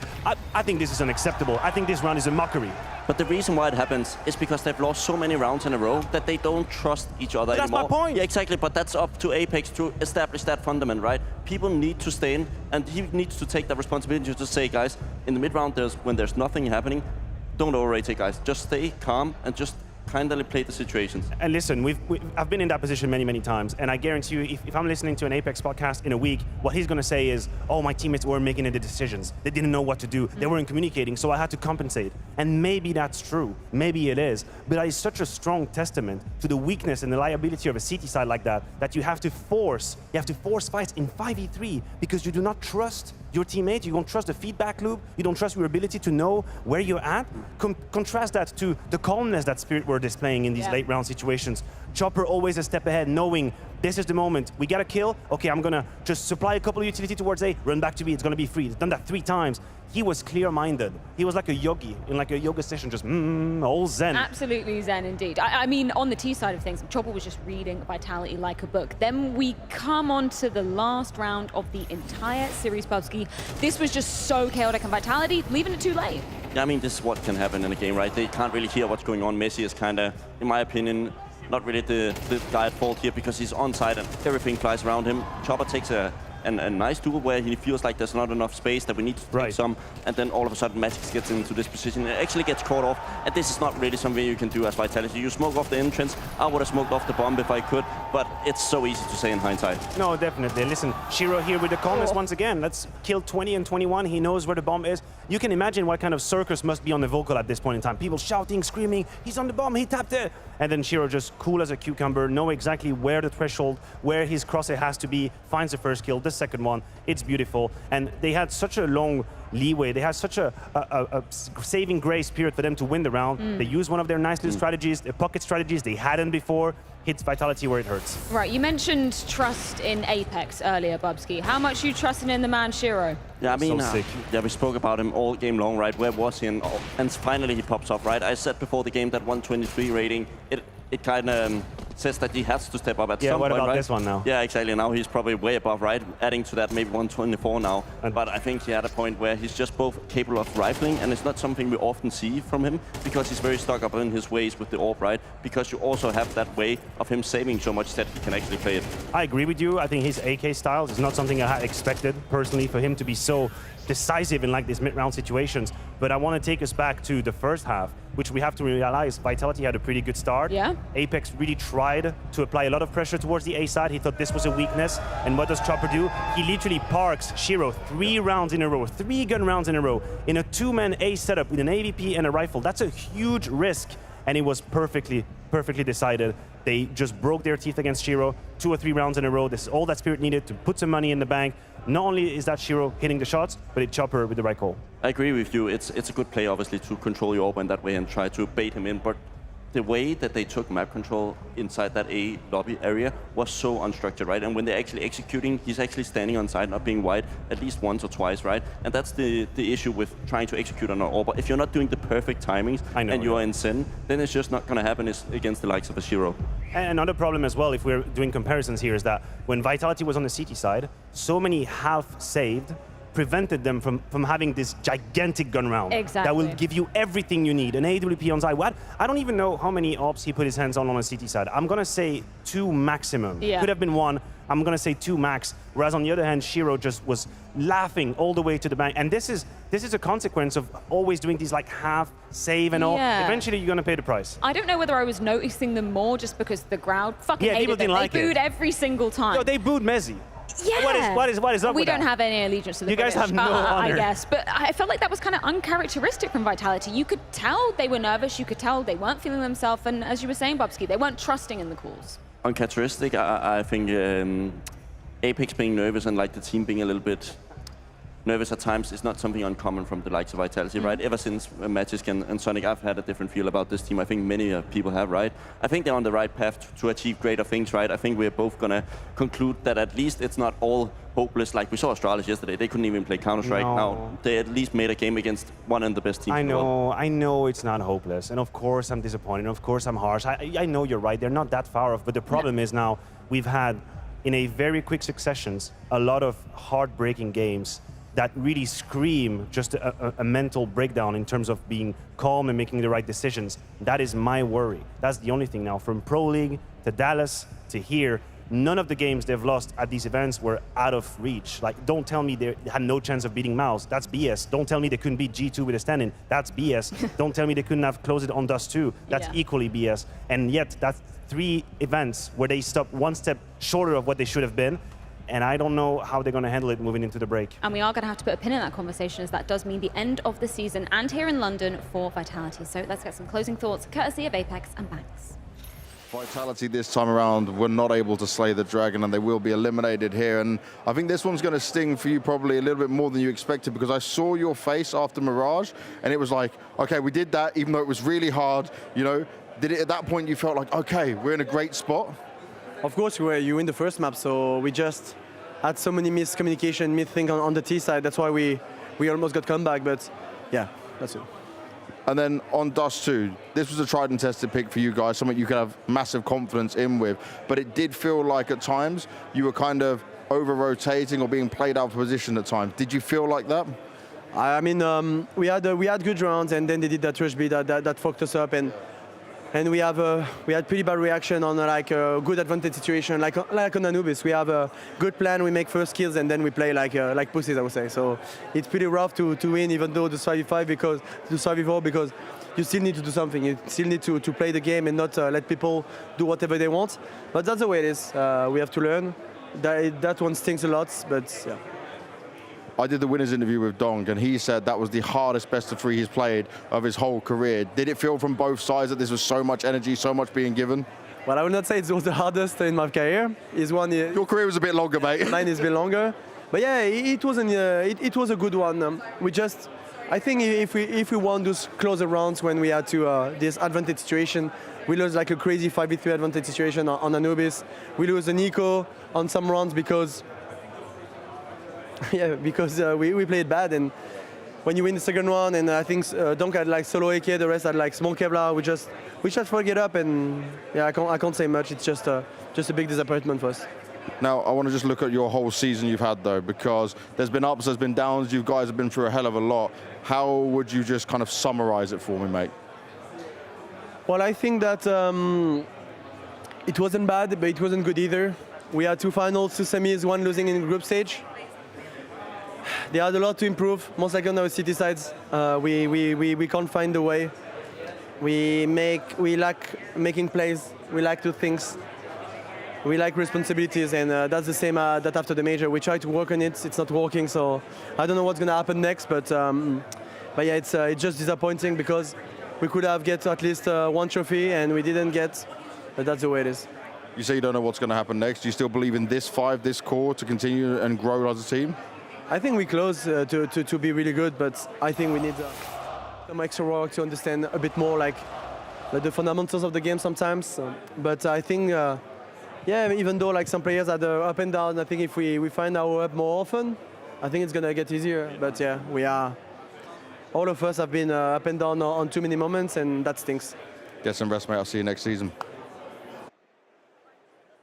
I think this is unacceptable. I think this round is a mockery. But the reason why it happens is because they've lost so many rounds in a row that they don't trust each other But anymore. that's my point. Yeah, exactly, but that's up to Apex to establish that fundament, right? People need to stay in, and he needs to take that responsibility to say, guys, in the mid-round, when there's nothing happening, don't overrate it, guys. Just stay calm and just kindly play the situations. And listen, I've been in that position many, many times, and I guarantee you, if I'm listening to an Apex podcast in a week, what he's going to say is, oh, my teammates weren't making the decisions. They didn't know what to do. They weren't communicating, so I had to compensate. And maybe that's true. Maybe it is. But that is such a strong testament to the weakness and the liability of a CT side like that, that you have to force fights in 5v3 because you do not trust your teammate, you don't trust the feedback loop, you don't trust your ability to know where you're at. Contrast that to the calmness that Spirit were displaying in these late round situations. Chopper always a step ahead, knowing this is the moment. We got a kill, okay, I'm gonna just supply a couple of utility towards A, run back to B, it's gonna be free. He's done that 3 times. He was clear-minded. He was like a yogi in like a yoga session, just all zen. Absolutely zen indeed. I mean, on the T side of things, Chopper was just reading Vitality like a book. Then we come on to the last round of the entire series, Bubsky. This was just so chaotic, and Vitality leaving it too late. Yeah, I mean, this is what can happen in a game, right? They can't really hear what's going on. Messi is kind of, in my opinion, not really the guy at fault here because he's onside and everything flies around him. Chopper takes a nice duel where he feels like there's not enough space, that we need to take some, and then all of a sudden Magix gets into this position and actually gets caught off, and this is not really something you can do as Vitality. You smoke off the entrance. I would have smoked off the bomb if I could, but it's so easy to say in hindsight. No, definitely. Listen, Shiro here with the calmness once again. Let's kill 20 and 21. He knows where the bomb is. You can imagine what kind of circus must be on the vocal at this point in time. People shouting, screaming, he's on the bomb, he tapped it. And then Shiro just cool as a cucumber, know exactly where the threshold, where his crosshair has to be, finds the first kill, the second one. It's beautiful. And they had such a long leeway. They had such a saving grace period for them to win the round. They used one of their nice little strategies, the pocket strategies they hadn't before. Hits Vitality where it hurts. Right, you mentioned trust in Apex earlier, Bubsky. How much you trusting in the man Shiro? Yeah, I mean, So sick. yeah, we spoke about him all game long, right? Where was he? And finally he pops up, right? I said before the game that 123 rating, it kind of says that he has to step up at some point, what about right? this one now? Yeah, exactly. Now he's probably way above, right? Adding to that, maybe 124 now. But I think he had a point where he's just both capable of rifling, and it's not something we often see from him because he's very stuck up in his ways with the AWP, right? Because you also have that way of him saving so much that he can actually play it. I agree with you. I think his AK styles is not something I had expected personally for him to be so decisive in like these mid-round situations. But I want to take us back to the first half, which we have to realize Vitality had a pretty good start. Yeah. Apex really tried to apply a lot of pressure towards the A side. He thought this was a weakness. And what does Chopper do? He literally parks Shiro 3 rounds in a row, 3 gun rounds in a row, in a 2-man A setup with an AVP and a rifle. That's a huge risk. and it was perfectly decided. They just broke their teeth against Shiro 2 or 3 rounds in a row. This is all that Spirit needed to put some money in the bank. Not only is that Shiro hitting the shots, but it Chopper with the right call. I agree with you. It's a good play, obviously, to control your open that way and try to bait him in. But the way that they took map control inside that A lobby area was so unstructured, right? And when they're actually executing, he's actually standing on side, not being wide, at least once or twice, right? And that's the issue with trying to execute on an AWP. If you're not doing the perfect timings and you're in Zen, then it's just not going to happen against the likes of a Shiro. And another problem as well, if we're doing comparisons here, is that when Vitality was on the CT side, so many half-saved prevented them from having this gigantic gun round that will give you everything you need. An AWP on side. What? I don't even know how many ops he put his hands on a CT side. I'm going to say 2 maximum. Yeah. Could have been 1. I'm going to say 2 max. Whereas on the other hand, Shiro just was laughing all the way to the bank. And this is a consequence of always doing these like half save and all. Eventually, you're going to pay the price. I don't know whether I was noticing them more just because the crowd fucking hated people them. didn't like They it. booed every single time. Yo, they booed Messi. Yeah. What is up We with don't that? have any allegiance to the You guys British, have no honor. I guess. But I felt like that was kind of uncharacteristic from Vitality. You could tell they were nervous. You could tell they weren't feeling themselves. And as you were saying, Bobski, they weren't trusting in the calls. Uncharacteristic, I think Apex being nervous and like the team being a little bit nervous at times is not something uncommon from the likes of Vitality, right? Ever since Magisk and Sonic, I've had a different feel about this team. I think many people have, right? I think they're on the right path to achieve greater things, right? I think we're both going to conclude that at least it's not all hopeless. Like we saw Astralis yesterday, they couldn't even play Counter-Strike. No. Now they at least made a game against one of the best teams in the world. I know it's not hopeless. And of course I'm disappointed. And of course I'm harsh. I know you're right. They're not that far off. But the problem is now we've had, in a very quick successions, a lot of heartbreaking games that really scream just a mental breakdown in terms of being calm and making the right decisions. That is my worry. That's the only thing now. From Pro League to Dallas to here, none of the games they've lost at these events were out of reach. Like, don't tell me they had no chance of beating Mouse. That's BS. Don't tell me they couldn't beat G2 with a stand-in. That's BS. Don't tell me they couldn't have closed it on Dust 2. That's equally BS. And yet, that's 3 events where they stopped 1 step shorter of what they should have been. And I don't know how they're going to handle it moving into the break. And we are going to have to put a pin in that conversation, as that does mean the end of the season and here in London for Vitality. So let's get some closing thoughts, courtesy of Apex and Banks. Vitality this time around were not able to slay the dragon, and they will be eliminated here. And I think this one's going to sting for you probably a little bit more than you expected, because I saw your face after Mirage, and it was like, okay, we did that, even though it was really hard. You know, did it at that point you felt like, okay, we're in a great spot? Of course, you win the first map, so we just had so many miscommunication, mid-thing on the T side. That's why we almost got comeback, but yeah, that's it. And then on Dust 2, this was a tried and tested pick for you guys, something you could have massive confidence in with, but it did feel like at times you were kind of over-rotating or being played out of position at times. Did you feel like that? I mean, we had good rounds, and then they did that rush B that fucked us up, and we had pretty bad reaction on like a good advantage situation, like on Anubis. We have a good plan, we make first kills, and then we play like pussies, I would say. So it's pretty rough to win, even though the 5v4 because you still need to do something. You still need to play the game and not let people do whatever they want. But that's the way it is. We have to learn. That one stings a lot, but yeah. I did the winner's interview with Dong, and he said that was the hardest best of 3 he's played of his whole career. Did it feel from both sides that this was so much energy, so much being given? Well, I would not say it was the hardest in my career. Your career was a bit longer, mate. Mine has been longer. But yeah, it was a good one. I think if we won those closer rounds when we had to this advantage situation, we lose like a crazy 5v3 advantage situation on Anubis. We lose an eco on some rounds because we played bad, and when you win the second round, and I think Donk had like solo AK, the rest had like small Kevlar, we just fuck it up, and yeah, I can't say much. It's just a big disappointment for us. Now, I want to just look at your whole season you've had, though, because there's been ups, there's been downs. You guys have been through a hell of a lot. How would you just kind of summarize it for me, mate? Well, I think that it wasn't bad, but it wasn't good either. We had 2 finals, 2 semis, 1 losing in the group stage. They had a lot to improve, most likely on our city sides. We can't find the way. We lack making plays. We lack do things. We lack responsibilities, and that's the same that after the major. We try to work on it. It's not working, so I don't know what's gonna happen next. But yeah, it's just disappointing because we could have get at least one trophy, and we didn't get. But that's the way it is. You say you don't know what's going to happen next. Do you still believe in this core to continue and grow as a team? I think we're close to be really good, but I think we need some extra work to understand a bit more like the fundamentals of the game sometimes. But I think, yeah, even though like some players are up and down, I think if we find our up more often, I think it's gonna get easier. But yeah, all of us have been up and down on too many moments, and that stinks. Get some rest, mate. I'll see you next season.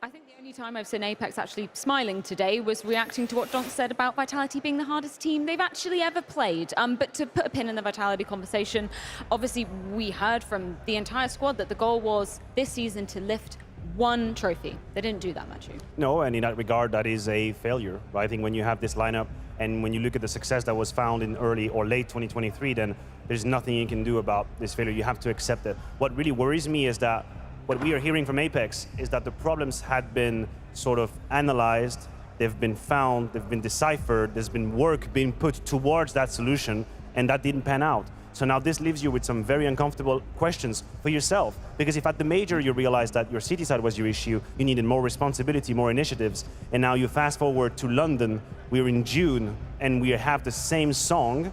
I think the only time I've seen Apex actually smiling today was reacting to what Donk said about Vitality being the hardest team they've actually ever played. But to put a pin in the Vitality conversation, obviously we heard from the entire squad that the goal was this season to lift one trophy. They didn't do that much. No, and in that regard, that is a failure. Right? I think when you have this lineup and when you look at the success that was found in early or late 2023, then there's nothing you can do about this failure. You have to accept it. What really worries me is that what we are hearing from Apex is that the problems had been sort of analyzed, they've been found, they've been deciphered, there's been work being put towards that solution, and that didn't pan out. So now this leaves you with some very uncomfortable questions for yourself. Because if at the major you realized that your city side was your issue, you needed more responsibility, more initiatives, and now you fast forward to London, we're in June, and we have the same song,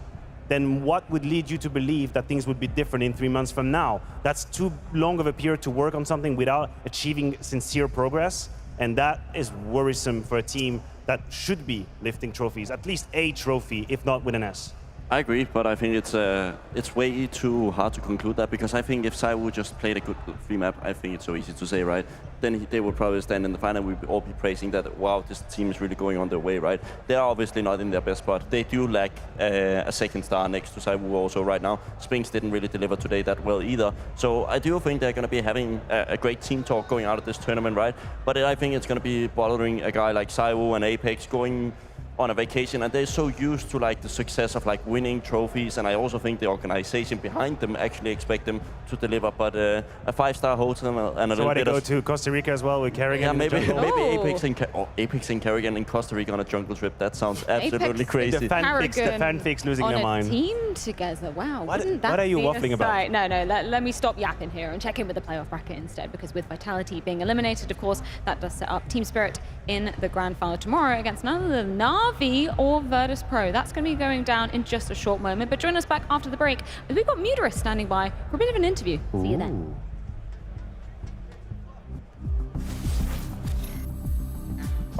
then what would lead you to believe that things would be different in 3 months from now? That's too long of a period to work on something without achieving sincere progress, and that is worrisome for a team that should be lifting trophies, at least a trophy, if not with an S. I agree, but I think it's way too hard to conclude that, because I think if Saiwu just played a good free map, I think it's so easy to say, right? Then they would probably stand in the final, we'd all be praising that, wow, this team is really going on their way, right? They are obviously not in their best spot. They do lack a second star next to Saiwu also right now. Spinks didn't really deliver today that well either. So I do think they're going to be having a great team talk going out of this tournament, right? But I think it's going to be bothering a guy like Saiwu and Apex going on a vacation, and they're so used to like the success of like winning trophies, and I also think the organization behind them actually expect them to deliver. But a 5-star hotel and a little bit of... So go to Costa Rica as well with Kerrigan? Yeah, maybe Oh. Apex and Kerrigan in Costa Rica on a jungle trip. That sounds absolutely crazy. The fanfics losing their mind. On a team together, wow. What are you waffling about? No, let me stop yapping here and check in with the playoff bracket instead, because with Vitality being eliminated, of course, that does set up Team Spirit in the grand final tomorrow against none other than NAVI or Virtus.pro. That's going to be going down in just a short moment. But join us back after the break. We've got Muteris standing by for a bit of an interview. See you then.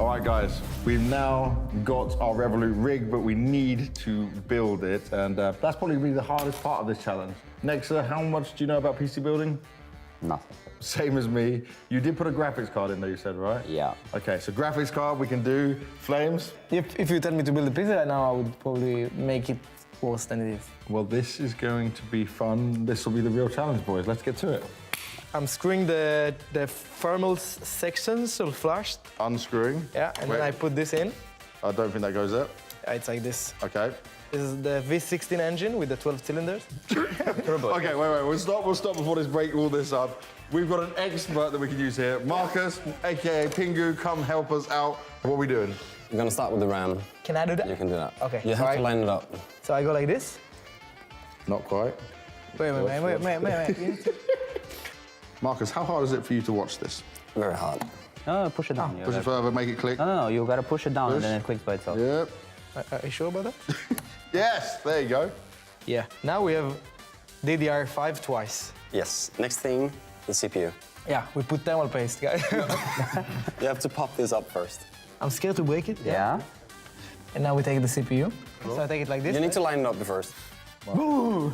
All right, guys, we've now got our Revolut rig, but we need to build it, and that's probably going to be the hardest part of this challenge. Nexa, how much do you know about PC building? Nothing. Same as me. You did put a graphics card in there, you said, right? Yeah. Okay, so graphics card we can do. Flames? If you tell me to build a PC right now, I would probably make it worse than it is. Well, this is going to be fun. This will be the real challenge, boys. Let's get to it. I'm screwing the thermal sections all flashed. Unscrewing? Yeah, and then I put this in. I don't think that goes there. It's like this. Okay. This is the V16 engine with the 12 cylinders. Okay, wait. We'll stop before this break all this up. We've got an expert that we can use here. Marcus, aka Pingu, come help us out. What are we doing? We're gonna start with the RAM. Can I do that? You can do that. Okay. You have to line it up. So I go like this? Not quite. Wait. Marcus, how hard is it for you to watch this? Very hard. No, push it down. Push it further, make it click. No, you gotta push it down and then it clicks by itself. Yep. Are you sure about that? Yes, there you go. Yeah. Now we have DDR5 twice. Yes. Next thing, the CPU. Yeah, we put thermal paste, guys. You have to pop this up first. I'm scared to break it. Yeah. And now we take the CPU. So I take it like this. You need to line it up first. Woo!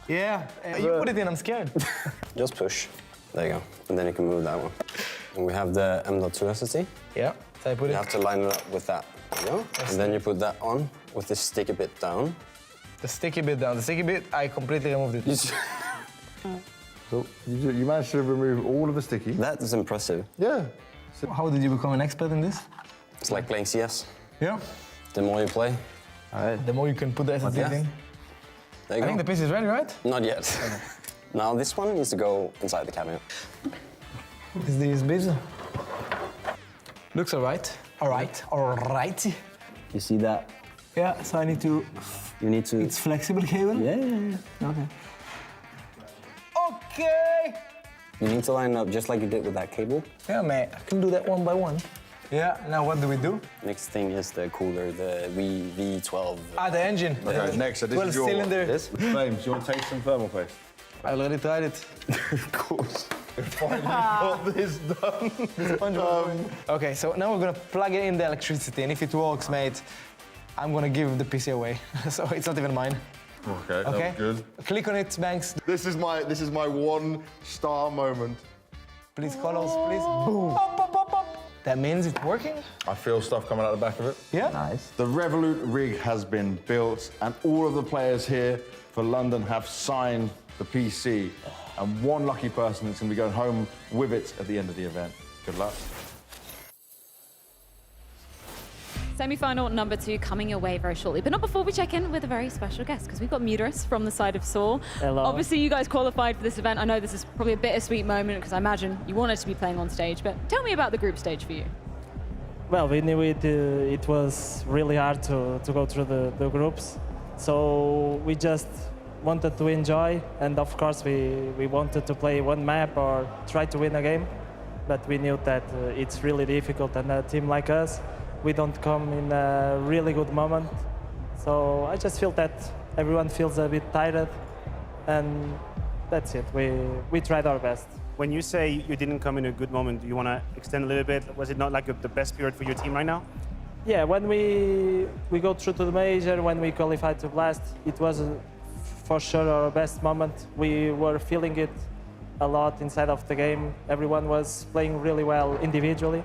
Yeah, you put it in, I'm scared. Just push. There you go. And then you can move that one. And we have the M.2 SSD. Yeah. So I put you have to line it up with that. There you go. And then you put that on with the sticky bit down. The sticky bit down. The sticky bit, I completely removed it. So you managed to remove all of the sticky. That is impressive. Yeah. So how did you become an expert in this? It's like playing CS. Yeah. The more you play, the more you can put the SSD in. There you go. I think the piece is ready, right? Not yet. Now this one needs to go inside the cabinet. Is this busy? Looks alright. Alright. You see that? Yeah, so I need to... You need to... It's flexible cable? Yeah. Okay. Okay. You need to line up just like you did with that cable. Yeah, mate. I can do that one by one. Yeah, now what do we do? Next thing is the cooler, the V12. Ah, the engine. Okay, next, so this is your 12-cylinder. This? Flames, you want to taste some thermal paste? I already tried it. Of course. Finally got this done. Okay, so now we're gonna plug it in the electricity, and if it works, mate, I'm gonna give the PC away. So it's not even mine. Okay, Okay? that's good. Click on it, Banks. This is my 1-star moment. Please, colors, please. Boom. Pop, pop, pop, pop. That means it's working? I feel stuff coming out the back of it. Yeah. Nice. The Revolut rig has been built, and all of the players here for London have signed the PC. And one lucky person is going to be going home with it at the end of the event. Good luck. Semi-final number 2 coming your way very shortly. But not before we check in with a very special guest, because we've got Muteris from the side of Saul. Hello. Obviously, you guys qualified for this event. I know this is probably a bittersweet moment, because I imagine you wanted to be playing on stage. But tell me about the group stage for you. Well, we knew it was really hard to go through the groups. So we just wanted to enjoy. And of course, we wanted to play one map or try to win a game. But we knew that it's really difficult. And a team like us, we don't come in a really good moment. So I just feel that everyone feels a bit tired, and that's it. We tried our best. When you say you didn't come in a good moment, do you want to extend a little bit? Was it not like the best period for your team right now? Yeah, when we go through to the major, when we qualified to Blast, it was for sure our best moment. We were feeling it a lot inside of the game. Everyone was playing really well individually.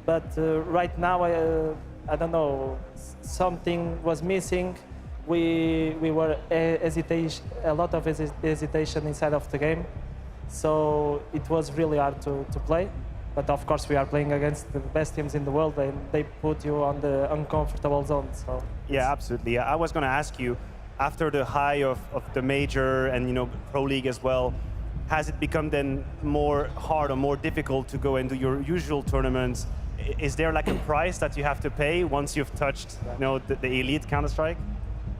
But right now, I don't know, something was missing. We were a lot of hesitation inside of the game. So it was really hard to play. But of course, we are playing against the best teams in the world, and they put you on the uncomfortable zone. So yeah, absolutely. I was going to ask you, after the high of the major and Pro League as well, has it become then more hard or more difficult to go into your usual tournaments? Is there like a price that you have to pay once you've touched the elite Counter-Strike?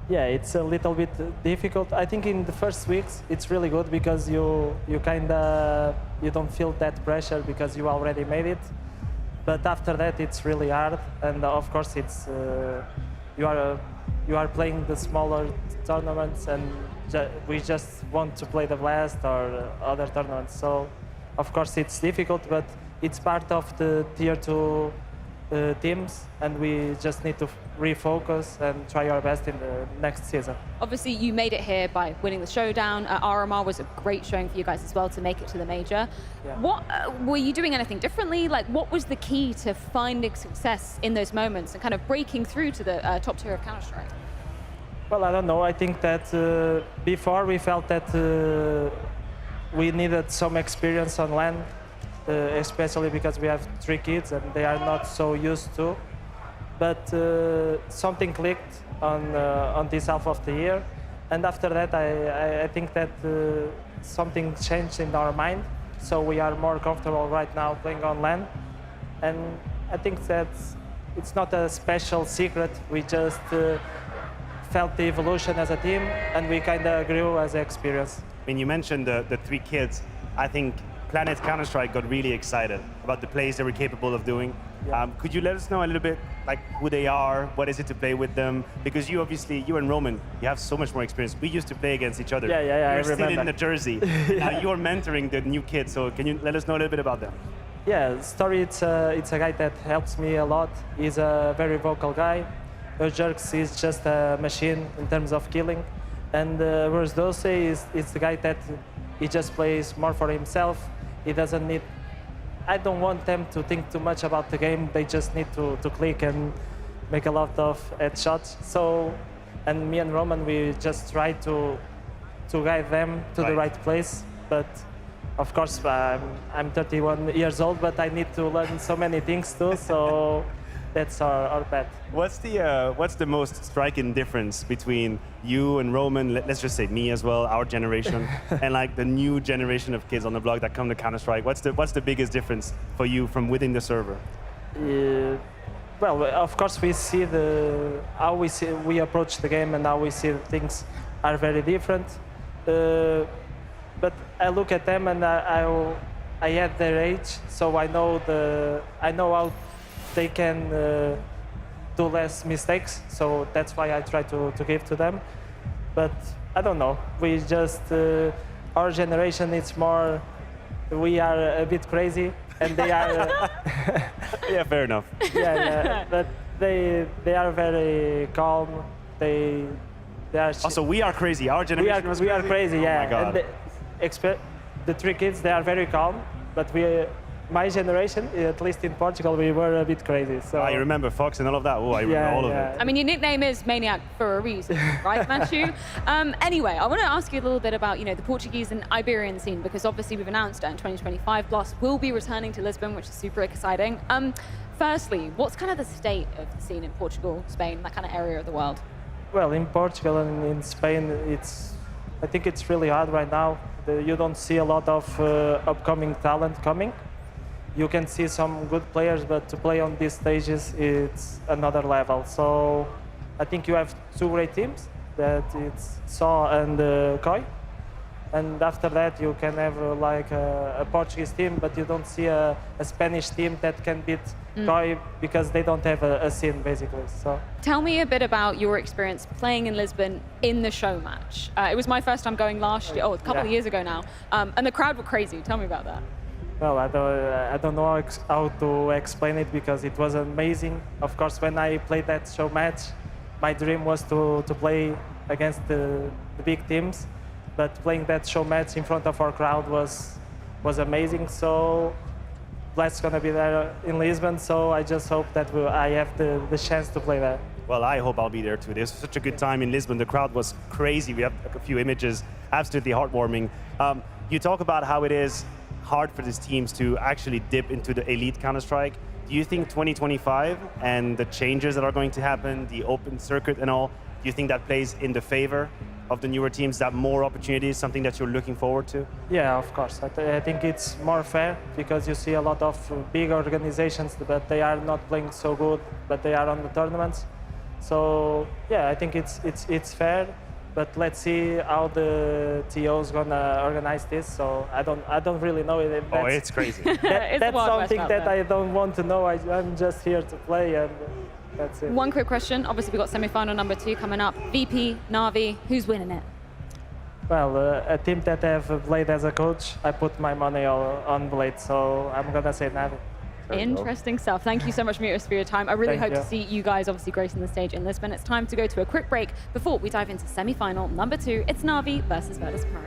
yeah, it's a little bit difficult. I think in the first weeks it's really good because you don't feel that pressure because you already made it. But after that it's really hard, and of course it's you are playing the smaller tournaments, and we just want to play the Blast or other tournaments. So of course it's difficult, but it's part of the tier 2 teams, and we just need to refocus and try our best in the next season. Obviously, you made it here by winning the showdown. RMR was a great showing for you guys as well to make it to the major. Yeah. What were you doing anything differently? Like, what was the key to finding success in those moments and kind of breaking through to the top tier of Counter-Strike? Well, I don't know. I think that before we felt that we needed some experience on LAN, especially because we have 3 kids and they are not so used to. But something clicked on this half of the year, and after that I think that something changed in our mind, so we are more comfortable right now playing on LAN, and I think that it's not a special secret. We just felt the evolution as a team, and we kind of grew as an experience. When you mentioned the 3 kids, I think Planet Counter-Strike got really excited about the plays they were capable of doing. Yeah. Could you let us know a little bit like who they are, what is it to play with them? Because you and Roman, you have so much more experience. We used to play against each other. Yeah, You're I still remember. in the jersey. Now you're mentoring the new kids, so can you let us know a little bit about them? Yeah, Story, it's a guy that helps me a lot. He's a very vocal guy. Jerks is just a machine in terms of killing. And Rosdose is the guy that he just plays more for himself. He doesn't need, I don't want them to think too much about the game. They just need to click and make a lot of headshots. So, and me and Roman, we just try to guide them to the right place. But of course, I'm 31 years old, but I need to learn so many things too. So that's our path. What's the most striking difference between you and Roman, let's just say me as well, our generation, and like the new generation of kids on the block that come to Counter-Strike? What's the biggest difference for you from within the server? Well, of course we see how we approach the game, and how we see things are very different. but I look at them and I had their age, so I know how they can do less mistakes. So that's why I try to give to them. But I don't know. We just our generation. It's more. We are a bit crazy, and they are. Yeah, fair enough. Yeah, but they are very calm. They are. Also, we are crazy. Our generation was we are crazy. Yeah. Oh my God. And the three kids, they are very calm, but my generation, at least in Portugal, we were a bit crazy. So I remember Fox and all of that. Oh, I remember all of it. I mean, your nickname is Maniac for a reason, right, Matthew? Anyway, I want to ask you a little bit about, the Portuguese and Iberian scene, because obviously we've announced that in 2025, BLAST will be returning to Lisbon, which is super exciting. Firstly, what's kind of the state of the scene in Portugal, Spain, that kind of area of the world? Well, in Portugal and in Spain, I think it's really hard right now. You don't see a lot of upcoming talent coming. You can see some good players, but to play on these stages, it's another level. So I think you have two great teams, that it's SAW and KOI. And after that, you can have like a Portuguese team, but you don't see a Spanish team that can beat KOI because they don't have a scene, basically. So tell me a bit about your experience playing in Lisbon in the show match. It was my first time going last year, a couple of years ago now, and the crowd were crazy. Tell me about that. Well, I don't know how to explain it because it was amazing. Of course, when I played that show match, my dream was to play against the big teams. But playing that show match in front of our crowd was amazing. So BLAST's gonna be there in Lisbon. So I just hope that I have the chance to play there. Well, I hope I'll be there too. There's such a good time in Lisbon. The crowd was crazy. We have a few images, absolutely heartwarming. You talk about how it is hard for these teams to actually dip into the elite Counter-Strike. Do you think 2025 and the changes that are going to happen, the open circuit and all, do you think that plays in the favor of the newer teams, that more opportunities, something that you're looking forward to? Yeah, of course. I think it's more fair because you see a lot of big organizations, but they are not playing so good, but they are on the tournaments. So yeah, I think it's fair. But let's see how the TO is gonna organize this. So I don't really know if that's, it's crazy. That's something that I don't want to know. I'm just here to play, and that's it. One quick question. Obviously, we've got semi-final number 2 coming up. VP, NAVI, who's winning it? Well, a team that I have played as a coach, I put my money on Blade, so I'm gonna say NAVI. Interesting stuff. Thank you so much, Mutas, for your time. I really Thank hope you. to see you guys obviously gracing the stage in Lisbon. It's time to go to a quick break before we dive into semi-final number 2. It's NAVI versus Virtus.pro.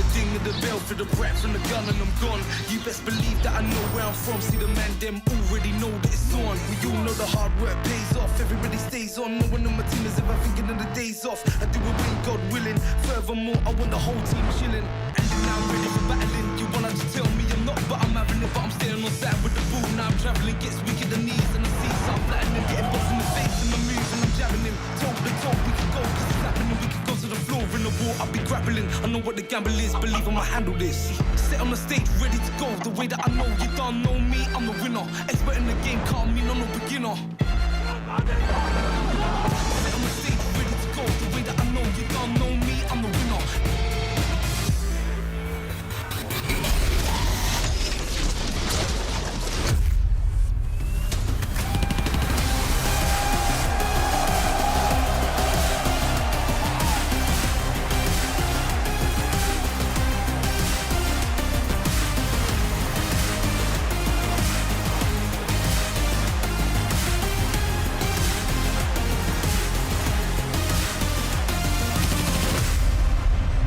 the ding of the bell for the brat from the gun and I'm gone. You best believe that I know where I'm from. See the man, them already know that it's on. We all know the hard work pays off. Everybody stays on. No one on my team is ever thinking of the days off. I do it when God willing. Furthermore, I want the whole team chilling. And now I'm ready for battling. You wanna just tell me I'm not, but I'm having it. But I'm staying on side with the ball. Now I'm traveling, gets weak at the knees, and I see some flattening, getting boss in the face in my moves, and I'm jabbing him. Toe to toe, we can go, 'cause it's happening. We can go to the floor in the war. I'll be grappling. I know what the gamble is. Believe I'ma handle this. Set on the stage, ready to go. The way that I know you don't know me, I'm the winner. Expert in the game, can't mean I'm no beginner. Set on the stage, ready to go. The way that I know you don't know me, I'm the winner.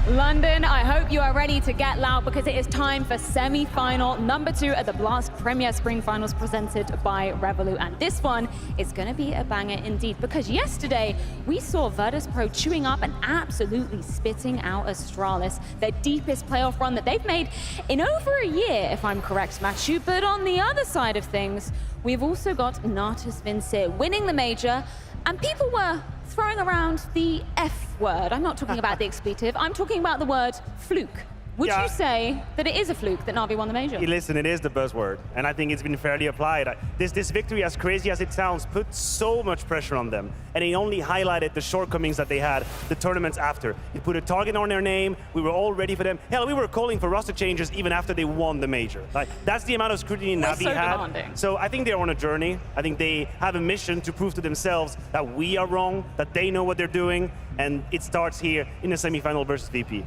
London, I hope you are ready to get loud because it is time for semi-final number 2 at the Blast Premier Spring Finals presented by Revolut. And this one is going to be a banger indeed, because yesterday we saw Virtus.pro chewing up and absolutely spitting out Astralis, their deepest playoff run that they've made in over a year, if I'm correct, Matthew. But on the other side of things, we've also got Natus Vincere winning the major, and people were throwing around the F word. I'm not talking about the expletive, I'm talking about the word fluke. Would you say that it is a fluke that Navi won the major? Listen, it is the buzzword, and I think it's been fairly applied. This victory, as crazy as it sounds, put so much pressure on them, and it only highlighted the shortcomings that they had the tournaments after. It put a target on their name, we were all ready for them. Hell, we were calling for roster changes even after they won the major. Like, that's the amount of scrutiny Navi had. Demanding. So I think they're on a journey. I think they have a mission to prove to themselves that we are wrong, that they know what they're doing, and it starts here in the semifinal versus VP.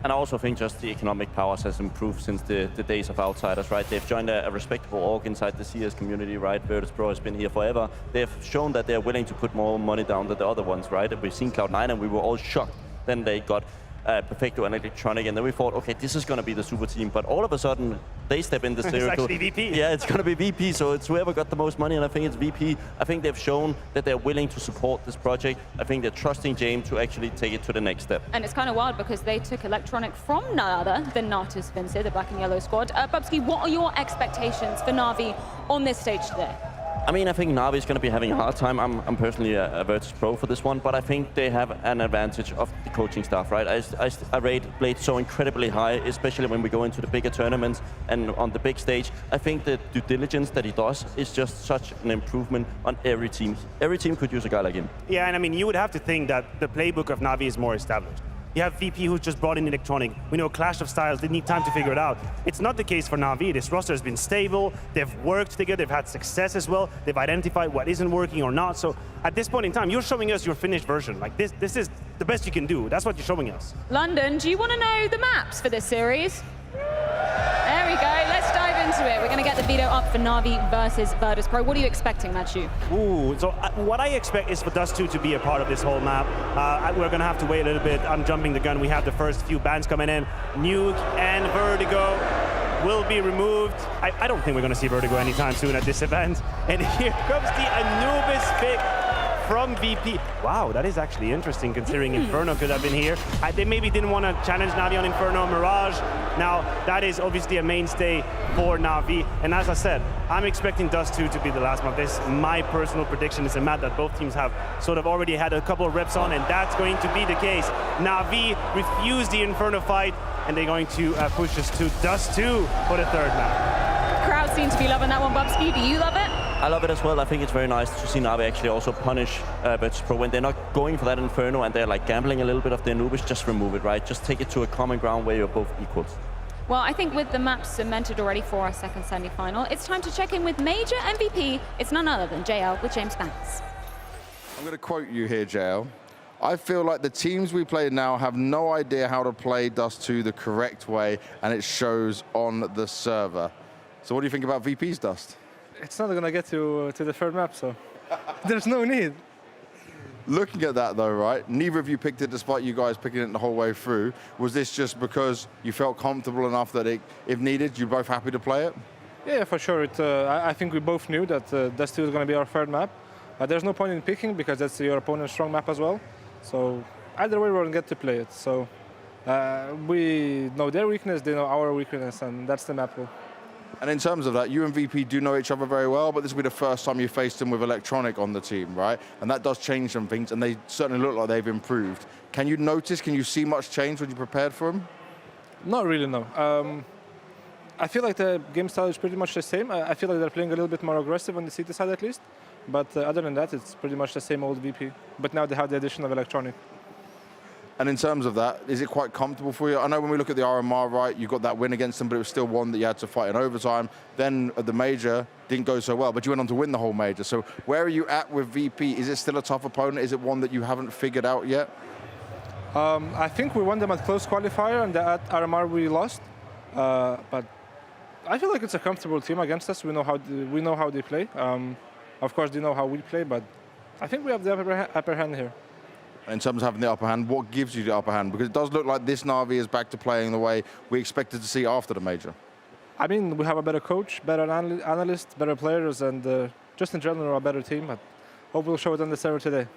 And I also think just the economic powers has improved since the days of Outsiders, right? They've joined a respectable org inside the CS community, right? Virtus.pro has been here forever. They've shown that they're willing to put more money down than the other ones, right? And we've seen Cloud9 and we were all shocked. Then they got Perfecto and Electronic, and then we thought, okay, this is going to be the super team. But all of a sudden, they step in the circle. It's actually VP. Yeah, it's going to be VP, so it's whoever got the most money, and I think it's VP. I think they've shown that they're willing to support this project. I think they're trusting James to actually take it to the next step. And it's kind of wild because they took Electronic from none other than Natus Vincere, the black and yellow squad. Bubsky, what are your expectations for Navi on this stage today? I mean, I think Navi is going to be having a hard time. I'm personally a Virtus.pro for this one, but I think they have an advantage of the coaching staff, right? I rate Blade so incredibly high, especially when we go into the bigger tournaments and on the big stage. I think the due diligence that he does is just such an improvement on every team. Every team could use a guy like him. Yeah, and I mean, you would have to think that the playbook of Navi is more established. You have VP who's just brought in Electronic. We know Clash of Styles, they need time to figure it out. It's not the case for Navi. This roster has been stable, they've worked together, they've had success as well, they've identified what isn't working or not. So at this point in time, you're showing us your finished version. Like this is the best you can do. That's what you're showing us. London, do you want to know the maps for this series? There we go, let's dive into it. We're going to get the veto up for Navi versus Virtus.pro. What are you expecting, Matthew? Ooh, so what I expect is for Dust2 to be a part of this whole map. We're going to have to wait a little bit. I'm jumping the gun. We have the first few bans coming in. Nuke and Vertigo will be removed. I don't think we're going to see Vertigo anytime soon at this event. And here comes the Anubis pick from VP. Wow, that is actually interesting considering Inferno could have been here. They maybe didn't want to challenge Navi on Inferno Mirage. Now, that is obviously a mainstay for Navi. And as I said, I'm expecting Dust2 to be the last map. This is my personal prediction. It's a map that both teams have sort of already had a couple of reps on, and that's going to be the case. Navi refused the Inferno fight, and they're going to push us to Dust2 for the third map. Crowd seem to be loving that one, Bubsky. Do you love it? I love it as well. I think it's very nice to see Navi actually also punish Virtus.pro when they're not going for that Inferno and they're like gambling a little bit of their Anubis. Just remove it, right? Just take it to a common ground where you're both equals. Well, I think with the maps cemented already for our second semi-final, it's time to check in with major MVP. It's none other than JL with James Banks. I'm going to quote you here, JL. I feel like the teams we play now have no idea how to play Dust2 the correct way, and it shows on the server. So what do you think about VP's Dust? It's not going to get to the third map, so there's no need. Looking at that though, right, neither of you picked it despite you guys picking it the whole way through. Was this just because you felt comfortable enough that if needed, you're both happy to play it? Yeah, for sure. I think we both knew that Dusty was going to be our third map. There's no point in picking because that's your opponent's strong map as well. So either way, we're going to get to play it. So we know their weakness, they know our weakness, and that's the map rule. And in terms of that, you and VP do know each other very well, but this will be the first time you faced them with Electronic on the team, right? And that does change some things, and they certainly look like they've improved. Can you see much change when you prepared for them? Not really, no. I feel like the game style is pretty much the same. I feel like they're playing a little bit more aggressive on the CT side at least. But other than that, it's pretty much the same old VP. But now they have the addition of Electronic. And in terms of that, is it quite comfortable for you? I know when we look at the RMR, right, you got that win against them, but it was still one that you had to fight in overtime. Then at the major, didn't go so well, but you went on to win the whole major. So where are you at with VP? Is it still a tough opponent? Is it one that you haven't figured out yet? I think we won them at close qualifier, and at RMR we lost. But I feel like it's a comfortable team against us. We know how they play. Of course, they know how we play, but I think we have the upper hand here. In terms of having the upper hand, what gives you the upper hand? Because it does look like this Navi is back to playing the way we expected to see after the major. I mean, we have a better coach, better analysts, better players, and just in general a better team. I hope we'll show it on the server today.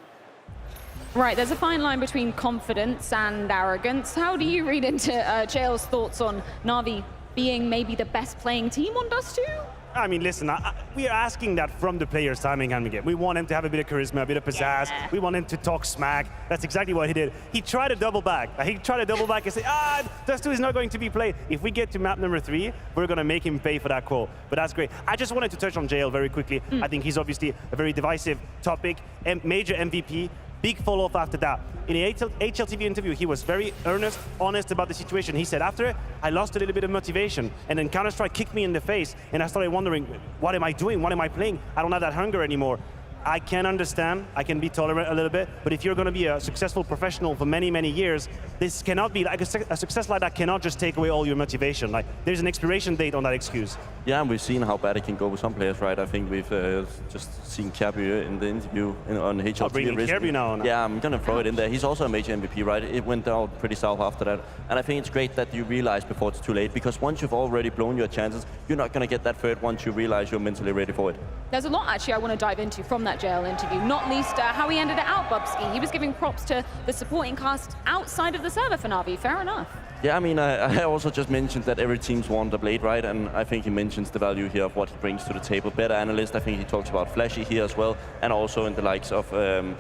Right, there's a fine line between confidence and arrogance. How do you read into JL's thoughts on Navi being maybe the best playing team on Dust 2? I mean, listen, we are asking that from the players time and time again. We want him to have a bit of charisma, a bit of pizzazz. Yeah. We want him to talk smack. That's exactly what he did. He tried to double back. He tried to double back and say, Dust 2 is not going to be played. If we get to map number 3, we're going to make him pay for that call. But that's great. I just wanted to touch on JL very quickly. I think he's obviously a very divisive topic. Major MVP. Big fall-off after that. In the HLTV interview, he was very earnest, honest about the situation. He said, after it, I lost a little bit of motivation, and then Counter-Strike kicked me in the face, and I started wondering, what am I doing? What am I playing? I don't have that hunger anymore. I can understand, I can be tolerant a little bit, but if you're going to be a successful professional for many, many years, this cannot be, like a success like that cannot just take away all your motivation. Like, there's an expiration date on that excuse. Yeah, and we've seen how bad it can go with some players, right? I think we've just seen Kirby in the interview on HLTV. Oh, bringing Kirby now on. Yeah, I'm going to throw it in there. He's also a major MVP, right? It went down pretty south after that. And I think it's great that you realize before it's too late, because once you've already blown your chances, you're not going to get that third once you realize you're mentally ready for it. There's a lot, actually, I want to dive into from that JL interview, not least how he ended it out, Bubsky. He was giving props to the supporting cast outside of the server for Navi. Fair enough. Yeah, I mean, I also just mentioned that every team's won the Blade, right? And I think he mentions the value here of what he brings to the table. Better analyst, I think he talks about Flashy here as well, and also in the likes of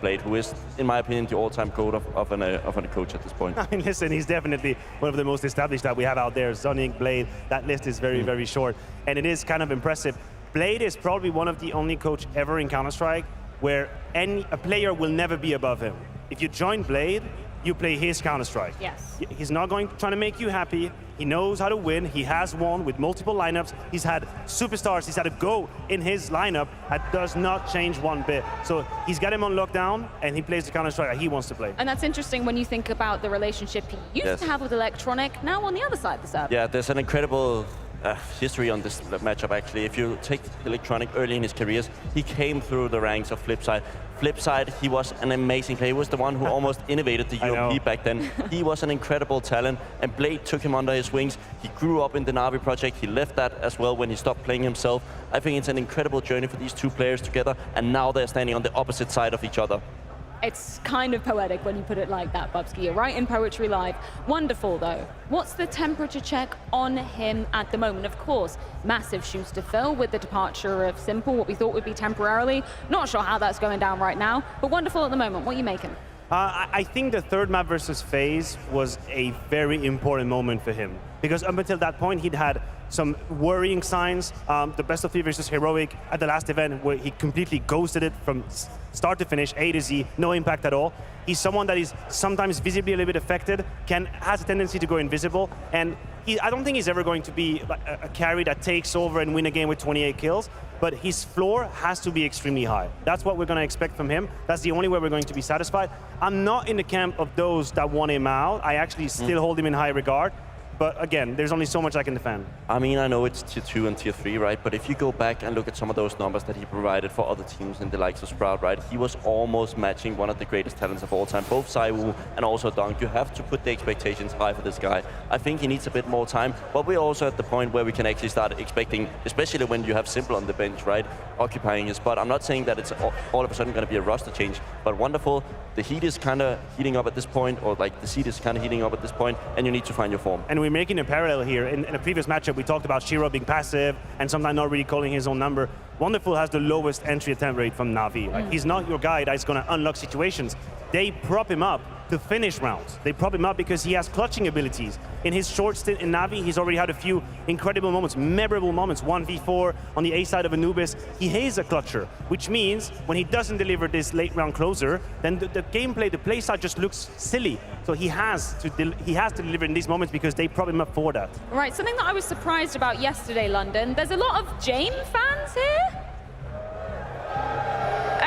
Blade, who is, in my opinion, the all-time GOAT of a coach at this point. I mean, listen, he's definitely one of the most established that we have out there. Zonic, Blade, that list is very, very short. And it is kind of impressive. Blade is probably one of the only coach ever in Counter-Strike where a player will never be above him. If you join Blade, you play his Counter-Strike. Yes. He's not trying to make you happy. He knows how to win. He has won with multiple lineups. He's had superstars. He's had a go in his lineup. That does not change one bit. So he's got him on lockdown, and he plays the Counter-Strike that he wants to play. And that's interesting when you think about the relationship he used to have with Electronic, now on the other side of the server. Yeah, there's an incredible history on this matchup, actually. If you take Electronic early in his careers, he came through the ranks of Flipside. Flipside, he was an amazing player. He was the one who almost innovated the UMP back then. He was an incredible talent, and Blade took him under his wings. He grew up in the NAVI project. He left that as well when he stopped playing himself. I think it's an incredible journey for these two players together, and now they're standing on the opposite side of each other. It's kind of poetic when you put it like that, Bubsky. You're right in Poetry Live. Wonderful, though. What's the temperature check on him at the moment? Of course, massive shoes to fill with the departure of Simple, what we thought would be temporarily. Not sure how that's going down right now, but wonderful at the moment. What are you making? I think the third map versus FaZe was a very important moment for him. Because up until that point, he'd had some worrying signs. The best of 3 versus Heroic at the last event, where he completely ghosted it from start to finish, A to Z, no impact at all. He's someone that is sometimes visibly a little bit affected, has a tendency to go invisible, and I don't think he's ever going to be a carry that takes over and win a game with 28 kills, but his floor has to be extremely high. That's what we're going to expect from him. That's the only way we're going to be satisfied. I'm not in the camp of those that want him out. I actually still hold him in high regard. But again, there's only so much I can defend. I mean, I know it's tier 2 and tier 3, right? But if you go back and look at some of those numbers that he provided for other teams in the likes of Sprout, right? He was almost matching one of the greatest talents of all time, both Saiwu and also Dunk. You have to put the expectations high for this guy. I think he needs a bit more time, but we're also at the point where we can actually start expecting, especially when you have Simple on the bench, right? Occupying his spot. I'm not saying that it's all of a sudden going to be a roster change, but wonderful. The heat is kind of heating up at this point, or like the seat is kind of heating up at this point, and you need to find your form. And we're making a parallel here. In a previous matchup, we talked about Shiro being passive and sometimes not really calling his own number. Wonderful has the lowest entry attempt rate from NAVI. Like, he's not your guy that's going to unlock situations. They prop him up to finish rounds. They prop him up because he has clutching abilities. In his short stint in NAVI, he's already had a few incredible moments, memorable moments. 1v4 on the A side of Anubis. He is a clutcher, which means when he doesn't deliver this late round closer, then the gameplay, the play style just looks silly. So he has to deliver in these moments because they prop him up for that. Right, something that I was surprised about yesterday, London. There's a lot of James fans here.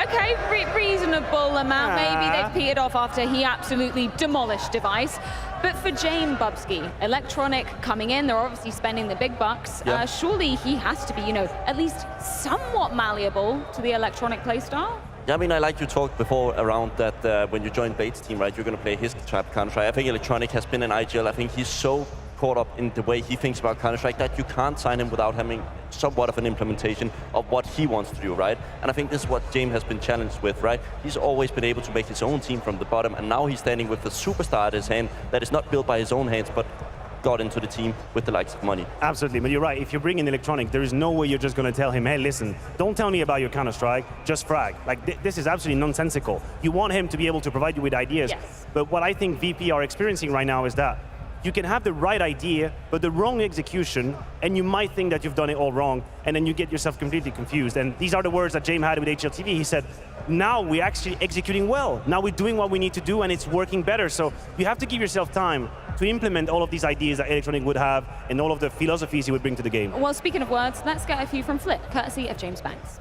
Okay, reasonable amount. Maybe they've petered off after he absolutely demolished Device. But for Jane Bubsky, Electronic coming in, they're obviously spending the big bucks. Yep. Surely he has to be, you know, at least somewhat malleable to the Electronic playstyle. Yeah, I mean, I like you talked before around that when you join Bates' team, right, you're going to play his trap Counter-Strike. I think Electronic has been an IGL. I think he's so caught up in the way he thinks about Counter-Strike that you can't sign him without having somewhat of an implementation of what he wants to do, right? And I think this is what James has been challenged with, right? He's always been able to make his own team from the bottom, and now he's standing with a superstar at his hand that is not built by his own hands, but got into the team with the likes of money. Absolutely, but you're right. If you bring in Electronic, there is no way you're just going to tell him, hey, listen, don't tell me about your Counter-Strike, just frag. Like, this is absolutely nonsensical. You want him to be able to provide you with ideas. Yes. But what I think VP are experiencing right now is that you can have the right idea, but the wrong execution, and you might think that you've done it all wrong, and then you get yourself completely confused. And these are the words that James had with HLTV. He said, now we're actually executing well. Now we're doing what we need to do, and it's working better. So you have to give yourself time to implement all of these ideas that Electronic would have and all of the philosophies he would bring to the game. Well, speaking of words, let's get a few from Flip, courtesy of James Banks.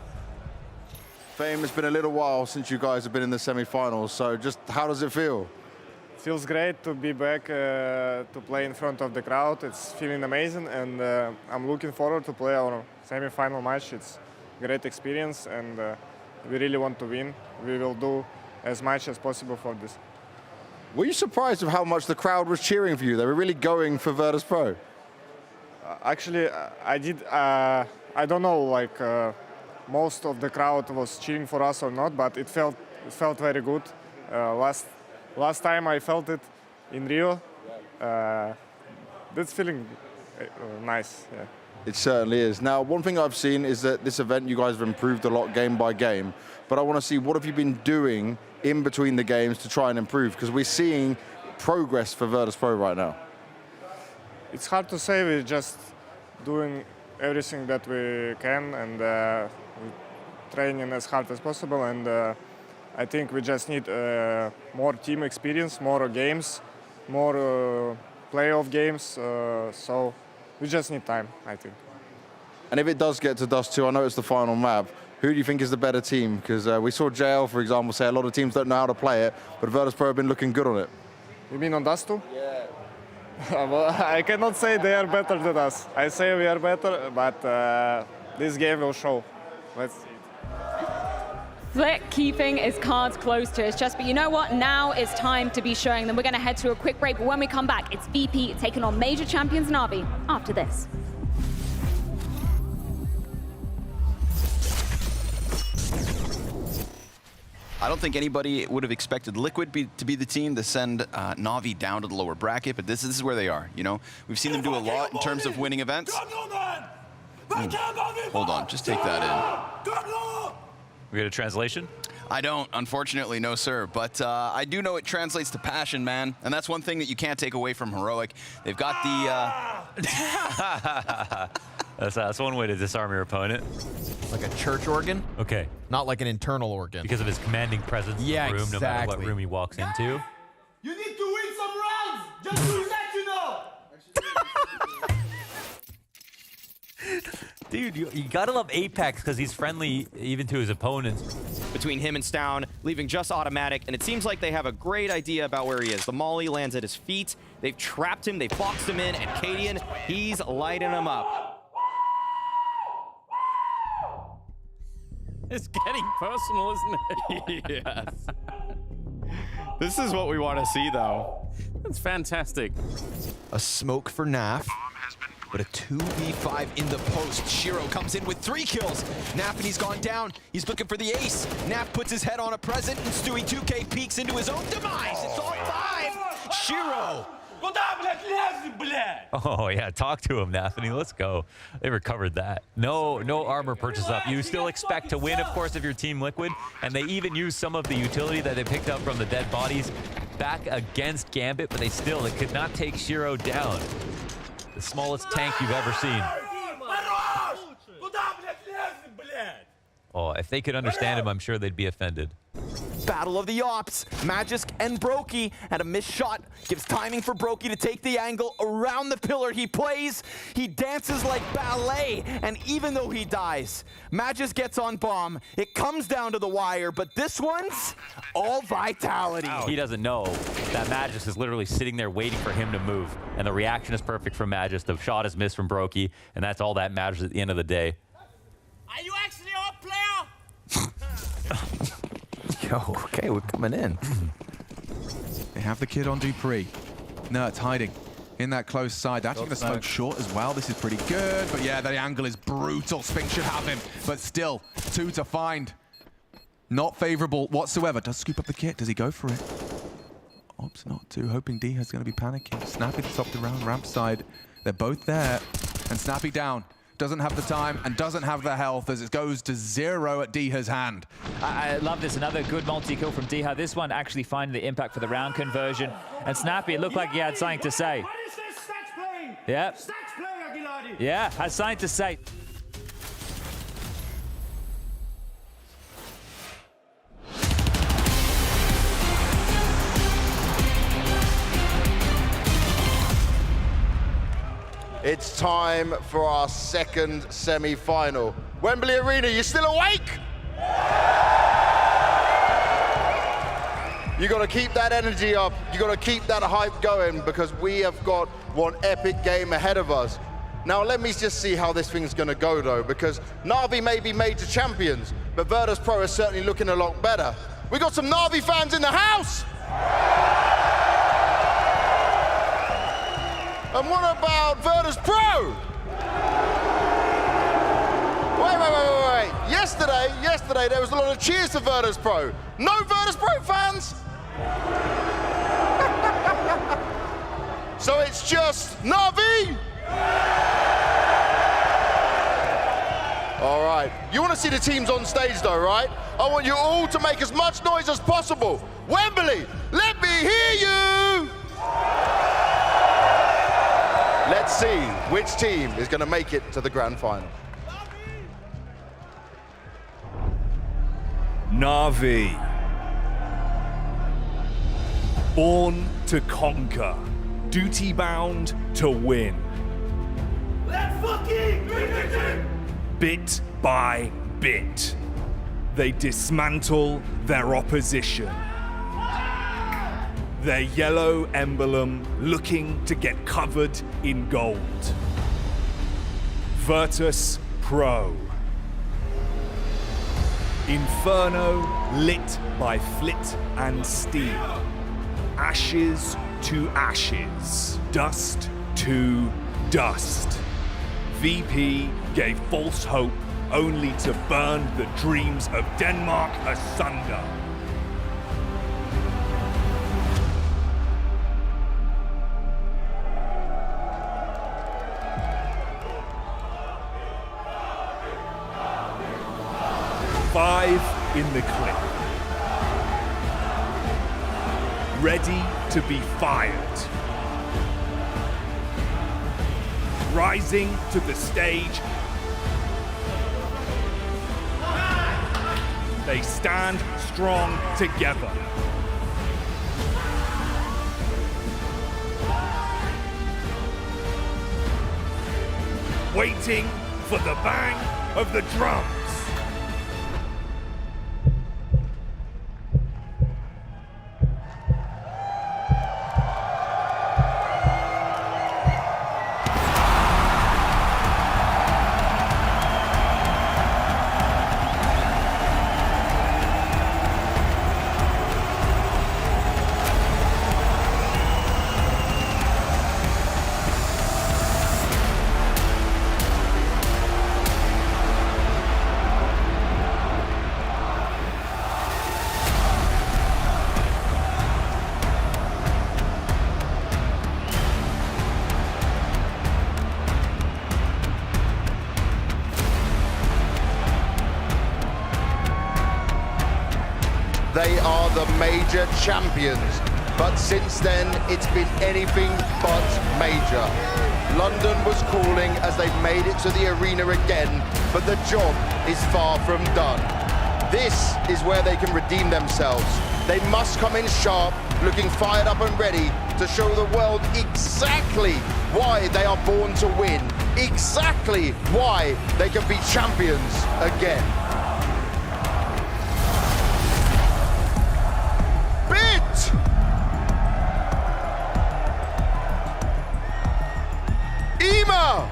Fame, it's been a little while since you guys have been in the semi-finals, so just how does it feel? Feels great to be back to play in front of the crowd. It's feeling amazing, and I'm looking forward to play our semi-final match. It's a great experience, and we really want to win. We will do as much as possible for this. Were you surprised of how much the crowd was cheering for you? They were really going for Virtus.pro. Actually, I did. I don't know, like most of the crowd was cheering for us or not, but it felt very good. Last time I felt it in Rio. That's feeling nice. Yeah. It certainly is. Now, one thing I've seen is that this event, you guys have improved a lot game by game, but I want to see what have you been doing in between the games to try and improve, because we're seeing progress for Virtus.pro right now. It's hard to say. We're just doing everything that we can, and we're training as hard as possible, and I think we just need more team experience, more games, more playoff games, so we just need time, I think. And if it does get to Dust 2, I know it's the final map, who do you think is the better team? Because we saw JL, for example, say a lot of teams don't know how to play it, but Virtus.pro have been looking good on it. You mean on Dust 2? Yeah. Well, I cannot say they are better than us. I say we are better, but this game will show. Let's see. Flick keeping his cards close to his chest, but you know what? Now it's time to be showing them. We're going to head to a quick break, but when we come back, it's VP taking on major champions NAVI after this. I don't think anybody would have expected Liquid to be the team to send NAVI down to the lower bracket, but this is where they are, you know? We've seen them do a lot in terms of winning events. Hold on, just take that in. We got a translation? I don't, unfortunately, no sir. But I do know it translates to passion, man. And that's one thing that you can't take away from Heroic. They've got the... That's one way to disarm your opponent. Like a church organ? Okay. Not like an internal organ. Because of his commanding presence in the room, no matter what room he walks into. You need to win some rounds, just to let you know. Dude, you gotta love Apex because he's friendly even to his opponents. Between him and Stown, leaving just automatic, and it seems like they have a great idea about where he is. The molly lands at his feet. They've trapped him, they've boxed him in, and Cadian, he's lighting him up. It's getting personal, isn't it? Yes. This is what we want to see, though. That's fantastic. A smoke for NAF, but a 2v5 in the post. Shiro comes in with 3 kills. Nafany's gone down. He's looking for the ace. Naf puts his head on a present, and Stewie 2K peeks into his own demise. It's all 5. Shiro. Oh yeah, talk to him, Nafany. Let's go. They recovered that. No armor purchase up. You still expect to win, of course, if you're Team Liquid, and they even use some of the utility that they picked up from the dead bodies back against Gambit, but they could not take Shiro down. The smallest tank you've ever seen. Oh, if they could understand him, I'm sure they'd be offended. Battle of the Ops. Magisk and Brokey had a missed shot. Gives timing for Brokey to take the angle around the pillar. He plays. He dances like ballet. And even though he dies, Magisk gets on bomb. It comes down to the wire, but this one's all vitality. He doesn't know that Magisk is literally sitting there waiting for him to move. And the reaction is perfect from Magisk. The shot is missed from Brokey, and that's all that matters at the end of the day. Are you actually a player? Yo, okay, we're coming in. They have the kid on Dupree. Nert's hiding in that close side. Actually going to smoke short as well. This is pretty good, but yeah, the angle is brutal. Spink should have him, but still, 2 to find. Not favorable whatsoever. Does scoop up the kit. Does he go for it? Ops not to. Hoping Diha's going to be panicking. Snappy to top the round, ramp side. They're both there, and Snappy down. Doesn't have the time and doesn't have the health as it goes to 0 at Diha's hand. I love this. Another good multi-kill from Diha. This one actually finding the impact for the round conversion. And Snappy, it looked like he had something to say. Yeah. Yeah, has something to say. It's time for our second semi-final. Wembley Arena, you still awake? You gotta keep that energy up. You gotta keep that hype going because we have got one epic game ahead of us. Now let me just see how this thing's gonna go though, because NAVI may be made to champions, but Virtus.pro is certainly looking a lot better. We got some NAVI fans in the house! And what about Virtus.pro? Wait. Yesterday there was a lot of cheers to Virtus.pro. No Virtus.pro fans? So it's just NAVI? All right. You want to see the teams on stage though, right? I want you all to make as much noise as possible. Wembley, let me hear you! Let's see which team is going to make it to the grand final. NAVI. Born to conquer, duty-bound to win. Let's fucking Bit by bit, they dismantle their opposition. Their yellow emblem looking to get covered in gold. Virtus.pro. Inferno lit by flit and steel. Ashes to ashes. Dust to dust. VP gave false hope only to burn the dreams of Denmark asunder. Five in the clip. Ready to be fired. Rising to the stage. They stand strong together. Waiting for the bang of the drums. they are the major champions. But since then, it's been anything but major. London was calling as they made it to the arena again, but the job is far from done. This is where they can redeem themselves. They must come in sharp, looking fired up and ready to show the world exactly why they are born to win, exactly why they can be champions again. Bit! Ema!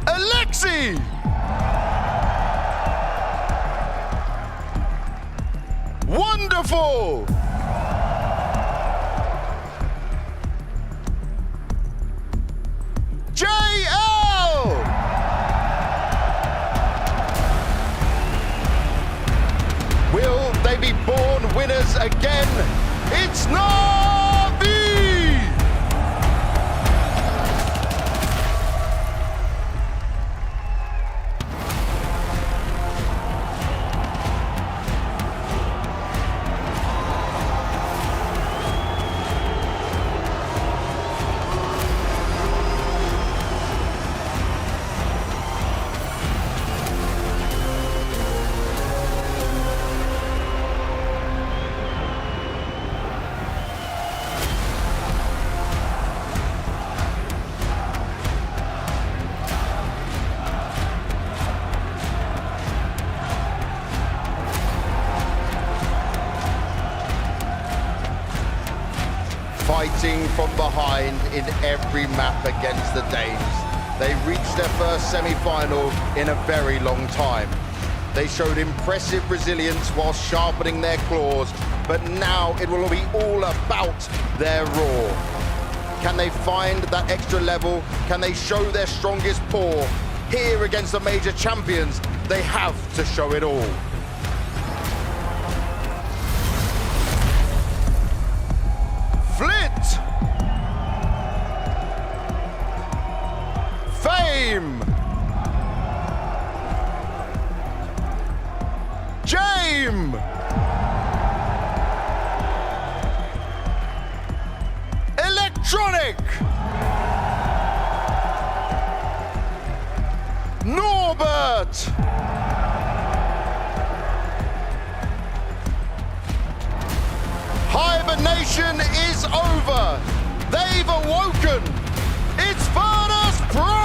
Alexi! Wonderful! JL! Will they be born winners again? It's NAVI! Fighting from behind in every map against the Danes. They reached their first semi-final in a very long time. They showed impressive resilience while sharpening their claws, but now it will be all about their roar. Can they find that extra level? Can they show their strongest paw? Here against the major champions, they have to show it all. Flit! Fame! Jame! Electronic! Norbert! Hibernation is over. They've awoken. It's Virtus.pro!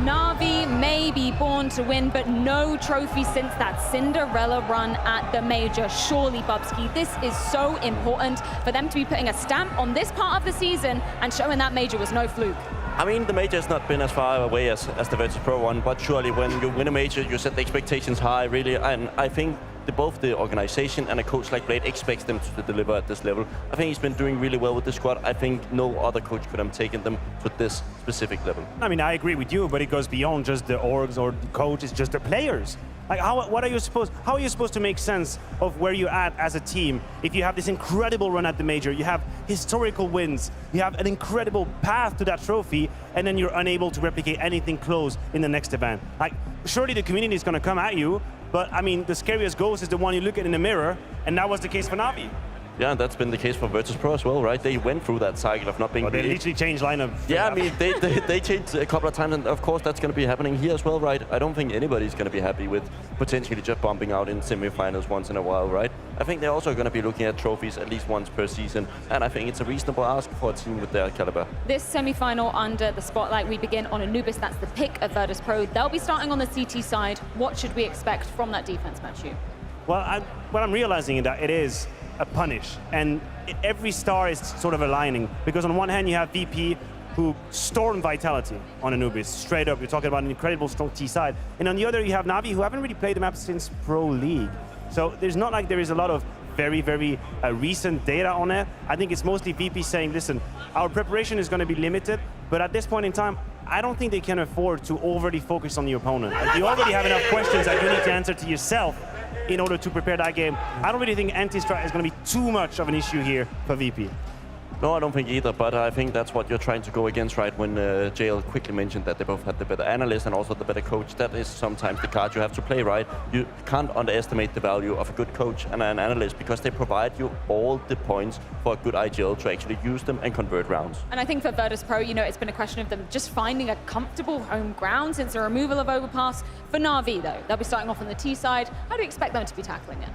NAVI may be born to win, but no trophy since that Cinderella run at the major. Surely, Bubsky, this is so important for them to be putting a stamp on this part of the season and showing that major was no fluke. I mean, the major has not been as far away as the Virtus.pro one, but surely when you win a major, you set the expectations high, really, and I think both the organization and a coach like Blade expects them to deliver at this level. I think he's been doing really well with the squad. I think no other coach could have taken them to this specific level. I mean, I agree with you, but it goes beyond just the orgs or the coach, it's just the players. Like, how are you supposed to make sense of where you're at as a team if you have this incredible run at the major, you have historical wins, you have an incredible path to that trophy, and then you're unable to replicate anything close in the next event? Like, surely the community is going to come at you, but I mean, the scariest ghost is the one you look at in the mirror, and that was the case for NAVI. Yeah, and that's been the case for Virtus.pro as well, right? They went through that cycle of not being... They literally changed lineup. Yeah, I mean, they changed a couple of times, and of course that's going to be happening here as well, right? I don't think anybody's going to be happy with potentially just bumping out in semifinals once in a while, right? I think they're also going to be looking at trophies at least once per season, and I think it's a reasonable ask for a team with their caliber. This semi-final under the spotlight, we begin on Anubis. That's the pick of Virtus.pro. They'll be starting on the CT side. What should we expect from that defense, Matthew? Well, what I'm realizing is that it is a punish, and every star is sort of aligning, because on one hand you have VP who stormed Vitality on Anubis, straight up. You're talking about an incredible strong T side, and on the other you have NAVI, who haven't really played the map since Pro League. So there's not like there is a lot of very recent data on it. I think it's mostly VP saying, listen, our preparation is going to be limited, but at this point in time, I don't think they can afford to overly focus on the opponent. Like, you already have enough questions that you need to answer to yourself in order to prepare that game. I don't really think anti-strat is going to be too much of an issue here for VP. No, I don't think either, but I think that's what you're trying to go against, right? When JL quickly mentioned that they both had the better analyst and also the better coach. That is sometimes the card you have to play, right? You can't underestimate the value of a good coach and an analyst because they provide you all the points for a good IGL to actually use them and convert rounds. And I think for Virtus.pro, you know, it's been a question of them just finding a comfortable home ground since the removal of Overpass. For NAVI, though, they'll be starting off on the T side. How do you expect them to be tackling it?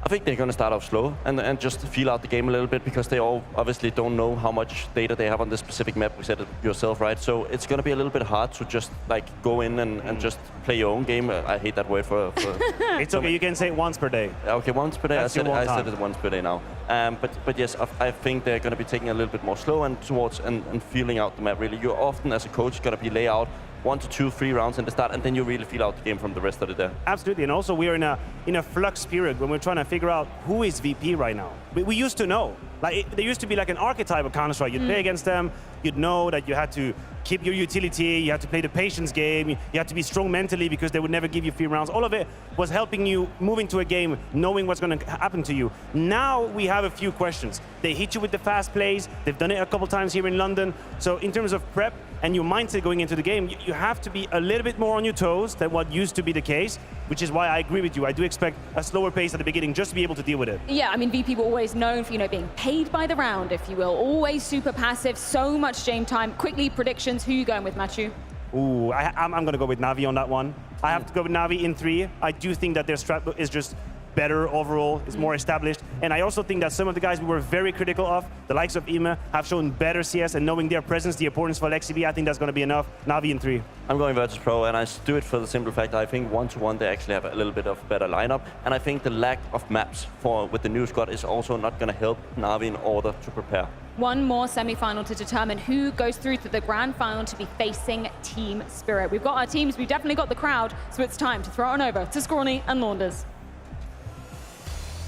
I think they're going to start off slow and just feel out the game a little bit because they all obviously don't know how much data they have on this specific map. We said it yourself, right? So it's going to be a little bit hard to just like go in and just play your own game. I hate that word for It's okay, you can say it once per day. Okay, once per day. That's I said it once per day now. But yes, I think they're going to be taking a little bit more slow and towards and feeling out the map really. You're often as a coach going to be lay out 1 to 2, 3 rounds in the start, and then you really feel out the game from the rest of the day. Absolutely, and also we are in a flux period when we're trying to figure out who is VP right now. We used to know. Like there used to be like an archetype of Counter-Strike. You'd play against them, you'd know that you had to keep your utility, you had to play the patience game, you had to be strong mentally because they would never give you free rounds. All of it was helping you move into a game, knowing what's going to happen to you. Now we have a few questions. They hit you with the fast plays, they've done it a couple times here in London. So in terms of prep and your mindset going into the game, you have to be a little bit more on your toes than what used to be the case, which is why I agree with you. I do expect a slower pace at the beginning just to be able to deal with it. Yeah, I mean, VP were always known for, you know, being paid by the round, if you will. Always super passive, so much game time. Quickly, predictions. Who are you going with, Matthew? Ooh, I'm going to go with NAVI on that one. I have to go with NAVI in 3. I do think that their strat is just better overall, is more established. And I also think that some of the guys we were very critical of, the likes of Ima, have shown better CS, and knowing their presence, the importance for LexiB, I think that's going to be enough. NAVI in 3. I'm going Virtus.pro, and I do it for the simple fact I think 1-to-1 they actually have a little bit of better lineup, and I think the lack of maps with the new squad is also not going to help NAVI in order to prepare. One more semi-final to determine who goes through to the grand final to be facing Team Spirit. We've got our teams, we've definitely got the crowd, so it's time to throw it on over to Scrawny and Launders.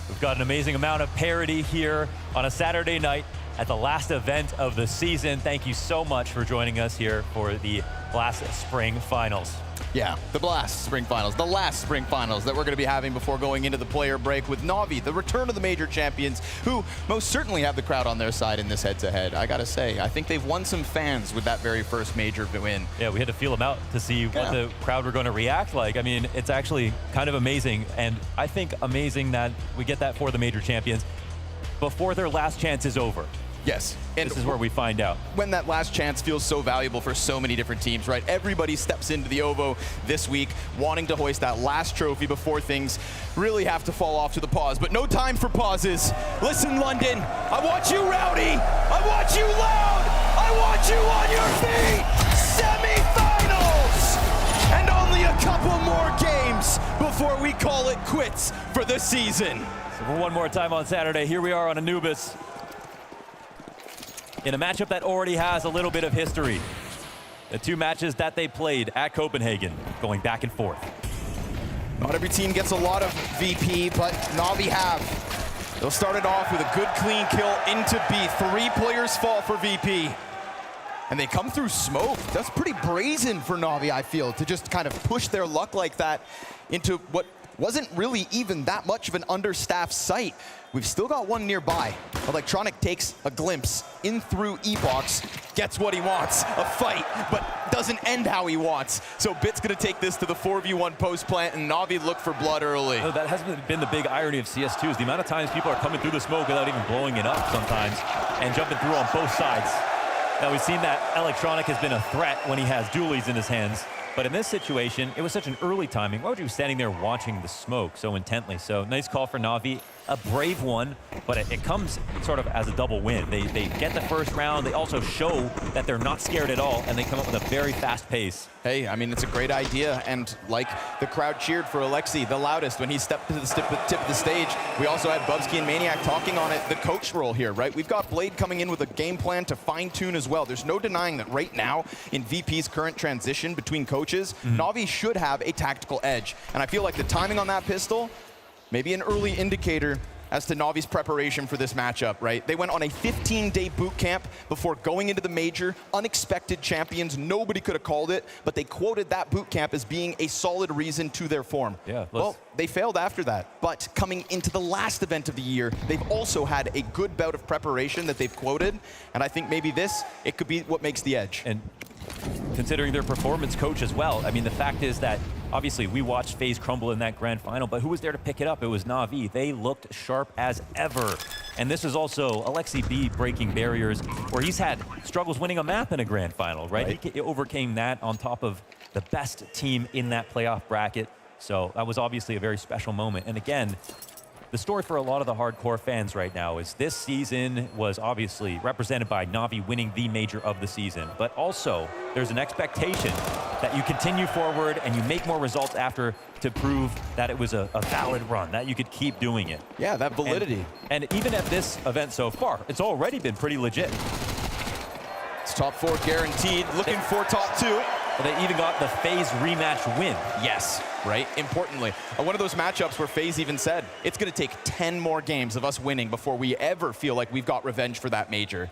We've got an amazing amount of parity here on a Saturday night at the last event of the season. Thank you so much for joining us here for the Blast Spring Finals. Yeah, the Blast Spring Finals, the last Spring Finals that we're going to be having before going into the player break with NAVI, the return of the major champions, who most certainly have the crowd on their side in this head-to-head. I got to say, I think they've won some fans with that very first major win. Yeah, we had to feel them out to see what the crowd were going to react like. I mean, it's actually kind of amazing, and I think amazing that we get that for the major champions before their last chance is over. Yes. And this is where we find out. When that last chance feels so valuable for so many different teams, right? Everybody steps into the OVO this week wanting to hoist that last trophy before things really have to fall off to the pause. But no time for pauses. Listen, London, I want you rowdy. I want you loud. I want you on your feet. Semi-finals! And only a couple more games before we call it quits for the season. So for one more time on Saturday, here we are on Anubis, in a matchup that already has a little bit of history. The 2 matches that they played at Copenhagen, going back and forth. Not every team gets a lot of VP, but NAVI have. They'll start it off with a good clean kill into B. 3 players fall for VP. And they come through smoke. That's pretty brazen for NAVI, I feel, to just kind of push their luck like that into what wasn't really even that much of an understaffed site. We've still got one nearby. Electronic takes a glimpse in through E-Box, gets what he wants, a fight, but doesn't end how he wants. So Bit's gonna take this to the 4v1 post plant, and Navi look for blood early. No, that hasn't been the big irony of CS2, is the amount of times people are coming through the smoke without even blowing it up sometimes, and jumping through on both sides. Now we've seen that Electronic has been a threat when he has dualies in his hands. But in this situation, it was such an early timing. Why would you be standing there watching the smoke so intently? So nice call for Navi, a brave one, but it comes sort of as a double win. They get the first round. They also show that they're not scared at all, and they come up with a very fast pace. Hey, I mean, it's a great idea, and like the crowd cheered for Alexi, the loudest, when he stepped to the tip of the stage. We also had Bubsky and Maniac talking on it, the coach role here, right? We've got Blade coming in with a game plan to fine-tune as well. There's no denying that right now, in VP's current transition between coaches, Navi should have a tactical edge. And I feel like the timing on that pistol, maybe an early indicator as to Navi's preparation for this matchup, right? They went on a 15-day boot camp before going into the major. Unexpected champions. Nobody could have called it, but they quoted that boot camp as being a solid reason to their form. Yeah, well, they failed after that, but coming into the last event of the year, they've also had a good bout of preparation that they've quoted, and I think maybe it could be what makes the edge. And considering their performance coach as well, I mean, the fact is that obviously we watched FaZe crumble in that grand final, but who was there to pick it up? It was NAVI. They looked sharp as ever. And this is also Alexi B breaking barriers, where he's had struggles winning a map in a grand final, right? He overcame that on top of the best team in that playoff bracket. So that was obviously a very special moment. And again, the story for a lot of the hardcore fans right now is this season was obviously represented by NAVI winning the major of the season, but also there's an expectation that you continue forward and you make more results after to prove that it was a valid run, that you could keep doing it. Yeah, that validity. And even at this event so far, it's already been pretty legit. It's top 4 guaranteed, looking for top 2. They even got the FaZe rematch win. Yes, right? Importantly. One of those matchups where FaZe even said, it's going to take 10 more games of us winning before we ever feel like we've got revenge for that major.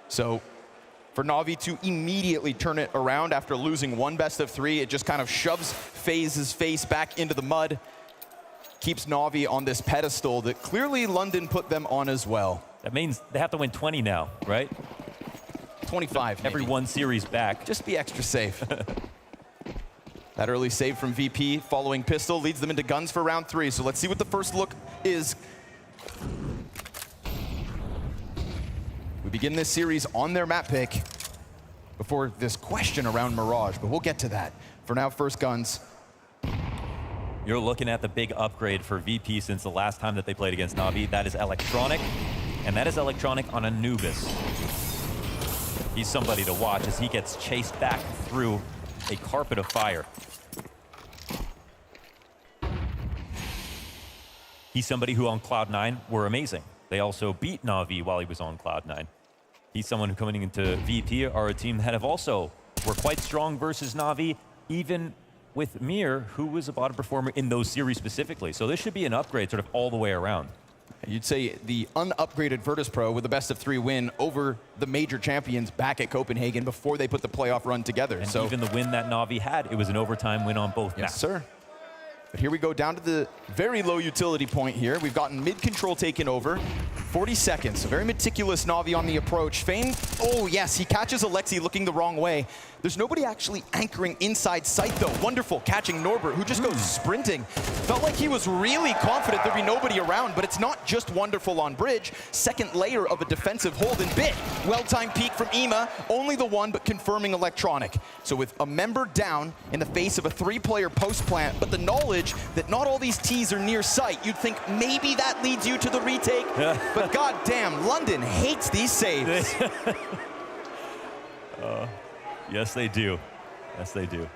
So for NAVI to immediately turn it around after losing one best of 3, it just kind of shoves FaZe's face back into the mud, keeps NAVI on this pedestal that clearly London put them on as well. That means they have to win 20 now, right? 25, Every maybe. one series back. Just be extra safe. That early save from VP following pistol leads them into guns for round 3. So let's see what the first look is. We begin this series on their map pick before this question around Mirage, but we'll get to that. For now, first guns. You're looking at the big upgrade for VP since the last time that they played against NAVI. That is Electronic, and that is Electronic on Anubis. He's somebody to watch as he gets chased back through a carpet of fire. He's somebody who on Cloud9 were amazing. They also beat NAVI while he was on Cloud9. He's someone who coming into VP are a team that have also were quite strong versus NAVI, even with Mir, who was a bottom performer in those series specifically. So this should be an upgrade sort of all the way around. You'd say the unupgraded Virtus.pro with a best of 3 win over the major champions back at Copenhagen before they put the playoff run together. And so even the win that NAVI had, it was an overtime win on both maps. Yes, sir. But here we go down to the very low utility point here. We've gotten mid control taken over. 40 seconds, a very meticulous NAVI on the approach. Fane, oh yes, he catches Alexi looking the wrong way. There's nobody actually anchoring inside sight though. Wonderful catching Norbert, who just goes sprinting. Felt like he was really confident there'd be nobody around, but it's not just wonderful on bridge. Second layer of a defensive hold and bit. Well-timed peek from Ema, only the one, but confirming Electronic. So with a member down in the face of a 3-player post plant, but the knowledge that not all these T's are near sight, you'd think maybe that leads you to the retake. But goddamn, London hates these saves. Yes, they do. Yes, they do.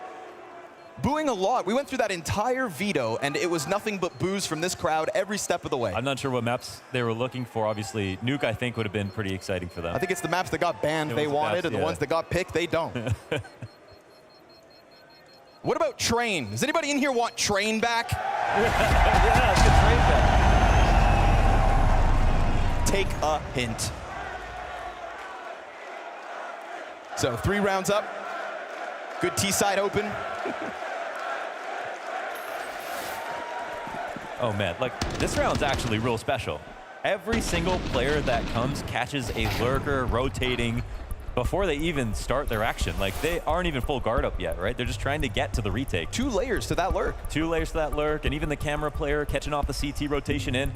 Booing a lot. We went through that entire veto, and it was nothing but boos from this crowd every step of the way. I'm not sure what maps they were looking for. Obviously, Nuke, I think, would have been pretty exciting for them. I think it's the maps that got banned they wanted, and the ones that got picked, they don't. What about Train? Does anybody in here want Train back? Yeah, let's get Train back. Take a hint. So 3 rounds up. Good T side open. Oh man, like this round's actually real special. Every single player that comes catches a lurker rotating before they even start their action. Like they aren't even full guard up yet, right? They're just trying to get to the retake. 2 layers to that lurk. 2 layers to that lurk, and even the camera player catching off the CT rotation in.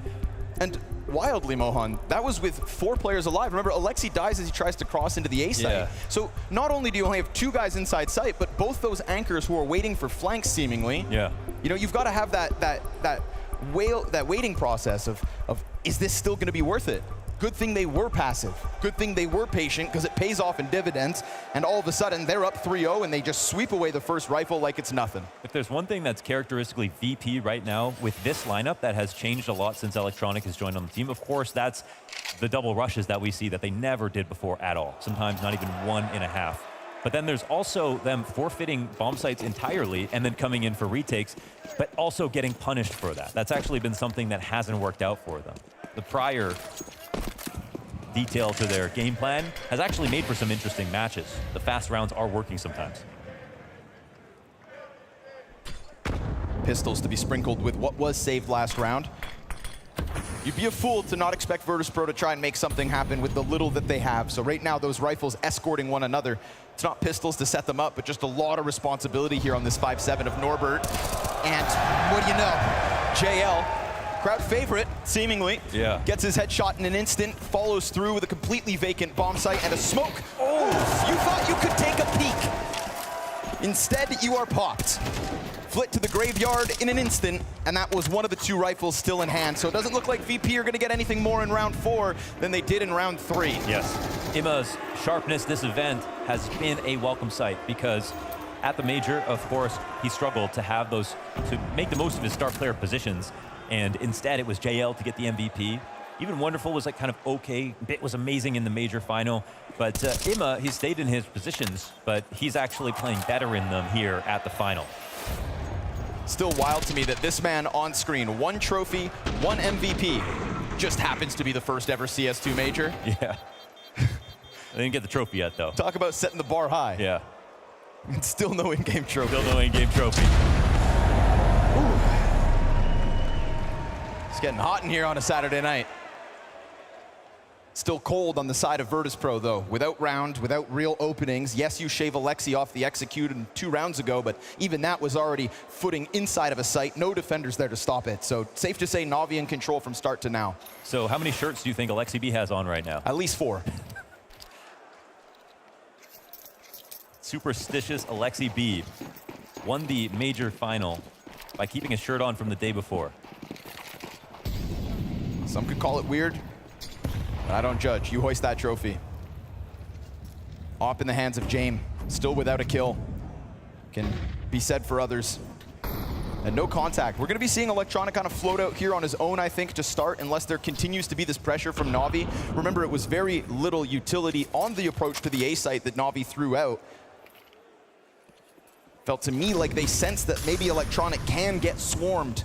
And wildly, Mohan, that was with 4 players alive. Remember, Alexi dies as he tries to cross into the A site. Yeah. So not only do you only have 2 guys inside sight, but both those anchors who are waiting for flanks, seemingly. Yeah. You know, you've got to have that waiting process of is this still going to be worth it? Good thing they were passive. Good thing they were patient, because it pays off in dividends. And all of a sudden, they're up 3-0, and they just sweep away the first rifle like it's nothing. If there's one thing that's characteristically VP right now with this lineup that has changed a lot since Electronic has joined on the team, of course, that's the double rushes that we see that they never did before at all. Sometimes not even 1.5. But then there's also them forfeiting bomb sites entirely and then coming in for retakes, but also getting punished for that. That's actually been something that hasn't worked out for them. the prior detail to their game plan has actually made for some interesting matches. The fast rounds are working sometimes. Pistols to be sprinkled with what was saved last round. You'd be a fool to not expect Virtus.pro to try and make something happen with the little that they have. So right now, those rifles escorting one another. It's not pistols to set them up, but just a lot of responsibility here on this 5-7 of Norbert. And what do you know? JL, crowd favorite, seemingly, gets his headshot in an instant, follows through with a completely vacant bomb site and a smoke. Oh, you thought you could take a peek. Instead, you are popped. Flit to the graveyard in an instant, and that was one of the 2 rifles still in hand. So it doesn't look like VP are going to get anything more in round 4 than they did in round 3. Yes. Imma's sharpness this event has been a welcome sight because at the major, of course, he struggled to have those, to make the most of his star player positions. And instead, it was JL to get the MVP. Even Wonderful was like kind of okay. Bit was amazing in the major final. But Imma, he stayed in his positions, but he's actually playing better in them here at the final. Still wild to me that this man on screen, 1 trophy, 1 MVP, just happens to be the first ever CS2 major. Yeah. I didn't get the trophy yet, though. Talk about setting the bar high. Yeah. And still no in-game trophy. Still no in-game trophy. Ooh. It's getting hot in here on a Saturday night. Still cold on the side of Virtus.pro, though. Without round, without real openings. Yes, you shave Alexi off the execute 2 rounds ago, but even that was already footing inside of a site. No defenders there to stop it. So safe to say Navi in control from start to now. So how many shirts do you think Alexi B has on right now? At least 4. Superstitious Alexi B won the major final by keeping his shirt on from the day before. Some could call it weird. I don't judge. You hoist that trophy. Op in the hands of James, still without a kill. Can be said for others. And no contact. We're going to be seeing Electronic kind of float out here on his own, I think, to start, unless there continues to be this pressure from Navi. Remember, it was very little utility on the approach to the A site that Navi threw out. Felt to me like they sensed that maybe Electronic can get swarmed.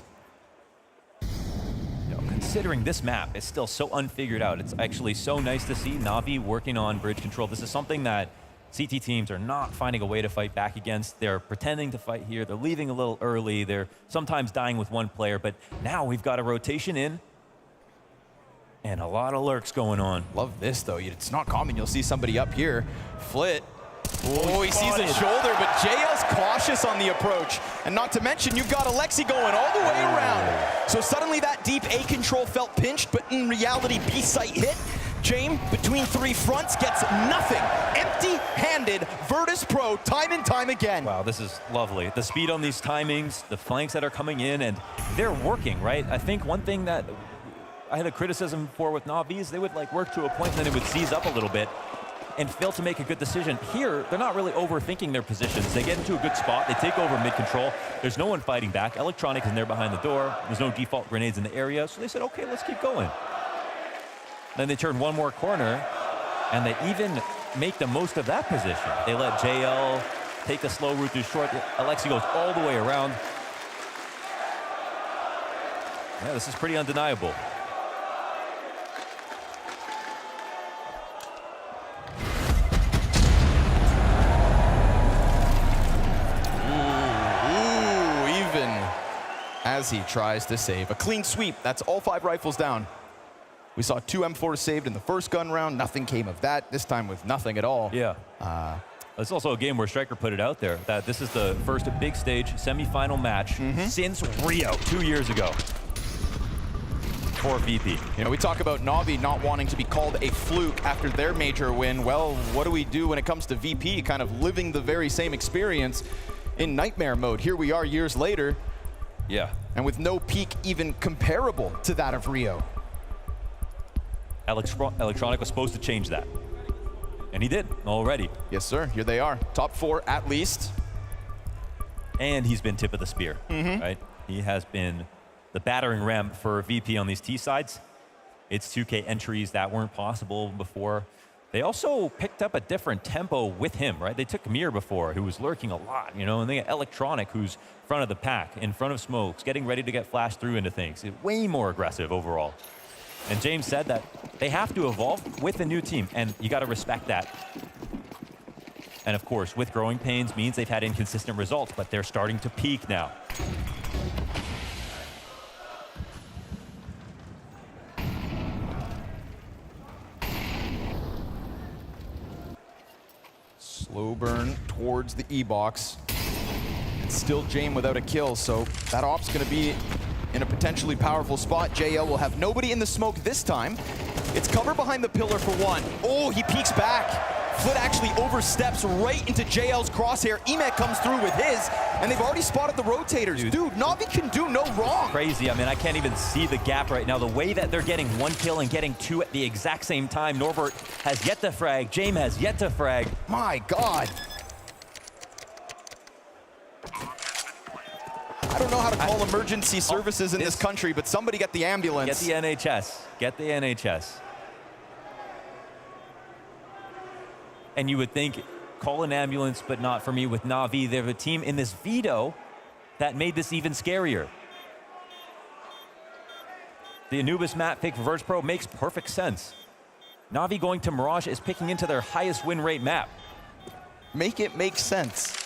Considering this map is still so unfigured out, it's actually so nice to see Navi working on bridge control. This is something that CT teams are not finding a way to fight back against. They're pretending to fight here. They're leaving a little early. They're sometimes dying with 1 player, but now we've got a rotation in and a lot of lurks going on. Love this, though. It's not common. You'll see somebody up here. Flit. Oh, he sees his shoulder, but JL's cautious on the approach. And not to mention, you've got Alexi going all the way around. So suddenly that deep A control felt pinched, but in reality, B site hit. James, between 3 fronts, gets nothing. Empty-handed, Virtus.pro, time and time again. Wow, this is lovely. The speed on these timings, the flanks that are coming in, and they're working, right? I think one thing that I had a criticism for with Navi is they would like work to a point and then it would seize up a little bit and fail to make a good decision. Here, they're not really overthinking their positions. They get into a good spot. They take over mid-control. There's no one fighting back. Electronic is in there behind the door. There's no default grenades in the area. So they said, okay, let's keep going. Then they turn 1 more corner, and they even make the most of that position. They let JL take the slow route through short. Alexi goes all the way around. Yeah, this is pretty undeniable. As he tries to save a clean sweep. That's all 5 rifles down. We saw 2 M4s saved in the first gun round. Nothing came of that. This time with nothing at all. Yeah. It's also a game where Striker put it out there that this is the first big stage semi-final match since Rio 2 years ago for VP. You know, we talk about Navi not wanting to be called a fluke after their major win. Well, what do we do when it comes to VP kind of living the very same experience in nightmare mode? Here we are years later. Yeah. And with no peak even comparable to that of Rio. Electronic was supposed to change that. And he did already. Yes, sir. Here they are. Top 4 at least. And he's been tip of the spear, right? He has been the battering ram for VP on these T sides. It's 2K entries that weren't possible before. They also picked up a different tempo with him, right? They took Mir before, who was lurking a lot, you know, and they got Electronic, who's front of the pack, in front of smokes, getting ready to get flashed through into things. Way more aggressive overall. And James said that they have to evolve with a new team, and you got to respect that. And of course, with growing pains means they've had inconsistent results, but they're starting to peak now. Slow burn towards the E-box. It's still Jame without a kill, so that op's going to be in a potentially powerful spot. JL will have nobody in the smoke this time. It's cover behind the pillar for one. Oh, he peeks back. Flit actually oversteps right into JL's crosshair. Emet comes through with his, and they've already spotted the rotators. Dude, Navi can do no wrong. Crazy. I mean, I can't even see the gap right now. The way that they're getting one kill and getting two at the exact same time. Norbert has yet to frag. Jame has yet to frag. My God. I don't know how to call emergency services in this country, but somebody get the ambulance. Get the NHS. Get the NHS. And you would think, call an ambulance, but not for me with Navi. They have a team in this veto that made this even scarier. The Anubis map pick for Virtus.pro makes perfect sense. Navi going to Mirage is picking into their highest win rate map. Make it make sense.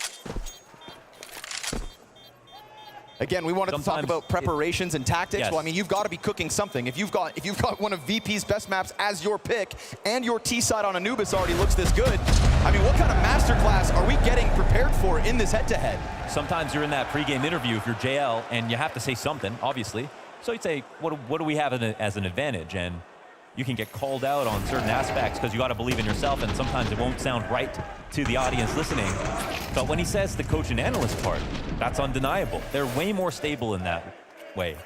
Again, we wanted to talk about preparations and tactics. Yes. Well, I mean, you've got to be cooking something. If you've got one of VP's best maps as your pick, and your T side on Anubis already looks this good, I mean, what kind of masterclass are we getting prepared for in this head-to-head? Sometimes you're in that pregame interview if you're JL, and you have to say something, obviously. So you'd say, what do we have as an advantage? And you can get called out on certain aspects because you got to believe in yourself, and sometimes it won't sound right to the audience listening. But when he says the coach and analyst part, that's undeniable. They're way more stable in that way.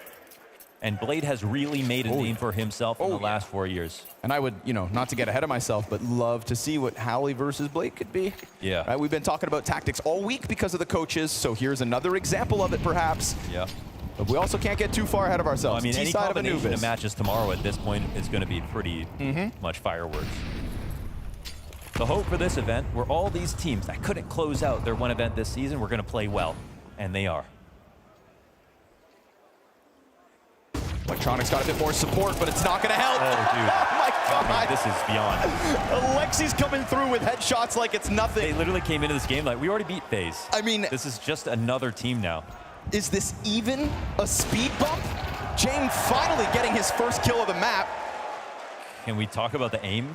And Blade has really made a name for himself in the last 4 years. And I would, not to get ahead of myself, but love to see what Halley versus Blade could be. Yeah. Right, we've been talking about tactics all week because of the coaches, so here's another example of it, perhaps. Yeah. But we also can't get too far ahead of ourselves. Well, I mean, any T-side of combination Anubis. of matches tomorrow at this point is going to be pretty much fireworks. The hope for this event were all these teams that couldn't close out their one event this season were going to play well, and they are. Electronics got a bit more support, but it's not going to help. Oh, dude. Oh, my God. I mean, this is beyond. Alexi's coming through with headshots like it's nothing. They literally came into this game like, we already beat FaZe. I mean, this is just another team now. Is this even a speed bump? Jame finally getting his first kill of the map. Can we talk about the aim?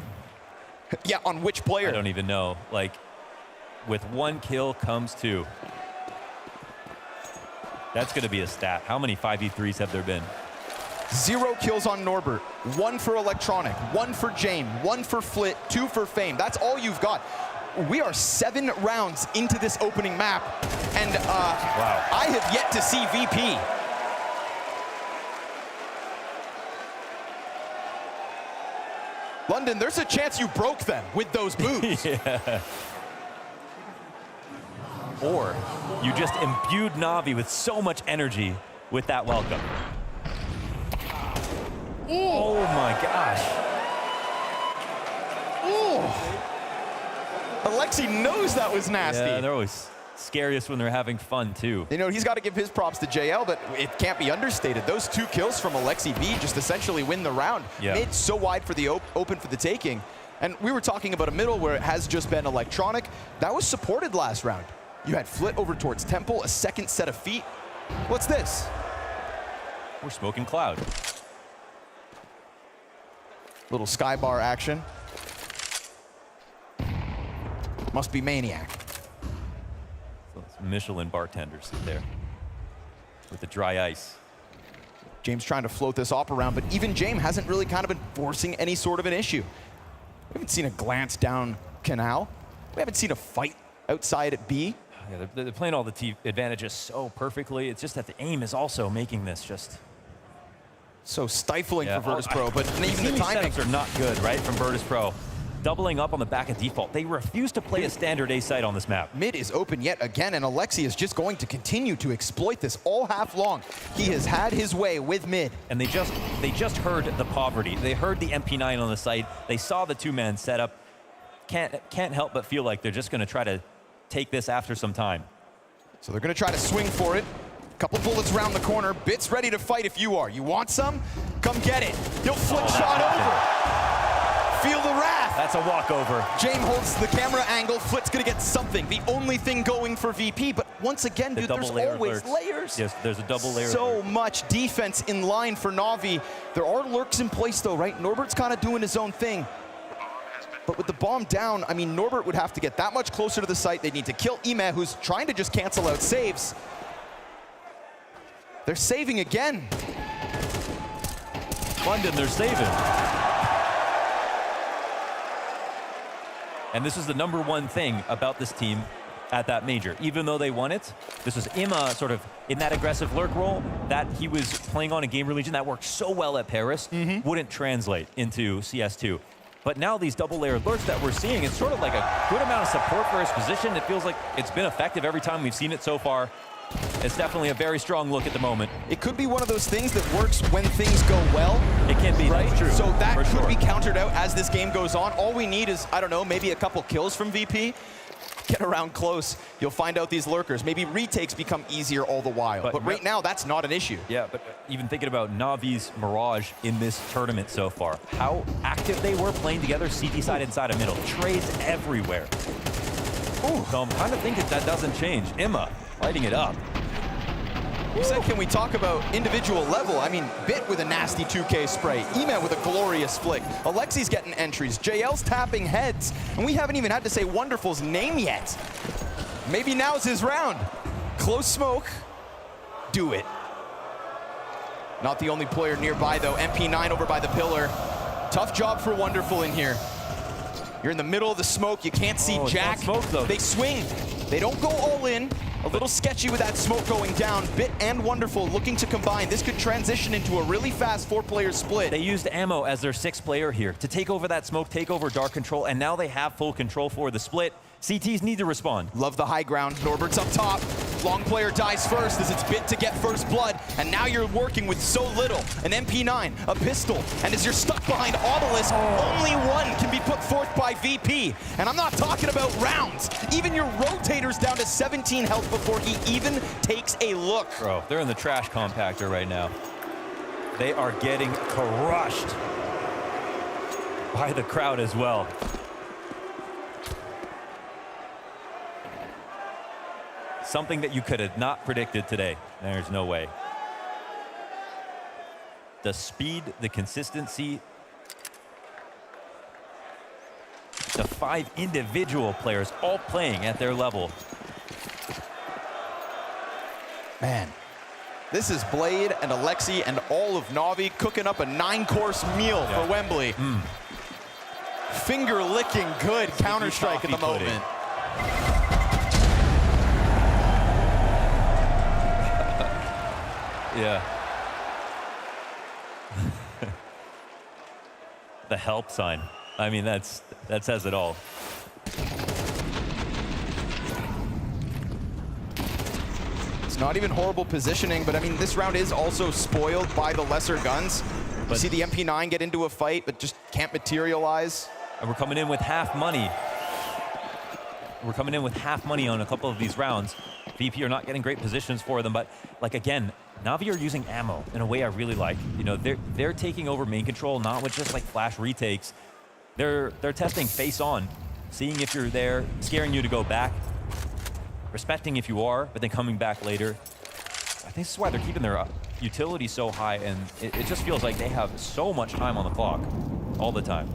Yeah, on which player? I don't even know. Like, with one kill comes two. That's going to be a stat. How many 5v3s have there been? 0 kills on Norbert, 1 for Electronic, 1 for Jame, 1 for Flit, 2 for Fame. That's all you've got. We are 7 rounds into this opening map, and wow. I have yet to see VP. London, there's a chance you broke them with those moves. Yeah. Or you just imbued Navi with so much energy with that welcome. Oh my gosh. Alexi knows that was nasty. Yeah, they're always scariest when they're having fun too. He's got to give his props to JL, but it can't be understated. Those 2 kills from Alexi B just essentially win the round. Yeah. Mid so wide for the open for the taking. And we were talking about a middle where it has just been Electronic. That was supported last round. You had Flit over towards Temple, a second set of feet. What's this? We're smoking Cloud. Little skybar action. Must be Maniac. So it's Michelin bartenders there with the dry ice. James trying to float this op around, but even Jame hasn't really kind of been forcing any sort of an issue. We haven't seen a glance down Canal. We haven't seen a fight outside at B. Yeah, they're playing all the T advantages so perfectly. It's just that the aim is also making this just so stifling for Virtus.pro, but even the timing setups are not good, right, from Virtus.pro. Doubling up on the back of default. They refuse to play a standard A site on this map. Mid is open yet again, and Alexi is just going to continue to exploit this all half long. He has had his way with mid. And they just heard the poverty. They heard the MP9 on the site. They saw the two-man setup. Can't help but feel like they're just going to try to take this after some time. So they're going to try to swing for it. Couple bullets around the corner. Bit's ready to fight if you are. You want some? Come get it. He'll flick shot over. Feel the wrath. That's a walkover. James holds the camera angle. Flit's gonna get something. The only thing going for VP, but once again, dude, there's always layers. Yes, there's a double layer. So much defense in line for Navi. There are lurks in place though, right? Norbert's kind of doing his own thing. But with the bomb down, I mean, Norbert would have to get that much closer to the site. They need to kill Ime, who's trying to just cancel out saves. They're saving again. London, they're saving. And this is the #1 thing about this team at that major. Even though they won it, this was Ima sort of in that aggressive lurk role that he was playing on in Game Religion that worked so well at Paris, wouldn't translate into CS2. But now these double-layered lurks that we're seeing, it's sort of like a good amount of support for his position. It feels like it's been effective every time we've seen it so far. It's definitely a very strong look at the moment. It could be one of those things that works when things go well. It can be, right? That's true. So that for could sure. be countered out as this game goes on. All we need is, I don't know, maybe a couple kills from VP. Get around close, you'll find out these lurkers. Maybe retakes become easier all the while. But right now, that's not an issue. Yeah, but even thinking about Navi's Mirage in this tournament so far, how active they were playing together, CT side inside a middle, trades everywhere. Ooh. So I'm kind of thinking that doesn't change. Emma lighting it up. You said, can we talk about individual level? I mean, Bit with a nasty 2K spray. Ema with a glorious flick. Alexi's getting entries. JL's tapping heads. And we haven't even had to say Wonderful's name yet. Maybe now's his round. Close smoke. Do it. Not the only player nearby, though. MP9 over by the pillar. Tough job for Wonderful in here. You're in the middle of the smoke. You can't see Jack. Smoke, though. They swing. They don't go all in. A little sketchy with that smoke going down. Bit and Wonderful looking to combine. This could transition into a really fast 4-player split. They used Ammo as their 6th player here to take over that smoke, take over dark control, and now they have full control for the split. CTs need to respond. Love the high ground. Norbert's up top. Long player dies first as it's Bit to get first blood. And now you're working with so little. An MP9, a pistol. And as you're stuck behind Obelisk, only one can be put forth by VP. And I'm not talking about rounds. Even your rotator's down to 17 health before he even takes a look. Bro, they're in the trash compactor right now. They are getting crushed by the crowd as well. Something that you could have not predicted today. There's no way. The speed, the consistency, the 5 individual players all playing at their level. Man, this is Blade and Alexi and all of Navi cooking up a 9-course meal for Wembley. Finger-licking good Counter-Strike at the moment. Yeah. The help sign. I mean, that says it all. It's not even horrible positioning, but I mean, this round is also spoiled by the lesser guns. You see the MP9 get into a fight, but just can't materialize. And we're coming in with half money. We're coming in with half money on a couple of these rounds. VP are not getting great positions for them, but like again, Navi are using ammo in a way I really like. You know, they're taking over main control, not with just like flash retakes. They're testing face on, seeing if you're there, scaring you to go back, respecting if you are, but then coming back later. I think this is why they're keeping their utility so high, and it just feels like they have so much time on the clock all the time.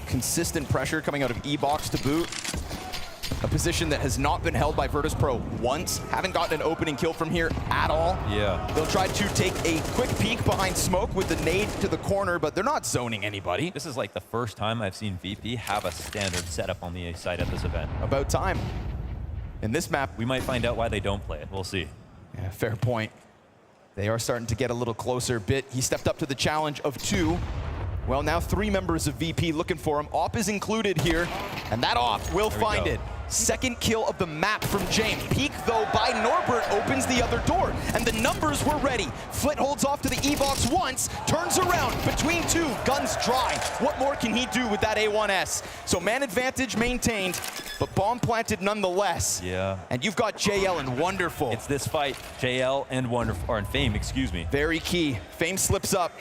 Consistent pressure coming out of E-Box to boot. A position that has not been held by Virtus.pro once. Haven't gotten an opening kill from here at all. Yeah. They'll try to take a quick peek behind smoke with the nade to the corner, but they're not zoning anybody. This is like the first time I've seen VP have a standard setup on the A side at this event. About time. In this map, we might find out why they don't play it. We'll see. Yeah, fair point. They are starting to get a little closer. Bit, he stepped up to the challenge of 2. Well, now 3 members of VP looking for him. Op is included here, and that Op will find it. Second kill of the map from James. Peek, though, by Norbert opens the other door, and the numbers were ready. Flit holds off to the E-Box once, turns around, between 2, guns dry. What more can he do with that A1S? So man advantage maintained. but bomb planted nonetheless. Yeah. And you've got JL and Wonderful. It's this fight, JL and Wonderful, or Fame, excuse me. Very key. Fame slips up,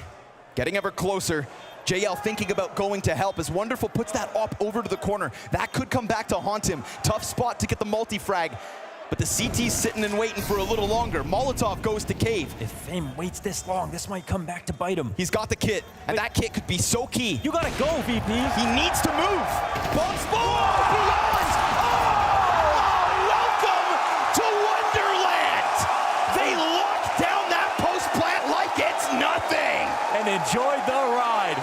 getting ever closer. JL thinking about going to help as Wonderful puts that op over to the corner. That could come back to haunt him. Tough spot to get the multi-frag. But the CT's sitting and waiting for a little longer. Molotov goes to Cave. If Fame waits this long, this might come back to bite him. He's got the kit, and that kit could be so key. You gotta go, VP. He needs to move. Bombs beyond. Oh, welcome to Wonderland. They lock down that post plant like it's nothing. And enjoyed the ride.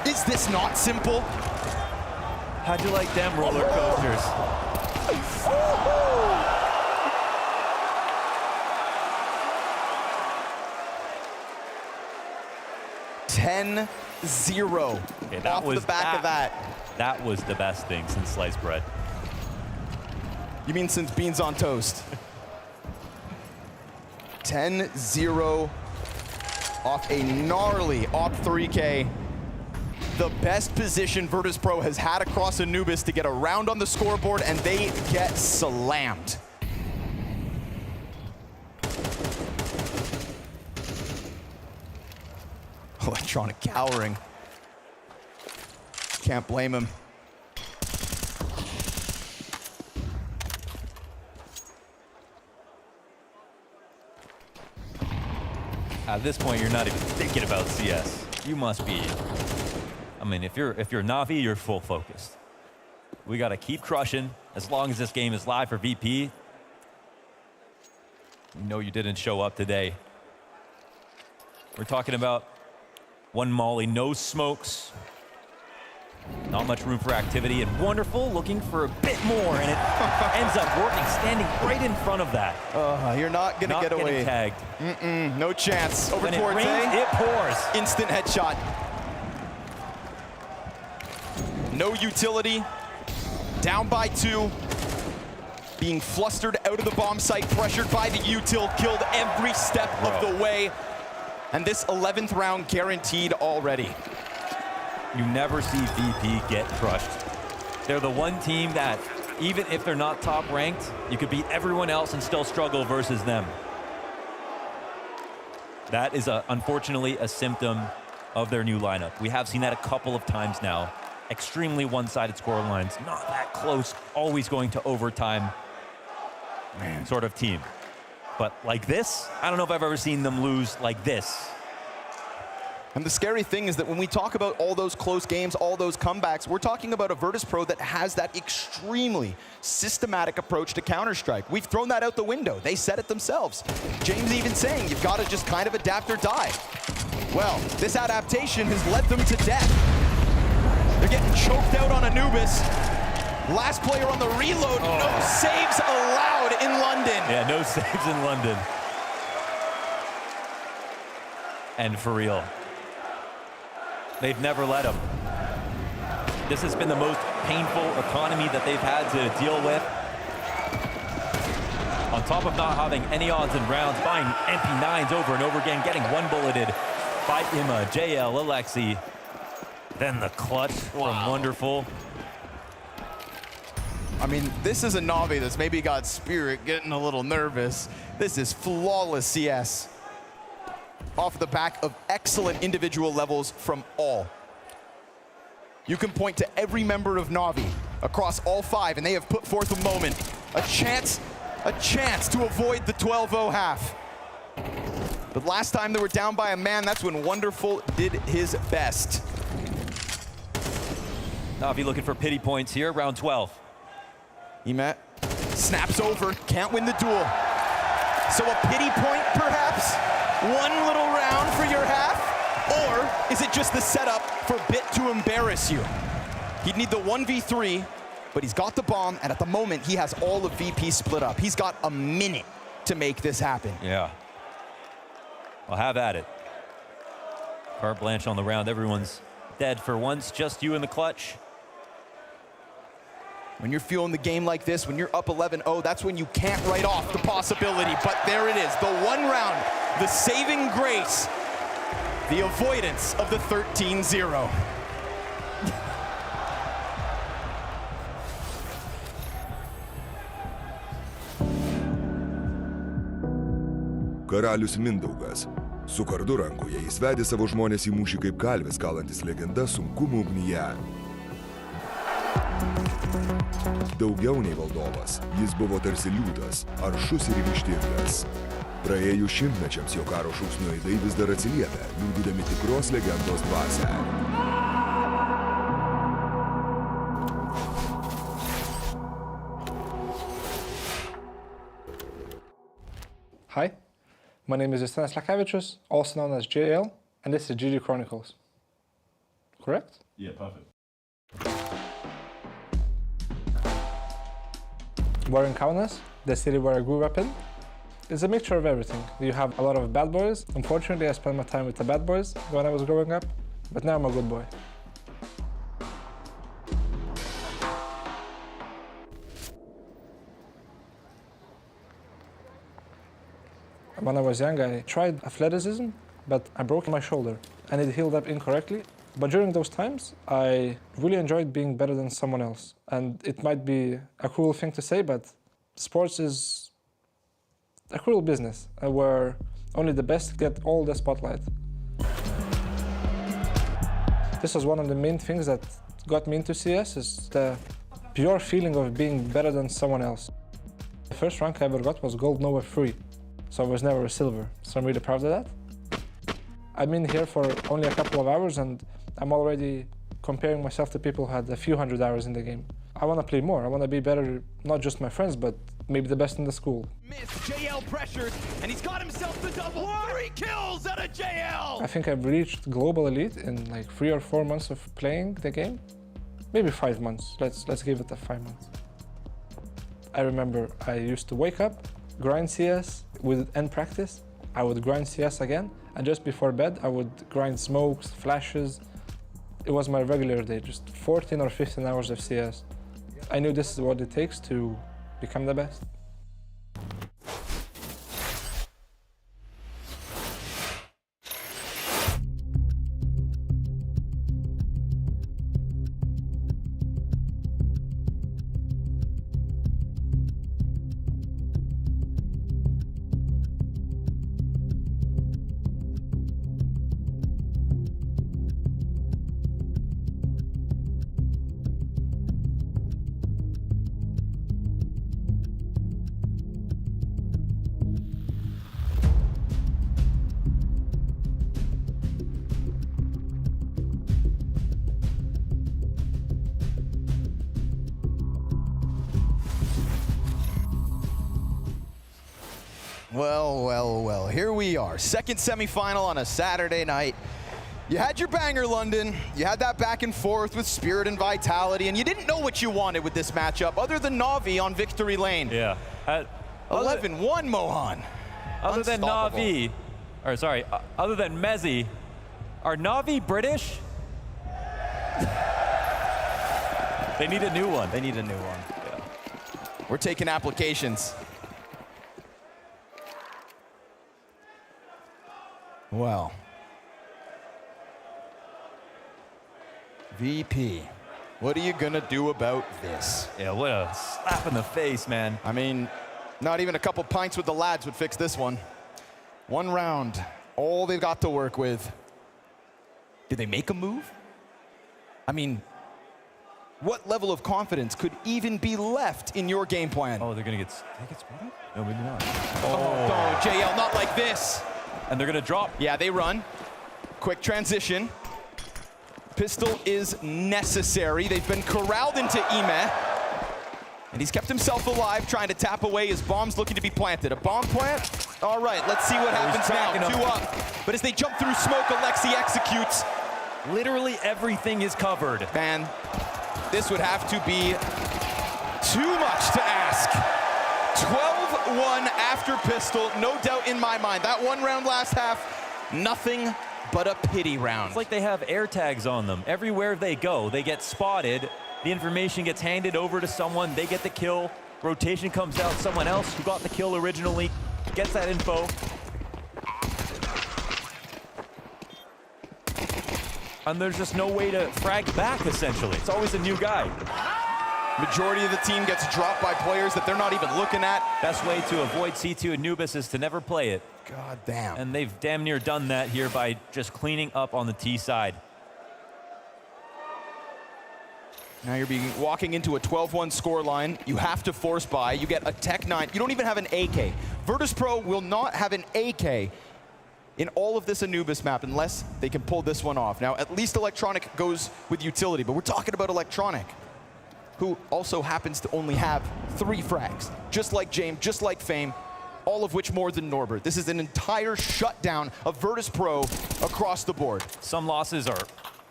Is this not simple? How'd you like them roller coasters? 10-0 Okay, off the back of that. That was the best thing since sliced bread. You mean since beans on toast? 10-0 off a gnarly op 3K. The best position Virtus.pro has had across Anubis to get a round on the scoreboard, and they get slammed. Electronic cowering. Can't blame him. At this point, you're not even thinking about CS. You must be. I mean, if you're Navi, you're full focused. We got to keep crushing as long as this game is live for VP. You know you didn't show up today. We're talking about one molly, no smokes. Not much room for activity, and Wonderful looking for a bit more, and it ends up working, standing right in front of that. You're not gonna get away. Tagged. No chance. Over When it towards rains, it pours. Instant headshot. No utility. Down by 2. Being flustered out of the bomb site, pressured by the util, killed every step of the way. And this 11th round guaranteed already. You never see VP get crushed. They're the one team that, even if they're not top ranked, you could beat everyone else and still struggle versus them. That is unfortunately a symptom of their new lineup. We have seen that a couple of times now. Extremely one-sided score lines, not that close, always going to overtime sort of team. But like this, I don't know if I've ever seen them lose like this. And the scary thing is that when we talk about all those close games, all those comebacks, we're talking about a Virtus.pro that has that extremely systematic approach to Counter-Strike. We've thrown that out the window. They said it themselves. James even saying you've got to just kind of adapt or die. Well, this adaptation has led them to death. They're getting choked out on Anubis. Last player on the reload. No saves allowed in London. Yeah, no saves in London. And for real, they've never let him. This has been the most painful economy that they've had to deal with. On top of not having any odds in rounds, buying MP9s over and over again, getting one-bulleted by Imma, JL, Alexi. Then the clutch from Wonderful. I mean, this is a Navi that's maybe got Spirit getting a little nervous. This is flawless CS. Off the back of excellent individual levels from all. You can point to every member of Navi across all 5, and they have put forth a moment, a chance to avoid the 12-0 half. But last time they were down by a man, that's when Wonderful did his best. Navi looking for pity points here, round 12. Emet snaps over, can't win the duel. So a pity point, perhaps? One little round for your half? Or is it just the setup for Bit to embarrass you? He'd need the 1v3, but he's got the bomb, and at the moment, he has all of VP split up. He's got a minute to make this happen. Yeah. Well, have at it. Carte blanche on the round. Everyone's dead for once. Just you in the clutch. When you're feeling the game like this, when you're up 11-0, that's when you can't write off the possibility. But there it is, the one round, the saving grace The avoidance of the 13-0. Karalius Mindaugas. Su kardu rankoje jis vedė savo žmonės į mūšį kaip kalvis kalantis legenda sunkumų ugnyje. Daugiau nei valdovas, jis buvo tarsi liūtas, aršus ir ryžtingas. Praėjus šimtmečiams jo karo šūksnių aidai vis dar atsiliepia, liudydami tikros legendos dvasią. Hi, my name is Justinas Lekavičius, also known as JL, and this is GG Chronicles. Correct? Yeah, perfect. We're in Kaunas, the city where I grew up in. It's a mixture of everything. You have a lot of bad boys. Unfortunately, I spent my time with the bad boys when I was growing up, but now I'm a good boy. When I was young, I tried athleticism, but I broke my shoulder and it healed up incorrectly. But during those times, I really enjoyed being better than someone else. And it might be a cruel thing to say, but sports is a cruel business where only the best get all the spotlight. This was one of the main things that got me into CS, is the pure feeling of being better than someone else. The first rank I ever got was Gold Nova 3, so I was never a silver, so I'm really proud of that. I'm in here for only a couple of hours and I'm already comparing myself to people who had a few hundred hours in the game. I want to play more. I want to be better, not just my friends, but maybe the best in the school. JL pressured, and he's got himself the double. 3 kills out of JL! I think I've reached global elite in like 3 or 4 months of playing the game. Maybe 5 months. Let's give it a 5 months. I remember I used to wake up, grind CS with end practice. I would grind CS again, and just before bed, I would grind smokes, flashes. It was my regular day, just 14 or 15 hours of CS. I knew this is what it takes to become the best. Well, well, well, here we are. Second semifinal on a Saturday night. You had your banger, London. You had that back and forth with Spirit and Vitality, and you didn't know what you wanted with this matchup other than NAVI on victory lane. Yeah. 11-1, Mohan. Other than NAVI, or sorry, other than Mezzi, are NAVI British? They need a new one. They need a new one. Yeah. We're taking applications. Well. VP, what are you gonna do about this? Yeah, what a slap in the face, man. I mean, not even a couple pints with the lads would fix this one. 1 round, all they've got to work with. Did they make a move? I mean, what level of confidence could even be left in your game plan? Oh, they're gonna get spotted? No, maybe not. Oh, JL, not like this. And they're gonna drop. Yeah, they run. Quick transition. Pistol is necessary. They've been corralled into Ime. And he's kept himself alive, trying to tap away his bombs looking to be planted. A bomb plant? All right, let's see what happens now. 2 up. But as they jump through smoke, Alexi executes. Literally everything is covered. Man, this would have to be too much to ask. 12-1 after Pistol, no doubt in my mind. That 1 round last half, nothing but a pity round. It's like they have air tags on them. Everywhere they go, they get spotted. The information gets handed over to someone. They get the kill. Rotation comes out. Someone else who got the kill originally gets that info. and there's just no way to frag back, essentially. It's always a new guy. Majority of the team gets dropped by players that they're not even looking at. Best way to avoid C2 Anubis is to never play it. God damn. And they've damn near done that here by just cleaning up on the T side. Now you're walking into a 12-1 scoreline. You have to force buy. You get a Tech 9. You don't even have an AK. Virtus.pro will not have an AK in all of this Anubis map unless they can pull this one off. Now, at least Electronic goes with utility, but we're talking about Electronic, who also happens to only have 3 frags, just like James, just like Fame, all of which more than Norbert. This is an entire shutdown of Virtus.pro across the board. Some losses are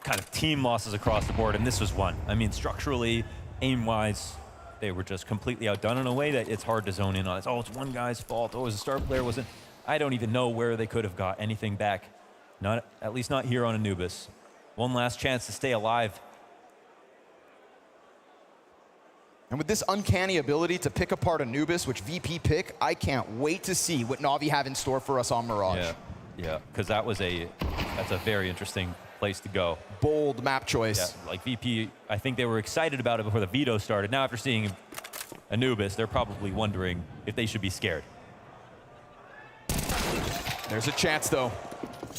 kind of team losses across the board, and this was one. I mean, structurally, aim-wise, they were just completely outdone in a way that it's hard to zone in on. It's, oh, it's one guy's fault. Oh, it was a star player, wasn't. I don't even know where they could have got anything back. Not, at least not here on Anubis. One last chance to stay alive. And with this uncanny ability to pick apart Anubis, which VP pick, I can't wait to see what Navi have in store for us on Mirage. Yeah, because that's a very interesting place to go. Bold map choice. Yeah, like VP, I think they were excited about it before the veto started. Now after seeing Anubis, they're probably wondering if they should be scared. There's a chance though.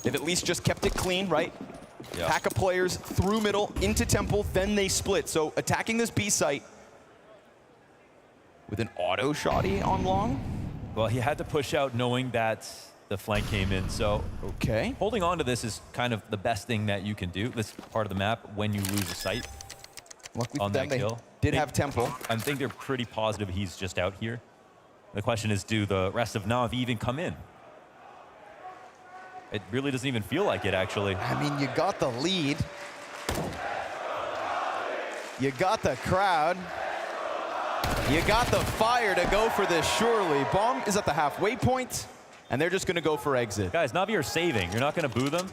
They've at least just kept it clean, right? Yeah. Pack of players through middle, into temple, then they split. So attacking this B site with an auto shotty on long. Well, he had to push out knowing that the flank came in, so okay. Holding on to this is kind of the best thing that you can do, this part of the map, when you lose a site. Luckily on for them, that kill. Did have tempo. I think they're pretty positive he's just out here. The question is, do the rest of NAVI even come in? It really doesn't even feel like it, actually. I mean, you got the lead. You got the crowd. You got the fire to go for this, surely. Bomb is at the halfway point, and they're just going to go for exit. Guys, Navi are saving. You're not going to boo them?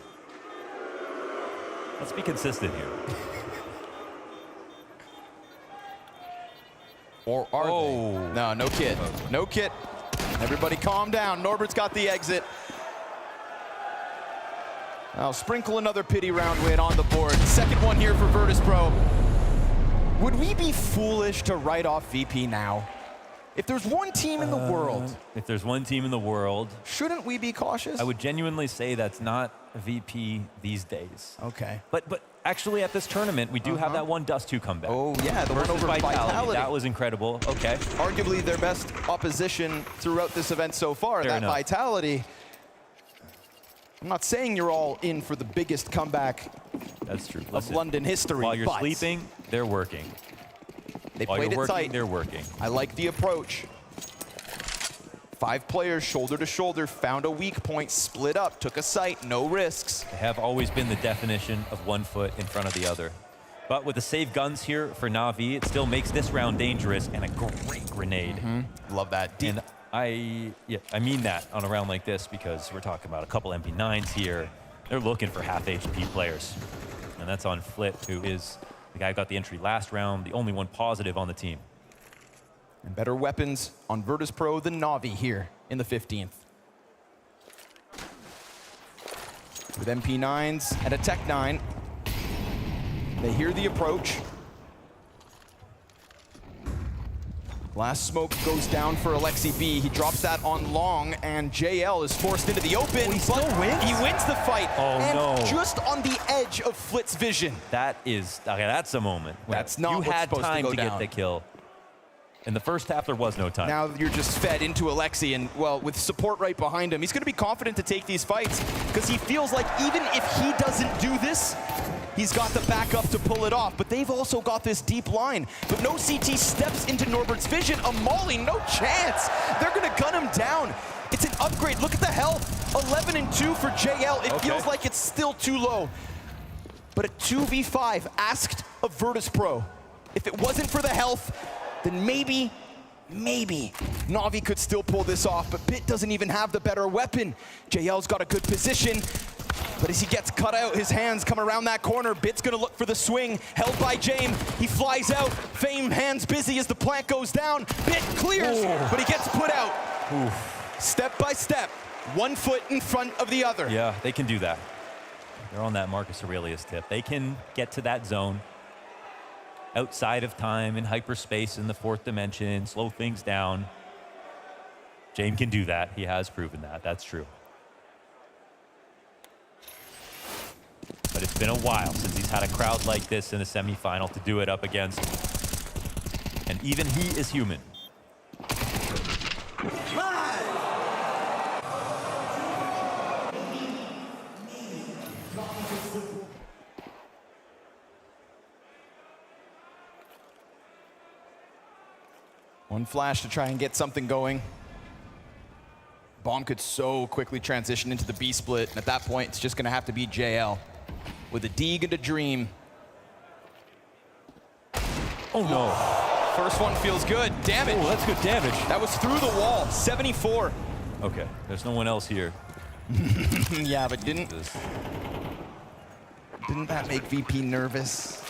Let's be consistent here. Or are they? No, no kit. No kit. Everybody calm down. Norbert's got the exit. I'll sprinkle another pity round win on the board. Second one here for Virtus.pro. Would we be foolish to write off VP now? If there's one team in the world. If there's one team in the world. Shouldn't we be cautious? I would genuinely say that's not VP these days. Okay. But actually at this tournament, we do have that one Dust 2 comeback. Oh yeah, the one versus over Vitality. That was incredible. Okay. Arguably their best opposition throughout this event so far. Fair that enough. Vitality. I'm not saying you're all in for the biggest comeback That's true. of London history. While you're but sleeping, they're working. They While played you're it working, tight. they're working. I like the approach. 5 players, shoulder to shoulder, found a weak point, split up, took a site, no risks. They have always been the definition of one foot in front of the other. But with the save guns here for Navi, it still makes this round dangerous, and a great grenade. Love that. Deep. And I mean that on a round like this because we're talking about a couple MP9s here. They're looking for half HP players. And that's on Flit, who is the guy who got the entry last round, the only one positive on the team. And better weapons on Virtus.pro than Navi here in the 15th. With MP9s and a Tech 9, they hear the approach. Last smoke goes down for Alexi B. He drops that on long, and JL is forced into the open. He still wins? He wins the fight. Oh, and no. just on the edge of Flit's vision. That is, okay, that's a moment. That's not you what's had supposed to time go to down. get the kill. In the first half, there was no time. Now you're just fed into Alexi, and well, with support right behind him, he's going to be confident to take these fights because he feels like even if he doesn't do this, he's got the backup to pull it off. But they've also got this deep line. But no CT steps into Norbert's vision. A Molly, no chance. They're going to gun him down. It's an upgrade. Look at the health. 11 and 2 for JL. It feels like it's still too low. But a 2v5 asked of Virtus.pro. If it wasn't for the health, then maybe Navi could still pull this off, but Bit doesn't even have the better weapon. JL's got a good position, but as he gets cut out, his hands come around that corner. Bit's gonna look for the swing, held by James. He flies out, Fame hands busy as the plant goes down. Bit clears, but he gets put out. Step by step, 1 foot in front of the other. Yeah, they can do that. They're on that Marcus Aurelius tip. They can get to that zone outside of time, in hyperspace, in the fourth dimension, slow things down. James can do that. He has proven that. That's true. But it's been a while since he's had a crowd like this in a semifinal to do it up against. And even he is human. One flash to try and get something going. Bomb could so quickly transition into the B split, and at that point, it's just gonna have to be JL with a Deeg and a Dream. Oh no. First one feels good. Damage. Oh, that's good damage. That was through the wall, 74. Okay, there's no one else here. Yeah, but didn't that make VP nervous?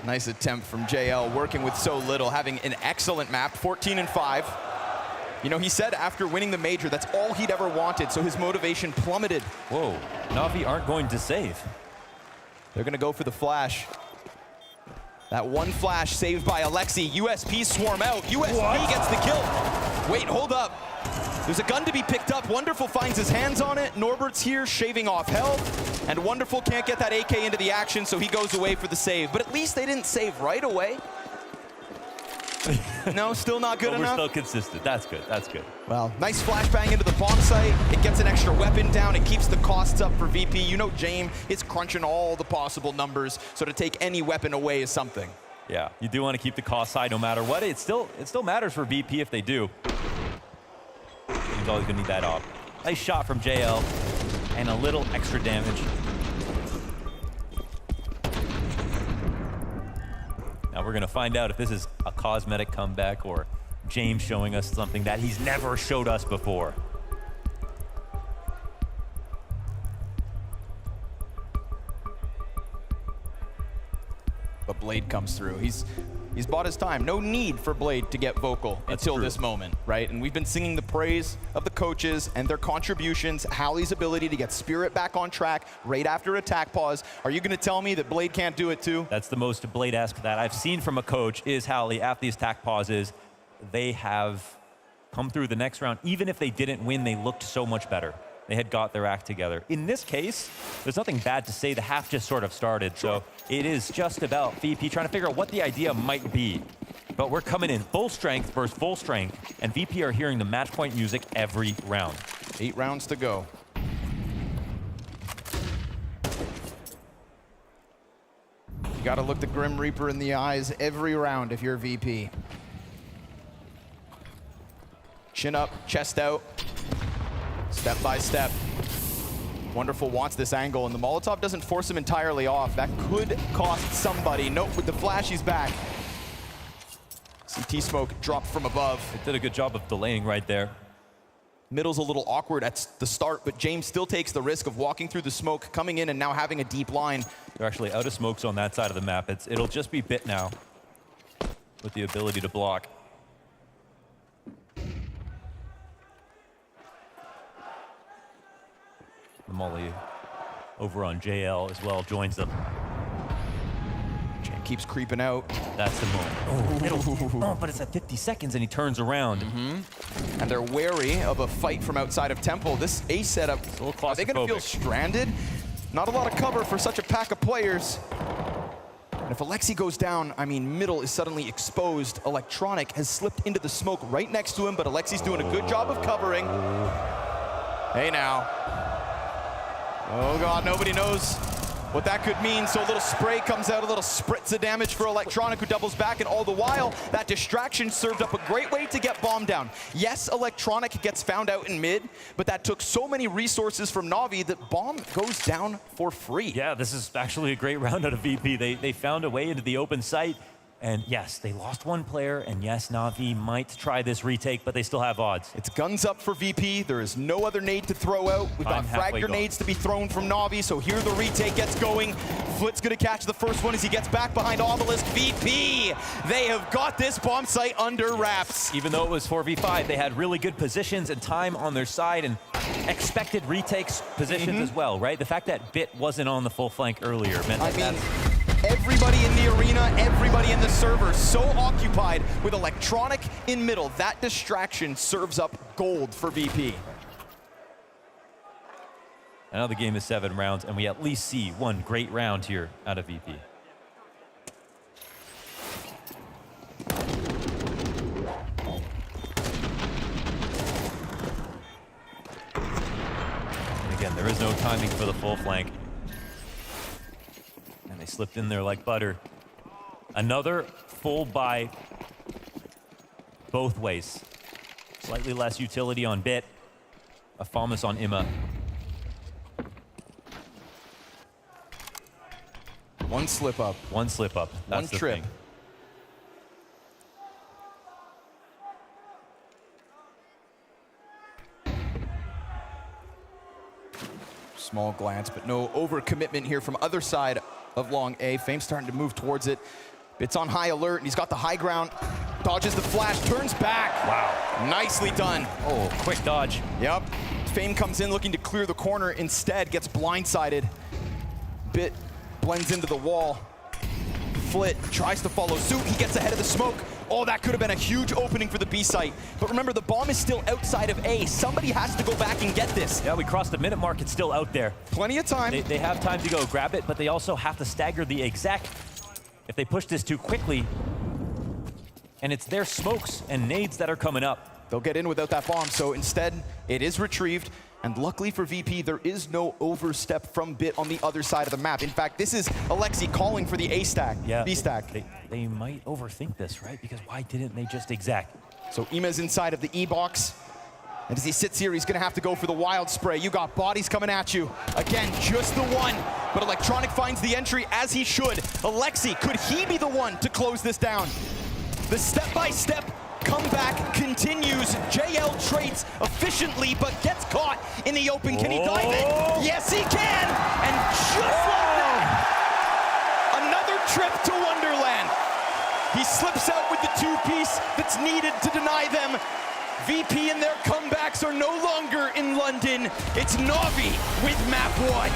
Nice attempt from JL, working with so little, having an excellent map, 14 and 5. You know, he said after winning the major, that's all he'd ever wanted, so his motivation plummeted. Whoa, NAVI aren't going to save. They're gonna go for the flash. That one flash saved by Alexi. USP swarm out. USP gets the kill. Wait, hold up. There's a gun to be picked up. Wonderful finds his hands on it. Norbert's here shaving off health. And Wonderful can't get that AK into the action, so he goes away for the save. But at least they didn't save right away. No, still not good enough? We're still consistent. That's good. That's good. Well, nice flashbang into the bomb site. It gets an extra weapon down. It keeps the costs up for VP. You know James is crunching all the possible numbers, so to take any weapon away is something. Yeah, you do want to keep the cost high no matter what. It still matters for VP if they do. He's always going to need that off. Nice shot from JL and a little extra damage. Now we're going to find out if this is a cosmetic comeback or James showing us something that he's never showed us before. But Blade comes through. He's bought his time. No need for Blade to get vocal until this moment, right? And we've been singing the praise of the coaches and their contributions, Hallie's ability to get Spirit back on track right after attack pause. Are you going to tell me that Blade can't do it too? That's the most Blade-esque that I've seen from a coach is Hallie after these attack pauses. They have come through the next round. Even if they didn't win, they looked so much better. They had got their act together. In this case, there's nothing bad to say. The half just sort of started. So it is just about VP trying to figure out what the idea might be. But we're coming in full strength versus full strength. And VP are hearing the match point music every round. 8 rounds to go. You gotta look the Grim Reaper in the eyes every round if you're VP. Chin up, chest out. Step by step. Wonderful wants this angle, and the Molotov doesn't force him entirely off. That could cost somebody. Nope, with the flash, he's back. CT smoke dropped from above. They did a good job of delaying right there. Middle's a little awkward at the start, but James still takes the risk of walking through the smoke, coming in and now having a deep line. They're actually out of smokes on that side of the map. It'll just be Bit now with the ability to block. The Molly over on JL as well joins them. Jam keeps creeping out. That's the moment. Oh, but it's at 50 seconds and he turns around. And they're wary of a fight from outside of Temple. This A setup, are they going to feel stranded? Not a lot of cover for such a pack of players. And if Alexi goes down, I mean, Middle is suddenly exposed. Electronic has slipped into the smoke right next to him, but Alexi's doing a good job of covering. Hey now. Oh God, nobody knows what that could mean. So a little spray comes out, a little spritz of damage for Electronic, who doubles back, and all the while, that distraction served up a great way to get Bomb down. Yes, Electronic gets found out in mid, but that took so many resources from NAVI that Bomb goes down for free. Yeah, this is actually a great round out of VP. They found a way into the open site. And yes, they lost one player, and yes, Na'Vi might try this retake, but they still have odds. It's guns up for VP. There is no other nade to throw out. We've got frag grenades to be thrown from Na'Vi, so here the retake gets going. Flit's gonna catch the first one as he gets back behind Obelisk. VP, they have got this bomb site under wraps. Even though it was 4v5, they had really good positions and time on their side and expected retakes positions as well, right? The fact that Bit wasn't on the full flank earlier meant that everybody in the arena, everybody in the server, so occupied with electronic in middle. That distraction serves up gold for VP. I know the game is 7 rounds, and we at least see one great round here out of VP. And again, there is no timing for the full flank. And they slipped in there like butter. Another full buy both ways. Slightly less utility on Bit. A Famas on Imma. One slip up. One slip up. That's One trip. The thing. Small glance, but no overcommitment here from other side of long A. Fame starting to move towards it. It's on high alert, and he's got the high ground. Dodges the flash, turns back. Wow. Nicely done. Oh, quick dodge. Yep. Fame comes in looking to clear the corner. Instead, gets blindsided. Bit blends into the wall. Flit tries to follow suit. He gets ahead of the smoke. Oh, that could have been a huge opening for the B site. But remember, the bomb is still outside of A. Somebody has to go back and get this. Yeah, we crossed the minute mark. It's still out there. Plenty of time. They have time to go grab it, but they also have to stagger the exec. If they push this too quickly, and it's their smokes and nades that are coming up. They'll get in without that bomb, so instead, it is retrieved. And luckily for VP, there is no overstep from Bit on the other side of the map. In fact, this is Alexi calling for the A stack, yeah, B stack. They might overthink this, right? Because why didn't they just exec? So Ima's inside of the E box. And as he sits here, he's gonna have to go for the wild spray. You got bodies coming at you. Again, just the one. But Electronic finds the entry as he should. Alexi, could he be the one to close this down? The step-by-step comeback continues. JL trades efficiently, but gets caught in the open. Can he dive in? Yes, he can! And just like that, another trip to Wonderland. He slips out with the two-piece that's needed to deny them. VP and their comebacks are no longer in London. It's Navi with map 1.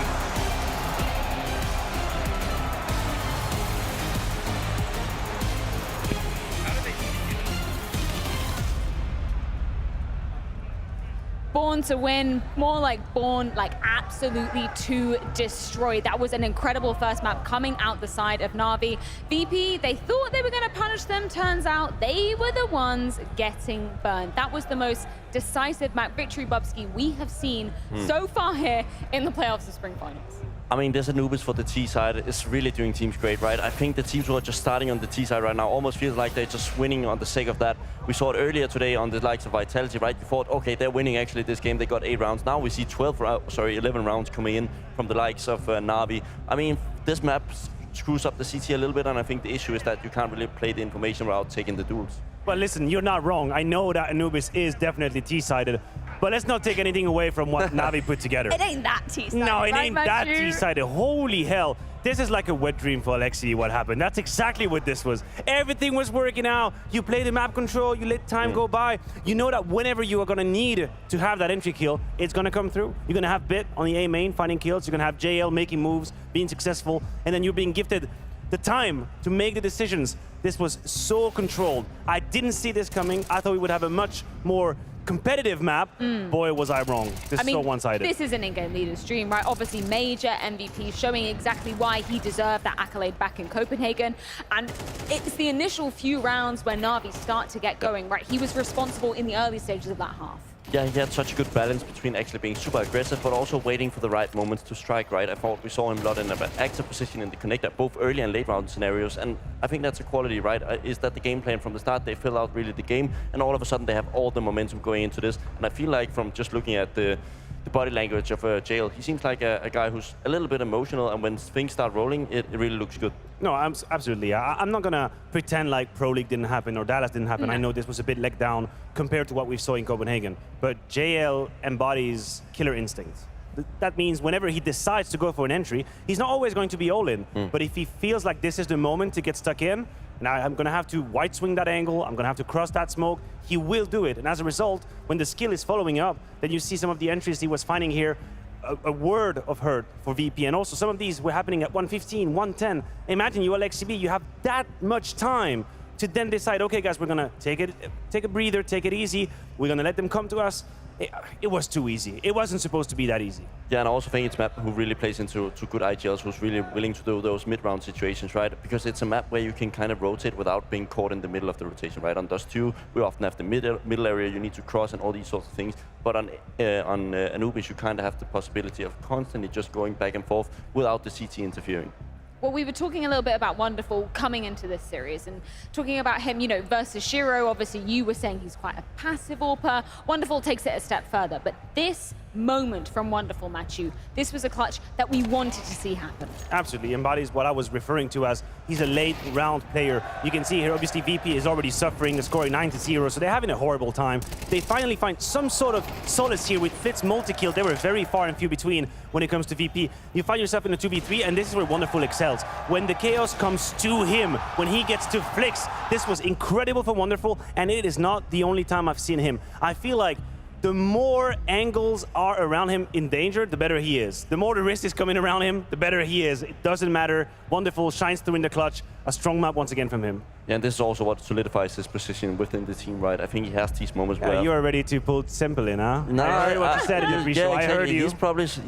Born to win, more like born like absolutely to destroy. That was an incredible first map coming out the side of Navi. VP, they thought they were going to punish them. Turns out they were the ones getting burned. That was the most decisive map victory, Bubsky, we have seen so far here in the playoffs of Spring Finals. I mean, this Anubis for the T side is really doing teams great, right? I think the teams who are just starting on the T side right now almost feels like they're just winning on the sake of that. We saw it earlier today on the likes of Vitality, right? We thought, okay, they're winning actually this game. They got 8 rounds. Now we see 11 rounds coming in from the likes of Navi. I mean, this map screws up the CT a little bit, and I think the issue is that you can't really play the information without taking the duels. Well, listen, you're not wrong. I know that Anubis is definitely T-sided, but let's not take anything away from what Navi put together. It ain't that T-sided. No, it right, ain't that T-sided. Holy hell. This is like a wet dream for Alexi, what happened. That's exactly what this was. Everything was working out. You play the map control, you let time go by. You know that whenever you are going to need to have that entry kill, it's going to come through. You're going to have Bit on the A main finding kills. You're going to have JL making moves, being successful, and then you're being gifted the time to make the decisions. This was so controlled. I didn't see this coming. I thought we would have a much more competitive map. Boy, was I wrong. This is so one-sided. This is an in-game leader's dream, right? Obviously, major MVP showing exactly why he deserved that accolade back in Copenhagen. And it's the initial few rounds where Navi start to get going, right? He was responsible in the early stages of that half. Yeah, he had such a good balance between actually being super aggressive, but also waiting for the right moments to strike, right? I thought we saw him a lot in an active position in the connector, both early and late round scenarios, and I think that's a quality, right? Is that the game plan from the start? They fill out really the game, and all of a sudden they have all the momentum going into this, and I feel like from just looking at the body language of JL, he seems like a guy who's a little bit emotional, and when things start rolling, it really looks good. No, absolutely. I'm not going to pretend like Pro League didn't happen or Dallas didn't happen. No. I know this was a bit let down compared to what we saw in Copenhagen. But JL embodies killer instincts. That means whenever he decides to go for an entry, he's not always going to be all in. But if he feels like this is the moment to get stuck in, now I'm going to have to white swing that angle, I'm going to have to cross that smoke, he will do it. And as a result, when the skill is following up, then you see some of the entries he was finding here, a word of hurt for VP. And also some of these were happening at 115, 110. Imagine you LXCB, you have that much time to then decide, okay guys, we're gonna take a breather, take it easy, we're gonna let them come to us. It was too easy. It wasn't supposed to be that easy. Yeah, and I also think it's a map who really plays into good IGLs, who's really willing to do those mid-round situations, right? Because it's a map where you can kind of rotate without being caught in the middle of the rotation, right? On Dust 2, we often have the middle area you need to cross and all these sorts of things. But on Anubis, you kind of have the possibility of constantly just going back and forth without the CT interfering. Well, we were talking a little bit about Wonderful coming into this series and talking about him, you know, versus Shiro. Obviously, you were saying he's quite a passive AWPer. Wonderful takes it a step further. But this moment from Wonderful, Matthew, this was a clutch that we wanted to see happen. Absolutely, embodies what I was referring to as he's a late round player. You can see here, obviously, VP is already suffering, the scoring 9-0, so they're having a horrible time. They finally find some sort of solace here with Fitz multi-kill. They were very far and few between when it comes to VP. You find yourself in a 2v3, and this is where Wonderful excels. When the chaos comes to him, when he gets to flicks, this was incredible for Wonderful, and it is not the only time I've seen him. I feel like the more angles are around him in danger, the better he is. The more the wrist is coming around him, the better he is. It doesn't matter. Wonderful shines through in the clutch. A strong map once again from him. Yeah, and this is also what solidifies his position within the team, right? I think he has these moments where... You are ready to pull Simple in, huh? No, I heard what you said in the pre-show. Yeah, exactly. I heard you.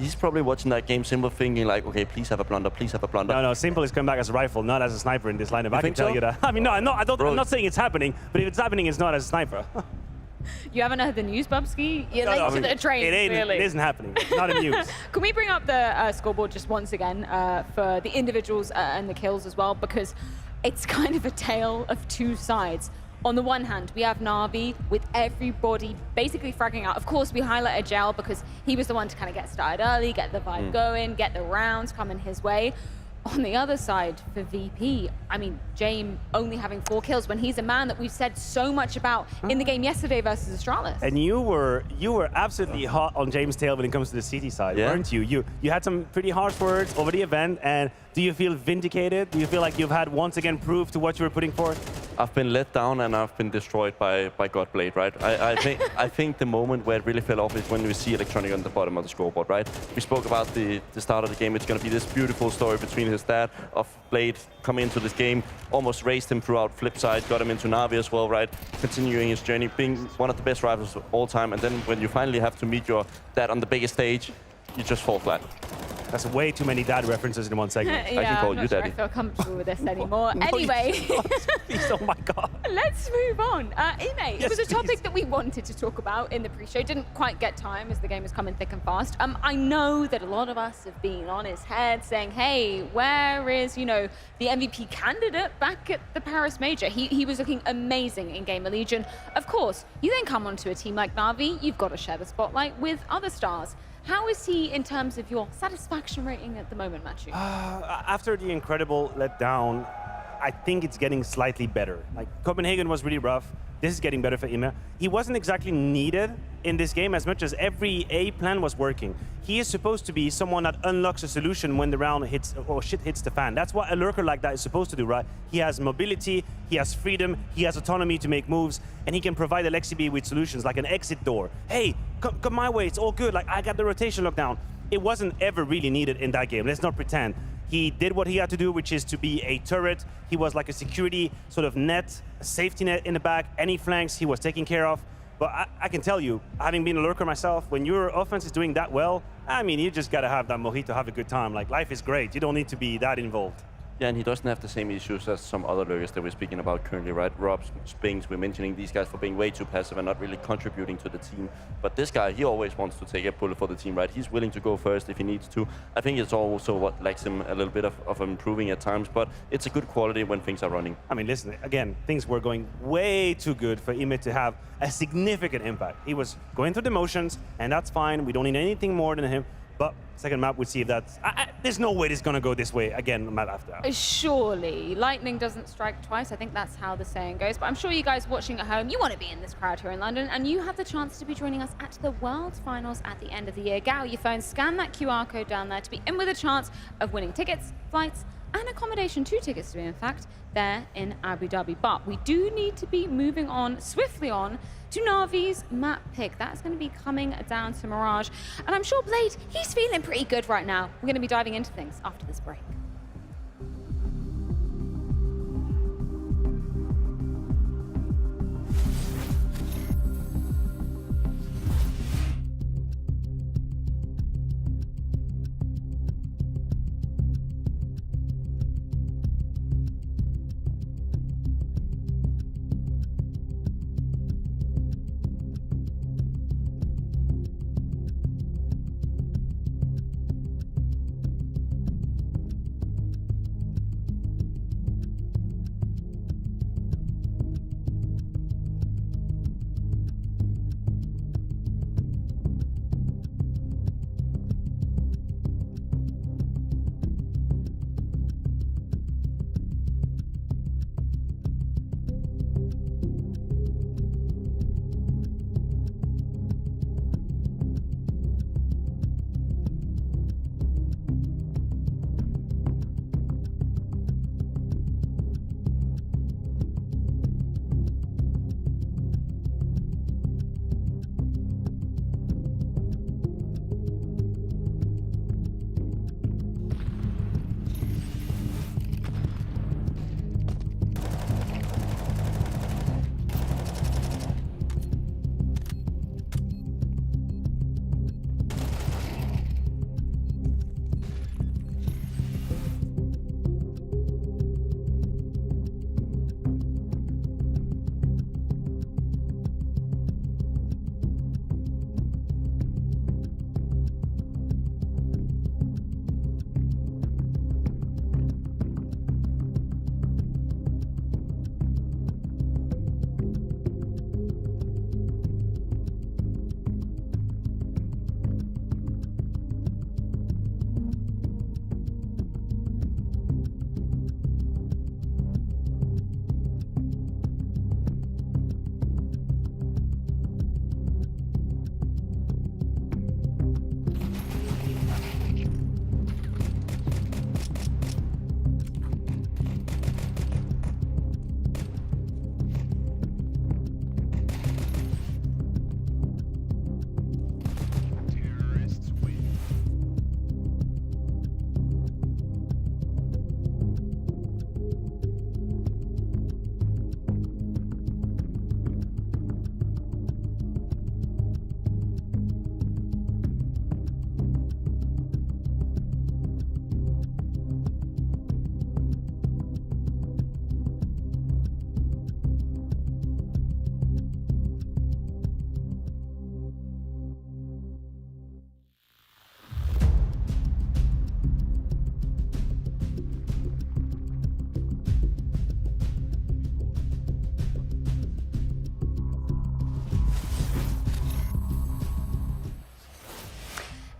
He's probably watching that game, Simple, thinking like, okay, please have a blunder, please have a blunder. No, Simple is coming back as a rifle, not as a sniper in this lineup. I can tell so? you that. I mean, no, I'm not saying it's happening, but if it's happening, it's not as a sniper. You haven't heard the news, Bubsky? You're late to the train, really. It isn't happening. Not in news. Can we bring up the scoreboard just once again for the individuals and the kills as well? Because it's kind of a tale of two sides. On the one hand, we have NAVI with everybody basically fragging out. Of course, we highlighted Gel because he was the one to kind of get started early, get the vibe going, get the rounds coming his way. On the other side, for VP, I mean, James only having 4 kills when he's a man that we've said so much about in the game yesterday versus Astralis. And you were absolutely hot on James' tail when it comes to the CT side, weren't you? You had some pretty harsh words over the event, and do you feel vindicated? Do you feel like you've had once again proof to what you were putting forth? I've been let down and I've been destroyed by Godblade, right? I think the moment where it really fell off is when we see Electronic on the bottom of the scoreboard, right? We spoke about the start of the game. It's going to be this beautiful story between his dad of Blade coming into this game, almost raised him throughout Flipside, got him into NAVI as well, right? Continuing his journey, being one of the best rivals of all time. And then when you finally have to meet your dad on the biggest stage, you just fall flat. That's way too many dad references in one segment. Yeah, I can call you daddy. I feel comfortable with this anymore. Anyway, oh my god. Let's move on. Ime, Yes, it was a topic please. that we wanted to talk about in the pre-show. Didn't quite get time as the game is coming thick and fast. I know that a lot of us have been on his head saying, hey, where is, you know, the MVP candidate back at the Paris Major? He was looking amazing in Gamer Legion. Of course, you then come onto a team like NAVI, you've got to share the spotlight with other stars. How is he in terms of your satisfaction rating at the moment, Matthew? After the incredible letdown, I think it's getting slightly better. Like, Copenhagen was really rough. This is getting better for Ime. He wasn't exactly needed in this game as much as every A plan was working. He is supposed to be someone that unlocks a solution when the round hits or shit hits the fan. That's what a lurker like that is supposed to do, right? He has mobility, he has freedom, he has autonomy to make moves, and he can provide LXCB with solutions like an exit door. Hey, come my way, it's all good. Like, I got the rotation locked down. It wasn't ever really needed in that game. Let's not pretend. He did what he had to do, which is to be a turret. He was like a security sort of net, a safety net in the back. Any flanks he was taking care of. But I can tell you, having been a lurker myself, when your offense is doing that well, I mean, you just gotta have that mojito, have a good time. Like, life is great. You don't need to be that involved. Yeah, and he doesn't have the same issues as some other lurkers that we're speaking about currently, right? Rob, Spinks, we're mentioning these guys for being way too passive and not really contributing to the team. But this guy, he always wants to take a bullet for the team, right? He's willing to go first if he needs to. I think it's also what lacks him a little bit of improving at times, but it's a good quality when things are running. I mean, listen, again, things were going way too good for Ime to have a significant impact. He was going through the motions, and that's fine. We don't need anything more than him. But second map, we'll see if that's... there's no way it's going to go this way again map after. Surely. Lightning doesn't strike twice. I think that's how the saying goes. But I'm sure you guys watching at home, you want to be in this crowd here in London, and you have the chance to be joining us at the World Finals at the end of the year. Get out your phone, scan that QR code down there to be in with a chance of winning tickets, flights, and accommodation, 2 tickets to be in fact, there in Abu Dhabi. But we do need to be moving on, swiftly on, to Navi's map pick. That's going to be coming down to Mirage. And I'm sure Blade, he's feeling pretty good right now. We're going to be diving into things after this break.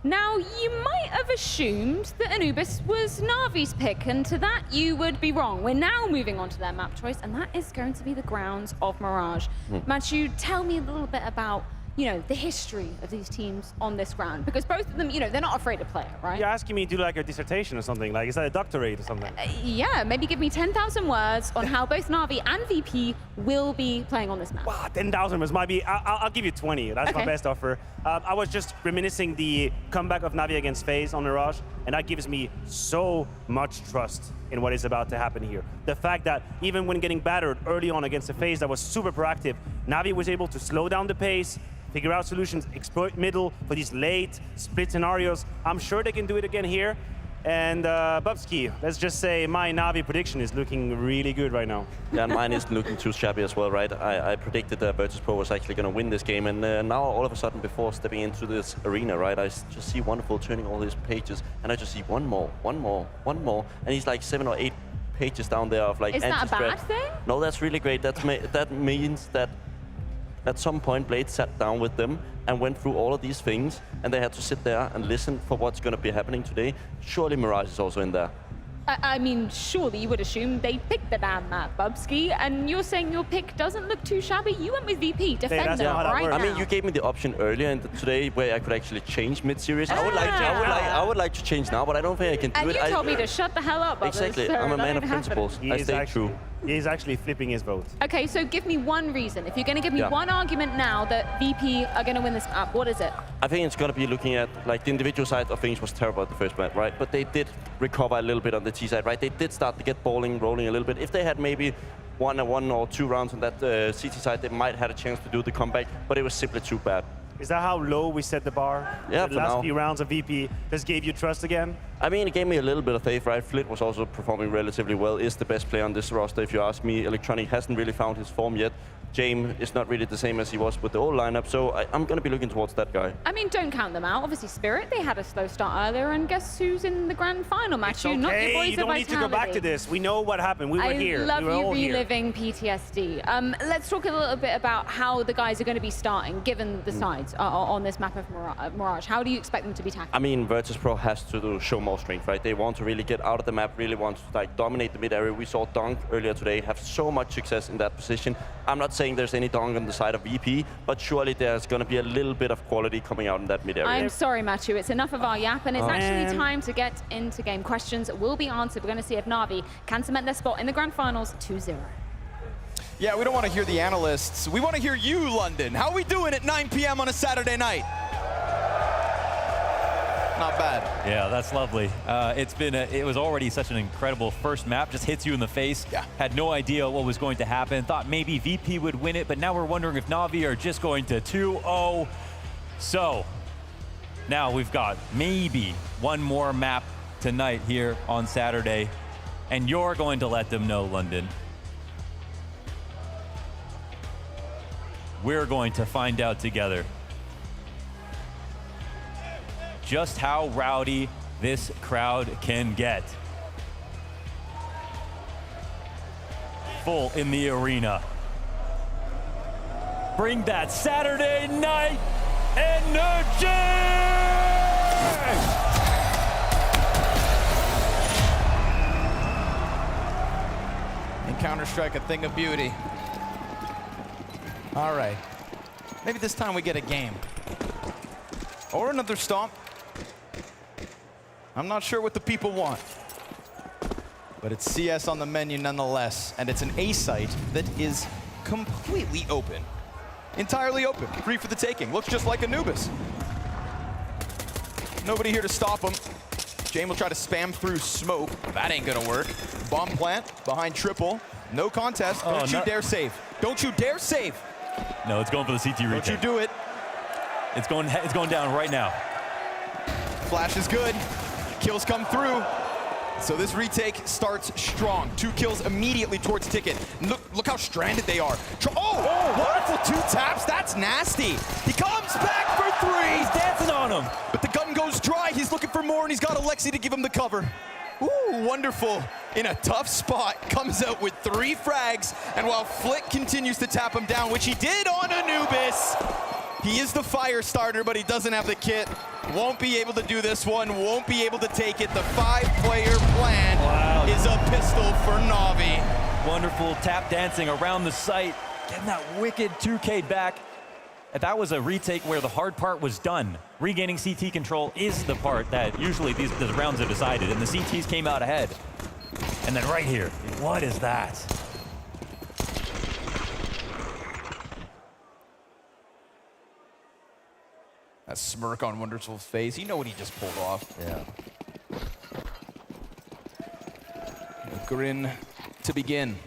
Now, you might have assumed that Anubis was Navi's pick, and to that you would be wrong. We're now moving on to their map choice, and that is going to be the grounds of Mirage. Matthew, tell me a little bit about, you know, the history of these teams on this ground, because both of them, you know, they're not afraid to play it, right? You're asking me to do like a dissertation or something, like is that a doctorate or something? Yeah, maybe give me 10,000 words on how both Navi and VP will be playing on this map. Wow, 10,000 words might be, I'll give you 20, that's my best offer. I was just reminiscing the comeback of Navi against FaZe on Mirage, and that gives me so much trust in what is about to happen here. The fact that even when getting battered early on against a FaZe that was super proactive, Navi was able to slow down the pace, figure out solutions, exploit middle for these late split scenarios. I'm sure they can do it again here. And Bubsky, let's just say my Navi prediction is looking really good right now. Yeah, and mine isn't looking too shabby as well, right? I predicted that Virtus.pro was actually going to win this game, and now all of a sudden, before stepping into this arena, right, I just see Wonderful turning all these pages, and I just see one more, and he's like 7 or 8 pages down there of like Is that a anti-spread. bad thing? No, that's really great. That means that at some point Blade sat down with them and went through all of these things, and they had to sit there and listen for what's going to be happening today. Surely Mirage is also in there. I mean, surely you would assume they picked the damn map, Bubsky, and you're saying your pick doesn't look too shabby. You went with VP, Defender, right now. I mean, you gave me the option earlier and today where I could actually change mid-series. I would like to change now, but I don't think I can do it. And you told me to shut the hell up, Bubbles. Exactly, So I'm a man of happen. principles. I stay true. He's actually flipping his vote. Okay, so give me one reason. If you're going to give me Yeah. one argument now that VP are going to win this map, what is it? I think it's going to be looking at, like, the individual side of things was terrible at the first map, right? But they did recover a little bit on the T side, right? They did start to get balling, rolling a little bit. If they had maybe one or two rounds on that CT side, they might have had a chance to do the comeback, but it was simply too bad. Is that how low we set the bar? Yeah, the for last now. few rounds of VP just gave you trust again? I mean, it gave me a little bit of faith, right? Flit was also performing relatively well, is the best player on this roster, if you ask me. Electronic hasn't really found his form yet. James is not really the same as he was with the old lineup, so I'm going to be looking towards that guy. I mean, don't count them out. Obviously, Spirit, they had a slow start earlier, and guess who's in the grand final match? It's okay, you don't need to go back to this. We know what happened. We were here. I love we were you all reliving PTSD. Let's talk a little bit about how the guys are going to be starting, given the sides on this map of Mirage. How do you expect them to be tackled? I mean, Virtus.pro has to show more strength, right? They want to really get out of the map, really want to like dominate the mid area. We saw Dunk earlier today have so much success in that position. I'm not saying there's any Dunk on the side of VP, but surely there's going to be a little bit of quality coming out in that mid area. I'm sorry, Matthew. It's enough of our yap, and it's actually time to get into game. Questions will be answered. We're going to see if NAVI can cement their spot in the grand finals 2-0. Yeah, we don't want to hear the analysts. We want to hear you, London. How are we doing at 9 p.m. on a Saturday night? Not bad. Yeah, that's lovely. It was already such an incredible first map. Just hits you in the face. Yeah. Had no idea what was going to happen. Thought maybe VP would win it, but now we're wondering if NAVI are just going to 2-0. So now we've got maybe one more map tonight here on Saturday, and you're going to let them know, London. We're going to find out together just how rowdy this crowd can get. Full in the arena. Bring that Saturday night energy! In Counter-Strike, a thing of beauty. All right. Maybe this time we get a game. Or another stomp. I'm not sure what the people want. But it's CS on the menu nonetheless, and it's an A site that is completely open. Entirely open, free for the taking. Looks just like Anubis. Nobody here to stop him. Jame will try to spam through smoke. That ain't gonna work. Bomb plant behind triple. No contest. Don't you dare save. Don't you dare save. No, it's going for the CT retake. Don't you do it. It's going down right now. Flash is good. Kills come through. So this retake starts strong. 2 kills immediately towards Ticket. Look how stranded they are. Wonderful 2 taps. That's nasty. He comes back for 3. He's dancing on him. But the gun goes dry. He's looking for more, and he's got Alexi to give him the cover. Ooh, wonderful. In a tough spot, comes out with 3 frags. And while Flick continues to tap him down, which he did on Anubis, he is the fire starter, but he doesn't have the kit. Won't be able to do this one, won't be able to take it. The 5-player plan is a pistol for NAVI. Wonderful tap dancing around the site, getting that wicked 2K back. And that was a retake where the hard part was done. Regaining CT control is the part that usually these rounds are decided, and the CTs came out ahead. And then right here, what is that? That smirk on Wonderful's face. You know what he just pulled off. Yeah. A grin to begin.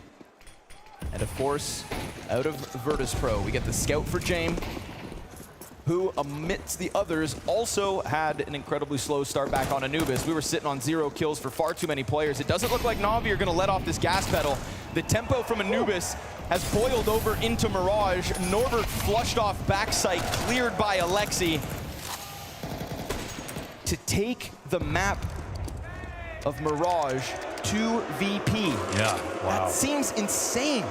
And a force out of Virtus.pro. We get the scout for Jame, who amidst the others also had an incredibly slow start back on Anubis. We were sitting on 0 kills for far too many players. It doesn't look like NAVI are going to let off this gas pedal. The tempo from Anubis has boiled over into Mirage. Norbert flushed off backside, cleared by Alexi. To take the map of Mirage to VP. Yeah, wow. That seems insane.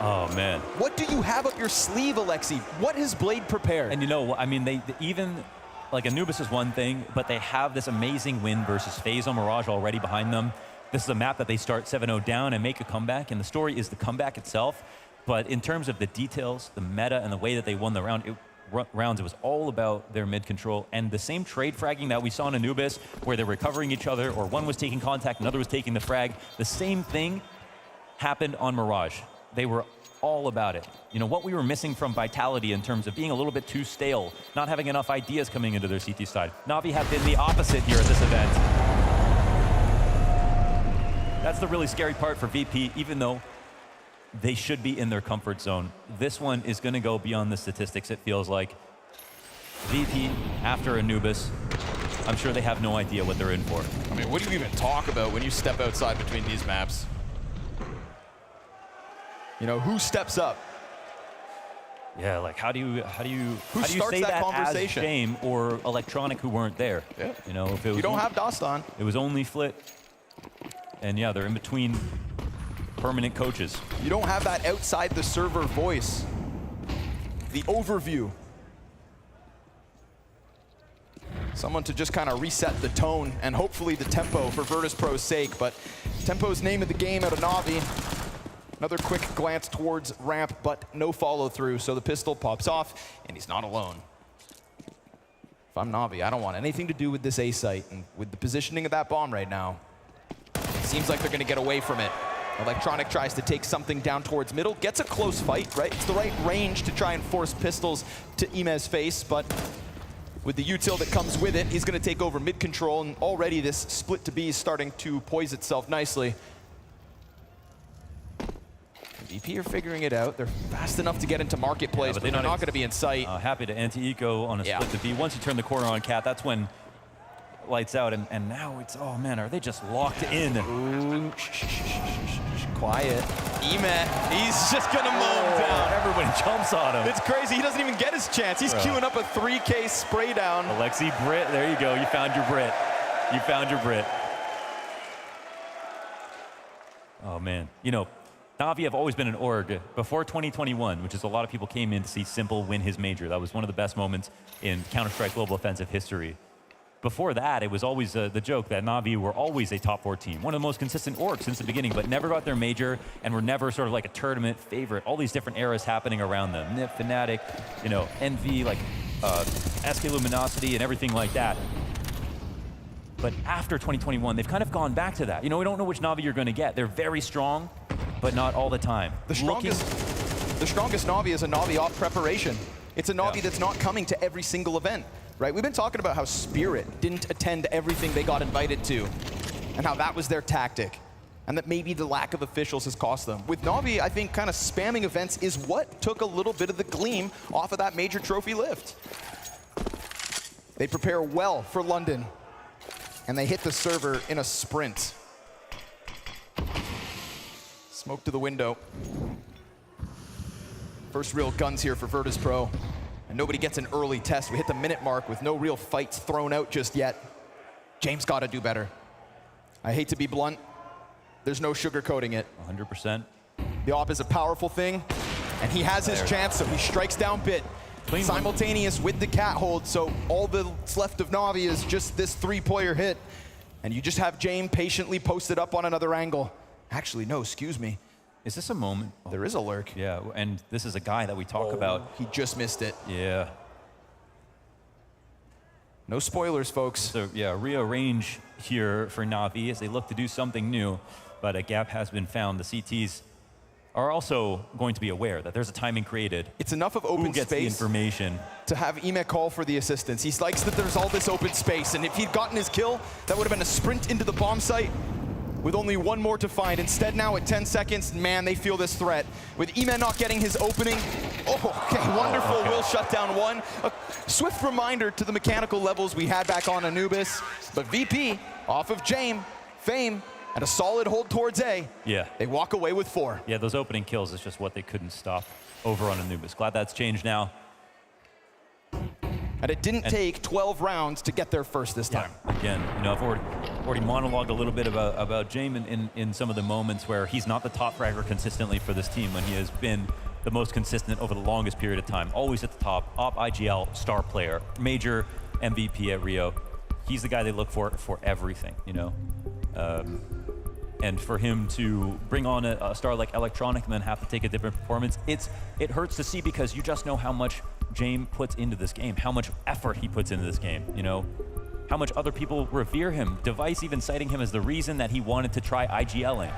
Oh, man. What do you have up your sleeve, Alexi? What has Blade prepared? And you know, I mean, they even, like Anubis is one thing, but they have this amazing win versus FaZe on Mirage already behind them. This is a map that they start 7-0 down and make a comeback, and the story is the comeback itself. But in terms of the details, the meta, and the way that they won the rounds, it was all about their mid control. And the same trade fragging that we saw in Anubis, where they're recovering each other, or one was taking contact, another was taking the frag, the same thing happened on Mirage. They were all about it. You know, what we were missing from Vitality in terms of being a little bit too stale, not having enough ideas coming into their CT side. Na'Vi have been the opposite here at this event. That's the really scary part for VP, even though they should be in their comfort zone. This one is going to go beyond the statistics, it feels like. VP, after Anubis, I'm sure they have no idea what they're in for. I mean, what do you even talk about when you step outside between these maps? You know, who steps up? Yeah, like how do you starts say that conversation? As Shame or Electronic who weren't there? Yeah. You know, if it was You don't have Dostan. It was only Flit. And yeah, they're in between permanent coaches. You don't have that outside the server voice. The overview. Someone to just kind of reset the tone and hopefully the tempo for Virtus.pro's sake, but tempo's name of the game out of Na'Vi. Another quick glance towards ramp, but no follow through, so the pistol pops off, and he's not alone. If I'm Na'Vi, I don't want anything to do with this A site, and with the positioning of that bomb right now, it seems like they're gonna get away from it. Electronic tries to take something down towards middle, gets a close fight, right? It's the right range to try and force pistols to Imez's face, but with the util that comes with it, he's gonna take over mid control, and already this split to B is starting to poise itself nicely. VP are figuring it out. They're fast enough to get into marketplace, but they're not going to be in sight. Happy to anti-eco on a split to B. Once you turn the corner on Cat, that's when lights out, and now it's, oh man, are they just locked in? Ooh, quiet. Emet, he's just going to mow him down. Everybody jumps on him. It's crazy. He doesn't even get his chance. He's queuing up a 3K spray down. Alexi Brit, there you go. You found your Brit. You found your Brit. Oh man, you know, Na'Vi have always been an org. Before 2021, which is a lot of people came in to see Simple win his major. That was one of the best moments in Counter-Strike Global Offensive history. Before that, it was always the joke that Na'Vi were always a top 4 team. One of the most consistent orgs since the beginning, but never got their major and were never sort of like a tournament favorite. All these different eras happening around them. Nip, Fnatic, you know, NV, like SK Luminosity and everything like that. But after 2021, they've kind of gone back to that. You know, we don't know which Na'Vi you're going to get. They're very strong, but not all the time. The strongest Na'Vi is a Na'Vi off preparation. It's a Na'Vi that's not coming to every single event, right? We've been talking about how Spirit didn't attend everything they got invited to, and how that was their tactic, and that maybe the lack of officials has cost them. With Na'Vi, I think kind of spamming events is what took a little bit of the gleam off of that major trophy lift. They prepare well for London, and they hit the server in a sprint. Smoke to the window. First real guns here for Virtus.pro. And nobody gets an early test. We hit the minute mark with no real fights thrown out just yet. James got to do better. I hate to be blunt. There's no sugarcoating it. 100%. The op is a powerful thing, and he has his chance, so he strikes down Bit. Simultaneous with the cat hold, so all that's left of Na'Vi is just this 3-player hit. And you just have James patiently posted up on another angle. Actually, no, excuse me. Is this a moment? There is a lurk. Yeah, and this is a guy that we talk about. He just missed it. Yeah. No spoilers, folks. So yeah, rearrange here for Na'Vi as they look to do something new, but a gap has been found. The CTs are also going to be aware that there's a timing created. It's enough of open Who gets space the information to have Emet call for the assistance. He likes that there's all this open space, and if he'd gotten his kill, that would have been a sprint into the bomb site with only one more to find. Instead now at 10 seconds, man, they feel this threat. With Emet not getting his opening, okay, wonderful, will shut down one. A swift reminder to the mechanical levels we had back on Anubis, but VP off of James, Fame, and a solid hold towards A. Yeah. They walk away with 4. Yeah, those opening kills is just what they couldn't stop over on Anubis. Glad that's changed now. And it didn't take 12 rounds to get there first this time. Again, you know, I've already monologued a little bit about Jaime in some of the moments where he's not the top fragger consistently for this team when he has been the most consistent over the longest period of time. Always at the top, op IGL, star player, major MVP at Rio. He's the guy they look for everything, you know? And for him to bring on a star like Electronic and then have to take a different performance, it hurts to see because you just know how much Jaime puts into this game, how much effort he puts into this game, you know? How much other people revere him. Device even citing him as the reason that he wanted to try IGLing.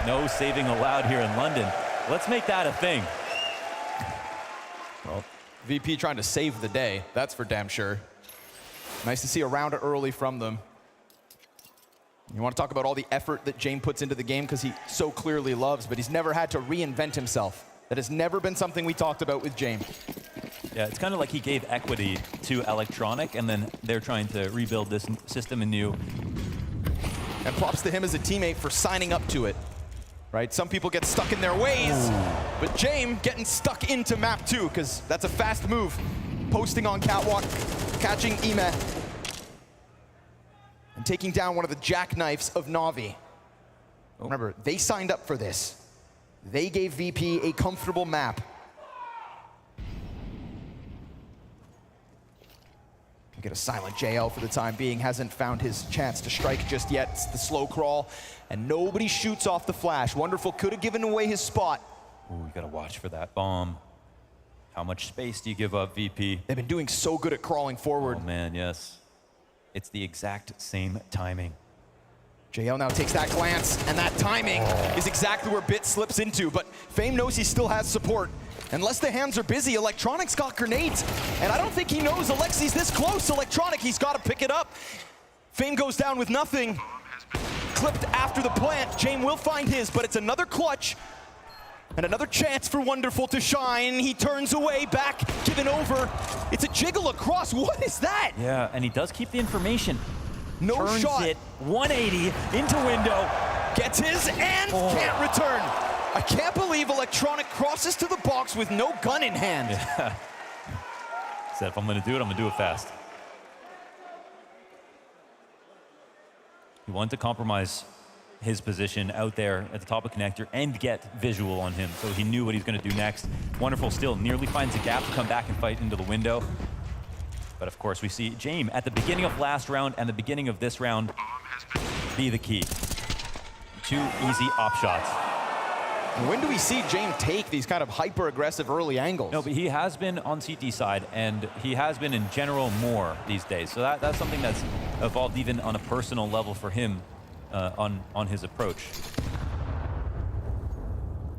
No saving allowed here in London. Let's make that a thing. Well, VP trying to save the day, that's for damn sure. Nice to see a round early from them. You want to talk about all the effort that Jaime puts into the game because he so clearly loves, but he's never had to reinvent himself. That has never been something we talked about with Jaime. Yeah, it's kind of like he gave equity to Electronic, and then they're trying to rebuild this system anew. And props to him as a teammate for signing up to it. Right, some people get stuck in their ways, but Jaime getting stuck into map 2, because that's a fast move. Posting on catwalk, catching Ime, and taking down one of the jackknifes of NAVI. Remember, they signed up for this. They gave VP a comfortable map. We get a silent JL for the time being. Hasn't found his chance to strike just yet. It's the slow crawl, and nobody shoots off the flash. Wonderful could have given away his spot. Ooh, you gotta watch for that bomb. How much space do you give up, VP? They've been doing so good at crawling forward. Oh man, yes. It's the exact same timing. JL now takes that glance, and that timing is exactly where Bit slips into, but Fame knows he still has support. Unless the hands are busy, Electronic's got grenades, and I don't think he knows Alexi's this close. Electronic, he's got to pick it up. Fame goes down with nothing. Clipped after the plant. Jaime will find his, but it's another clutch and another chance for Wonderful to shine. He turns away, back, given over. It's a jiggle across. What is that? Yeah, and he does keep the information. No Turns shot. it 180 into window. Gets his and can't return. I can't believe Electronic crosses to the box with no gun in hand. Yeah. Said if I'm gonna do it, I'm gonna do it fast. He wanted to compromise his position out there at the top of connector and get visual on him, so he knew what he's gonna do next. Wonderful still nearly finds a gap to come back and fight into the window. But of course, we see Jaime at the beginning of last round and the beginning of this round be the key. 2 easy op shots. When do we see Jaime take these kind of hyper-aggressive early angles? No, but he has been on CT side, and he has been in general more these days. So that's something that's evolved even on a personal level for him on his approach.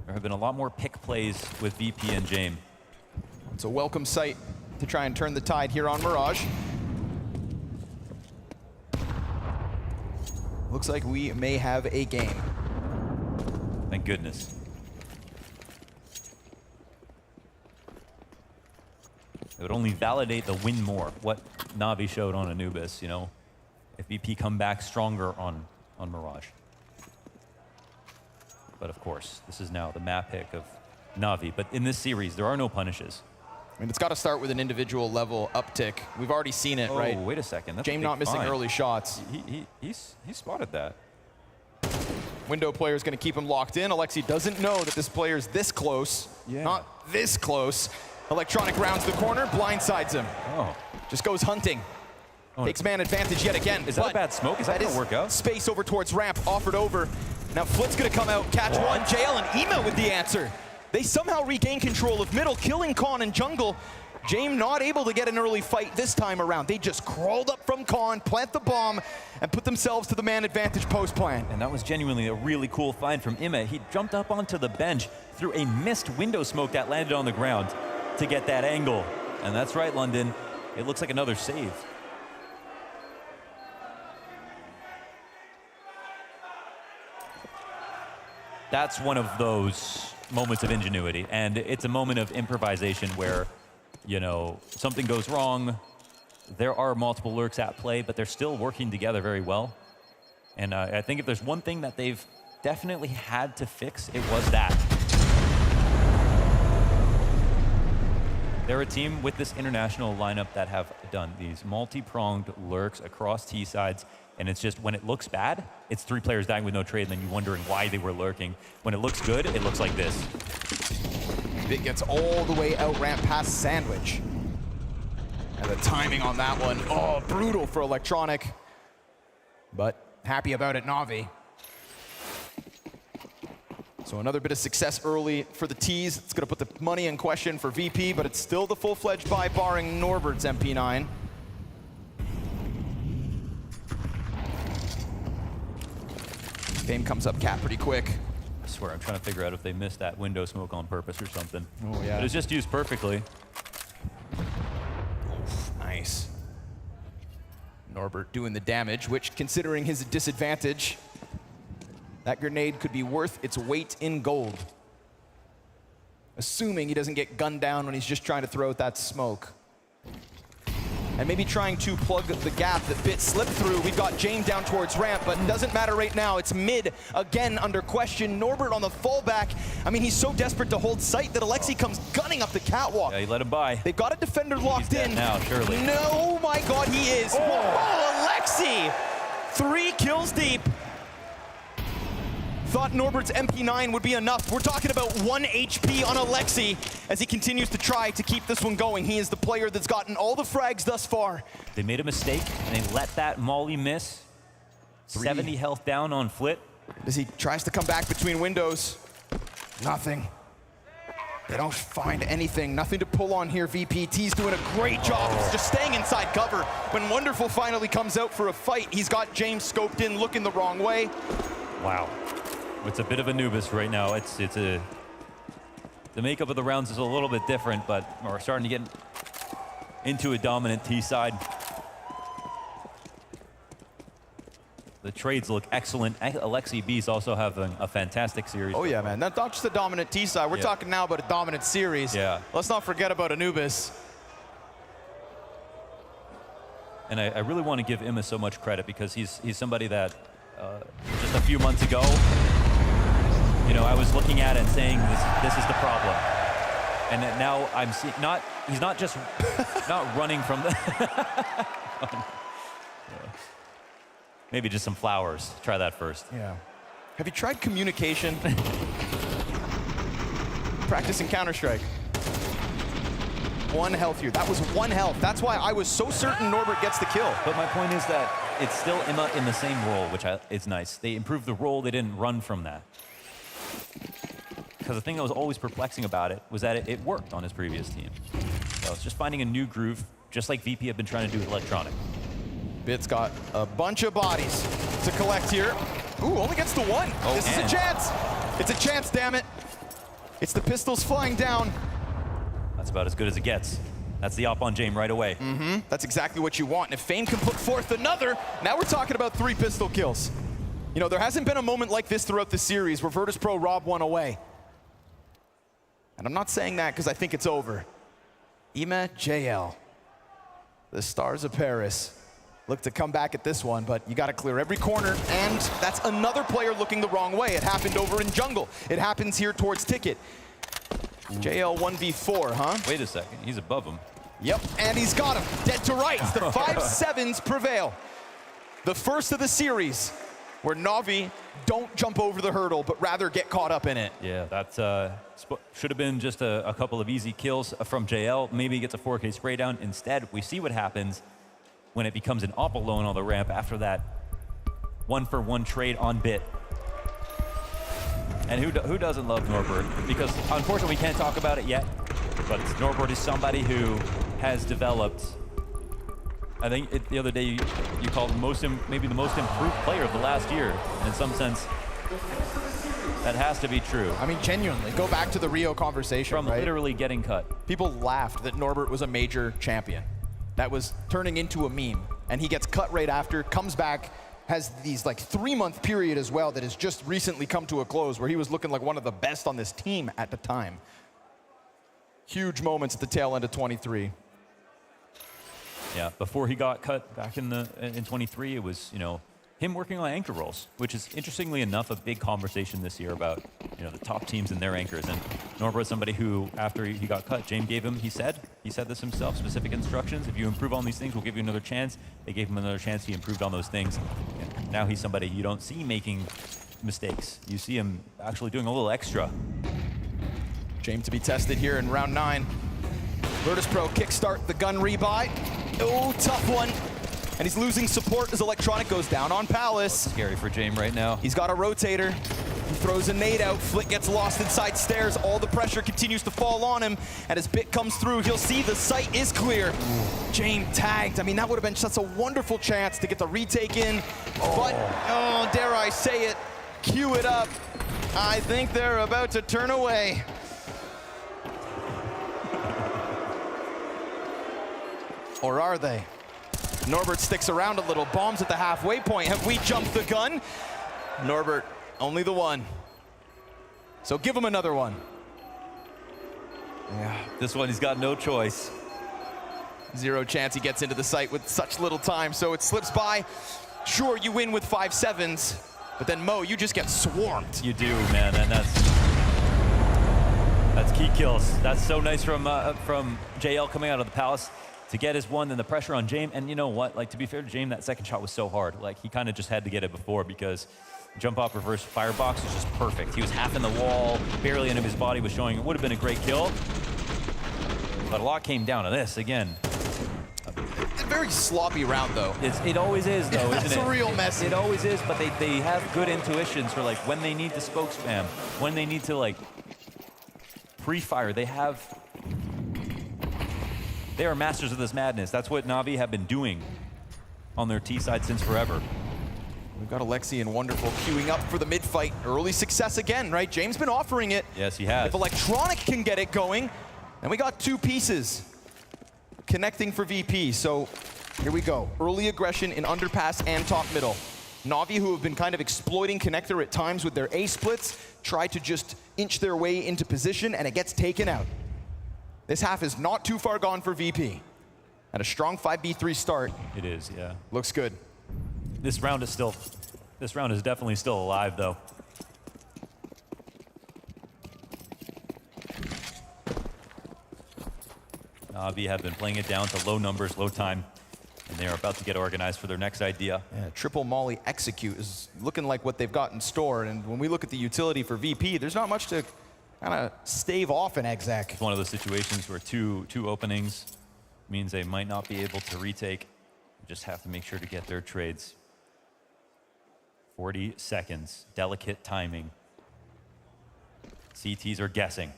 There have been a lot more pick plays with VP and Jaime. It's a welcome sight to try and turn the tide here on Mirage. Looks like we may have a game. Thank goodness. It would only validate the win more, what Navi showed on Anubis, you know, if VP come back stronger on Mirage. But of course, this is now the map pick of Navi. But in this series, there are no punishes. I mean, it's got to start with an individual level uptick. We've already seen it, right? Oh, wait a second. That's Jaime not missing early shots. He spotted that. Window player is going to keep him locked in. Alexi doesn't know that this player is this close. Yeah. Not this close. Electronic rounds the corner, blindsides him. Oh. Just goes hunting. Takes man advantage yet again. Is that a bad smoke? Is that going to work out? Space over towards ramp, offered over. Now Flit's going to come out, catch one. JL and Ema with the answer. They somehow regain control of middle, killing Khan and jungle. Jaime not able to get an early fight this time around. They just crawled up from Khan, plant the bomb, and put themselves to the man advantage post plan. And that was genuinely a really cool find from Ime. He jumped up onto the bench through a missed window smoke that landed on the ground to get that angle. And that's right, London. It looks like another save. That's one of those moments of ingenuity, and it's a moment of improvisation where, you know, something goes wrong. There are multiple lurks at play, but they're still working together very well. And I think if there's one thing that they've definitely had to fix, it was that. They're a team with this international lineup that have done these multi-pronged lurks across T sides, and it's just when it looks bad, it's 3 players dying with no trade, and then you're wondering why they were lurking. When it looks good, it looks like this. It gets all the way out ramp past Sandwich. And the timing on that one, oh, brutal for Electronic. But happy about it, NAVI. So another bit of success early for the T's. It's going to put the money in question for VP, but it's still the full-fledged buy barring Norbert's MP9. Fame comes up cat pretty quick. I swear, I'm trying to figure out if they missed that window smoke on purpose or something. Oh, yeah. But it's just used perfectly. Nice. Norbert doing the damage, which, considering his disadvantage, that grenade could be worth its weight in gold. Assuming he doesn't get gunned down when he's just trying to throw out that smoke. And maybe trying to plug the gap that Bit slipped through. We've got James down towards ramp, but it doesn't matter right now. It's mid again under question. Norbert on the fallback. I mean, he's so desperate to hold sight that Alexi comes gunning up the catwalk. Yeah, he let him by. They've got a defender locked in. Now, surely. No, my God, he is. Oh, Alexi! 3 kills deep. Thought Norbert's MP9 would be enough. We're talking about 1 HP on Alexi as he continues to try to keep this one going. He is the player that's gotten all the frags thus far. They made a mistake, and they let that molly miss. 70 health down on Flit. As he tries to come back between windows. Nothing. They don't find anything. Nothing to pull on here, VP. T's doing a great job just staying inside cover. When Wonderful finally comes out for a fight, he's got James scoped in, looking the wrong way. Wow. It's a bit of Anubis right now. The makeup of the rounds is a little bit different, but we're starting to get into a dominant T side. The trades look excellent. Alexi B's also having a fantastic series. Oh yeah, man. That's not just a dominant T side. We're talking now about a dominant series. Yeah. Let's not forget about Anubis. And I really want to give Imma so much credit because he's somebody that just a few months ago, you know, I was looking at it and saying this is the problem. And that now I'm seeing he's not just not running from the maybe just some flowers. Try that first. Yeah. Have you tried communication? Practicing Counter-Strike. 1 health here. That was 1 health. That's why I was so certain Norbert gets the kill. But my point is that it's still Imma in the same role, which is nice. They improved the role. They didn't run from that. Because the thing that was always perplexing about it was that it worked on his previous team. So it's just finding a new groove, just like VP have been trying to do with Electronic. Bit's got a bunch of bodies to collect here. Ooh, only gets the 1. Oh, this is a chance. It's a chance, damn it. It's the pistols flying down. That's about as good as it gets. That's the op on James right away. That's exactly what you want. And if Fame can put forth another, now we're talking about 3 pistol kills. You know, there hasn't been a moment like this throughout the series where Virtus.pro robbed 1 away. And I'm not saying that because I think it's over. Ima JL, the Stars of Paris, look to come back at this one, but you got to clear every corner, and that's another player looking the wrong way. It happened over in Jungle. It happens here towards Ticket. JL 1v4, huh? Wait a second, he's above him. Yep, and he's got him, dead to rights. The 5-7s prevail. The first of the series where Navi don't jump over the hurdle, but rather get caught up in it. Yeah, that should have been just a couple of easy kills from JL. Maybe he gets a 4K spray down. Instead, we see what happens when it becomes an op alone on the ramp after that 1-for-1 trade on Bit. And who doesn't love Norbert? Because unfortunately, we can't talk about it yet, but Norbert is somebody who has developed, I think the other day you called maybe the most improved player of the last year. And in some sense, that has to be true. I mean, genuinely, go back to the Rio conversation, From literally getting cut. People laughed that Norbert was a major champion. That was turning into a meme. And he gets cut right after, comes back, has these like 3-month period as well that has just recently come to a close where he was looking like one of the best on this team at the time. Huge moments at the tail end of 23. Yeah, before he got cut back in 23, it was, you know, him working on anchor roles, which is interestingly enough a big conversation this year about, you know, the top teams and their anchors. And Norbert, somebody who, after he got cut, James gave him, he said, He said this himself, specific instructions. If you improve on these things, we'll give you another chance. They gave him another chance. He improved on those things. And now he's somebody you don't see making mistakes. You see him actually doing a little extra. James to be tested here in round 9. Virtus.pro kickstart the gun rebuy. Oh, tough one. And he's losing support as Electronic goes down on Palace. That's scary for James right now. He's got a rotator. He throws a nade out. Flick gets lost inside stairs. All the pressure continues to fall on him. And as Bit comes through, he'll see the site is clear. James tagged. I mean, that would have been such a wonderful chance to get the retake in. But, oh, dare I say it, cue it up. I think they're about to turn away. Or are they? Norbert sticks around a little, bombs at the halfway point. Have we jumped the gun? Norbert, only the one. So give him another one. Yeah, this one he's got no choice. Zero chance he gets into the site with such little time, so it slips by. Sure, you win with 5-7s, but then Mo, you just get swarmed. You do, man, and that's key kills. That's so nice from JL coming out of the Palace to get his one, then the pressure on James. And you know what, like, to be fair to James, that second shot was so hard. Like, he kind of just had to get it before, because jump off reverse firebox was just perfect. He was half in the wall, barely into his body, was showing it would have been a great kill. But a lot came down to this again. A very sloppy round, though. It always is, though, isn't it? It's a real mess. It always is, but they have good intuitions for, like, when they need to spoke spam, when they need to, like, pre-fire. They are masters of this madness. That's what NAVI have been doing on their T side since forever. We've got Alexi and Wonderful queuing up for the mid-fight. Early success again, right? James been offering it. Yes, he has. If Electronic can get it going, then we got 2 pieces connecting for VP. So here we go. Early aggression in underpass and top middle. NAVI, who have been kind of exploiting connector at times with their A splits, try to just inch their way into position, and it gets taken out. This half is not too far gone for VP. At a strong 5v3 start. It is, yeah. Looks good. This round is definitely still alive, though. NAVI have been playing it down to low numbers, low time, and they are about to get organized for their next idea. Yeah, triple molly execute is looking like what they've got in store, and when we look at the utility for VP, there's not much to kind of stave off an exec. It's one of those situations where two openings means they might not be able to retake. Just have to make sure to get their trades. 40 seconds, delicate timing. CTs are guessing.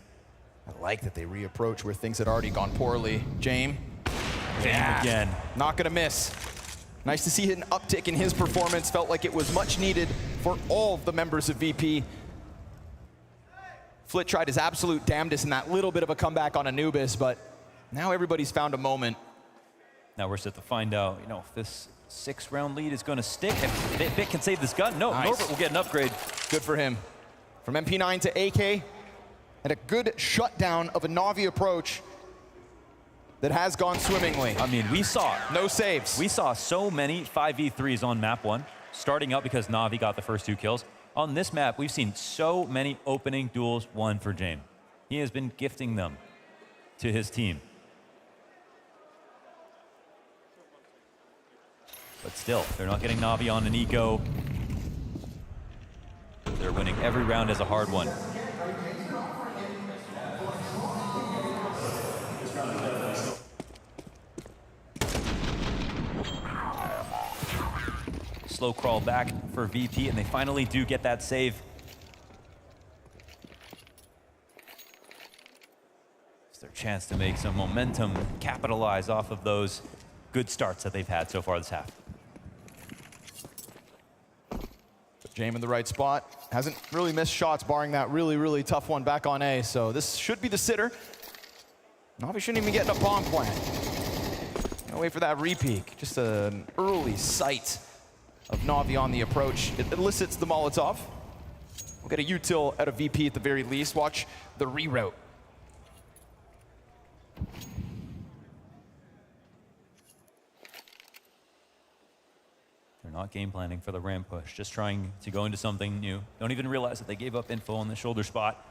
I like that they reapproach where things had already gone poorly. James. Again. Not gonna miss. Nice to see an uptick in his performance. Felt like it was much needed for all the members of VP. Flit tried his absolute damnedest in that little bit of a comeback on Anubis, but now everybody's found a moment. Now we're set to find out, you know, if this 6-round lead is going to stick. If Bit can save this gun, no, nice. Norbert will get an upgrade. Good for him. From MP9 to AK, and a good shutdown of a NAVI approach that has gone swimmingly. I mean, we saw no saves. We saw so many 5v3s on map 1, starting out because NAVI got the first 2 kills. On this map, we've seen so many opening duels won for James. He has been gifting them to his team. But still, they're not getting NAVI on an eco. They're winning every round as a hard one. Slow crawl back for VP, and they finally do get that save. It's their chance to make some momentum, capitalize off of those good starts that they've had so far this half. James in the right spot. Hasn't really missed shots, barring that really, really tough one back on A. So this should be the sitter. NAVI shouldn't even get in a bomb plant. Gonna wait for that repeak. Just an early sight of NAVI on the approach. It elicits the Molotov. We'll get a util out of VP at the very least. Watch the reroute. They're not game planning for the ramp push, just trying to go into something new. Don't even realize that they gave up info on the shoulder spot.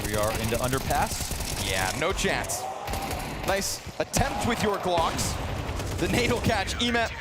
Here we are into underpass. Yeah, no chance. Nice attempt with your Glocks. The nade will catch Emet.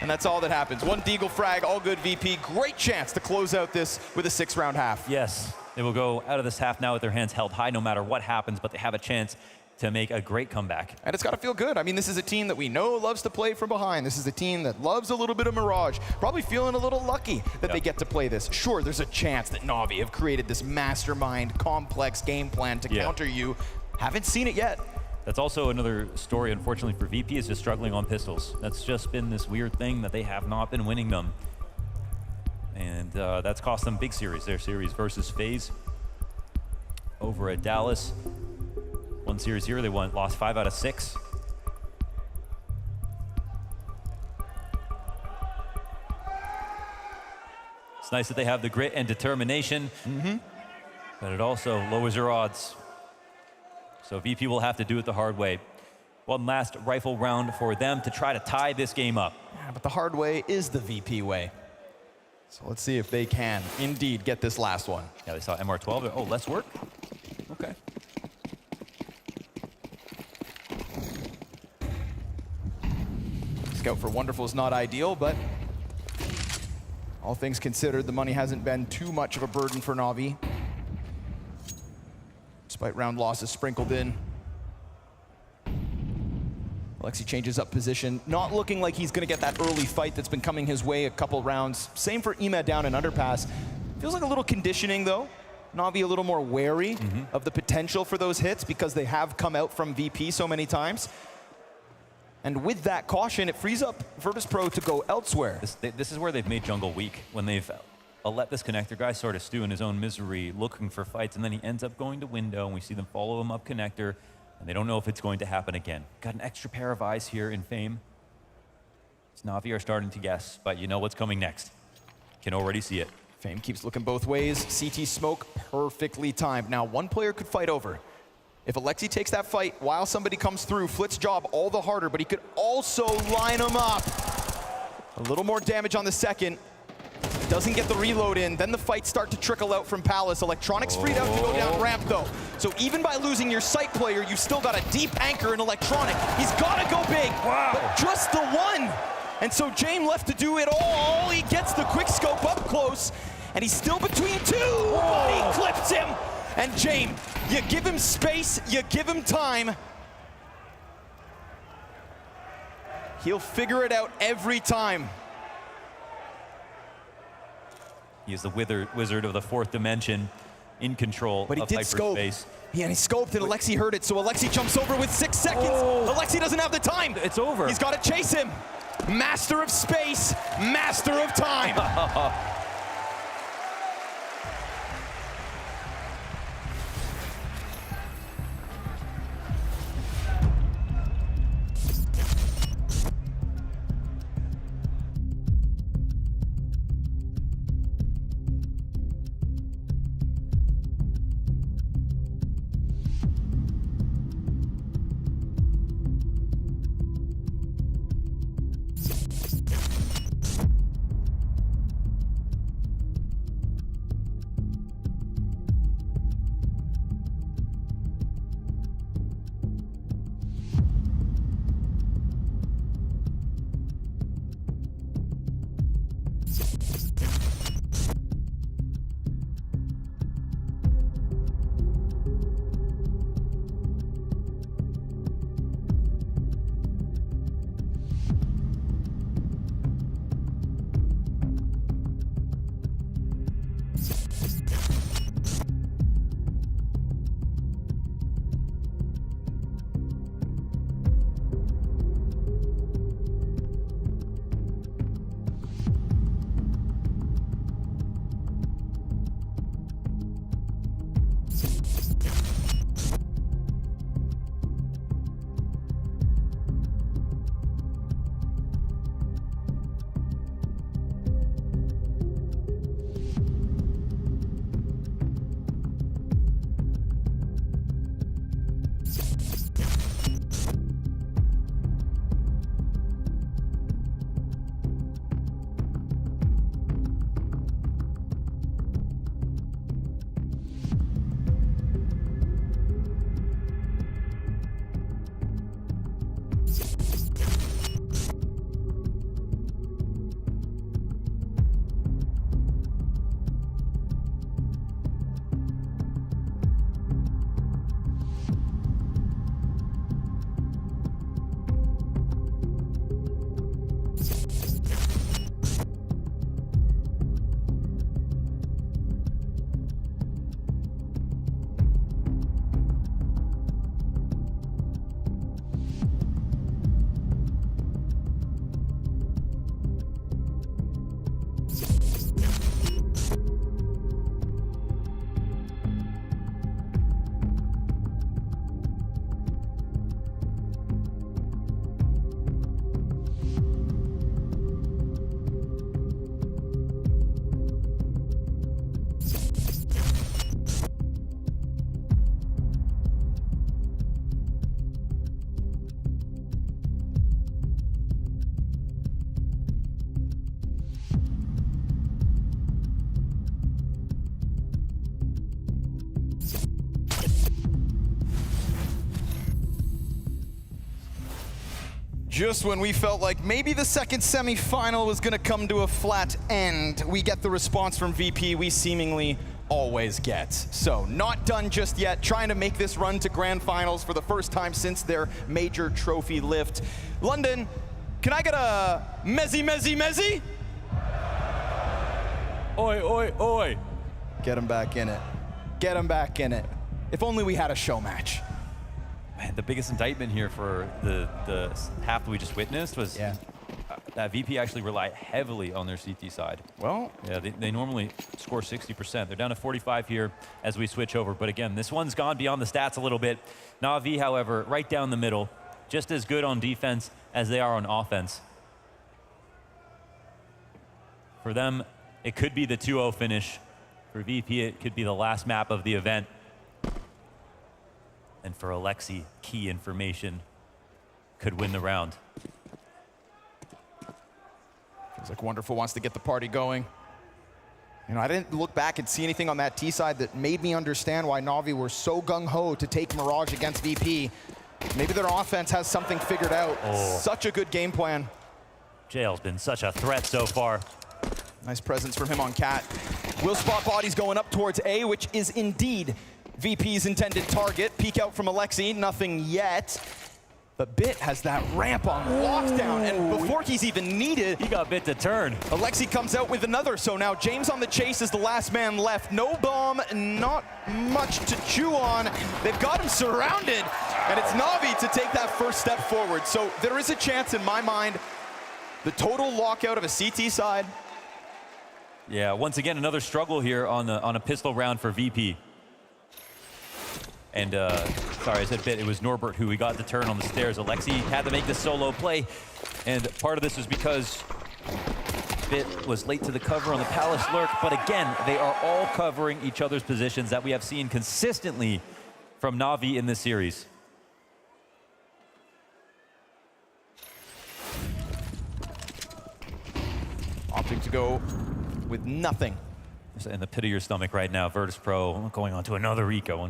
And that's all that happens. One Deagle frag, all good VP. Great chance to close out this with a 6-round half. Yes, they will go out of this half now with their hands held high no matter what happens, but they have a chance to make a great comeback. And it's got to feel good. I mean, this is a team that we know loves to play from behind. This is a team that loves a little bit of mirage. Probably feeling a little lucky that they get to play this. Sure, there's a chance that Navi have created this mastermind, complex game plan to counter you. Haven't seen it yet. That's also another story, unfortunately, for VP, is just struggling on pistols. That's just been this weird thing that they have not been winning them. And that's cost them big series. Their series versus FaZe over at Dallas. One series here, they lost 5 out of 6. It's nice that they have the grit and determination, but it also lowers their odds. So VP will have to do it the hard way. One last rifle round for them to try to tie this game up. Yeah, but the hard way is the VP way. So let's see if they can indeed get this last one. Yeah, they saw MR12. Oh, less work? Okay. Scout for Wonderful is not ideal, but all things considered, the money hasn't been too much of a burden for Navi. Despite round losses sprinkled in. Alexi changes up position, not looking like he's going to get that early fight that's been coming his way a couple rounds. Same for Emet down in underpass. Feels like a little conditioning, though. Navi a little more wary of the potential for those hits because they have come out from VP so many times. And with that caution, it frees up Virtus.pro to go elsewhere. This is where they've made jungle weak, when they've let this connector guy sort of stew in his own misery, looking for fights, and then he ends up going to window, and we see them follow him up connector, and they don't know if it's going to happen again. Got an extra pair of eyes here in Fame. Navi are starting to guess, but you know what's coming next. Can already see it. Fame keeps looking both ways. CT smoke perfectly timed. Now, one player could fight over. If Alexi takes that fight while somebody comes through, Flit's job all the harder, but he could also line him up. A little more damage on the second. Doesn't get the reload in, then the fights start to trickle out from Palace. Electronics freed out to go down ramp though. So even by losing your sight player, you've still got a deep anchor in Electronic. He's gotta go big, but just the one. And so James left to do it all. He gets the quick scope up close, and he's still between two, but he clips him. And James, you give him space, you give him time. He'll figure it out every time. He is the wizard of the 4th dimension, in control but he of did scope. hyperspace. Yeah, and he scoped, and Alexi heard it, so Alexi jumps over with 6 seconds. Alexi doesn't have the time. It's over. He's got to chase him. Master of space, master of time. Just when we felt like maybe the second semi-final was going to come to a flat end, we get the response from VP we seemingly always get. So, not done just yet, trying to make this run to grand finals for the first time since their major trophy lift. London, can I get a mezzy, mezzy, mezzy? Oi, oi, oi. Get him back in it. Get him back in it. If only we had a show match. Man, the biggest indictment here for the half that we just witnessed was that VP actually rely heavily on their CT side. Well, yeah, they normally score 60%. They're down to 45 here as we switch over. But again, this one's gone beyond the stats a little bit. NAVI, however, right down the middle, just as good on defense as they are on offense. For them, it could be the 2-0 finish. For VP, it could be the last map of the event. And for Alexi, key information could win the round. Feels like Wonderful wants to get the party going. You know, I didn't look back and see anything on that T side that made me understand why NAVI were so gung-ho to take Mirage against VP. Maybe their offense has something figured out. Such a good game plan. Jail's been such a threat so far. Nice presence from him on Cat. Will spot bodies going up towards A, which is indeed VP's intended target. Peek out from Alexi, nothing yet. But Bit has that ramp on lockdown, and before he's even needed, he got Bit to turn. Alexi comes out with another, so now James on the chase is the last man left. No bomb, not much to chew on. They've got him surrounded, and it's NAVI to take that first step forward. So there is a chance in my mind, the total lockout of a CT side. Yeah, once again, another struggle here on a pistol round for VP. And sorry, I said Bit. It was Norbert who we got the turn on the stairs. Alexi had to make the solo play. And part of this was because Bit was late to the cover on the Palace Lurk. But again, they are all covering each other's positions that we have seen consistently from NAVI in this series. Opting to go with nothing. In the pit of your stomach right now, Virtus.pro going on to another Rico,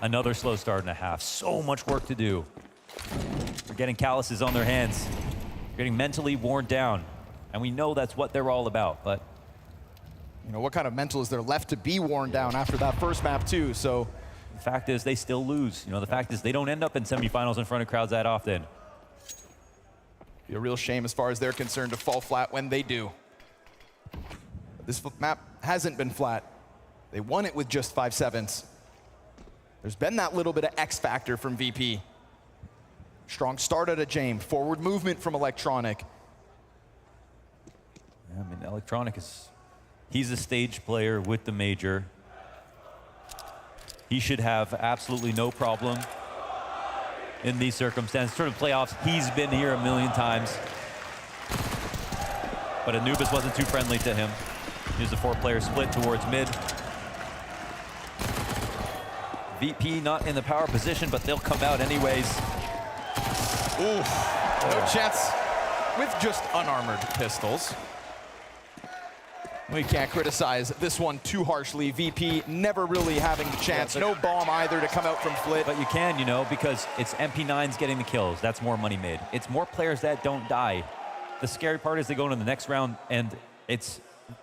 another slow start and a half. So much work to do. They're getting calluses on their hands. They're getting mentally worn down. And we know that's what they're all about, but... You know, what kind of mental is there left to be worn down after that first map too, so... The fact is they still lose. You know, the fact is they don't end up in semifinals in front of crowds that often. Be a real shame as far as they're concerned to fall flat when they do. This map hasn't been flat. They won it with just 5-7s. There's been that little bit of X factor from VP. Strong start out of James. Forward movement from Electronic. Yeah, I mean, Electronic he's a stage player with the major. He should have absolutely no problem in these circumstances. Sort of playoffs, he's been here a million times. But Anubis wasn't too friendly to him. Here's a 4-player split towards mid. VP not in the power position, but they'll come out anyways. Ooh, no chance with just unarmored pistols. We can't criticize this one too harshly. VP never really having the chance. No bomb either to come out from Flit. But you can, you know, because it's MP9s getting the kills. That's more money made. It's more players that don't die. The scary part is they go into the next round, and it's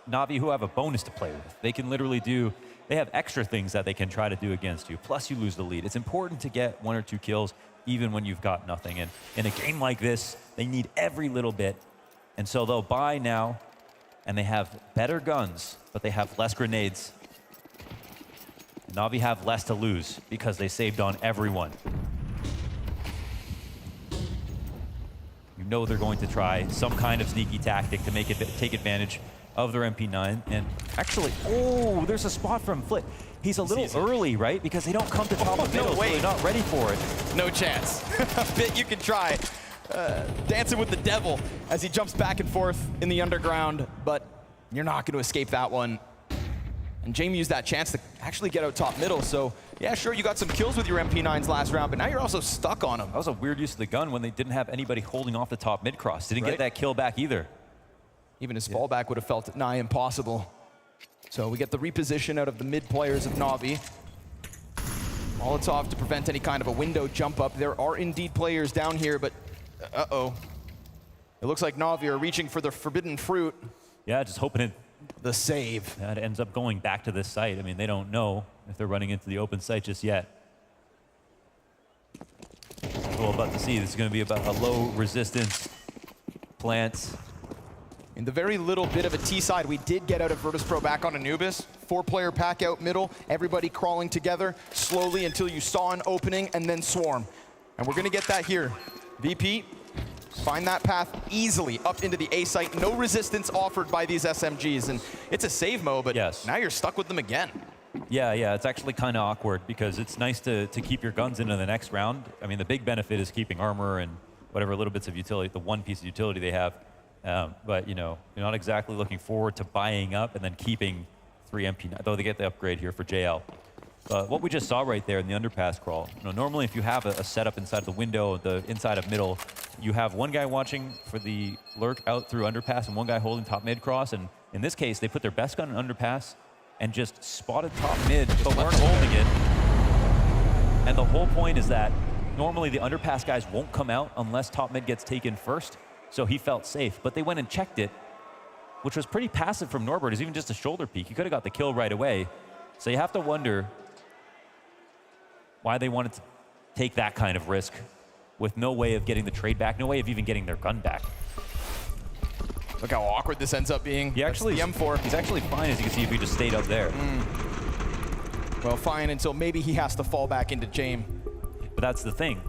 NAVI who have a bonus to play with. They can literally they have extra things that they can try to do against you. Plus you lose the lead. It's important to get 1 or 2 kills even when you've got nothing. And in a game like this, they need every little bit. And so they'll buy now, and they have better guns, but they have less grenades. NAVI have less to lose because they saved on everyone. You know they're going to try some kind of sneaky tactic to take advantage of their MP9. And actually, there's a spot from Flit. He's a little early, right? Because they don't come to top of middle, so they're not ready for it. No chance. Bit you can try. Dancing with the devil as he jumps back and forth in the underground, but you're not going to escape that one. And Jamie used that chance to actually get out top middle, so yeah, sure, you got some kills with your MP9s last round, but now you're also stuck on them. That was a weird use of the gun when they didn't have anybody holding off the top mid-cross. Didn't get that kill back either. Even his fallback would have felt nigh impossible. So we get the reposition out of the mid players of NAVI. Molotov to prevent any kind of a window jump up. There are indeed players down here, but Uh-oh. It looks like Navi are reaching for the forbidden fruit. Yeah, just hoping it. The save. That ends up going back to this site. I mean, they don't know if they're running into the open site just yet. As we're about to see, this is going to be about a low resistance plant. In the very little bit of a T side we did get out of Virtus.pro back on Anubis. 4-player pack out middle, everybody crawling together slowly until you saw an opening and then swarm. And we're going to get that here. VP, find that path easily up into the A site. No resistance offered by these SMGs. And it's a save mode, but now you're stuck with them again. Yeah, it's actually kind of awkward because it's nice to keep your guns into the next round. I mean, the big benefit is keeping armor and whatever little bits of utility, the one piece of utility they have. But, you know, you're not exactly looking forward to buying up and then keeping 3 MP9, though they get the upgrade here for JL. But what we just saw right there in the underpass crawl, you know, normally if you have a setup inside the window, the inside of middle, you have one guy watching for the lurk out through underpass and one guy holding top mid cross. And in this case, they put their best gun in underpass and just spotted top mid, but weren't holding it. And the whole point is that normally the underpass guys won't come out unless top mid gets taken first. So he felt safe, but they went and checked it, which was pretty passive from Norbert. It's even just a shoulder peek. He could have got the kill right away. So you have to wonder why they wanted to take that kind of risk with no way of getting the trade back, no way of even getting their gun back. Look how awkward this ends up being. He actually, the M4. He's actually fine, as you can see, if he just stayed up there. Well, fine until maybe he has to fall back into Jame. But that's the thing.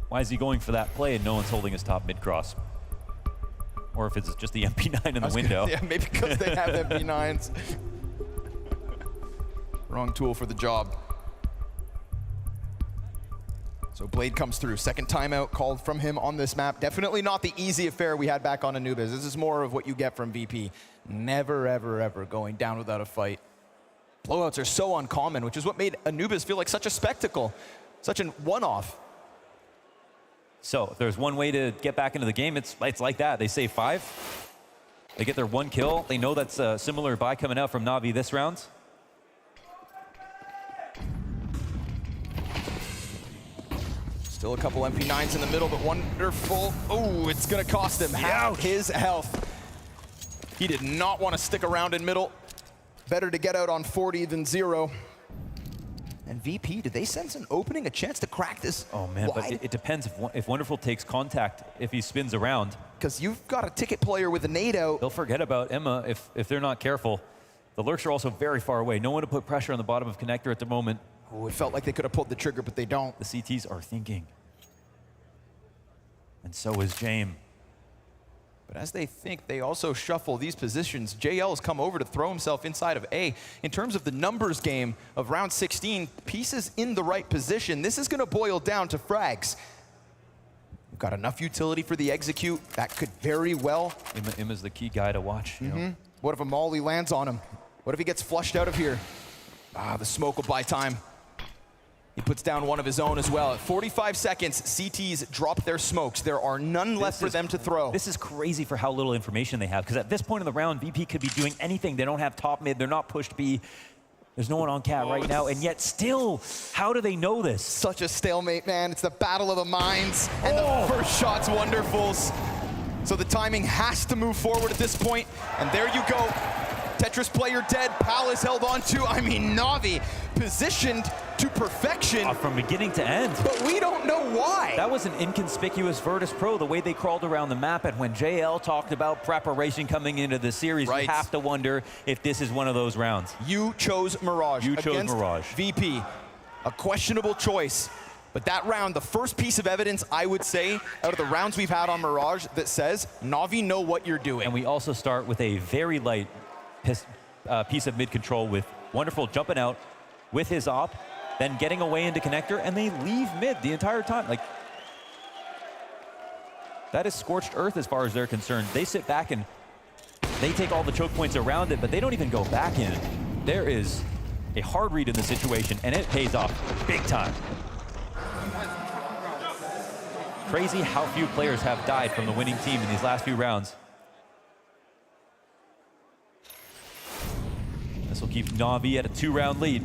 Why is he going for that play and no one's holding his top mid cross? Or if it's just the MP9 in the window. Yeah, maybe because they have MP9s. Wrong tool for the job. So Blade comes through. Second timeout called from him on this map. Definitely not the easy affair we had back on Anubis. This is more of what you get from VP. Never, ever, ever going down without a fight. Blowouts are so uncommon, which is what made Anubis feel like such a spectacle, such a one-off. So if there's one way to get back into the game, it's like that. They save 5. They get their 1 kill. They know that's a similar buy coming out from Navi this round. Still a couple MP9s in the middle, but wonderful. Oh, it's going to cost him half his health. He did not want to stick around in middle. Better to get out on 40 than 0. And VP, did they sense an opening, a chance to crack this? Oh man, wide? but it depends if Wonderful takes contact, if he spins around. Because you've got a ticket player with a nade out. They'll forget about Emma if they're not careful. The lurks are also very far away. No one to put pressure on the bottom of connector at the moment. Oh, it felt like they could have pulled the trigger, but they don't. The CTs are thinking. And so is Jame. But as they think, they also shuffle these positions. JL has come over to throw himself inside of A. In terms of the numbers game of round 16, pieces in the right position. This is going to boil down to frags. We've got enough utility for the execute. That could very well. Emma's the key guy to watch. You know? What if a Molly lands on him? What if he gets flushed out of here? Ah, the smoke will buy time. He puts down one of his own as well. At 45 seconds, CTs drop their smokes. There are none left for them to throw. This is crazy for how little information they have, because at this point in the round, VP could be doing anything. They don't have top mid. They're not pushed B. There's no one on cat right now, and yet still, how do they know this? Such a stalemate, man. It's the battle of the minds, and the first shot's Wonderfuls. So the timing has to move forward at this point, and there you go. Tetris player dead, Palace held on to, Navi positioned to perfection. From beginning to end. But we don't know why. That was an inconspicuous Virtus.pro, the way they crawled around the map. And when JL talked about preparation coming into the series, you have to wonder if this is one of those rounds. You chose Mirage. You chose Mirage. VP, a questionable choice. But that round, the first piece of evidence, I would say, out of the rounds we've had on Mirage that says, Navi know what you're doing. And we also start with a very light piece of mid-control with Wonderful jumping out with his op, then getting away into connector, and they leave mid the entire time. Like, that is scorched earth as far as they're concerned. They sit back and they take all the choke points around it, but they don't even go back in. There is a hard read in the situation, and it pays off big time. Crazy how few players have died from the winning team in these last few rounds. This will keep Navi at a 2-round lead.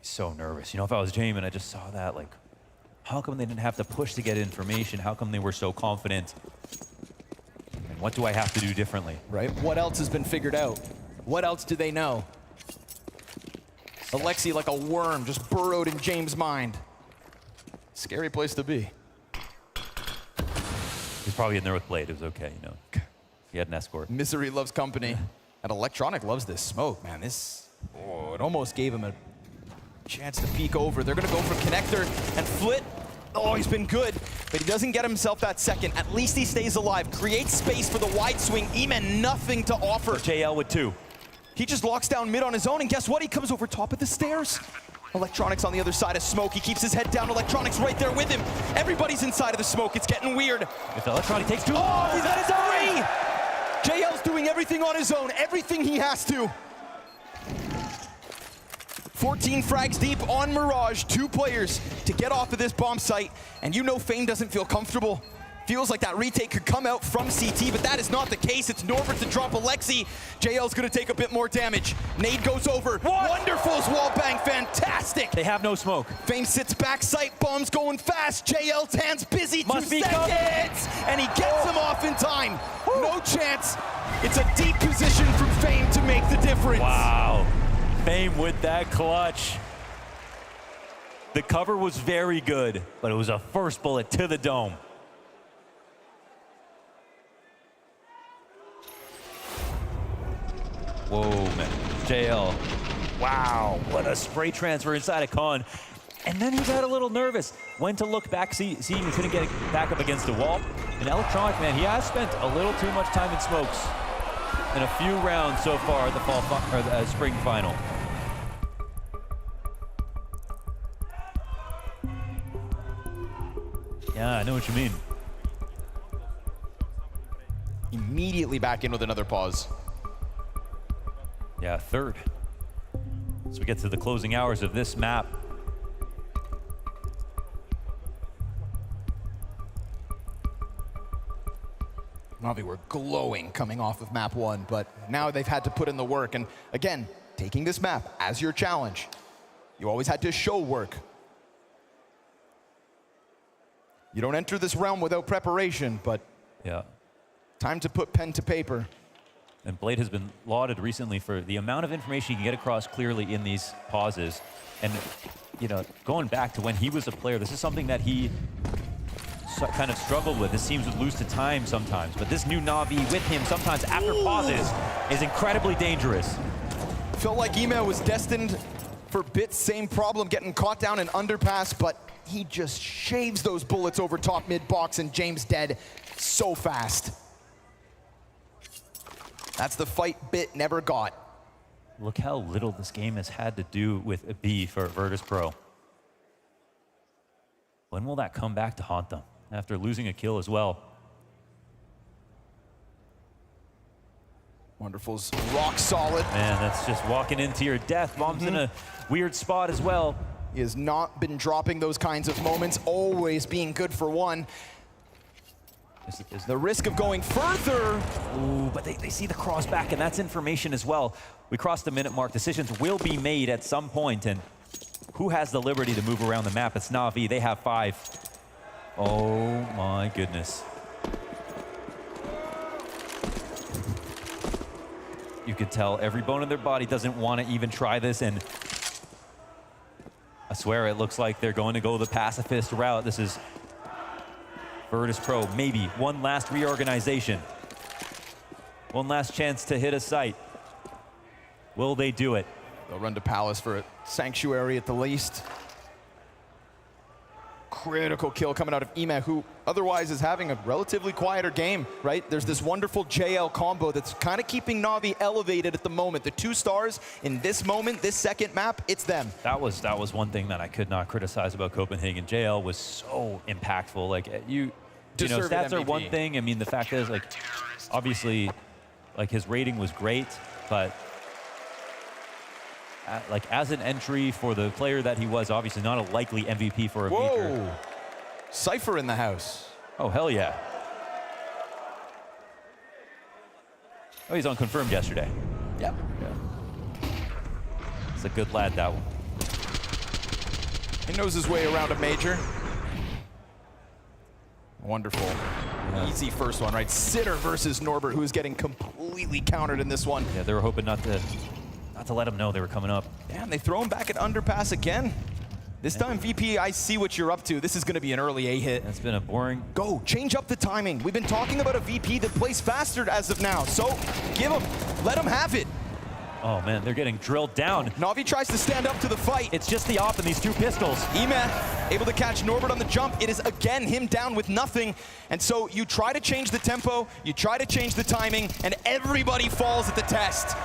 So nervous. You know, if I was Jamin, I just saw that, like, how come they didn't have to push to get information? How come they were so confident? And what do I have to do differently? Right? What else has been figured out? What else do they know? Alexi, like a worm, just burrowed in James' mind. Scary place to be. He's probably in there with Blade. It was okay, you know. He had an escort. Misery loves company. And Electronic loves this smoke, man. This, oh, it almost gave him a chance to peek over. They're gonna go for connector and Flit. Oh, he's been good, but he doesn't get himself that second. At least he stays alive. Creates space for the wide swing. Eman, nothing to offer. JL with 2. He just locks down mid on his own, and guess what? He comes over top of the stairs. Electronics on the other side of smoke. He keeps his head down. Electronics right there with him. Everybody's inside of the smoke. It's getting weird. If Electronic takes 2. Oh, he's at his 3! JL's doing everything on his own. Everything he has to. 14 frags deep on Mirage, 2 players to get off of this bomb site, and you know Fame doesn't feel comfortable. Feels like that retake could come out from CT, but that is not the case. It's Norbert to drop Alexi. JL's gonna take a bit more damage. Nade goes over. What? Wonderful's wall bang, fantastic. They have no smoke. Fame sits back, sight bombs going fast. JL's hands busy, Must 2 be seconds, and he gets him off in time. No chance. It's a deep position from Fame to make the difference. Wow. Fame with that clutch. The cover was very good, but it was a first bullet to the dome. Whoa, man. JL. Wow, what a spray transfer inside of Khan. And then he got a little nervous. Went to look back, seeing he couldn't get back up against the wall. And Electronic, man, he has spent a little too much time in smokes in a few rounds so far at the spring final. Yeah, I know what you mean. Immediately back in with another pause. Yeah, 3rd. So we get to the closing hours of this map. Navi were glowing coming off of map 1, but now they've had to put in the work. And again, taking this map as your challenge, you always had to show work. You don't enter this realm without preparation, but yeah, time to put pen to paper. And Blade has been lauded recently for the amount of information he can get across clearly in these pauses. And, you know, going back to when he was a player, this is something that he kind of struggled with. His teams would lose to time sometimes, but this new Navi with him sometimes after pauses is incredibly dangerous. Felt like Ema was destined for Bits, same problem, getting caught down in underpass, but he just shaves those bullets over top mid box, and James dead so fast. That's the fight Bit never got. Look how little this game has had to do with a B for Virtus.pro. When will that come back to haunt them after losing a kill as well? Wonderful's rock solid. Man, that's just walking into your death. Bomb's in a weird spot as well. He has not been dropping those kinds of moments, always being good for one. The risk of going further. Ooh, but they see the cross back, and that's information as well. We crossed the minute mark. Decisions will be made at some point, and who has the liberty to move around the map? It's NAVI. They have 5. Oh my goodness. You could tell every bone in their body doesn't want to even try this, and I swear it looks like they're going to go the pacifist route. This is Virtus.pro, maybe one last reorganization. One last chance to hit a site. Will they do it? They'll run to Palace for a sanctuary at the least. Critical kill coming out of Ema, who otherwise is having a relatively quieter game, right? There's this wonderful JL combo that's kind of keeping Navi elevated at the moment. The 2 stars in this moment, this second map, it's them. That was one thing that I could not criticize about Copenhagen. JL was so impactful. Like you know, stats are one thing. I mean, the fact is, like, obviously, like his rating was great, but like as an entry for the player that he was, obviously not a likely MVP for a Beaker. Cypher in the house. Oh, hell yeah. Oh, he's unconfirmed yesterday. Yep. Yeah. It's a good lad, that one. He knows his way around a major. Wonderful. Easy first one, right? Sitter versus Norbert, who is getting completely countered in this one. Yeah, they were hoping not to let him know they were coming up. Yeah, and they throw him back at underpass again. This time, VP, I see what you're up to. This is going to be an early A hit. That's been a boring... Go, change up the timing. We've been talking about a VP that plays faster as of now, so give him, let him have it. Oh man, they're getting drilled down. Na'Vi tries to stand up to the fight. It's just the op and these two pistols. Ema able to catch Norbert on the jump. It is again him down with nothing. And so you try to change the tempo, you try to change the timing, and everybody falls at the test.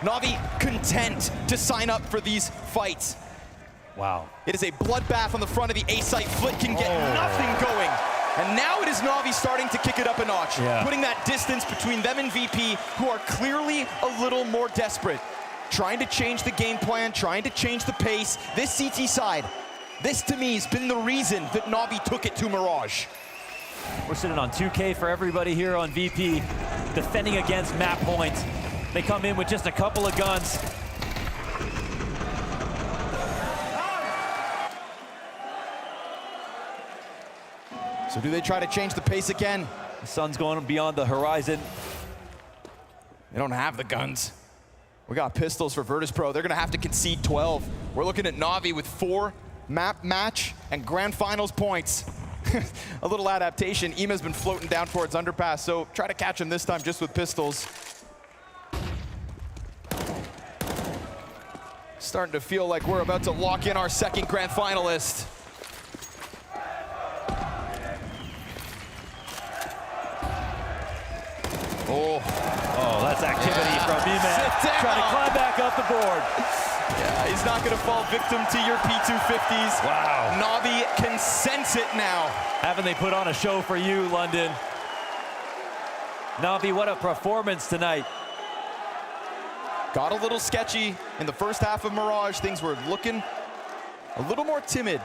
Na'Vi content to sign up for these fights. Wow. It is a bloodbath on the front of the A site. Flit can get nothing going. And now it is Na'Vi starting to kick it up a notch, putting that distance between them and VP, who are clearly a little more desperate. Trying to change the game plan, trying to change the pace. This CT side, this to me has been the reason that Na'Vi took it to Mirage. We're sitting on 2K for everybody here on VP, defending against map point. They come in with just a couple of guns. So do they try to change the pace again? The sun's going beyond the horizon. They don't have the guns. We got pistols for Virtus.pro. They're gonna have to concede 12. We're looking at Na'Vi with 4 map match and grand finals points. A little adaptation. Ema's been floating down towards underpass, so try to catch him this time just with pistols. Starting to feel like we're about to lock in our second grand finalist. Oh, that's activity from Ema. Trying to climb back up the board. Yeah, he's not going to fall victim to your P250s. Wow. Na'Vi can sense it now. Haven't they put on a show for you, London? Na'Vi, what a performance tonight. Got a little sketchy in the first half of Mirage. Things were looking a little more timid.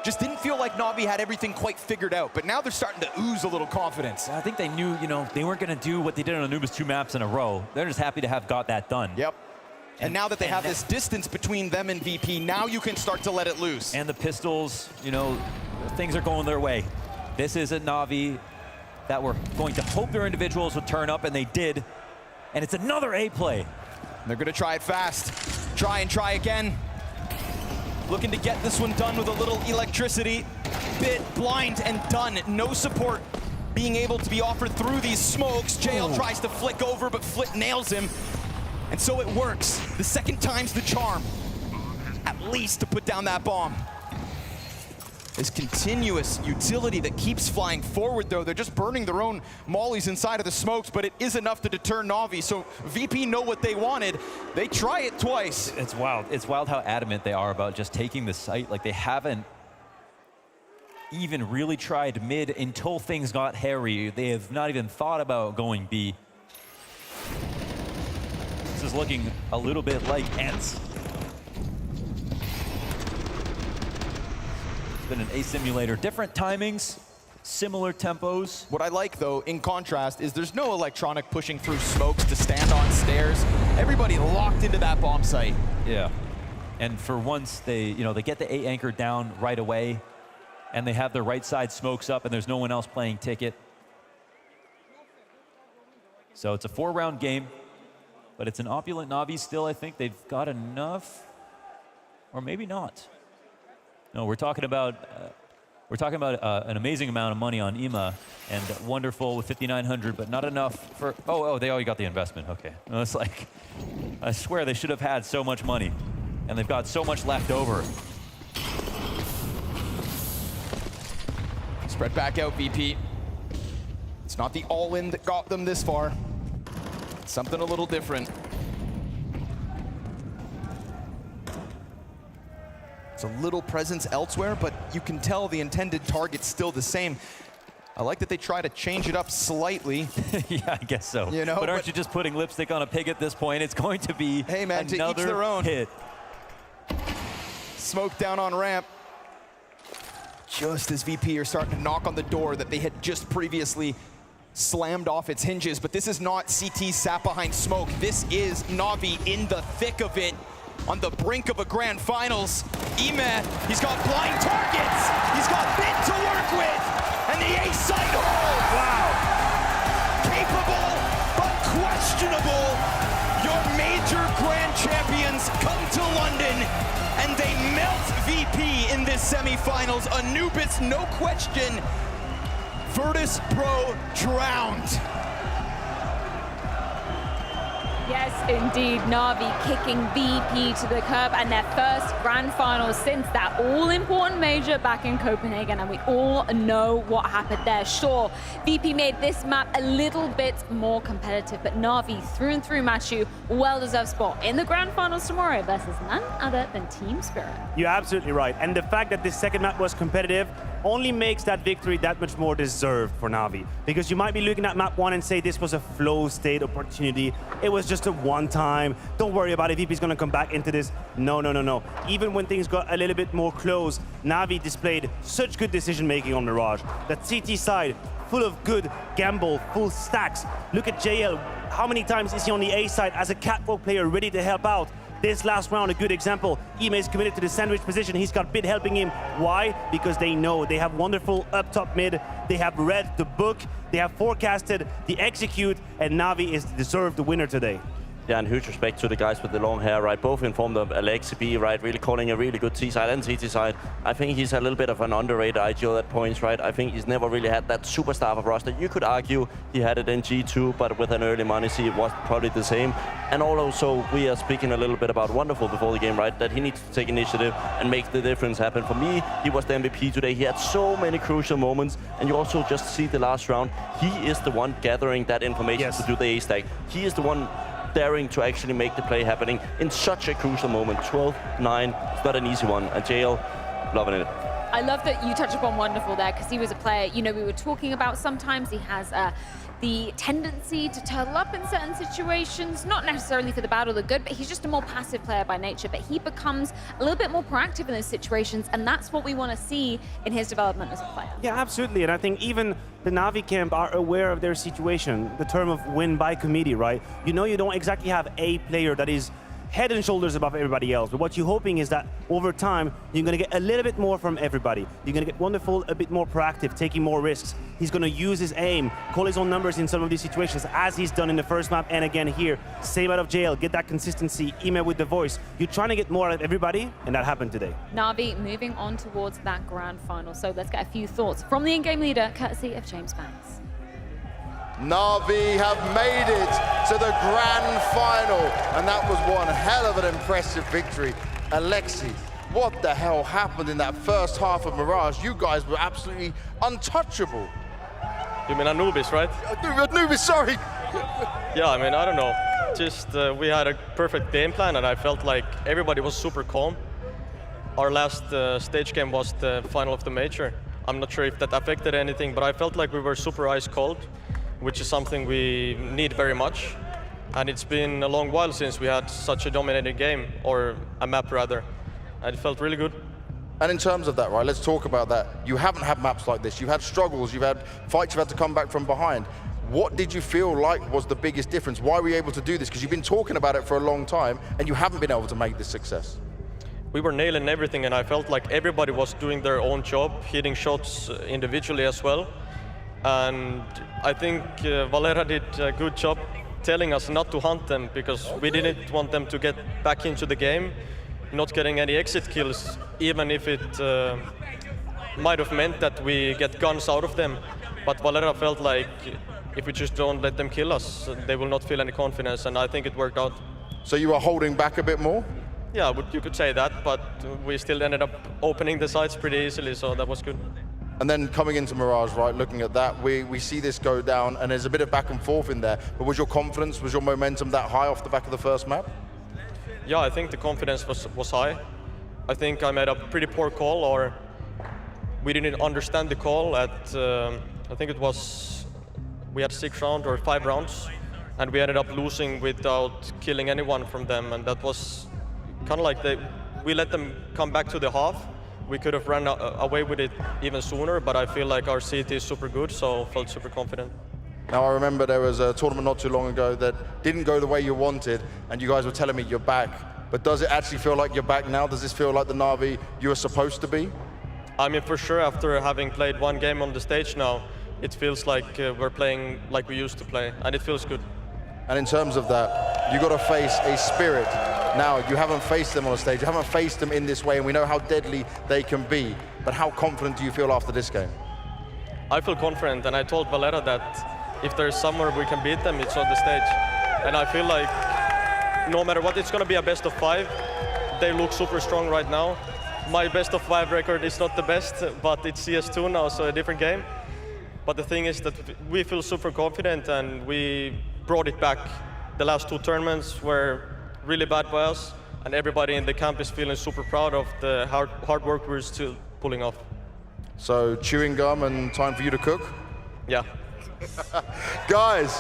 Just didn't feel like Na'Vi had everything quite figured out, but now they're starting to ooze a little confidence. I think they knew, they weren't going to do what they did on Anubis 2 maps in a row. They're just happy to have got that done. Yep. And now that they have this distance between them and VP, now you can start to let it loose. And the pistols, things are going their way. This is a Na'Vi that were going to hope their individuals would turn up, and they did. And it's another A play. They're going to try it fast. Try and try again. Looking to get this one done with a little electricity. Bit, blind, and done. No support being able to be offered through these smokes. JL tries to flick over, but Flit nails him. And so it works. The second time's the charm. At least to put down that bomb. This continuous utility that keeps flying forward, though. They're just burning their own mollies inside of the smokes, but it is enough to deter Na'Vi. So VP know what they wanted. They try it twice. It's wild. It's wild how adamant they are about just taking the site. Like, they haven't even really tried mid until things got hairy. They have not even thought about going B. This is looking a little bit like Ents. Been an A simulator. Different timings, similar tempos. What I like, though, in contrast, is there's no electronic pushing through smokes to stand on stairs. Everybody locked into that bomb site. Yeah. And for once, they get the A anchor down right away, and they have their right side smokes up, and there's no one else playing ticket. So it's a 4-round game, but it's an opulent Na'Vi still. I think they've got enough, or maybe not. No, we're talking about an amazing amount of money on Ema, and wonderful with 5,900, but not enough for. Oh, they already got the investment. Okay, it's like, I swear they should have had so much money, and they've got so much left over. Spread back out, VP. It's not the all-in that got them this far. It's something a little different. A little presence elsewhere, but you can tell the intended target's still the same. I like that they try to change it up slightly. Yeah, I guess so. But aren't you just putting lipstick on a pig at this point? It's going to be hey man, to each their own. Hit. Smoke down on ramp. Just as VP are starting to knock on the door that they had just previously slammed off its hinges, but this is not CT sat behind smoke. This is Na'Vi in the thick of it. on the brink of a grand finals. Ime, he's got blind targets. He's got mid to work with. And the A-side hold. Wow. Capable, but questionable. Your major grand champions come to London and they melt VP in this semifinals. Anubis, no question. Virtus.pro drowned. Yes, indeed, NAVI kicking VP to the curb and their first grand final since that all-important major back in Copenhagen, and we all know what happened there. Sure, VP made this map a little bit more competitive, but NAVI through and through Matthew, well-deserved spot in the grand finals tomorrow versus none other than Team Spirit. You're absolutely right, and the fact that this second map was competitive only makes that victory that much more deserved for NAVI. Because you might be looking at map 1 and say this was a flow state opportunity. It was just a one-time. Don't worry about it, VP's gonna come back into this. No, no, no, no. Even when things got a little bit more close, NAVI displayed such good decision-making on Mirage. That CT side, full of good gamble, full stacks. Look at JL. How many times is he on the A side as a catwalk player ready to help out? This last round, a good example. Ime is committed to the sandwich position. He's got Bid helping him. Why? Because they know they have wonderful up top mid. They have read the book. They have forecasted the execute, and NAVI is deserved the winner today. Yeah, and huge respect to the guys with the long hair, right? Both in form of Alexi B, right? Really calling a really good T-side and CT side. I think he's a little bit of an underrated IGL at points, right? I think he's never really had that superstar of roster. You could argue he had it in G2, but with an early money, it was probably the same. And also, we are speaking a little bit about Wonderful before the game, right? That he needs to take initiative and make the difference happen. For me, he was the MVP today. He had so many crucial moments, and you also just see the last round. He is the one gathering that information to do the A-stack. He is the one daring to actually make the play happening in such a crucial moment. 12-9, it's not an easy one. And JL, loving it. I love that you touched upon Wonderful there, because he was a player, you know, we were talking about sometimes he has the tendency to turtle up in certain situations, not necessarily for the bad or the good, but he's just a more passive player by nature, but he becomes a little bit more proactive in those situations, and that's what we want to see in his development as a player. Yeah, absolutely, and I think even the NAVI camp are aware of their situation, the term of win by committee, right? You know you don't exactly have a player that is head and shoulders above everybody else. But what you're hoping is that over time, you're going to get a little bit more from everybody. You're going to get Wonderful a bit more proactive, taking more risks. He's going to use his aim, call his own numbers in some of these situations, as he's done in the first map and again here. Same out of JL, get that consistency, Ime with the voice. You're trying to get more out of everybody, and that happened today. NAVI moving on towards that grand final. So let's get a few thoughts from the in-game leader, courtesy of James Banks. NAVI have made it to the grand final, and that was one hell of an impressive victory. Alexi, what the hell happened in that first half of Mirage? You guys were absolutely untouchable. You mean Anubis, right? Anubis, sorry. Yeah, I mean, I don't know. Just we had a perfect game plan, and I felt like everybody was super calm. Our last stage game was the final of the major. I'm not sure if that affected anything, but I felt like we were super ice cold, which is something we need very much. And it's been a long while since we had such a dominating game, or a map rather. And it felt really good. And in terms of that, right, let's talk about that. You haven't had maps like this. You've had struggles, you've had fights, you've had to come back from behind. What did you feel like was the biggest difference? Why were you able to do this? Because you've been talking about it for a long time, and you haven't been able to make this success. We were nailing everything, and I felt like everybody was doing their own job, hitting shots individually as well. And I think Valera did a good job telling us not to hunt them, because we didn't want them to get back into the game, not getting any exit kills, even if it might have meant that we get guns out of them. But Valera felt like if we just don't let them kill us, they will not feel any confidence, and I think it worked out. So you were holding back a bit more? Yeah, you could say that, but we still ended up opening the sides pretty easily, so that was good. And then coming into Mirage, right, looking at that, we see this go down, and there's a bit of back and forth in there. But was your confidence, was your momentum that high off the back of the first map? Yeah, I think the confidence was high. I think I made a pretty poor call, or we didn't understand the call at, I think it was, we had 6 rounds or 5 rounds, and we ended up losing without killing anyone from them, and that was kind of like we let them come back to the half. We could have run away with it even sooner, but I feel like our CT is super good, so felt super confident. Now, I remember there was a tournament not too long ago that didn't go the way you wanted, and you guys were telling me you're back. but does it actually feel like you're back now? Does this feel like the Na'Vi you were supposed to be? I mean, for sure, after having played one game on the stage now, it feels like we're playing like we used to play, and it feels good. And in terms of that, you got to face a Spirit. Now, you haven't faced them on a stage, you haven't faced them in this way, and we know how deadly they can be. But how confident do you feel after this game? I feel confident, and I told Valera that if there's somewhere we can beat them, it's on the stage. And I feel like no matter what, it's going to be a best of 5. They look super strong right now. My best of 5 record is not the best, but it's CS2 now, so a different game. But the thing is that we feel super confident, and we brought it back. The last 2 tournaments were really bad by us, and everybody in the camp is feeling super proud of the hard work we're still pulling off. So chewing gum and time for you to cook? Yeah. Guys,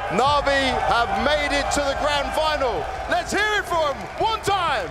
Na'Vi have made it to the grand final. Let's hear it for them one time.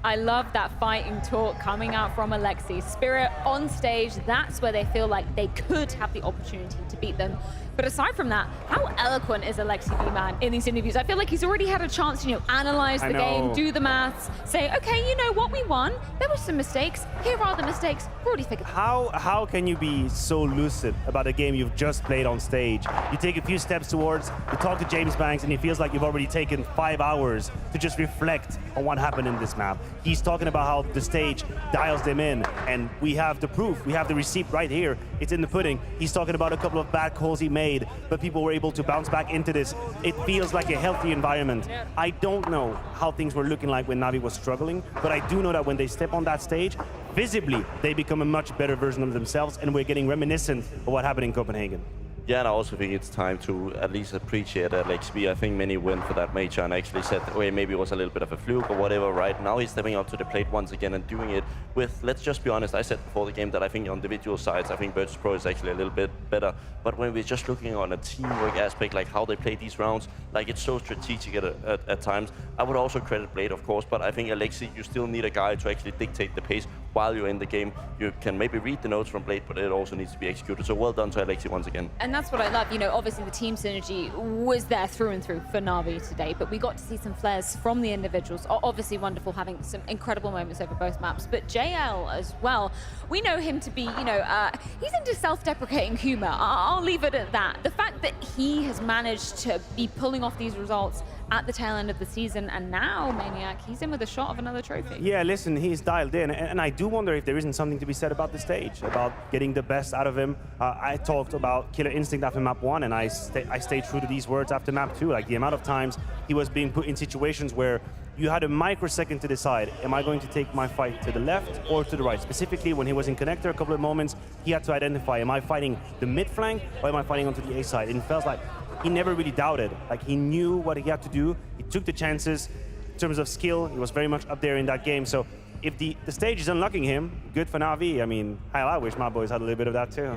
I love that fighting talk coming out from Alexi. Spirit on stage, that's where they feel like they could have the opportunity to beat them. But aside from that, how eloquent is Alexi B-Man in these interviews? I feel like he's already had a chance to, analyze the game, do the maths, say, okay, you know what, we won. There were some mistakes. Here are the mistakes. We're already figured. How can you be so lucid about a game you've just played on stage? You take a few steps towards, you talk to James Banks, and it feels like you've already taken 5 hours to just reflect on what happened in this map. He's talking about how the stage dials them in, and we have the proof. We have the receipt right here. It's in the pudding. He's talking about a couple of bad calls he made, but people were able to bounce back into this. It feels like a healthy environment. I don't know how things were looking like when Navi was struggling, but I do know that when they step on that stage, visibly, they become a much better version of themselves, and we're getting reminiscent of what happened in Copenhagen. Yeah, and I also think it's time to at least appreciate Alex B. I think many went for that major and actually said, okay, maybe it was a little bit of a fluke or whatever, right? Now he's stepping up to the plate once again and doing it with, let's just be honest, I said before the game that I think on individual sides, I think Virtus.pro is actually a little bit better. But when we're just looking on a teamwork aspect, like how they play these rounds, like it's so strategic at times. I would also credit Blade, of course, but I think Alexi, you still need a guy to actually dictate the pace while you're in the game. You can maybe read the notes from Blade, but it also needs to be executed. So well done to Alexi once again. And that's what I love. Obviously the team synergy was there through and through for Na'Vi today, but we got to see some flares from the individuals. Obviously wonderful, having some incredible moments over both maps, but JL as well. We know him to be, he's into self-deprecating humor. I'll leave it at that. The fact that he has managed to be pulling off these results at the tail end of the season, and now, Maniac, he's in with a shot of another trophy. Yeah, listen, he's dialed in, and I do wonder if there isn't something to be said about the stage, about getting the best out of him. I talked about Killer Instinct after map 1, and I stayed true to these words after map 2. Like, the amount of times he was being put in situations where you had a microsecond to decide, am I going to take my fight to the left or to the right? Specifically, when he was in connector a couple of moments, he had to identify, am I fighting the mid flank or am I fighting onto the A side? And it felt like he never really doubted. Like, he knew what he had to do. He took the chances. In terms of skill, he was very much up there in that game. So if the stage is unlocking him, good for Na'Vi. I mean, hell, I wish my boys had a little bit of that too.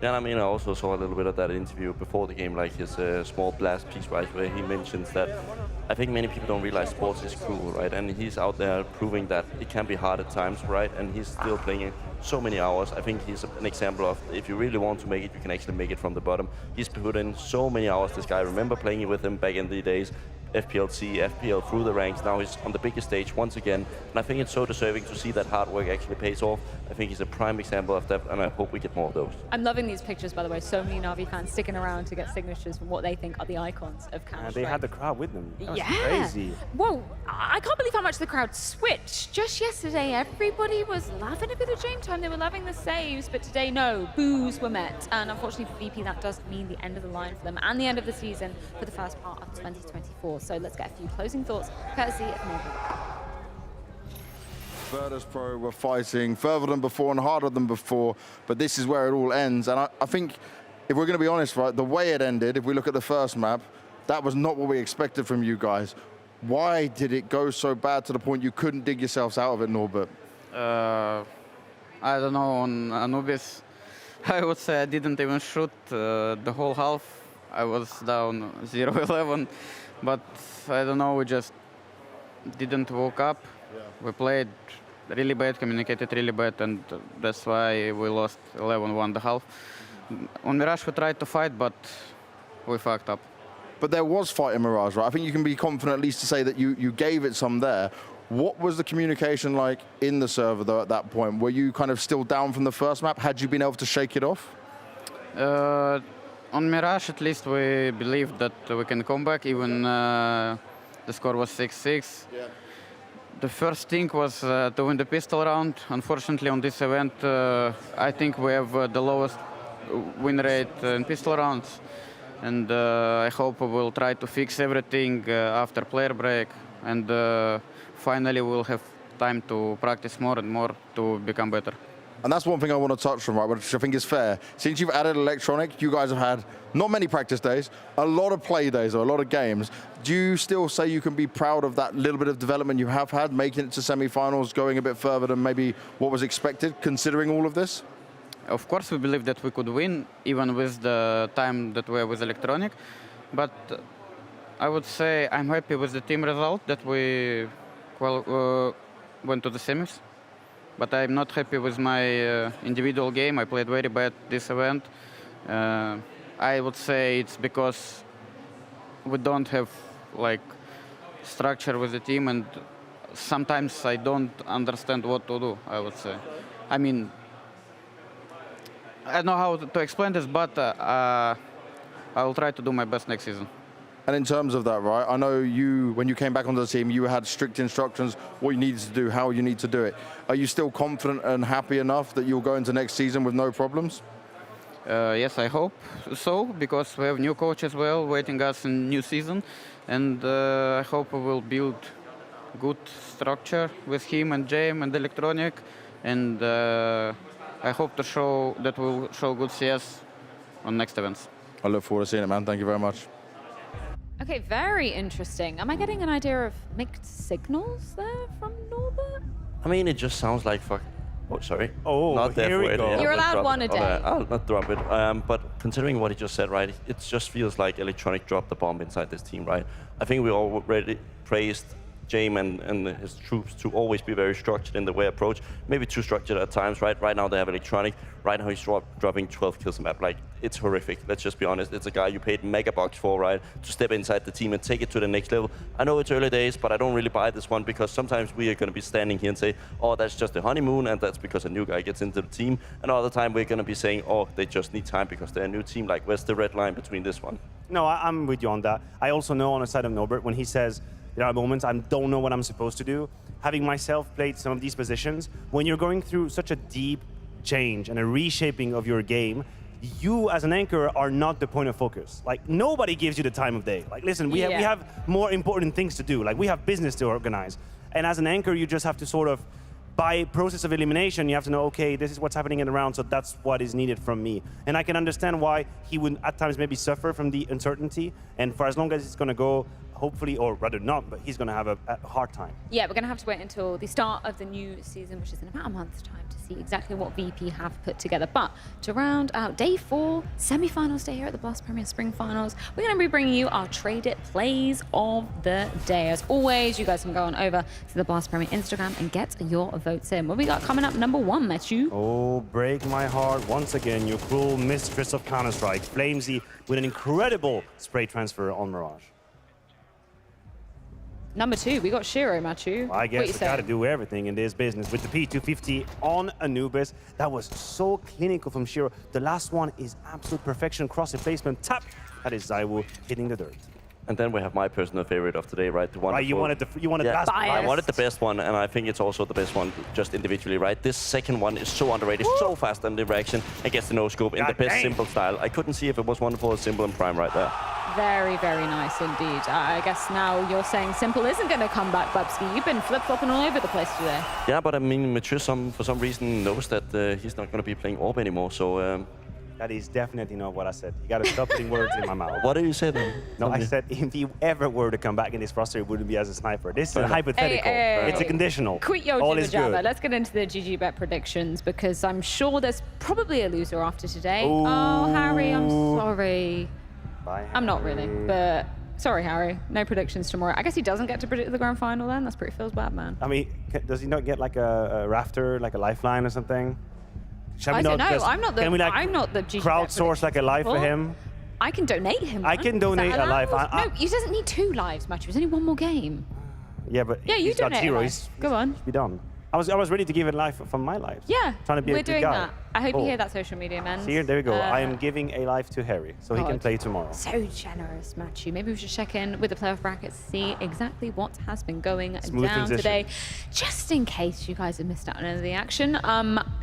Yeah, I mean, I also saw a little bit of that interview before the game, like his small blast piece, right, where he mentions that I think many people don't realize sports is cruel, right? And he's out there proving that it can be hard at times, right? And he's still playing it so many hours. I think he's an example of, if you really want to make it, you can actually make it from the bottom. He's put in so many hours, this guy. I remember playing with him back in the days. FPLC, FPL through the ranks, now he's on the biggest stage once again, and I think it's so deserving to see that hard work actually pays off. I think he's a prime example of that, and I hope we get more of those. I'm loving these pictures, by the way. So many Na'Vi fans sticking around to get signatures from what they think are the icons of Counter-Strike. They had the crowd with them. That was yeah. Crazy. Whoa, I can't believe how much the crowd switched. Just yesterday, everybody was loving a bit of James time. They were loving the saves, but today, no, boos were met. And unfortunately for VP, that does mean the end of the line for them and the end of the season for the first part of 2024. So let's get a few closing thoughts, courtesy of Morgan. Virtus.pro were fighting further than before and harder than before, but this is where it all ends. And I think, if we're going to be honest, right, the way it ended, if we look at the first map, that was not what we expected from you guys. Why did it go so bad to the point you couldn't dig yourselves out of it, Norbert? I don't know, on Anubis, I would say I didn't even shoot the whole half. I was down 0-11, but I don't know, we just didn't woke up. Yeah. We played really bad, communicated really bad, and that's why we lost 11-1 the half. On Mirage, we tried to fight, but we fucked up. But there was fight in Mirage, right? I think you can be confident at least to say that you gave it some there. What was the communication like in the server, though, at that point? Were you kind of still down from the first map? Had you been able to shake it off? On Mirage, at least, we believed that we can come back, even the score was 6-6. Yeah. The first thing was to win the pistol round. Unfortunately, on this event, I think we have the lowest win rate in pistol rounds. And I hope we will try to fix everything after player break. And finally, we'll have time to practice more and more to become better. And that's one thing I want to touch on, right, which I think is fair. Since you've added Electronic, you guys have had not many practice days, a lot of play days, or a lot of games. Do you still say you can be proud of that little bit of development you have had, making it to semi-finals, going a bit further than maybe what was expected, considering all of this? Of course, we believe that we could win, even with the time that we have with Electronic. But I would say I'm happy with the team result that we went to the semis. But I'm not happy with my individual game. I played very bad this event. I would say it's because we don't have like structure with the team, and sometimes I don't understand what to do, I would say. I mean, I don't know how to explain this, but I will try to do my best next season. And in terms of that, right, I know you, when you came back onto the team, you had strict instructions, what you needed to do, how you need to do it. Are you still confident and happy enough that you'll go into next season with no problems? Yes, I hope so, because we have new coach as well waiting us in new season. And I hope we will build good structure with him and James and Electronic. And I hope to show that we'll show good CS on next events. I look forward to seeing it, man. Thank you very much. Okay, very interesting. Am I getting an idea of mixed signals there from Norbert? I mean, it just sounds like fuck. Oh, sorry. Oh, not here we go. You're allowed one a day. I'll not drop it. But considering what he just said, right, it just feels like Electronic dropped the bomb inside this team, right? I think we already praised James and his troops to always be very structured in the way approach, maybe too structured at times, right? Right now they have Electronic. Right now he's dropping 12 kills a map. Like, it's horrific. Let's just be honest. It's a guy you paid mega bucks for, right? To step inside the team and take it to the next level. I know it's early days, but I don't really buy this one because sometimes we are going to be standing here and say, oh, that's just a honeymoon, and that's because a new guy gets into the team. And other time we're going to be saying, oh, they just need time because they're a new team. Like, where's the red line between this one? No, I'm with you on that. I also know on the side of Norbert, when he says, there are moments I don't know what I'm supposed to do. Having myself played some of these positions, when you're going through such a deep change and a reshaping of your game, you as an anchor are not the point of focus. Like, nobody gives you the time of day. Like, listen, we have more important things to do. Like, we have business to organize. And as an anchor, you just have to sort of, by process of elimination, you have to know, okay, this is what's happening in the round, so that's what is needed from me. And I can understand why he would at times maybe suffer from the uncertainty. And for as long as it's going to go, hopefully, or rather not, but he's going to have a hard time. Yeah, we're going to have to wait until the start of the new season, which is in about a month's time, to see exactly what VP have put together. But to round out day 4, semi-finals day here at the Blast Premier Spring Finals, we're going to be bringing you our traded plays of the day. As always, you guys can go on over to the Blast Premier Instagram and get your votes in. What we got coming up, number 1, Matthew? Oh, break my heart once again, your cruel mistress of Counter-Strike, Flamesy, with an incredible spray transfer on Mirage. Number 2, we got Shiro, Matthew. I guess we got to do everything in this business with the P250 on Anubis. That was so clinical from Shiro. The last one is absolute perfection, cross replacement, tap. That is Zaiwu hitting the dirt. And then we have my personal favorite of today, right? The one. Right, you wanted the best one. I wanted the best one, and I think it's also the best one just individually, right? This second one is so underrated, so fast on the reaction, and gets the no-scope in the best simple style. I couldn't see if it was wonderful or simple and prime right there. Very, very nice indeed. I guess now you're saying simple isn't going to come back, Bubsky. You've been flip-flopping all over the place today. Yeah, but I mean, Mature for some reason knows that he's not going to be playing Orb anymore, so... That is definitely not what I said. You got to stop putting words in my mouth. What did you say then? No, I said if he ever were to come back in this roster, it wouldn't be as a sniper. This is a hypothetical. It's a conditional. Quit your jibber. Let's get into the GG bet predictions because I'm sure there's probably a loser after today. Ooh. Oh, Harry, I'm sorry. Bye, Harry. I'm not really, but Sorry, Harry. No predictions tomorrow. I guess he doesn't get to predict the grand final then. That's pretty feels bad, man. I mean, does he not get like a rafter, like a lifeline or something? I don't know. I'm not the. Can we like I'm not the GG crowdsource like a life for him? I can donate him. I can donate a life. No, he doesn't need 2 lives, Matthew. There's only 1 more game. Yeah, but yeah, you he's got donate 0. a life. Go on. Be done. I was ready to give it life from my life. Yeah, trying to be we're a good doing guy. that. I hope you hear that, social media man. See, there we go. I am giving a life to Harry, so he can play tomorrow. So generous, Matthew. Maybe we should check in with the playoff brackets, see exactly what has been going down today, just in case you guys have missed out on any of the action.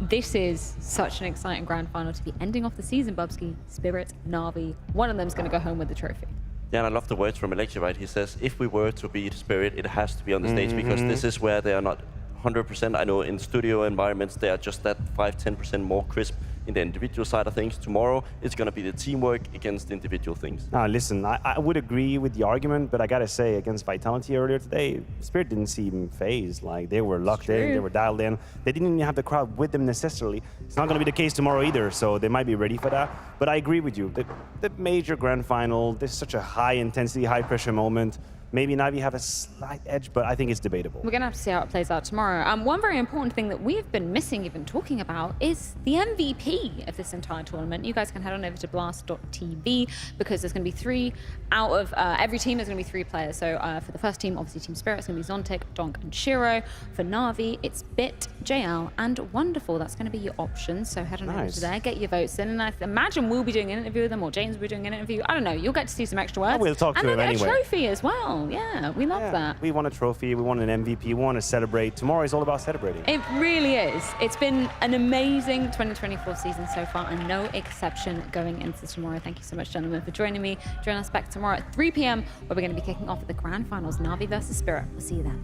This is such an exciting grand final to be ending off the season, Bubsky. Spirit, Navi. One of them's going to go home with the trophy. Yeah, and I love the words from Alexia, right? He says, if we were to beat Spirit, it has to be on the stage because this is where they are not 100%. I know in studio environments, they are just that 5-10% more crisp in the individual side of things. Tomorrow, it's going to be the teamwork against the individual things. Now, listen, I would agree with the argument, but I got to say, against Vitality earlier today, Spirit didn't seem phased. Like, they were locked in, they were dialed in. They didn't even have the crowd with them necessarily. It's not going to be the case tomorrow either, so they might be ready for that. But I agree with you. The major grand final, this is such a high-intensity, high-pressure moment. Maybe Navi have a slight edge, but I think it's debatable. We're going to have to see how it plays out tomorrow. One very important thing that we've been missing even talking about is the MVP of this entire tournament. You guys can head on over to blast.tv because there's going to be 3 out of every team. There's going to be 3 players. So for the first team, obviously Team Spirit, it's going to be Zontic, Donk, and Shiro. For Navi, it's Bit, JL, and Wonderful. That's going to be your options. So head on over to there, get your votes in, and I imagine we'll be doing an interview with them, or James will be doing an interview. I don't know. You'll get to see some extra words. We'll talk to him anyway. And a trophy as well. Yeah, we love that. We won a trophy, we won an MVP, we want to celebrate. Tomorrow is all about celebrating. It really is. It's been an amazing 2024 season so far, and no exception going into tomorrow. Thank you so much, gentlemen, for joining me. Join us back tomorrow at 3 p.m, where we're going to be kicking off the grand finals, Navi versus Spirit. We'll see you then.